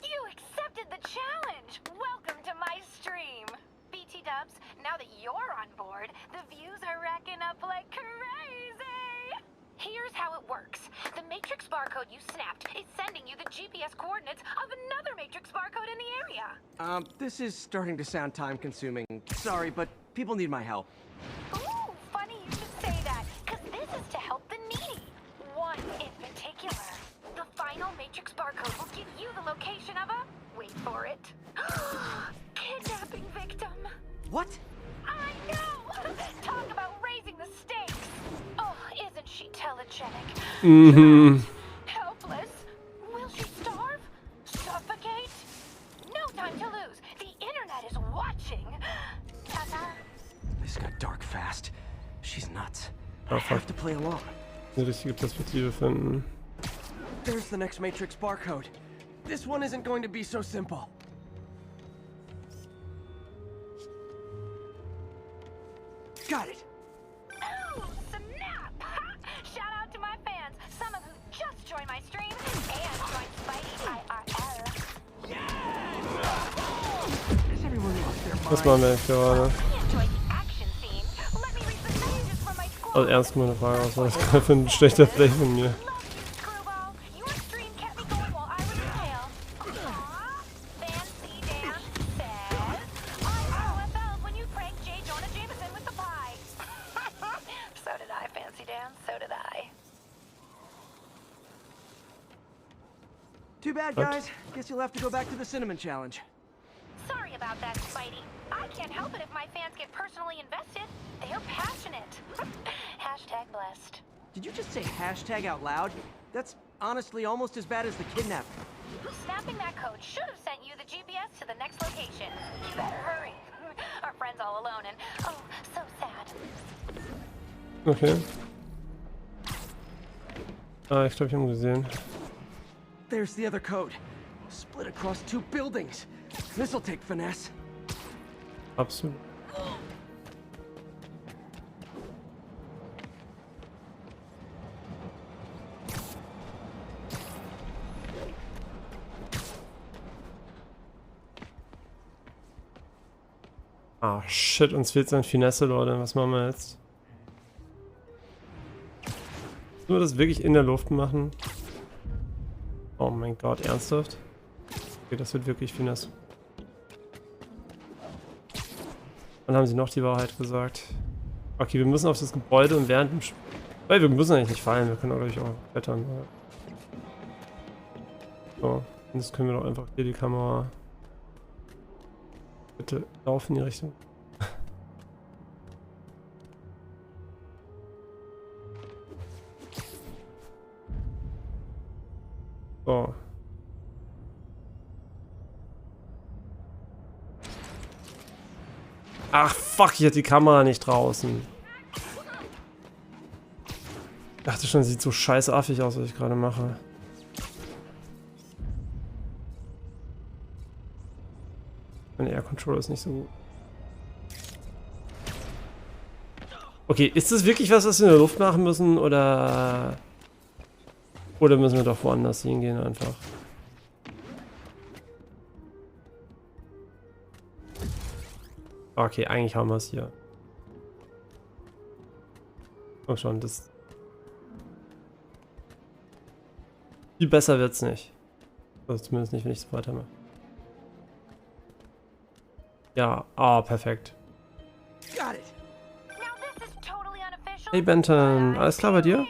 You accepted the challenge! Welcome to my stream! BT Dubs, now that you're on board, the views are racking up like crazy! Here's how it works. The Matrix barcode you snapped is sending you the GPS coordinates of another Matrix barcode in the area. This is starting to sound time-consuming. Sorry, but people need my help. Ooh, funny you should say that, because this is to help the needy. One in particular. The final Matrix barcode will give you the location of a... Wait for it. What? I know! Talk about raising the stakes! Oh, isn't she telegenic? Mhm. Helpless? Will she starve? Suffocate? No time to lose. The internet is watching. Ta-ta. This got dark fast. She's nuts. Oh, I fuck. have to play along. Eine richtige Perspektive finden. There's the next Matrix barcode. This one isn't going to be so simple. Got it. Oh, snap! Shout out to my fans, some of who just joined my stream and joined Spidey IRL. Has everyone lost their Was machen wir jetzt gerade? Enjoy the action scene. Let me read the messages from my squad. Also ernst meine Frage, was war das gerade für ein schlechter Play von mir? Screwball, your stream kept me going while I was in jail. Aw, Fancy Dan says, I OFL'd when you pranked J. Jonah Jameson with the pie. So did I, Fancy Dan, so did I. Too bad, guys. Guess you'll have to go back to the cinnamon challenge. Sorry about that, Spidey. I can't help it if my fans get personally invested. They're passionate. Hashtag blessed. Did you just say hashtag out loud? That's honestly almost as bad as the kidnapping. Snapping that code should have sent you the GPS to the next location. You better hurry. Our friend's all alone and, oh, so sad. Okay. Ah, ich glaube, ich habe ihn gesehen. There's the other code. Split across 2 buildings. This'll take finesse. Absolut. Ah, shit, uns fehlt sein Finesse, Leute. Was machen wir jetzt? Sollen wir das wirklich in der Luft machen? Oh mein Gott, ernsthaft? Okay, das wird wirklich Finesse. Dann haben sie noch die Wahrheit gesagt. Okay, wir müssen auf das Gebäude und während dem weil wir müssen eigentlich nicht fallen, wir können auch gleich auch klettern. So, und jetzt können wir doch einfach hier die Kamera. Bitte laufen in die Richtung. So. Ach fuck, ich hatte die Kamera nicht draußen. Ich dachte schon, sieht so scheiße affig aus, was ich gerade mache. Mein Air Controller ist nicht so gut. Okay, ist das wirklich was wir in der Luft machen müssen oder müssen wir doch woanders hingehen einfach? Okay, eigentlich haben wir es hier. Oh schon, das... Viel besser wird's nicht. Also zumindest nicht, wenn ich es weitermache. Ja, perfekt. Hey Benton, alles klar bei dir?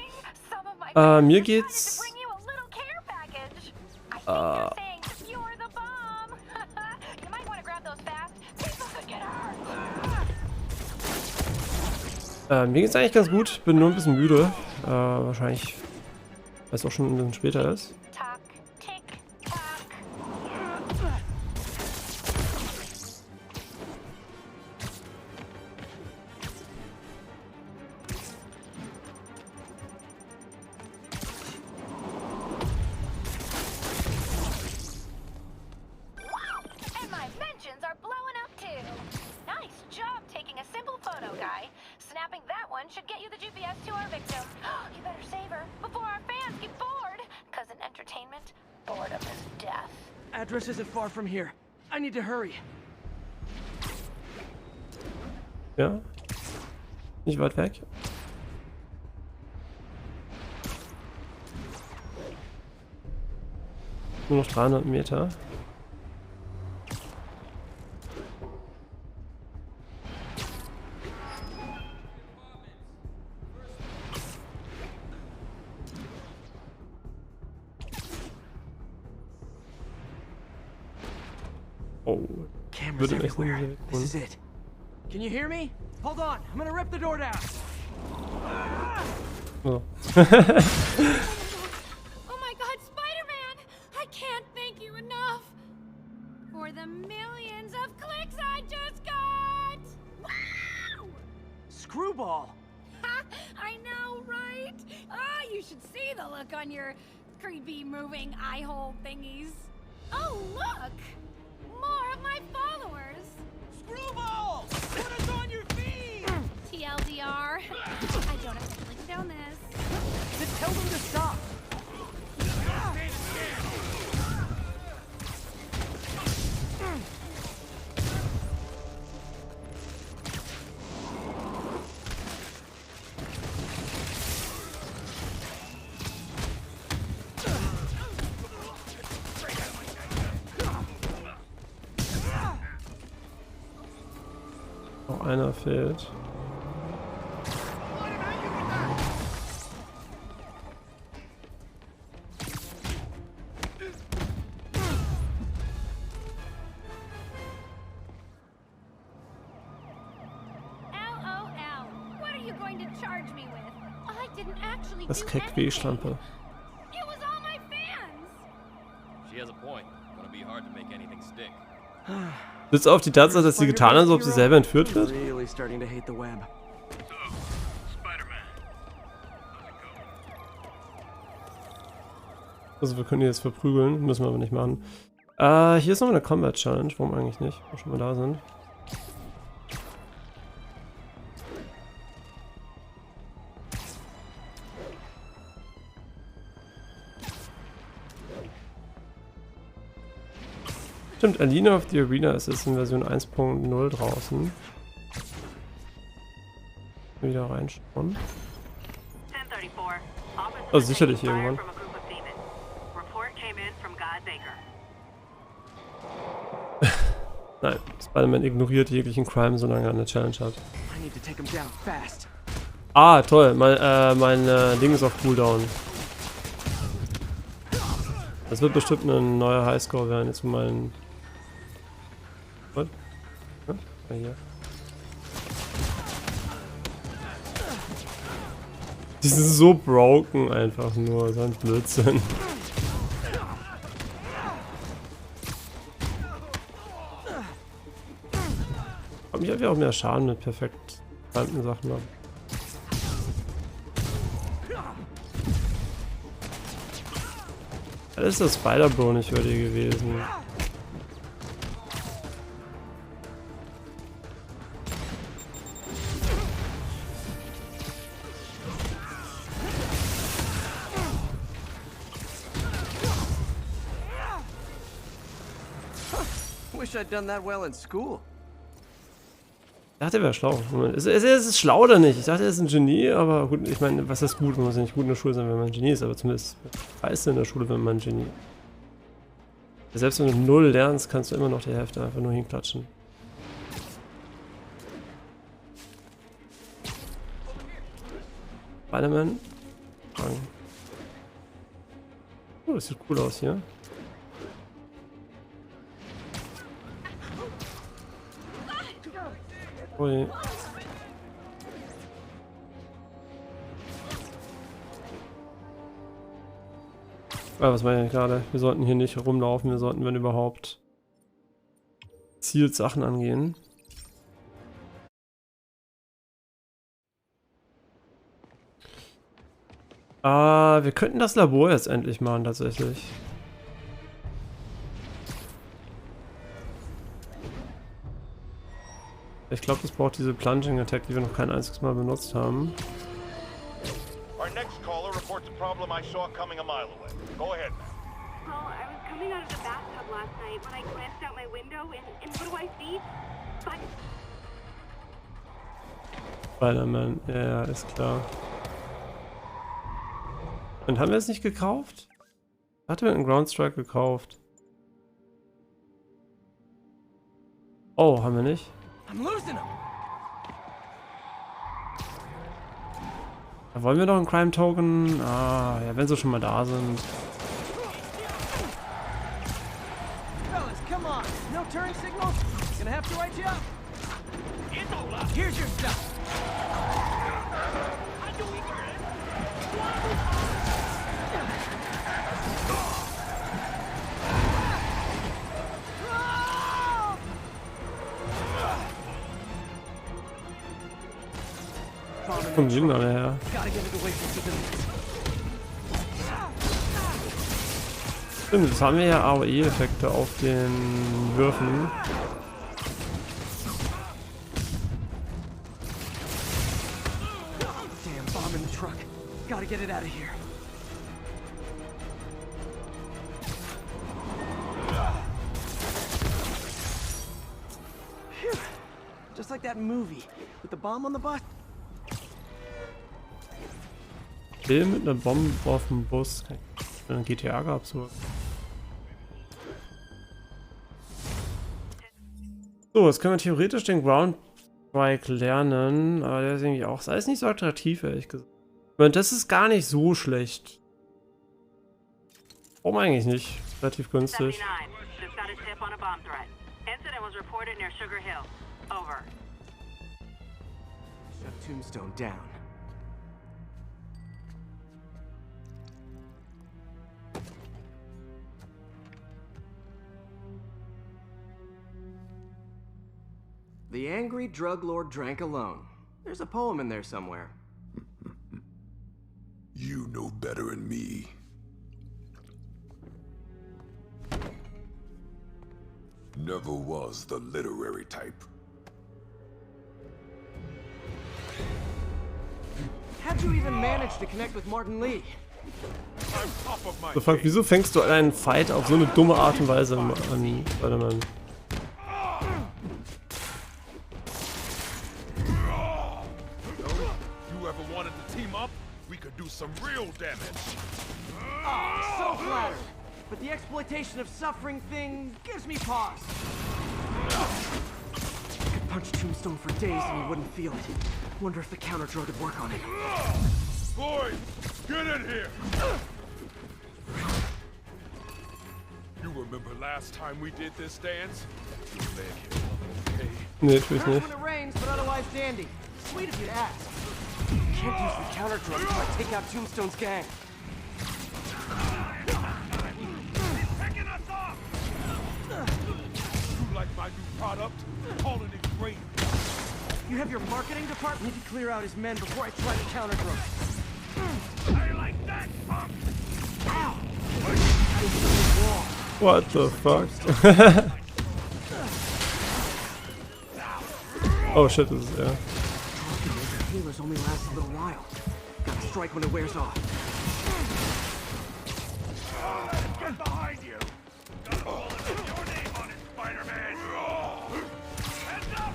Mir geht's... mir geht's eigentlich ganz gut, bin nur ein bisschen müde. Wahrscheinlich, weil es auch schon ein bisschen später ist. Should get you the GPS to our victim. You better save her before our fans get bored. Cause in entertainment, boredom is death. Address isn't far from here. I need to hurry. Ja. Nicht weit weg. Nur noch 300 Meter. Oh, Cameras everywhere. This is it. Can you hear me? Hold on, I'm gonna rip the door down. Oh. Oh my god, Spider-Man! I can't thank you enough for the millions of clicks I just got! Wow! Screwball! Ha! I know, right? Ah, you should see the look on your creepy moving eye hole thingies. Oh, look! More of my followers! Screwball! Put us on your feed! TLDR. I don't have to click down this. Just tell them to stop. Noch einer fehlt. Das Keck-B-Schlampe. Sitzt auf die Tatsache, dass sie getan hat, als ob sie selber entführt wird? Also wir können die jetzt verprügeln, müssen wir aber nicht machen. Hier ist noch eine Combat Challenge, warum eigentlich nicht, wenn wir schon mal da sind. Stimmt, Alina of the Arena ist jetzt in Version 1.0 draußen. Wieder reinschauen. Also sicherlich irgendwann. Nein, Spiderman ignoriert jeglichen Crime, solange er eine Challenge hat. Ah, toll, mein Ding ist auf Cooldown. Das wird bestimmt ein neuer Highscore werden, jetzt mein... Was? Ja, hier. Die sind so broken einfach nur, so ein Blödsinn. Aber ich habe ja auch mehr Schaden mit perfekt getimten Sachen ab. Das ist das Spider-Bro nicht würdig gewesen. Wish I'd done that well in school. Ich dachte, er wäre schlau. Ist es schlau oder nicht? Ich dachte, er ist ein Genie, aber gut, ich meine, was ist gut? Man muss ja nicht gut in der Schule sein, wenn man ein Genie ist, aber zumindest weißt du in der Schule, wenn man ein Genie ist. Selbst wenn du 0 lernst, kannst du immer noch die Hälfte einfach nur hinklatschen. Spiderman. Oh, das sieht cool aus hier. Ui. Was meine ich gerade? Wir sollten hier nicht rumlaufen, wir sollten, wenn überhaupt, gezielt Sachen angehen. Wir könnten das Labor jetzt endlich machen, tatsächlich. Ich glaube, das braucht diese Plunging Attack, die wir noch kein einziges Mal benutzt haben. Our next caller reports a problem I saw coming a mile away. Go ahead. Well, I was coming out of the bathtub last night when I glanced out my window and what do I see? Spiderman, ja, ist klar. Und haben wir es nicht gekauft? Hatte wir einen Ground Strike gekauft? Oh, haben wir nicht? Da wollen wir doch einen Crime Token? Ah, ja, wenn sie schon mal da sind. Here's your stuff. Vom Jünger her. Stimmt, jetzt haben wir ja AOE-Effekte auf den Würfen. Damn bomb in the truck. Gotta get it out of here. Phew. Just like that movie with the bomb on the bus. Film mit einer Bombe auf dem Bus. Dann GTA gab's so. So, jetzt können wir theoretisch den Ground Strike lernen, aber der ist irgendwie auch, sei es nicht so attraktiv, ehrlich gesagt. Ich meine, das ist gar nicht so schlecht. Warum eigentlich nicht? Relativ günstig. Shut Tombstone down. The angry drug lord drank alone. There's a poem in there somewhere. You know better than me. Never was the literary type. How'd you even manage to connect with Martin Lee? So, fuck, wieso fängst du einen Fight auf so eine dumme Art und Weise an, Spiderman? Do some real damage. Oh, so flattered. But the exploitation of suffering thing gives me pause. I could punch Tombstone for days and he wouldn't feel it. Wonder if the counter drug would work on it. Boys, get in here. You remember last time we did this dance? Your leg hit okay. Nee, natürlich nicht. When it rains, but otherwise dandy. Sweet if you'd ask. Can't use the counter drug until I take out Tombstone's gang. Picking us off! You like my new product? Calling it great. You have your marketing department to clear out his men before I try the counter drug. I like that, punk! Ow! What the fuck? Oh shit, this is yeah. Healers only last a little while. Gotta strike when it wears off. Get behind you! Got a bullet with your name on it, Spider-Man! Heads up!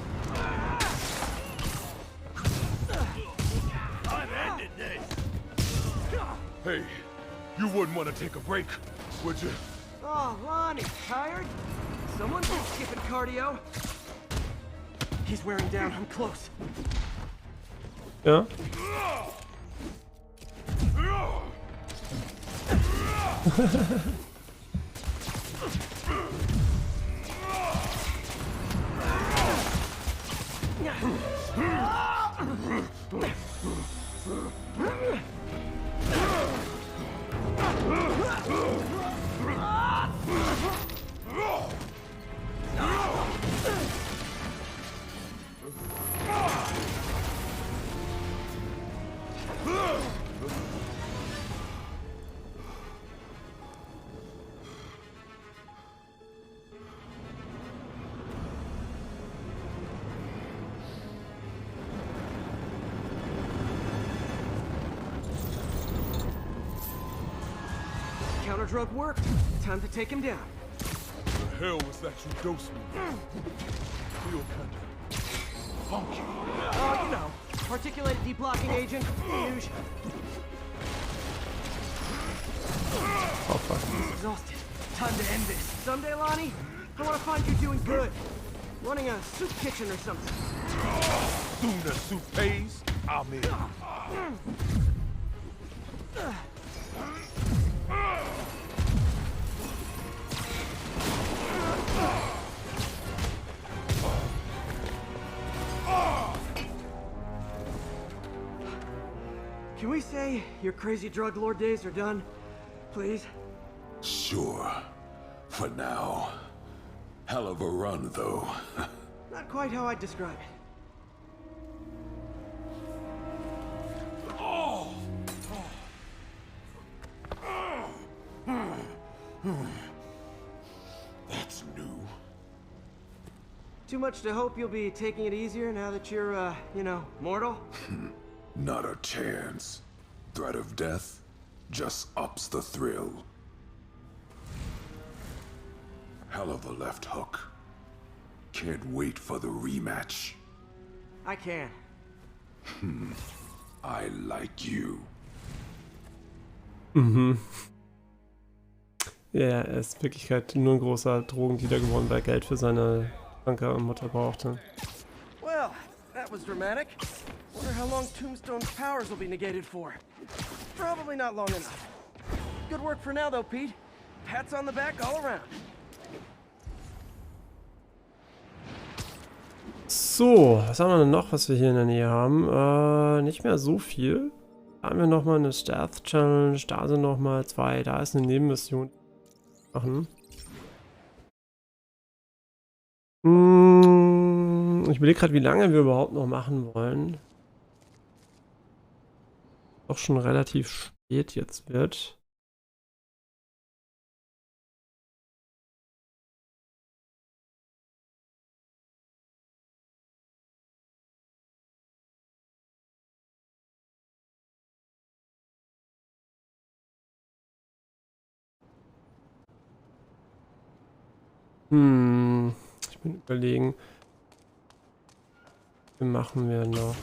I'm ending this! Hey, you wouldn't want to take a break, would you? Oh, Lonnie, tired? Someone's been skipping cardio. He's wearing down. I'm close. Ja. Counter drug worked. Time to take him down. The hell was that you dosed me? Feel kinda funky. Oh, you know, articulated deblocking agent. Huge. Oh fuck. I'm exhausted. Time to end this. Someday, Lonnie, I want to find you doing good. Running a soup kitchen or something. Soon as soup pays, I'm in. we say your crazy drug lord days are done? Please? Sure. For now. Hell of a run, though. Not quite how I'd describe it. That's new. Too much to hope you'll be taking it easier now that you're, you know, mortal? Not a chance. Threat of death just ups the thrill. Hell of a left hook. Can't wait for the rematch. I can. I like you. Ja, er ist in Wirklichkeit nur ein großer Drogendealer geworden, weil er Geld für seine kranke Mutter brauchte. Well, that was dramatic. Wonder how long Tombstone's powers will be negated for. Probably not long enough. Good work for now, though, Pete. Pats on the back all around. So, was haben wir denn noch, was wir hier in der Nähe haben? Nicht mehr so viel. Da haben wir nochmal eine Stealth-Challenge, da sind nochmal 2, da ist eine Nebenmission. Machen. Ich überlege gerade, wie lange wir überhaupt noch machen wollen. Doch schon relativ spät jetzt wird. Ich bin überlegen, wie machen wir noch?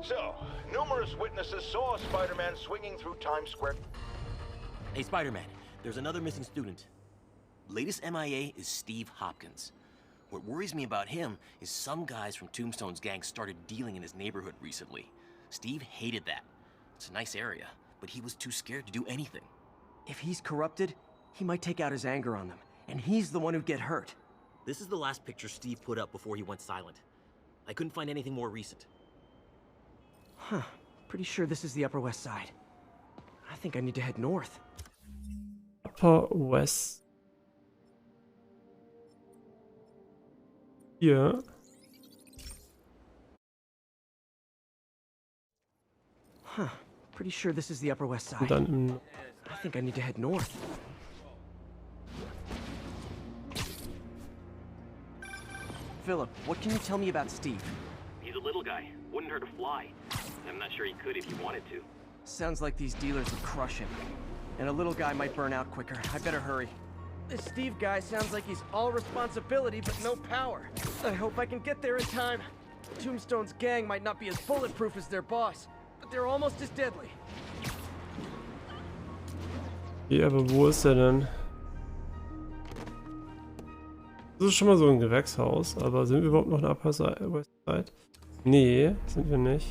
So, numerous witnesses saw Spider-Man swinging through Times Square. Hey, Spider-Man, there's another missing student. Latest MIA is Steve Hopkins. What worries me about him is some guys from Tombstone's gang started dealing in his neighborhood recently. Steve hated that. It's a nice area, but he was too scared to do anything. If he's corrupted, he might take out his anger on them, and he's the one who'd get hurt. This is the last picture Steve put up before he went silent. I couldn't find anything more recent. Huh. Pretty sure this is the Upper West Side. I think I need to head north. Upper West. Hier. Huh. Pretty sure this is the Upper West Side. Und dann im I think I need to head north. Philip, what can you tell me about Steve? He's a little guy. Wouldn't hurt a fly. I'm not sure he could if he wanted to. Sounds like these dealers would crush him. And a little guy might burn out quicker. I better hurry. This Steve guy sounds like he's all responsibility but no power. I hope I can get there in time. Tombstone's gang might not be as bulletproof as their boss, but they're almost as deadly. Ja, aber wo ist er denn? Das ist schon mal so ein Gewächshaus, aber sind wir überhaupt noch in der Upper West Side? Nee, sind wir nicht.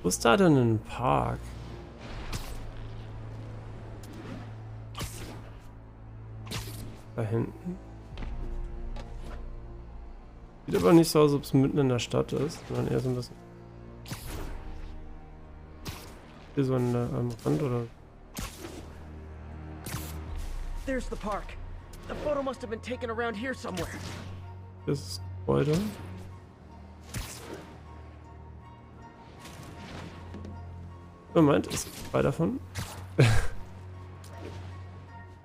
Wo ist da denn ein Park? Da hinten. Sieht aber nicht so aus, als ob es mitten in der Stadt ist, sondern eher so ein bisschen. Hier so am Rand oder. There's the park. The photo must have been taken around here somewhere. Das ist Gebäude. Moment, ist frei davon.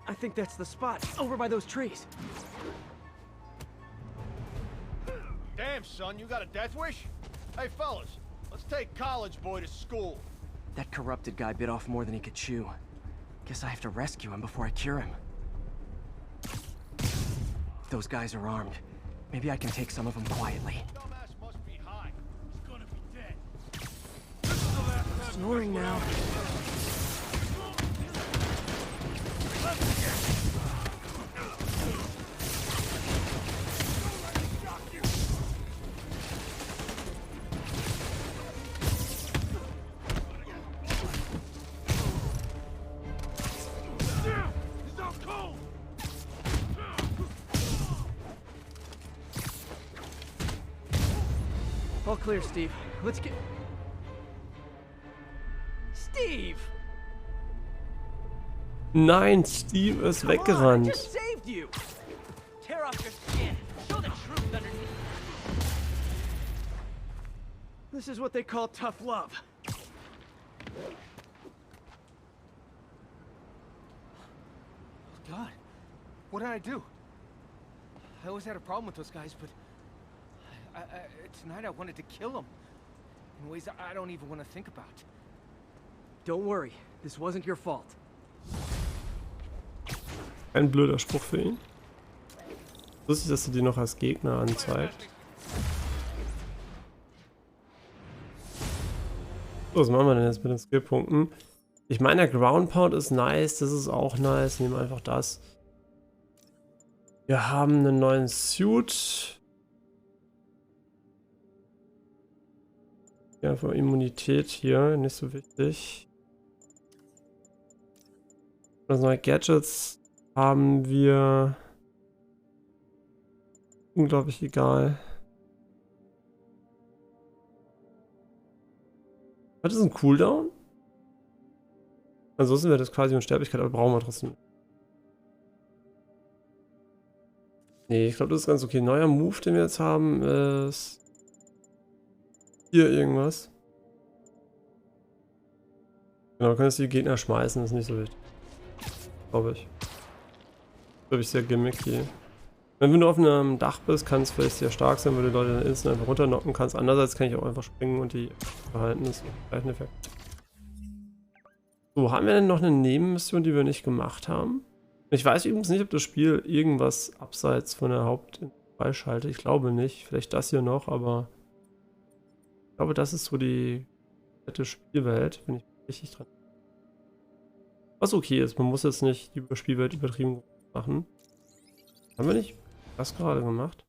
I think that's the spot, over by those trees. Damn, son, you got a death wish? Hey, fellas, let's take college boy to school. That corrupted guy bit off more than he could chew. Guess I have to rescue him before I cure him. Those guys are armed. Maybe I can take some of them quietly. Dumbass must be high. He's gonna be dead. Snoring now. All clear, Steve. Let's get... Steve! Nein, Steve ist weggerannt. I just saved you. Tear off your skin. Show the truth underneath. This is what they call tough love. God, what did I do? I always had a problem with those guys, but tonight I wanted to kill them in ways I don't even want to think about. Don't worry, this wasn't your fault. Ein blöder Spruch für ihn. Lustig, dass er die noch als Gegner anzeigt. So, was machen wir denn jetzt mit den Skillpunkten? Ich meine, der Ground Pound ist nice, das ist auch nice. Nehmen wir einfach das. Wir haben einen neuen Suit. Ja, von Immunität hier, nicht so wichtig. Das neue Gadgets haben wir. Unglaublich egal. Hat das einen Cooldown? Ansonsten wäre das quasi Unsterblichkeit, aber brauchen wir trotzdem. Nee, ich glaube, das ist ganz okay. Neuer Move, den wir jetzt haben, ist hier irgendwas. Genau, wir können jetzt die Gegner schmeißen, das ist nicht so wichtig. Glaube ich. Glaube ich sehr gimmicky. Wenn du auf einem Dach bist, kann es vielleicht sehr stark sein, weil du Leute dann instant einfach runterknocken kannst. Andererseits kann ich auch einfach springen und die behalten. Das ist gleich ein Effekt. So, haben wir denn noch eine Nebenmission, die wir nicht gemacht haben? Ich weiß übrigens nicht, ob das Spiel irgendwas abseits von der freischaltet. Ich glaube nicht. Vielleicht das hier noch, aber ich glaube, das ist so die nette Spielwelt, wenn ich richtig dran. Was okay ist, man muss jetzt nicht die Spielwelt übertrieben machen. Haben wir nicht das gerade gemacht?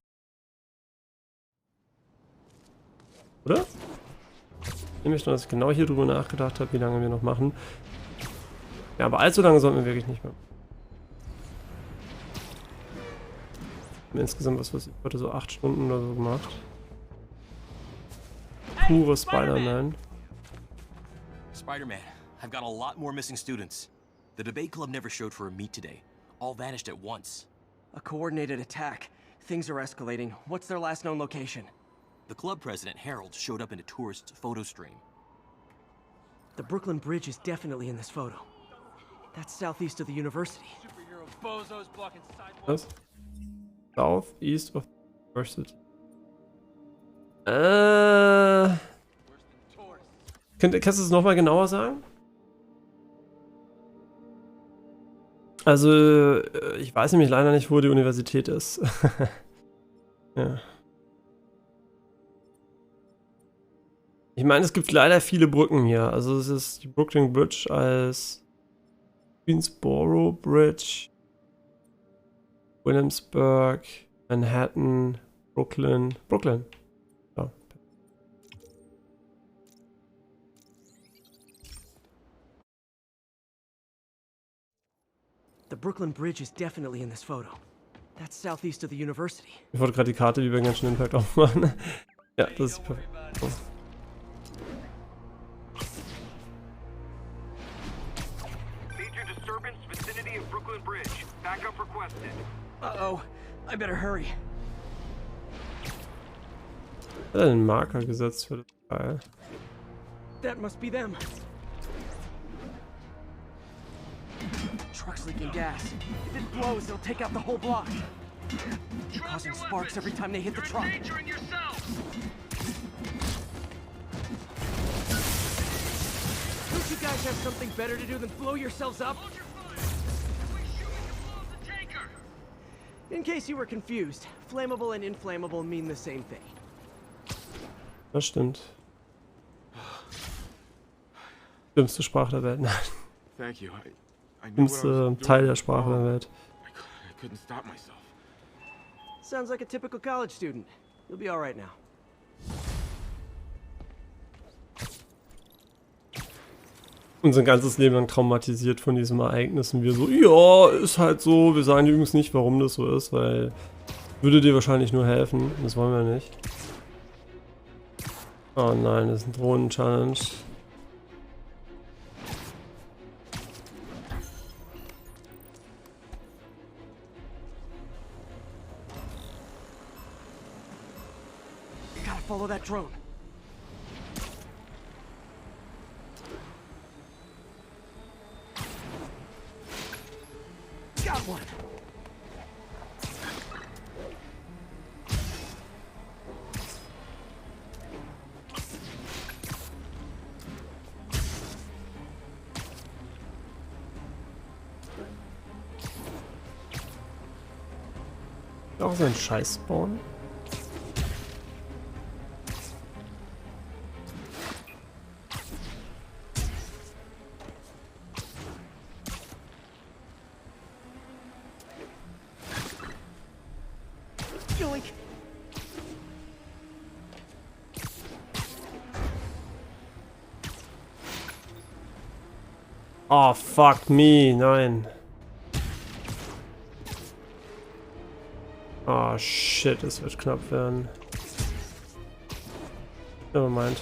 Oder? Nämlich, dass ich genau hier drüber nachgedacht habe, wie lange wir noch machen. Ja, aber allzu lange sollten wir wirklich nicht mehr. Wir haben insgesamt, was weiß ich, heute so 8 Stunden oder so gemacht. Pure Spiderman. Spider-Man, I've got a lot more missing students. The debate club never showed for a meet today. All vanished at once. A coordinated attack. Things are escalating. What's their last known location? The club president, Harold, showed up in a tourist's photo stream. The Brooklyn Bridge is definitely in this photo. That's southeast of the university. Superhero bozos blocking sidewalks. Was? Southeast of the university. Kannst du es nochmal genauer sagen? Also, ich weiß nämlich leider nicht, wo die Universität ist. Ja. Ich meine, es gibt leider viele Brücken hier. Also es ist die Brooklyn Bridge als Queensboro Bridge, Williamsburg, Manhattan, Brooklyn. Ja. The Brooklyn Bridge is definitely in this photo. That's southeast of the university. Ich wollte gerade die Karte wie bei Genshin Impact aufmachen. Ja, das ist perfekt. Oh. Major disturbance vicinity of Brooklyn Bridge. Backup requested. Uh-oh. I better hurry. Hat er einen Marker gesetzt für das Teil? That must be them. Truck's leaking gas. If it blows, it'll take out the whole block. Causing sparks every time they hit the truck. Don't you guys have something better to do than blow yourselves up? In case you were confused, flammable and inflammable mean the same thing. Das stimmt. Schlimmste Sprache der Welt. Nein. Thank you. Schlimmste Teil der Sprache der Welt. I couldn't stop myself. Sounds like a typical college student. You'll be all right now. Unser ganzes Leben lang traumatisiert von diesem Ereignis und wir so, ja, ist halt so. Wir sagen übrigens nicht, warum das so ist, weil würde dir wahrscheinlich nur helfen. Das wollen wir nicht. Oh nein, das ist ein Drohnen-Challenge. Gotta follow that drone. Got one. Auch so ein Scheiß-Spawn. Yoink. Oh, fuck me, nein. Oh shit, es wird knapp werden. Nevermind.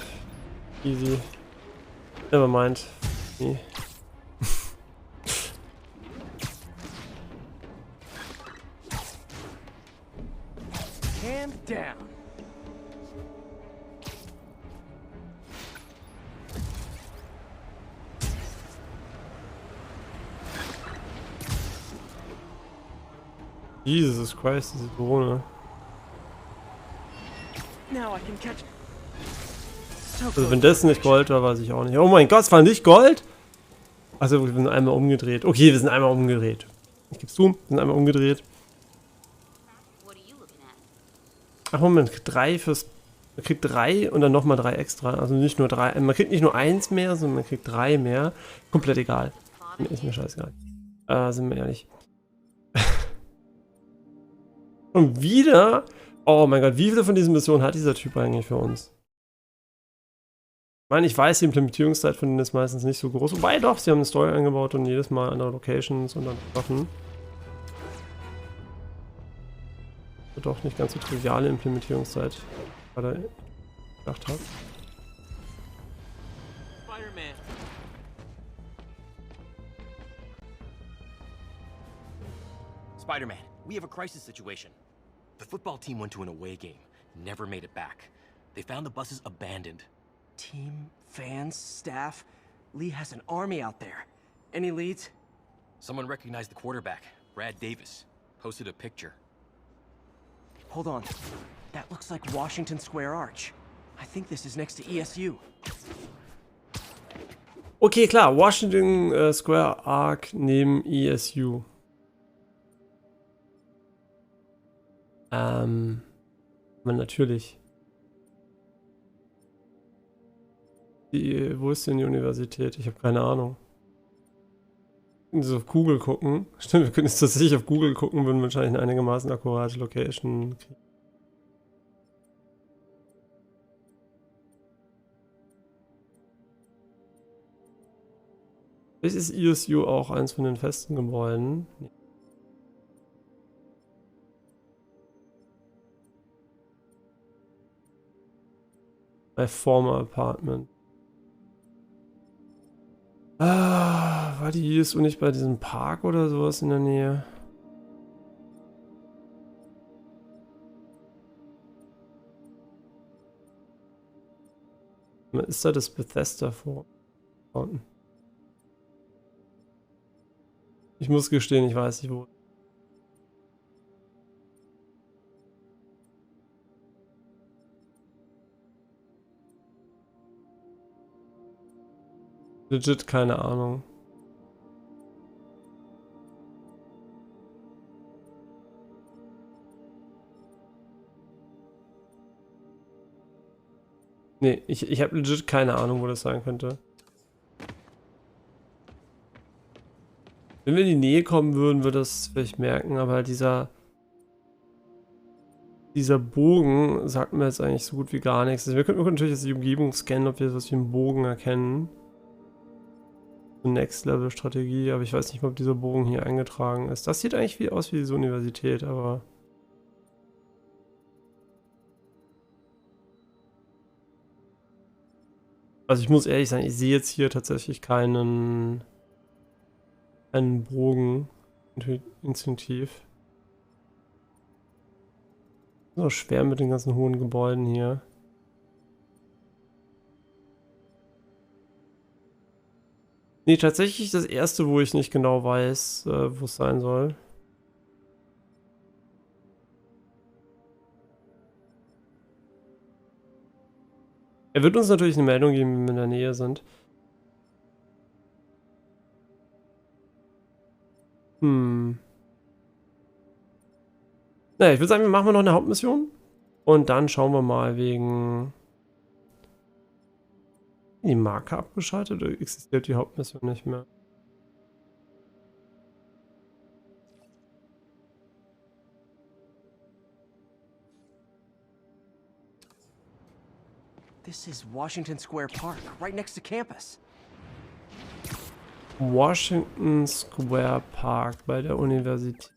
Easy. Nevermind. Nee. Hand down. Jesus Christ, diese Drohne. Now I can catch. So Also wenn das nicht Gold war, weiß ich auch nicht. Oh mein Gott, es war nicht Gold? Also wir sind einmal umgedreht. Okay, wir sind einmal umgedreht. Ich geb's zu, wir sind einmal umgedreht. Ach Moment, man kriegt 3 fürs... Man kriegt 3 und dann nochmal 3 extra. Also nicht nur 3. Man kriegt nicht nur 1 mehr, sondern man kriegt 3 mehr. Komplett egal. Ist mir scheißegal. Sind wir ehrlich. Und wieder... Oh mein Gott, wie viele von diesen Missionen hat dieser Typ eigentlich für uns? Ich meine, ich weiß, die Implementierungszeit von denen ist meistens nicht so groß. Wobei doch, sie haben eine Story eingebaut und jedes Mal andere Locations und dann Waffen. Doch nicht ganz so triviale Implementierungszeit, wie ich gerade gedacht habe. Spider-Man. Spider-Man, we have a crisis situation. The football team went to an away game, never made it back. They found the buses abandoned. Team, fans, staff. Lee has an army out there. Any leads? Someone recognized the quarterback, Brad Davis. Posted a picture. Hold on. That looks like Washington Square Arch. I think this is next to ESU. Okay, klar. Washington Square Arc neben ESU. Natürlich. Wo ist denn die Universität? Ich habe keine Ahnung. So auf Google gucken. Stimmt, wir können jetzt tatsächlich auf Google gucken, würden wahrscheinlich eine einigermaßen akkurate Location kriegen. Vielleicht ist ESU auch eins von den festen Gebäuden. Nee. My former apartment. War die ESU nicht bei diesem Park oder sowas in der Nähe? Ist da das Bethesda vor? Ich muss gestehen, ich weiß nicht wo. Legit keine Ahnung. Nee, ich habe legit keine Ahnung, wo das sein könnte. Wenn wir in die Nähe kommen würden, würde das vielleicht merken, aber dieser Bogen sagt mir jetzt eigentlich so gut wie gar nichts. Also wir könnten natürlich jetzt die Umgebung scannen, ob wir was wie einen Bogen erkennen. Next-Level-Strategie, aber ich weiß nicht mal, ob dieser Bogen hier eingetragen ist. Das sieht eigentlich aus wie diese Universität, aber... Also ich muss ehrlich sagen, ich sehe jetzt hier tatsächlich keinen Bogen instinktiv. So schwer mit den ganzen hohen Gebäuden hier. Nee, tatsächlich das erste, wo ich nicht genau weiß, wo es sein soll. Er wird uns natürlich eine Meldung geben, wenn wir in der Nähe sind. Naja, ich würde sagen, wir machen noch eine Hauptmission. Und dann schauen wir mal wegen... Die Marke abgeschaltet oder existiert die Hauptmission nicht mehr? This is Washington Square Park, right next to campus. Washington Square Park bei der Universität.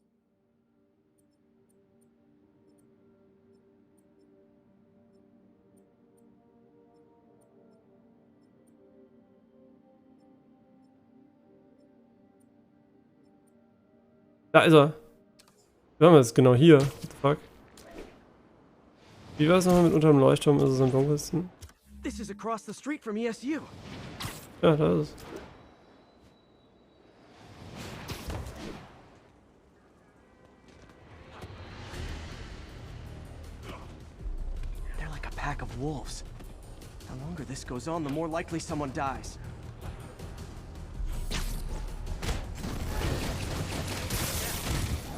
Da ist er. Wir haben jetzt genau hier. What the fuck? Wie war es nochmal mit unter dem Leuchtturm? Ist es am dunkelsten? This is across the street from ESU. Ja, da ist es. They're like a pack of wolves. The longer this goes on, the more likely someone dies.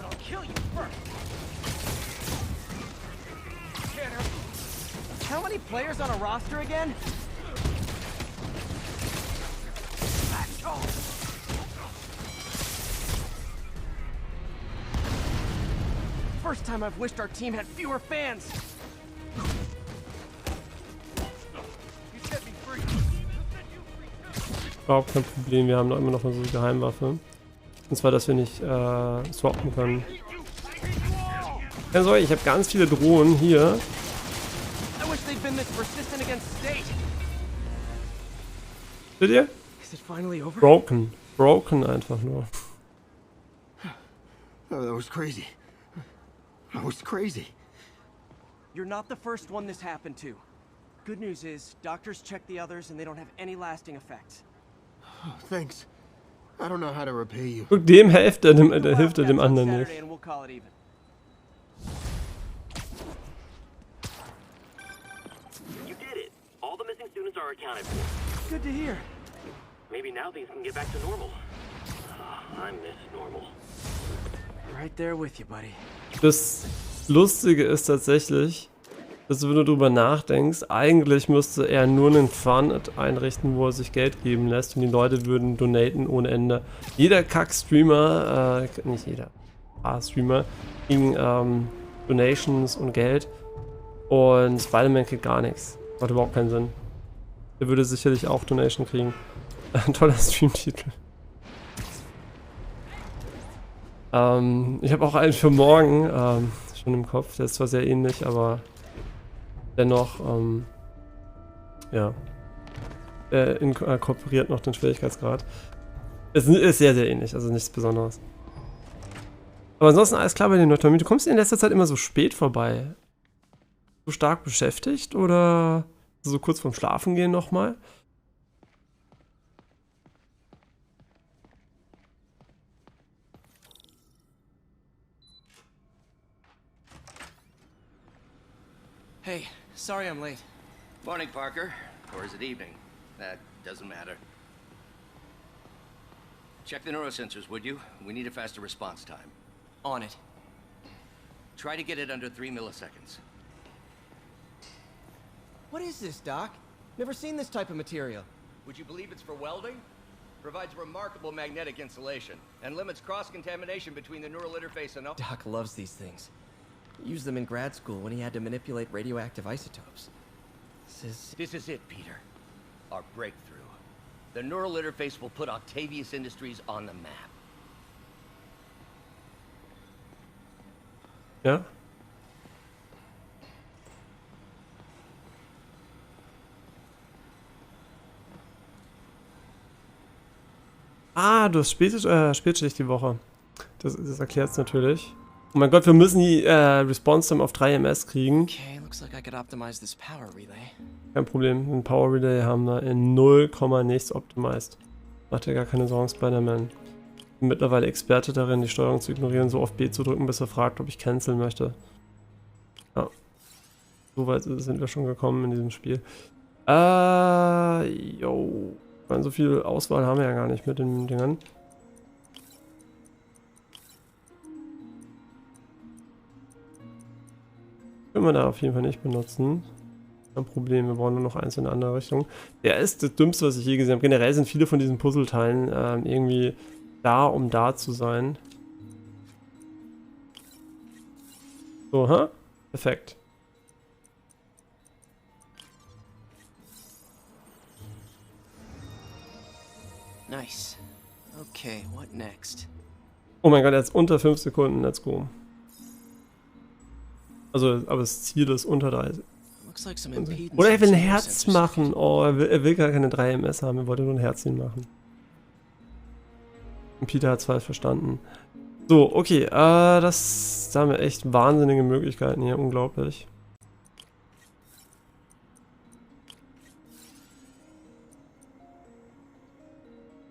I'll kill you first. How many players on a roster again? First time I've wished our team had fewer fans. Überhaupt kein Problem, wir haben noch immer noch unsere Geheimwaffe. Und zwar, dass wir nicht swappen können. Keine Sorge, ich habe ganz viele Drohnen hier. Seht ihr? Broken. Broken einfach nur. Oh, that was crazy. That was crazy. You're not the first one this happened to. Good news is, doctors checked the others and they don't have any lasting effects. Oh, thanks. I don't know how to repay you. Guck, dem hilft er dem anderen nicht. You did it. All the missing students are accounted for. Good to hear. Maybe now things can get back to normal. I miss normal. Right there with you, buddy. Das Lustige ist tatsächlich, dass wenn du drüber nachdenkst, eigentlich müsste er nur einen Fund einrichten, wo er sich Geld geben lässt und die Leute würden donaten ohne Ende. Jeder Kack-Streamer, nicht jeder, Streamer, kriegen Donations und Geld und Spiderman kriegt gar nichts. Macht überhaupt keinen Sinn. Der würde sicherlich auch Donation kriegen. Ein toller Streamtitel. Ich habe auch einen für morgen schon im Kopf. Der ist zwar sehr ähnlich, aber dennoch, ja, inkorporiert noch den Schwierigkeitsgrad. Es ist sehr, sehr ähnlich, also nichts Besonderes. Aber ansonsten alles klar bei den Notami. Du kommst in letzter Zeit immer so spät vorbei. So stark beschäftigt oder so kurz vorm Schlafen gehen nochmal? Hey, sorry I'm late. Morning, Parker. Or is it evening? That doesn't matter. Check the neurosensors, would you? We need a faster response time. On it. Try to get it under 3 milliseconds. What is this, Doc? Never seen this type of material. Would you believe it's for welding? Provides remarkable magnetic insulation and limits cross-contamination between the neural interface and... Doc loves these things. He used them in grad school when he had to manipulate radioactive isotopes. This is it, Peter. Our breakthrough. The neural interface will put Octavius Industries on the map. Ja? Ah, du hast Spätschicht die Woche. Das erklärt es natürlich. Oh mein Gott, wir müssen die Response Time auf 3 ms kriegen. Okay, looks like I could optimize this power relay. Kein Problem, ein Power Relay haben wir in 0, nichts optimized. Macht dir gar keine Sorgen, Spiderman. Ich bin mittlerweile Experte darin, die Steuerung zu ignorieren, so auf B zu drücken, bis er fragt, ob ich canceln möchte. Ja. So weit sind wir schon gekommen in diesem Spiel. Jo. Ich meine, so viel Auswahl haben wir ja gar nicht mit den Dingern. Können wir da auf jeden Fall nicht benutzen. Kein Problem, wir brauchen nur noch eins in eine andere Richtung. Der ist das Dümmste, was ich je gesehen habe. Generell sind viele von diesen Puzzleteilen irgendwie da, um da zu sein. So, ha? Perfekt. Nice. Okay, what next? Oh mein Gott, jetzt unter 5 Sekunden, let's go. Also, aber das Ziel ist unter 30. Oder er will ein Herz machen. Oh, er will gar keine 3 ms haben, er wollte nur ein Herzchen machen. Und Peter hat es falsch verstanden. So, okay, da haben wir echt wahnsinnige Möglichkeiten hier, unglaublich.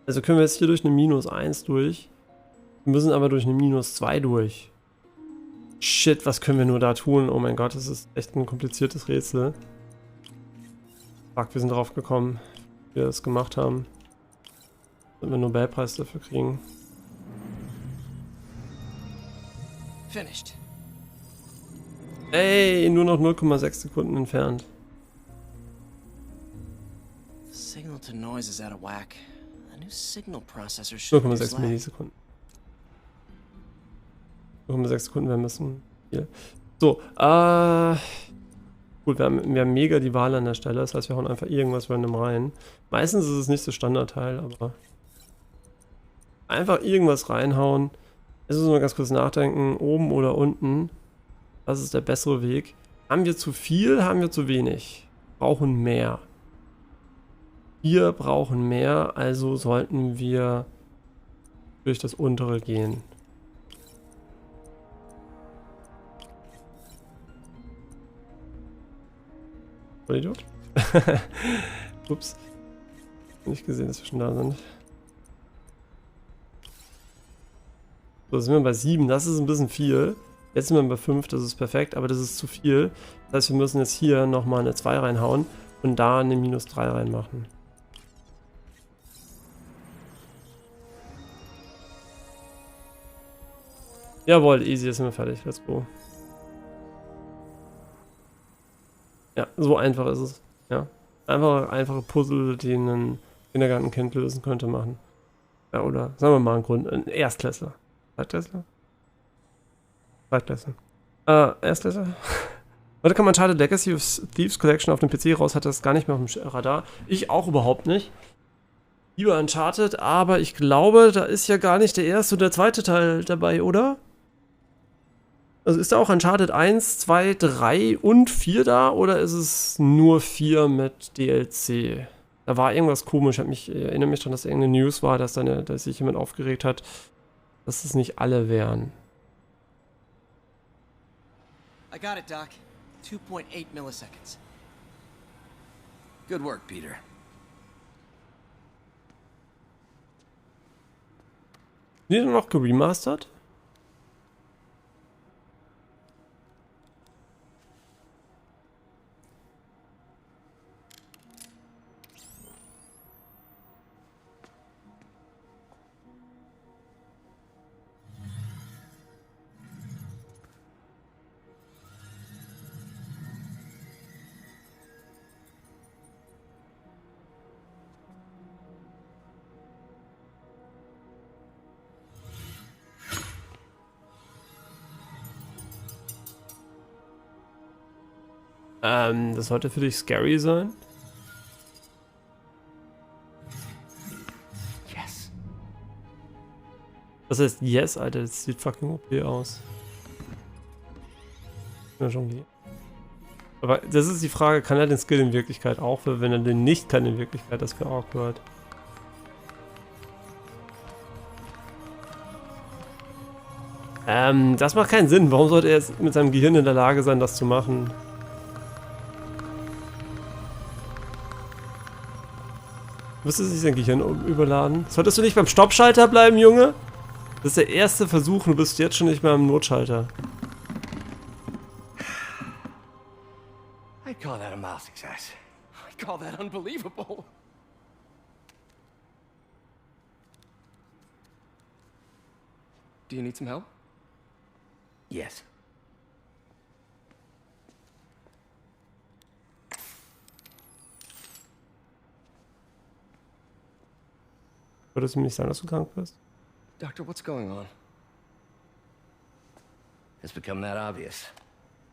Also können wir jetzt hier durch eine -1 durch. Wir müssen aber durch eine -2 durch. Shit, was können wir nur da tun? Oh mein Gott, das ist echt ein kompliziertes Rätsel. Fuck, wir sind drauf gekommen, wie wir das gemacht haben. Wenn wir einen Nobelpreis dafür kriegen. Finished. Ey, nur noch 0,6 Sekunden entfernt. Signal to noise is out of whack. A new signal processor should 0,6 Millisekunden. 0,6 Sekunden wären müssen. Hier. So, gut, wir haben mega die Wahl an der Stelle, das heißt, wir hauen einfach irgendwas random rein. Meistens ist es nicht das Standardteil, aber einfach irgendwas reinhauen. Jetzt müssen wir ganz kurz nachdenken, oben oder unten. Was ist der bessere Weg? Haben wir zu viel, haben wir zu wenig? Brauchen mehr. Wir brauchen mehr, also sollten wir durch das untere gehen. Idiot. Ups. Nicht gesehen, dass wir schon da sind. So, sind wir bei 7. Das ist ein bisschen viel. Jetzt sind wir bei 5. Das ist perfekt, aber das ist zu viel. Das heißt, wir müssen jetzt hier nochmal eine 2 reinhauen und da eine -3 reinmachen. Jawohl, easy, jetzt sind wir fertig. Let's go. Ja, so einfach ist es. Ja. Einfache Puzzle, die ein Kindergartenkind lösen könnte, machen. Ja, oder sagen wir mal ein Erstklässler. Zweitklässler? Zweitklässler. Erstklässler? Heute kam Uncharted Legacy of Thieves Collection auf dem PC raus, hatte das gar nicht mehr auf dem Radar. Ich auch überhaupt nicht. Lieber Uncharted, aber ich glaube, da ist ja gar nicht der erste und der zweite Teil dabei, oder? Also ist da auch Uncharted 1, 2, 3 und 4 da oder ist es nur 4 mit DLC? Da war irgendwas komisch. Ich erinnere mich daran, dass irgendeine News war, dass sich jemand aufgeregt hat, dass es nicht alle wären. I got it, Doc. 2.8 milliseconds. Good work, Peter. Sind die noch geremastert? Das sollte für dich scary sein. Yes. Das heißt yes, Alter, das sieht fucking OP aus. Ja, schon gehen. Aber das ist die Frage, kann er den Skill in Wirklichkeit auch, weil wenn er den nicht kann in Wirklichkeit, das wäre awkward. Das macht keinen Sinn. Warum sollte er jetzt mit seinem Gehirn in der Lage sein, das zu machen? Müsste sich sein Gehirn überladen? Solltest du nicht beim Stoppschalter bleiben, Junge? Das ist der erste Versuch und du bist jetzt schon nicht mehr am Notschalter. I call that a mouse success. I call that unbelievable. Do you need some help? Yes. Würdest du mir nicht sagen, dass du krank bist? Doctor, what's going on? It's become that obvious.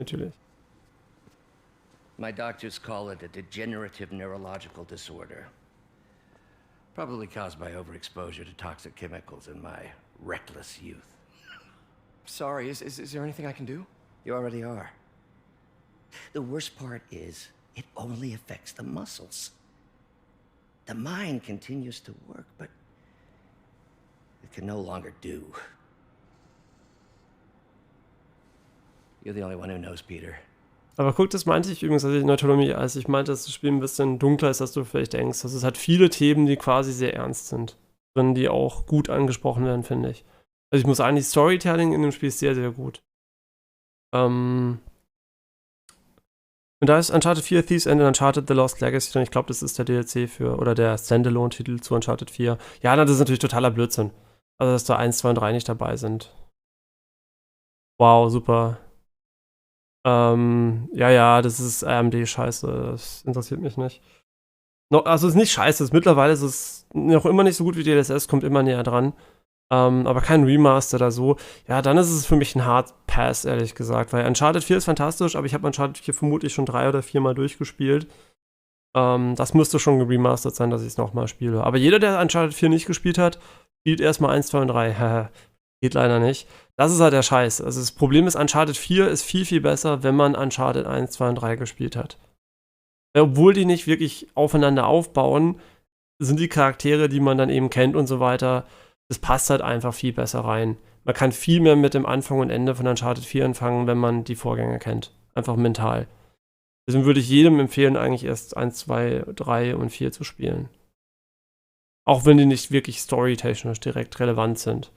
Natürlich. My doctors call it a degenerative neurological disorder. Probably caused by overexposure to toxic chemicals in my reckless youth. Sorry, is there anything I can do? You already are. The worst part is, it only affects the muscles. The mind continues to work, but it can no longer do. You're the only one who knows, Peter. Aber guck, das meinte ich übrigens, als ich meinte, dass das Spiel ein bisschen dunkler ist, als du vielleicht denkst. Das ist halt viele Themen, die quasi sehr ernst sind. Drin, die auch gut angesprochen werden, finde ich. Also ich muss sagen, die Storytelling in dem Spiel ist sehr, sehr gut. Und da ist Uncharted 4 Thieves End und Uncharted The Lost Legacy drin. Ich glaube, das ist der DLC für, oder der Standalone-Titel zu Uncharted 4. Ja, das ist natürlich totaler Blödsinn. Also, dass da 1, 2 und 3 nicht dabei sind. Wow, super. Ja, das ist AMD-Scheiße. Das interessiert mich nicht. Also, es ist nicht scheiße. Mittlerweile ist es noch immer nicht so gut wie DLSS, kommt immer näher dran. Aber kein Remaster oder so. Ja, dann ist es für mich ein Hard Pass, ehrlich gesagt. Weil Uncharted 4 ist fantastisch, aber ich habe Uncharted 4 vermutlich schon 3 oder 4 Mal durchgespielt. Das müsste schon geremastert sein, dass ich es nochmal spiele. Aber jeder, der Uncharted 4 nicht gespielt hat, spielt erstmal 1, 2 und 3. Geht leider nicht. Das ist halt der Scheiß. Also das Problem ist, Uncharted 4 ist viel, viel besser, wenn man Uncharted 1, 2 und 3 gespielt hat. Obwohl die nicht wirklich aufeinander aufbauen, sind die Charaktere, die man dann eben kennt und so weiter, das passt halt einfach viel besser rein. Man kann viel mehr mit dem Anfang und Ende von Uncharted 4 anfangen, wenn man die Vorgänger kennt. Einfach mental. Deswegen würde ich jedem empfehlen, eigentlich erst 1, 2, 3 und 4 zu spielen. Auch wenn die nicht wirklich storytechnisch direkt relevant sind.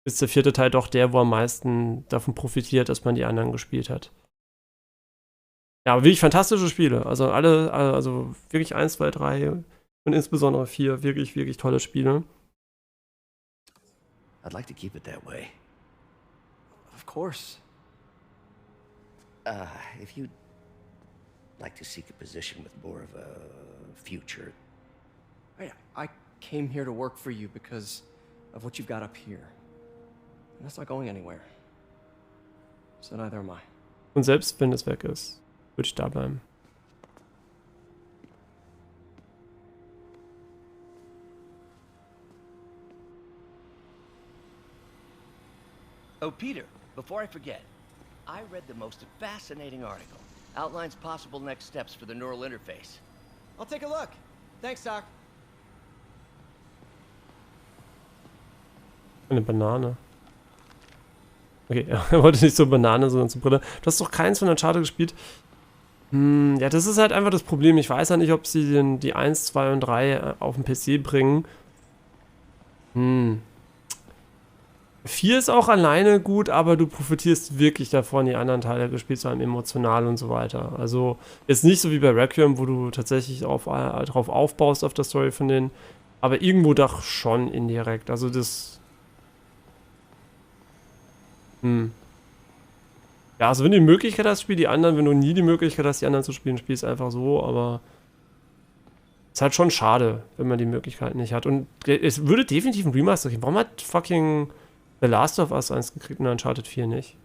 Ist der 4. Teil doch der, wo am meisten davon profitiert, dass man die anderen gespielt hat. Ja, aber wirklich fantastische Spiele. Also also wirklich 1, 2, 3 und insbesondere 4 wirklich, wirklich tolle Spiele. I'd like to keep it that way. Of course. If you'd like to seek a position with more of a future. I came here to work for you because of what you've got up here. And that's not going anywhere. So neither am I. Und selbst wenn es weg ist, würde ich da bleiben. Oh, Peter, before I forget, I read the most fascinating article. Outlines possible next steps for the neural interface. I'll take a look. Thanks, Doc. Eine Banane. Okay, er wollte nicht so Banane, sondern so Brille. Du hast doch keins von Uncharted gespielt. Ja, das ist halt einfach das Problem. Ich weiß ja nicht, ob sie die 1, 2 und 3 auf den PC bringen. 4 ist auch alleine gut, aber du profitierst wirklich davon, die anderen Teile gespielt zu haben, emotional und so weiter. Also jetzt nicht so wie bei Requiem, wo du tatsächlich drauf aufbaust auf der Story von denen, aber irgendwo doch schon indirekt. Also das... Ja, also wenn du die Möglichkeit hast, spiel die anderen. Wenn du nie die Möglichkeit hast, die anderen zu spielen, spielst einfach so, aber ist halt schon schade, wenn man die Möglichkeit nicht hat. Und es würde definitiv ein Remaster geben. Warum hat fucking The Last of Us 1 gekriegt und Uncharted 4 nicht?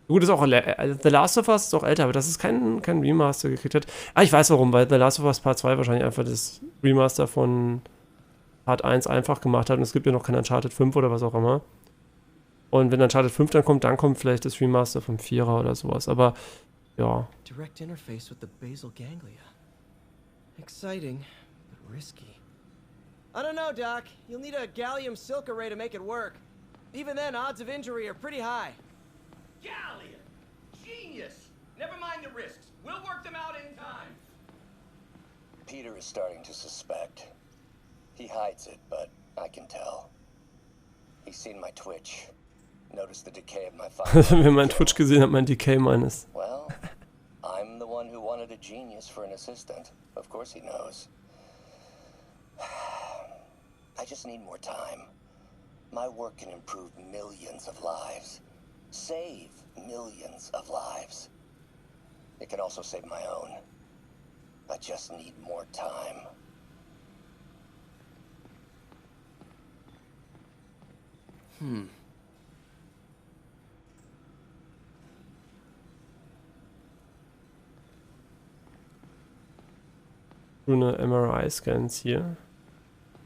Gut, ist auch The Last of Us ist auch älter, aber das ist kein Remaster gekriegt hat. Ah, ich weiß warum, weil The Last of Us Part 2 wahrscheinlich einfach das Remaster von Part 1 einfach gemacht hat und es gibt ja noch kein Uncharted 5 oder was auch immer. Und wenn Uncharted 5 dann kommt vielleicht das Remaster vom 4er oder sowas, aber ja. Direct interface with the basal ganglia. Exciting, but risky. I don't know, Doc. You'll need a gallium silk array to make it work. Even then, odds of injury are pretty high. Galleon! Genius! Never mind the risks. We'll work them out in time. Peter is starting to suspect. He hides it, but I can tell. He's seen my twitch. Noticed the decay of my file. Wenn man mein Twitch gesehen hat, mein Decay meines. Well, I'm the one who wanted a genius for an assistant. Of course he knows. I just need more time. My work can improve millions of lives. Save millions of lives. It can also save my own. I just need more time. Grüne MRI-Scans hier.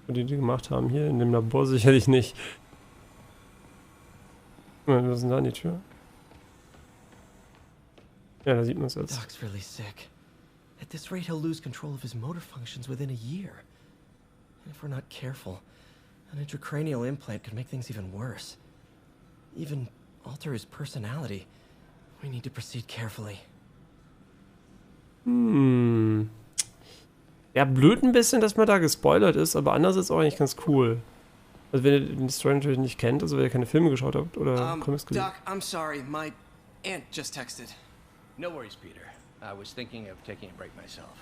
Wo die gemacht haben. Hier in dem Labor sicherlich nicht. Was ist denn da an die Tür? Ja, da sieht man es jetzt. Doc's really sick. At this rate, he'll lose control of his motor functions within a year. And if we're not careful, an intracranial implant could make things even worse. Even alter his personality. We need to proceed carefully. Ja, blöd ein bisschen, dass man da gespoilert ist, aber anders ist auch eigentlich ganz cool. Also wenn ihr die Story natürlich nicht kennt, also wenn ihr keine Filme geschaut habt oder Comics gesehen. Doc, I'm sorry, my aunt just texted. No worries, Peter. I was thinking of taking a break myself.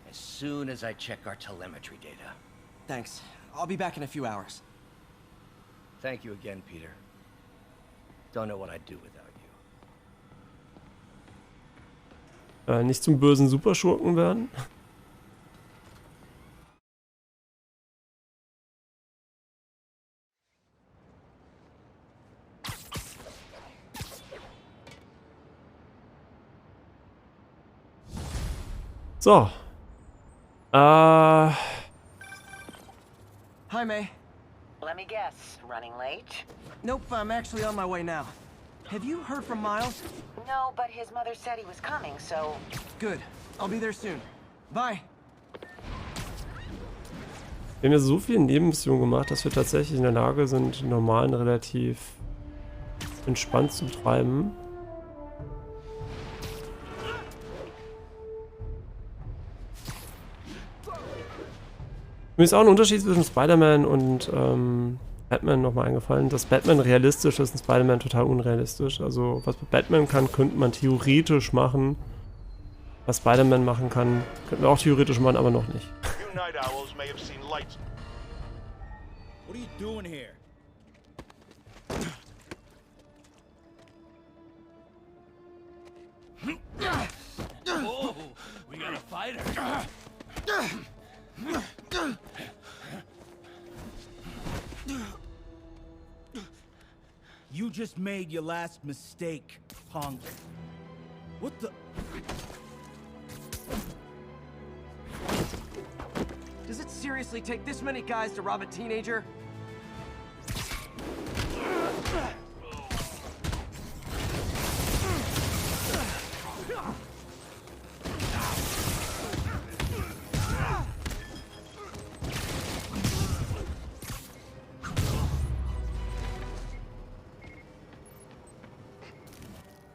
As soon as I check our telemetry data. Thanks. I'll be back in a few hours. Thank you again, Peter. Don't know what I'd do without you. Nicht zum bösen Superschurken werden. So. Hi, May. Let me guess, running late? Nope, I'm actually on my way now. Have you heard from Miles? No, but his mother said he was coming, so... Good. I'll be there soon. Bye. Wir haben ja so viele Nebenmissionen gemacht, dass wir tatsächlich in der Lage sind, die normalen relativ entspannt zu treiben. Mir ist auch ein Unterschied zwischen Spider-Man und Batman nochmal eingefallen, dass Batman realistisch ist und Spider-Man total unrealistisch. Also was Batman kann, könnte man theoretisch machen. Was Spider-Man machen kann, könnten wir auch theoretisch machen, aber noch nicht. What are you doing here? Oh, we got a fighter. You just made your last mistake, punk. What the? Does it seriously take this many guys to rob a teenager?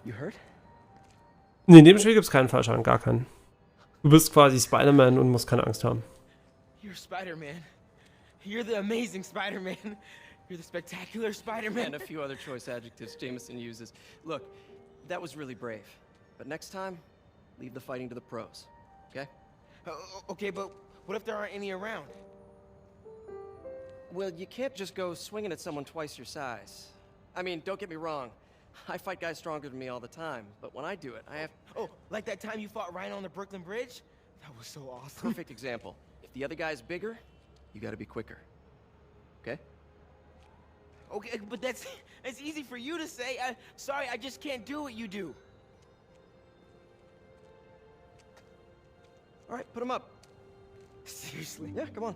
You hurt? Nee, in dem Spiel gibt es keinen Fallschaden, gar keinen. Du bist quasi Spider-Man und musst keine Angst haben. You're Spider-Man. You're the amazing Spider-Man. You're the spectacular Spider-Man. And a few other choice adjectives Jameson uses. Look, that was really brave. But next time, leave the fighting to the pros. Okay? Okay, but what if there aren't any around? Well, you can't just go swinging at someone twice your size. I mean, don't get me wrong. I fight guys stronger than me all the time, but when I do it, I have... Oh, like that time you fought Ryan on the Brooklyn Bridge? That was so awesome. Perfect example. If the other guy's bigger, you gotta be quicker. Okay? Okay, but that's easy for you to say. Sorry, I just can't do what you do. All right, put him up. Seriously? Yeah, come on.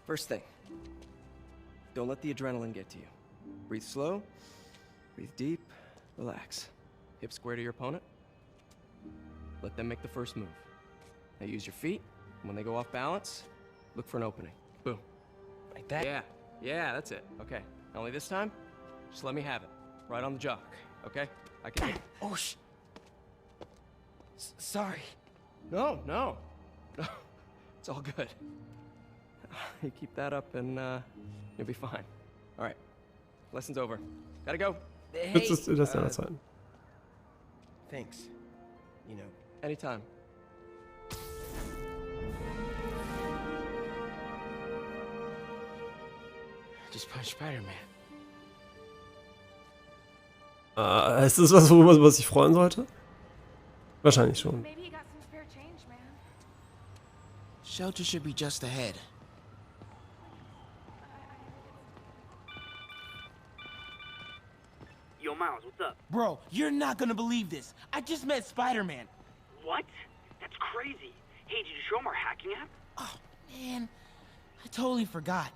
First thing. Don't let the adrenaline get to you. Breathe slow, breathe deep, relax. Hip square to your opponent. Let them make the first move. Now use your feet, and when they go off balance, look for an opening. Boom. Like that? Yeah, that's it. Okay. Only this time, just let me have it. Right on the jaw. Okay? I can. Oh, sorry. No. It's all good. You keep that up and you'll be fine. All right. Lesson's over. Gotta go. Willst du das dann erzählen? Thanks. You know, anytime. Just punch Spider-Man. Ist das was, worüber man sich freuen sollte? Wahrscheinlich schon. Maybe he got some spare change, man. Shelter should be just ahead. Yo, Miles, what's up? Bro, you're not gonna believe this. I just met Spider-Man. What? That's crazy. Hey, did you show him our hacking app? Oh, man. I totally forgot.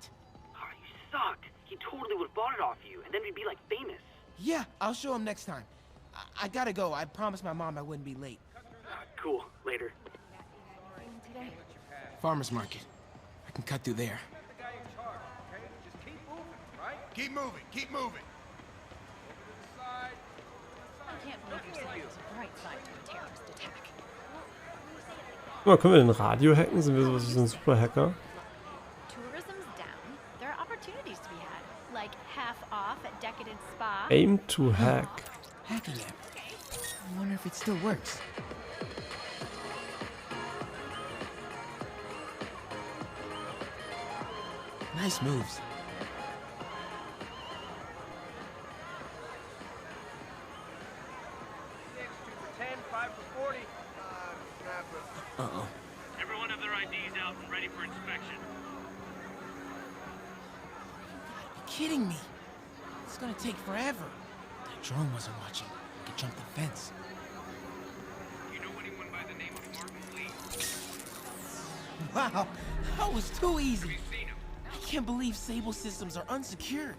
Oh, you suck. He totally would have bought it off you, and then we'd be, like, famous. Yeah, I'll show him next time. I gotta go. I promised my mom I wouldn't be late. Cool. Later. Farmer's market. I can cut through there. Keep moving, keep moving. I can't believe you're saying there's a bright side to a terrorist attack. Guck mal, können wir den Radio hacken? Sind wir sowas wie so ein Super-Hacker? Tourism's down. There are opportunities to be had, like half off at Decadent Spa. Aim to hack. Hacking app. I wonder if it still works. Nice moves. Uh-oh. Everyone have their IDs out and ready for inspection. You're kidding me. It's gonna take forever. The drone wasn't watching. I could jump the fence. You know anyone by the name of Martin Lee? Wow, that was too easy. I can't believe Sable systems are unsecured.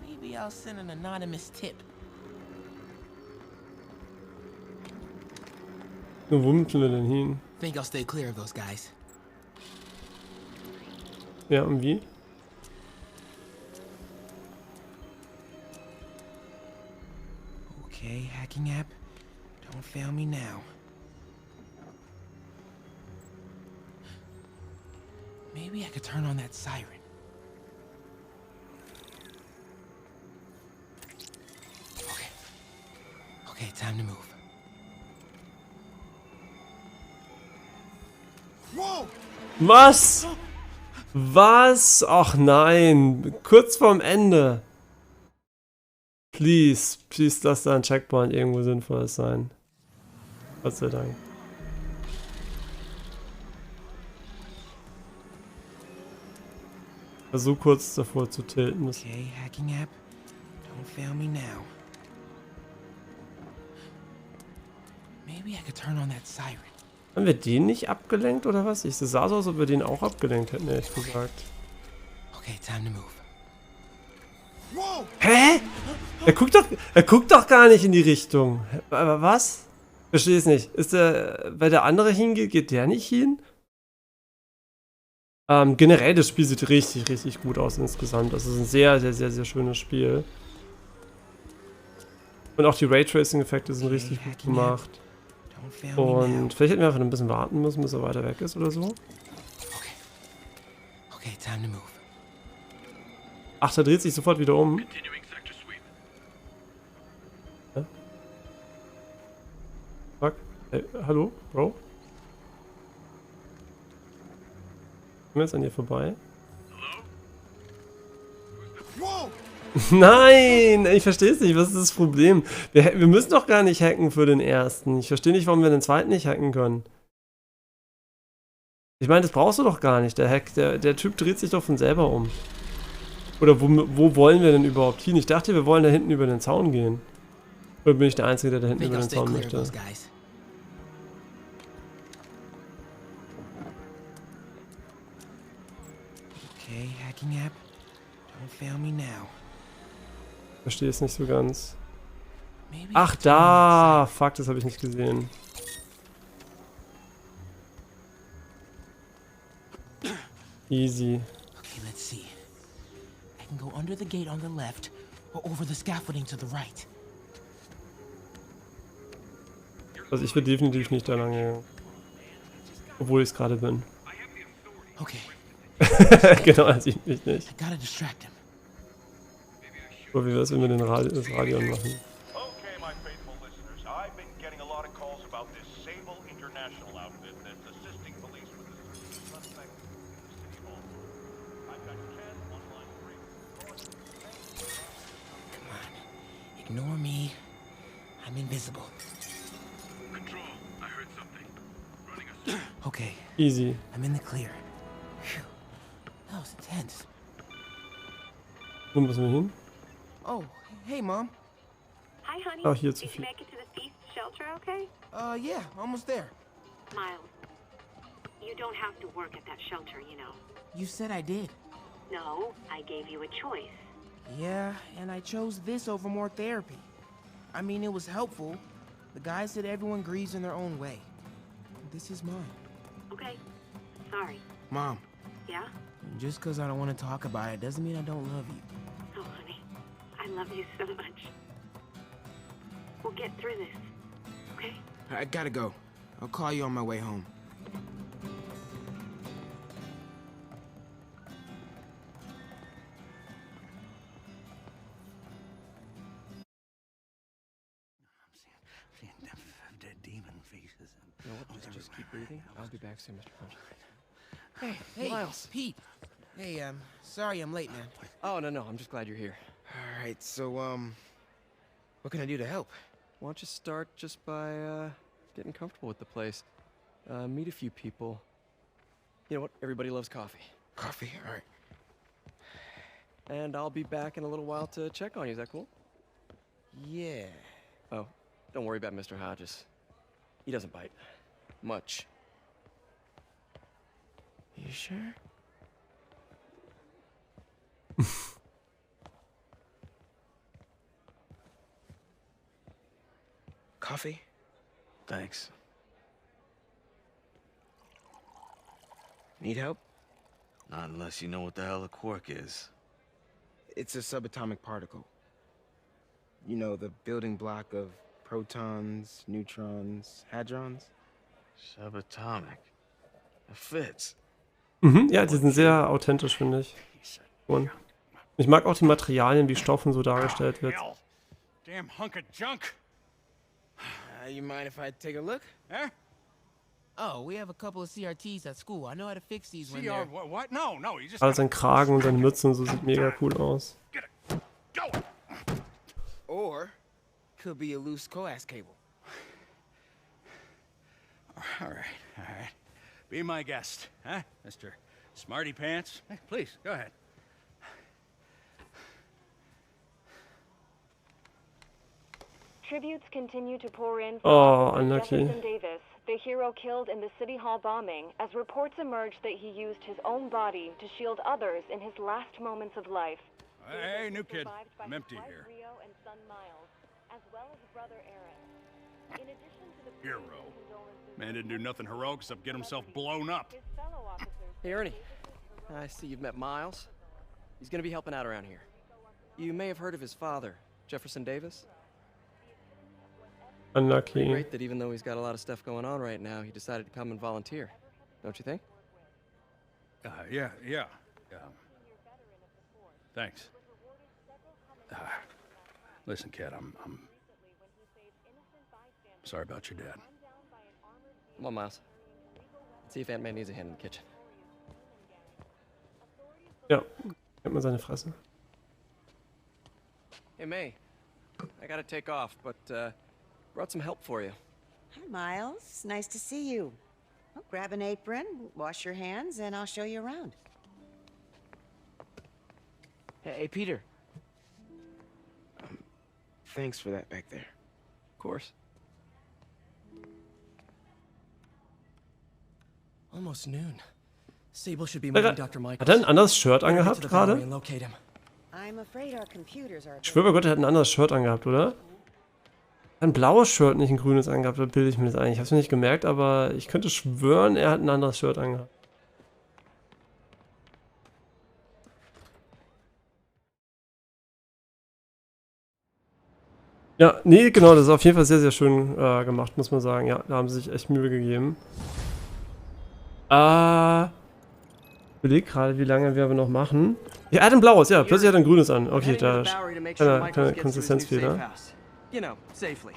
Maybe I'll send an anonymous tip. Wo müssen wir denn hin? Think I'll stay clear of those guys. Ja, und wie? Okay, hacking app. Don't fail me now. Maybe I could turn on that siren. Okay, time to move. Whoa! Was? Was? Ach nein. Kurz vorm Ende. Please, lass da ein Checkpoint irgendwo Sinnvolles sein. Gott sei Dank. So kurz davor zu tilten. Okay, hacking app. Don't fail me now. Maybe I could turn on that siren. Haben wir den nicht abgelenkt oder was? Es sah so aus, als ob wir den auch abgelenkt hätten, ehrlich gesagt. Okay, time to move. Whoa! Hä? Er guckt doch gar nicht in die Richtung. Aber was? Verstehe es nicht. Ist weil der andere hingeht, geht der nicht hin? Generell, das Spiel sieht richtig, richtig gut aus insgesamt. Das ist ein sehr, sehr, sehr, sehr schönes Spiel. Und auch die Raytracing-Effekte sind richtig gut gemacht. Und vielleicht hätten wir einfach ein bisschen warten müssen, bis er weiter weg ist oder so. Okay, time to move. Ach, der dreht sich sofort wieder um. Ja? Fuck. Hey, hallo, Bro? Kommen wir jetzt an dir vorbei? Nein! Ich verstehe es nicht. Was ist das Problem? Wir müssen doch gar nicht hacken für den ersten. Ich verstehe nicht, warum wir den zweiten nicht hacken können. Ich meine, das brauchst du doch gar nicht. Der Typ dreht sich doch von selber um. Oder wo wollen wir denn überhaupt hin? Ich dachte, wir wollen da hinten über den Zaun gehen. Oder bin ich der Einzige, der da hinten über den Zaun möchte? Okay, hacking app. Don't fail me now. Verstehe es nicht so ganz. Ach, da! Fuck, das habe ich nicht gesehen. Okay, Easy. let's see. can go under the gate on the left or over the scaffolding to the right. Also ich will definitiv nicht da lang gegangen. Obwohl ich es gerade bin. Okay. Genau, er sieht mich nicht. I gotta distract him. Aber wie wär's, wenn wir das Radio anmachen? Okay, my faithful listeners, I've been getting a lot of calls about this Sable International outfit that's assisting police with the suspect in City Hall. I've got 10 online briefs. Come on. Ignore me. I'm invisible. Control, I heard something. Running a Okay. Easy. I'm in the clear. Phew. That was intense. Wo müssen wir hin? Oh, hey, Mom. Hi, honey. Oh, hier zu Did viel. you make it to the feast shelter okay? Yeah, almost there. Miles, you don't have to work at that shelter, you know. You said I did. No, I gave you a choice. Yeah, and I chose this over more therapy. I mean, it was helpful. The guy said everyone grieves in their own way. This is mine. Okay. Sorry. Mom, Yeah? just because I don't want to talk about it doesn't mean I don't love you. Oh, honey. I love you so much. We'll get through this. Okay? I gotta go. I'll call you on my way home. Dead demon faces. You know what? Just keep breathing. I'll be back soon, Mr. Punch. Hey, Miles. Pete. Hey, sorry I'm late, man. Oh, no, I'm just glad you're here. All right, so, what can I do to help? Why don't you start just by, getting comfortable with the place. Meet a few people. You know what? Everybody loves coffee. Coffee? All right. And I'll be back in a little while to check on you. Is that cool? Yeah. Oh, don't worry about Mr. Hodges. He doesn't bite. Much. You sure? Coffee? Thanks. Need help? Not unless you know what the hell a quark is. It's a subatomic particle. You know, the building block of protons, neutrons, hadrons. Subatomic. It fits. Mhm, ja, die sind sehr authentisch, finde ich. Und ich mag auch die Materialien, wie Stoffen so dargestellt wird. Damn hunk of junk. You mind if I take a look? Huh? Oh, we have a couple of CRTs at school. I know how to fix these when CR, they're... what? No, you just... Also sein Kragen und seine Mütze und so sieht mega cool aus. Go! Or, could be a loose coax cable. All right. Be my guest, huh, Mr. Smarty Pants? Hey, please, go ahead. Tributes continue to pour in Oh, for unlucky. Jefferson Davis, the hero killed in the City Hall bombing, as reports emerge that he used his own body to shield others in his last moments of life. Hey, new kid. I'm empty here. Rio and son Miles, as well as brother Aaron. In addition to the Hero. Man didn't do nothing heroic except get himself blown up. Hey, Ernie. I see you've met Miles. He's gonna be helping out around here. You may have heard of his father, Jefferson Davis. Unlucky. Great that even though he's got a lot of stuff going on right now, he decided to come and volunteer. Don't you think? Yeah. Thanks. Listen, kid, I'm sorry about your dad. Come on, Miles. Let's see if Aunt May needs a hand in the kitchen. Ja, hat man seine Fresse. Hey, May. I gotta take off, but, brought some help for you. Hi, Miles. Nice to see you. Well, grab an apron, wash your hands, and I'll show you around. Hey, Peter. Thanks for that back there. Of course. Almost noon. Sable should be moving Dr. Michaels. Hat er ein anderes Shirt angehabt gerade? I'm afraid our computers are... Ich schwöre bei Gott, er hat ein anderes Shirt angehabt, oder? Ein blaues Shirt, nicht ein grünes angehabt, da bilde ich mir das ein. Ich hab's mir nicht gemerkt, aber ich könnte schwören, er hat ein anderes Shirt angehabt. Ja, nee, genau, das ist auf jeden Fall sehr, sehr schön gemacht, muss man sagen. Ja, da haben sie sich echt Mühe gegeben. Ich überlege gerade, wie lange wir aber noch machen. Ja, er hat ein blaues, ja, plötzlich hat er ein grünes an. Okay, da keine Konsistenzfehler. You know, safely.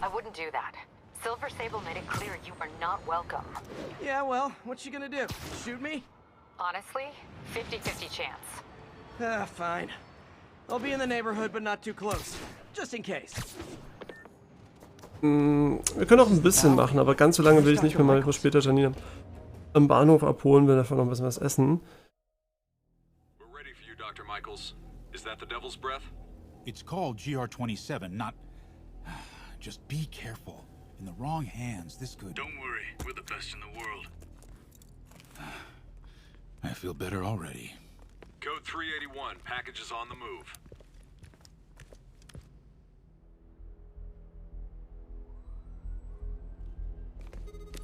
I wouldn't do that. Silver Sable made it clear you are not welcome. Yeah, well, what's she gonna do? Shoot me? Honestly, 50-50 chance. Ah, fine. I'll be in the neighborhood, but not too close. Just in case. Wir können auch ein bisschen machen, aber ganz so lange will ich nicht mehr mal. Ich muss später Janine am Bahnhof abholen, will davon noch ein bisschen was essen. We're ready for you, Dr. Michaels. Is that the Devil's Breath? It's called GR27, not... Just be careful. In the wrong hands, this could... Don't worry, we're the best in the world. I feel better already. Code 381, package is on the move.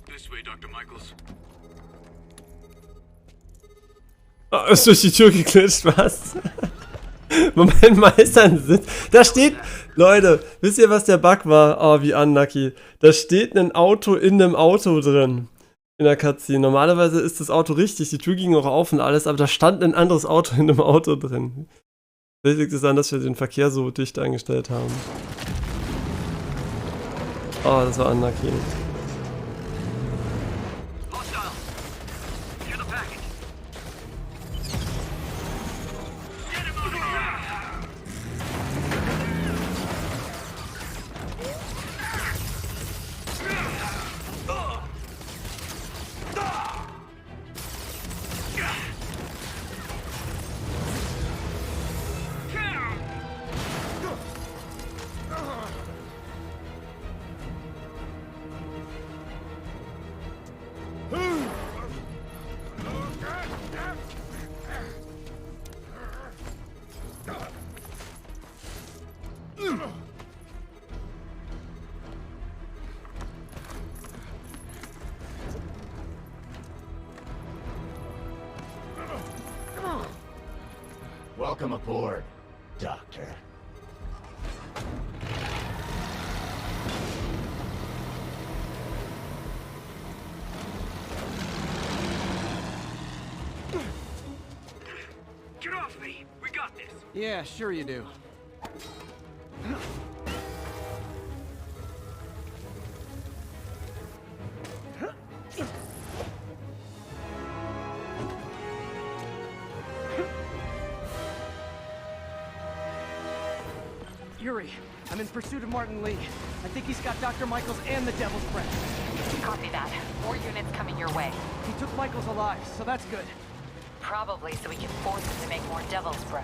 This way, Dr. Michaels. Oh, ist durch die Tür geklitscht, was? Moment, Meistern da steht, Leute, wisst ihr, was der Bug war? Oh, wie unlucky. Da steht ein Auto in einem Auto drin. In der Cutscene. Normalerweise ist das Auto richtig, die Tür ging auch auf und alles, aber da stand ein anderes Auto in einem Auto drin. Vielleicht liegt es daran, dass wir den Verkehr so dicht eingestellt haben. Oh, das war unlucky. Welcome aboard, Doctor. Get off me! We got this! Yeah, sure you do. Yuri, I'm in pursuit of Martin Lee. I think he's got Dr. Michaels and the Devil's Breath. Copy that. More units coming your way. He took Michaels alive, so that's good. Probably so we can force him to make more Devil's Breath.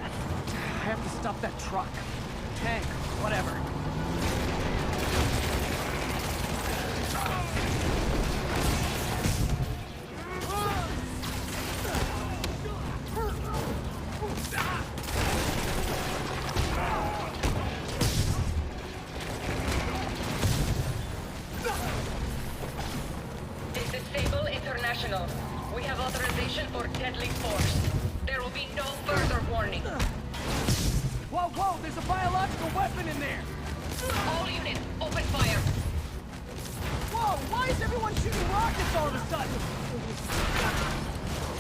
I have to stop that truck. Tank, whatever. This is Sable International. We have authorization for deadly force. There will be no further warning. Whoa, whoa, there's a biological weapon in there! All units, open fire! Whoa, why is everyone shooting rockets all of a sudden?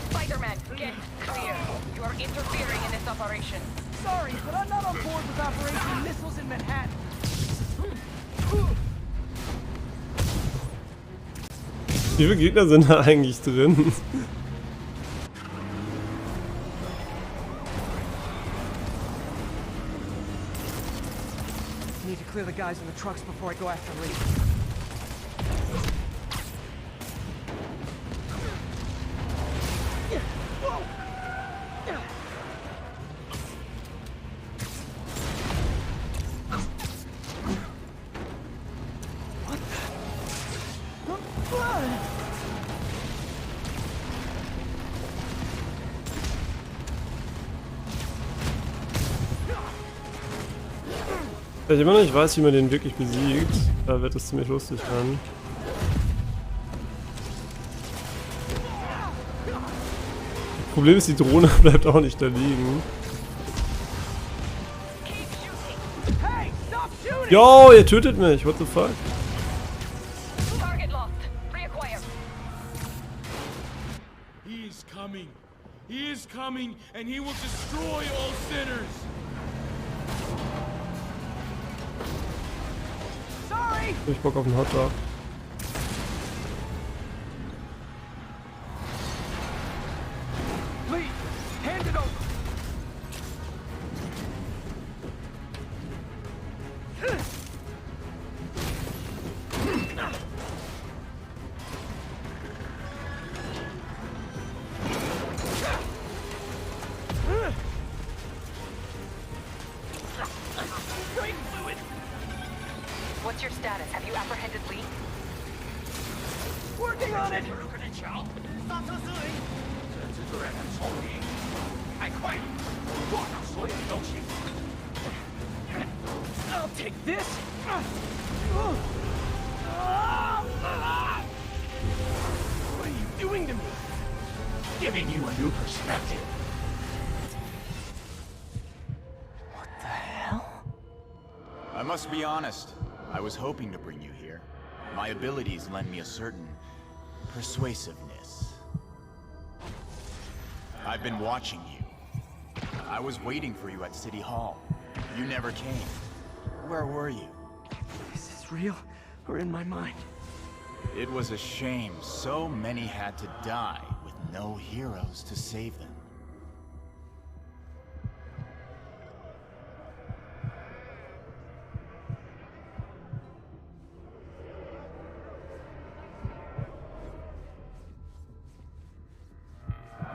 Spiderman, get clear. You are interfering in this operation. Sorry, but I'm not on board with Operation Missiles in Manhattan. Wie viele Gegner sind da eigentlich drin? Need to clear the guys in the trucks before I go after Lee. Da ich immer noch nicht weiß, wie man den wirklich besiegt, da wird es ziemlich lustig werden. Das Problem ist, die Drohne bleibt auch nicht da liegen. Hey, stop shooting! Yo, ihr tötet mich. What the fuck? Target lost. Reacquire. He is coming. He is coming, and he will destroy all sinners. Sorry. Hab ich Bock auf einen Hotdog. Please, hand it over. What's your status? Have you apprehended Lee? Working on it. I'll take this. What are you doing to me? Giving you a new perspective. I must be honest. I was hoping to bring you here. My abilities lend me a certain persuasiveness. I've been watching you. I was waiting for you at City Hall. You never came. Where were you? Is this real or in my mind? It was a shame so many had to die with no heroes to save them.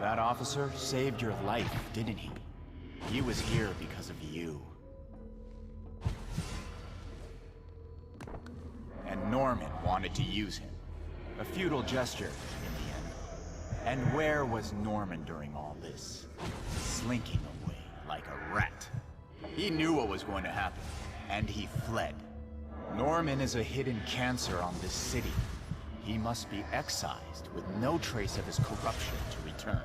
That officer saved your life, didn't he? He was here because of you. And Norman wanted to use him. A futile gesture, in the end. And where was Norman during all this? Slinking away like a rat. He knew what was going to happen, and he fled. Norman is a hidden cancer on this city. He must be excised with no trace of his corruption to return.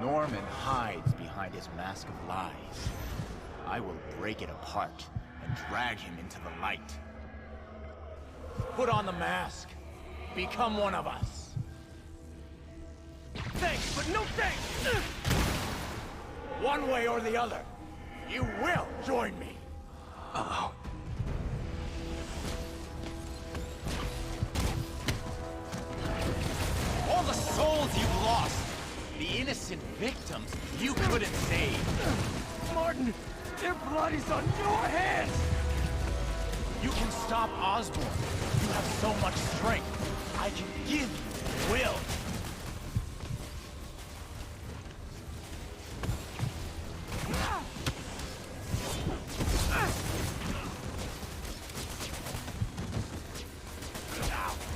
Norman hides behind his mask of lies. I will break it apart and drag him into the light. Put on the mask. Become one of us. Thanks, but no thanks. One way or the other, you will join me. Uh-oh. All the souls you've lost, the innocent victims you couldn't save. Martin, their blood is on your hands. You can stop Osborn. You have so much strength. I can give you will.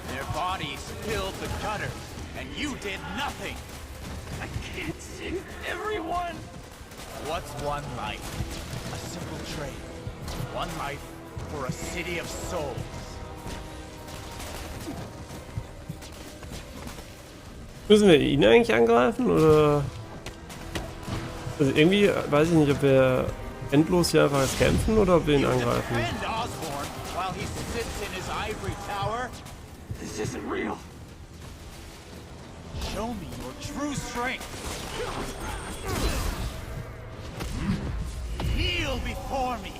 Their bodies filled the gutter, and you did nothing. I can't save everyone. What's one life? A simple trade. One life for a city of souls. Müssen wir ihn eigentlich angreifen, oder? Also irgendwie weiß ich nicht, ob wir endlos hier einfach jetzt kämpfen oder ob wir ihn angreifen. This isn't real. Show me your true strength. Kneel before me.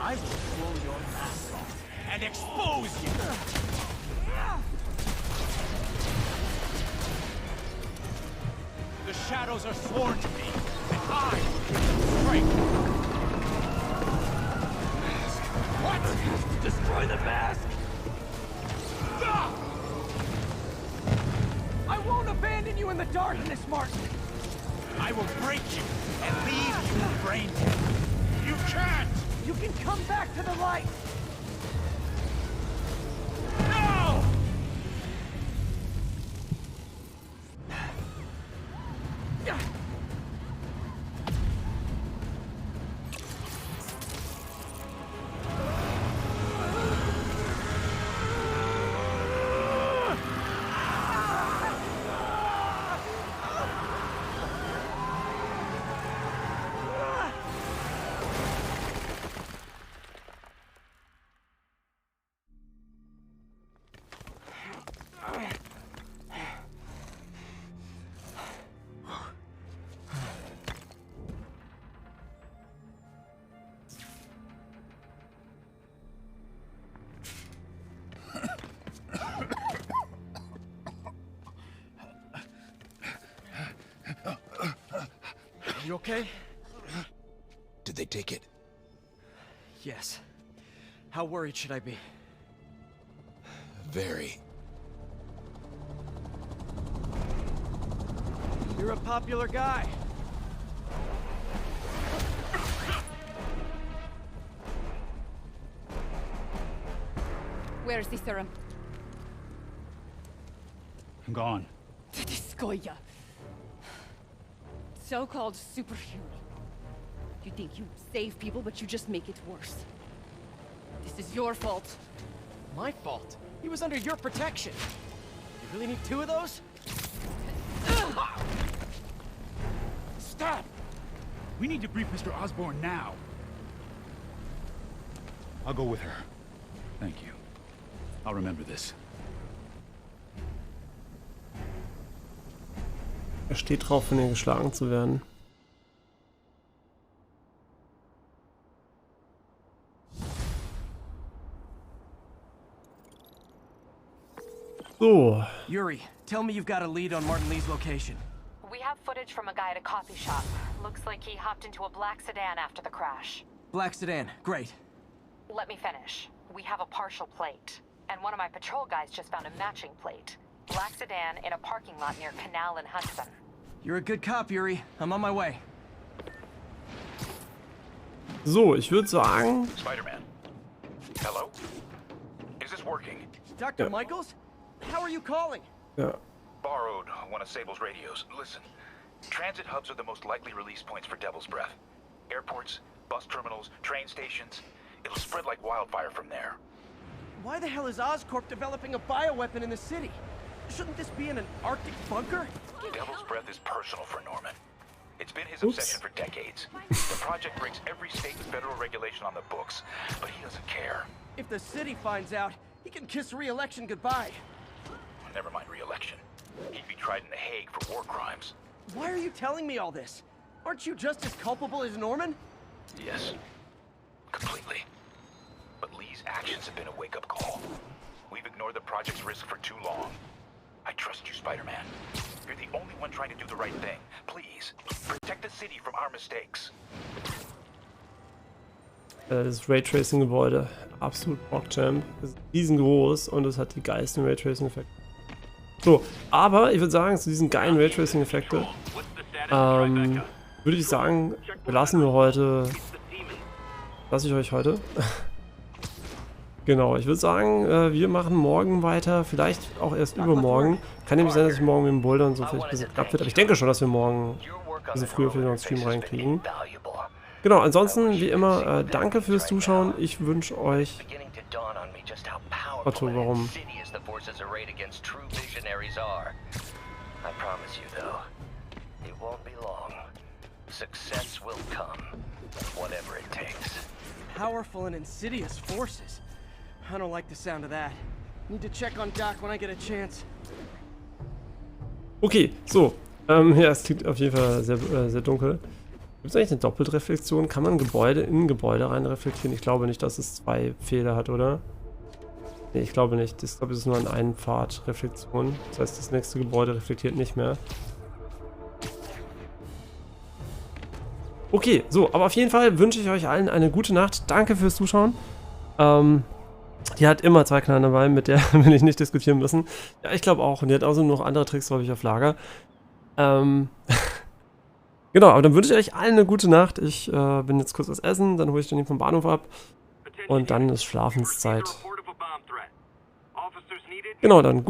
I will pull your mask off and expose you. The shadows are sworn to me, and I will give them strength. What? Destroy the mask. I won't abandon you in the darkness, Martin. I will break you and leave you brain dead. You can't! You can come back to the light. No! You okay? Did they take it? Yes. How worried should I be? Very. You're a popular guy. Where's the serum? I'm gone. Skoya. So-called superhuman. You think you save people, but you just make it worse. This is your fault. My fault? He was under your protection. You really need 2 of those? Stop! We need to brief Mr. Osborn now. I'll go with her. Thank you. I'll remember this. Er steht drauf, von ihr geschlagen zu werden. So. Yuri, tell me you've got a lead on Martin Lee's location. We have footage from a guy at a coffee shop. Looks like he hopped into a black sedan after the crash. Black sedan, great. Let me finish. We have a partial plate. And one of my patrol guys just found a matching plate. Black sedan in a parking lot near Canal and Hudson. You're a good cop, Yuri. I'm on my way. So, ich würde sagen... Spiderman. Hello? Is this working? Dr. Michaels? How are you calling? Yeah. Borrowed one of Sable's radios. Listen, transit hubs are the most likely release points for Devil's Breath. Airports, bus terminals, train stations. It'll spread like wildfire from there. Why the hell is Oscorp developing a bioweapon in the city? Shouldn't this be in an Arctic bunker? Devil's Breath is personal for Norman. It's been his obsession for decades. The project breaks every state and federal regulation on the books, but he doesn't care. If the city finds out, he can kiss re-election goodbye. Never mind re-election. He'd be tried in The Hague for war crimes. Why are you telling me all this? Aren't you just as culpable as Norman? Yes. Completely. But Lee's actions have been a wake-up call. We've ignored the project's risk for too long. I trust you, Spider-Man. You're the only one trying to do the right thing. Please, protect the city from our mistakes. Das Raytracing-Gebäude, absolut Rockjamp. Es ist riesengroß und es hat die geilsten Raytracing-Effekte. So, aber ich würde sagen, zu diesen geilen Raytracing-Effekte würde ich sagen, belassen wir heute. Lasse ich euch heute. Genau, ich würde sagen, wir machen morgen weiter, vielleicht auch erst übermorgen. Kann nämlich sein, dass ich morgen mit dem Boulder und so vielleicht ein bisschen knapp wird, aber ich denke schon, dass wir morgen diese früher für den Stream reinkriegen. Genau, ansonsten, wie immer, danke fürs Zuschauen. Ich wünsche euch... Otto, warum? Powerful and insidious forces. I don't like the sound of that. Need to check on Doc when I get a chance. Okay, so. Ja, es klingt auf jeden Fall sehr dunkel. Gibt es eigentlich eine Doppelreflexion? Kann man Gebäude in Gebäude rein reflektieren? Ich glaube nicht, dass es 2 Fehler hat, oder? Nee, ich glaube nicht. Ich glaube, es ist nur eine Einpfad-Reflexion. Das heißt, das nächste Gebäude reflektiert nicht mehr. Okay, so, aber auf jeden Fall wünsche ich euch allen eine gute Nacht. Danke fürs Zuschauen. Die hat immer 2 Knallen dabei, mit der will ich nicht diskutieren müssen. Ja, ich glaube auch. Und die hat außerdem noch andere Tricks, glaube ich, auf Lager. Genau, aber dann wünsche ich euch allen eine gute Nacht. Ich bin jetzt kurz was essen, dann hole ich den vom Bahnhof ab. Und dann ist Schlafenszeit. Genau, dann gut.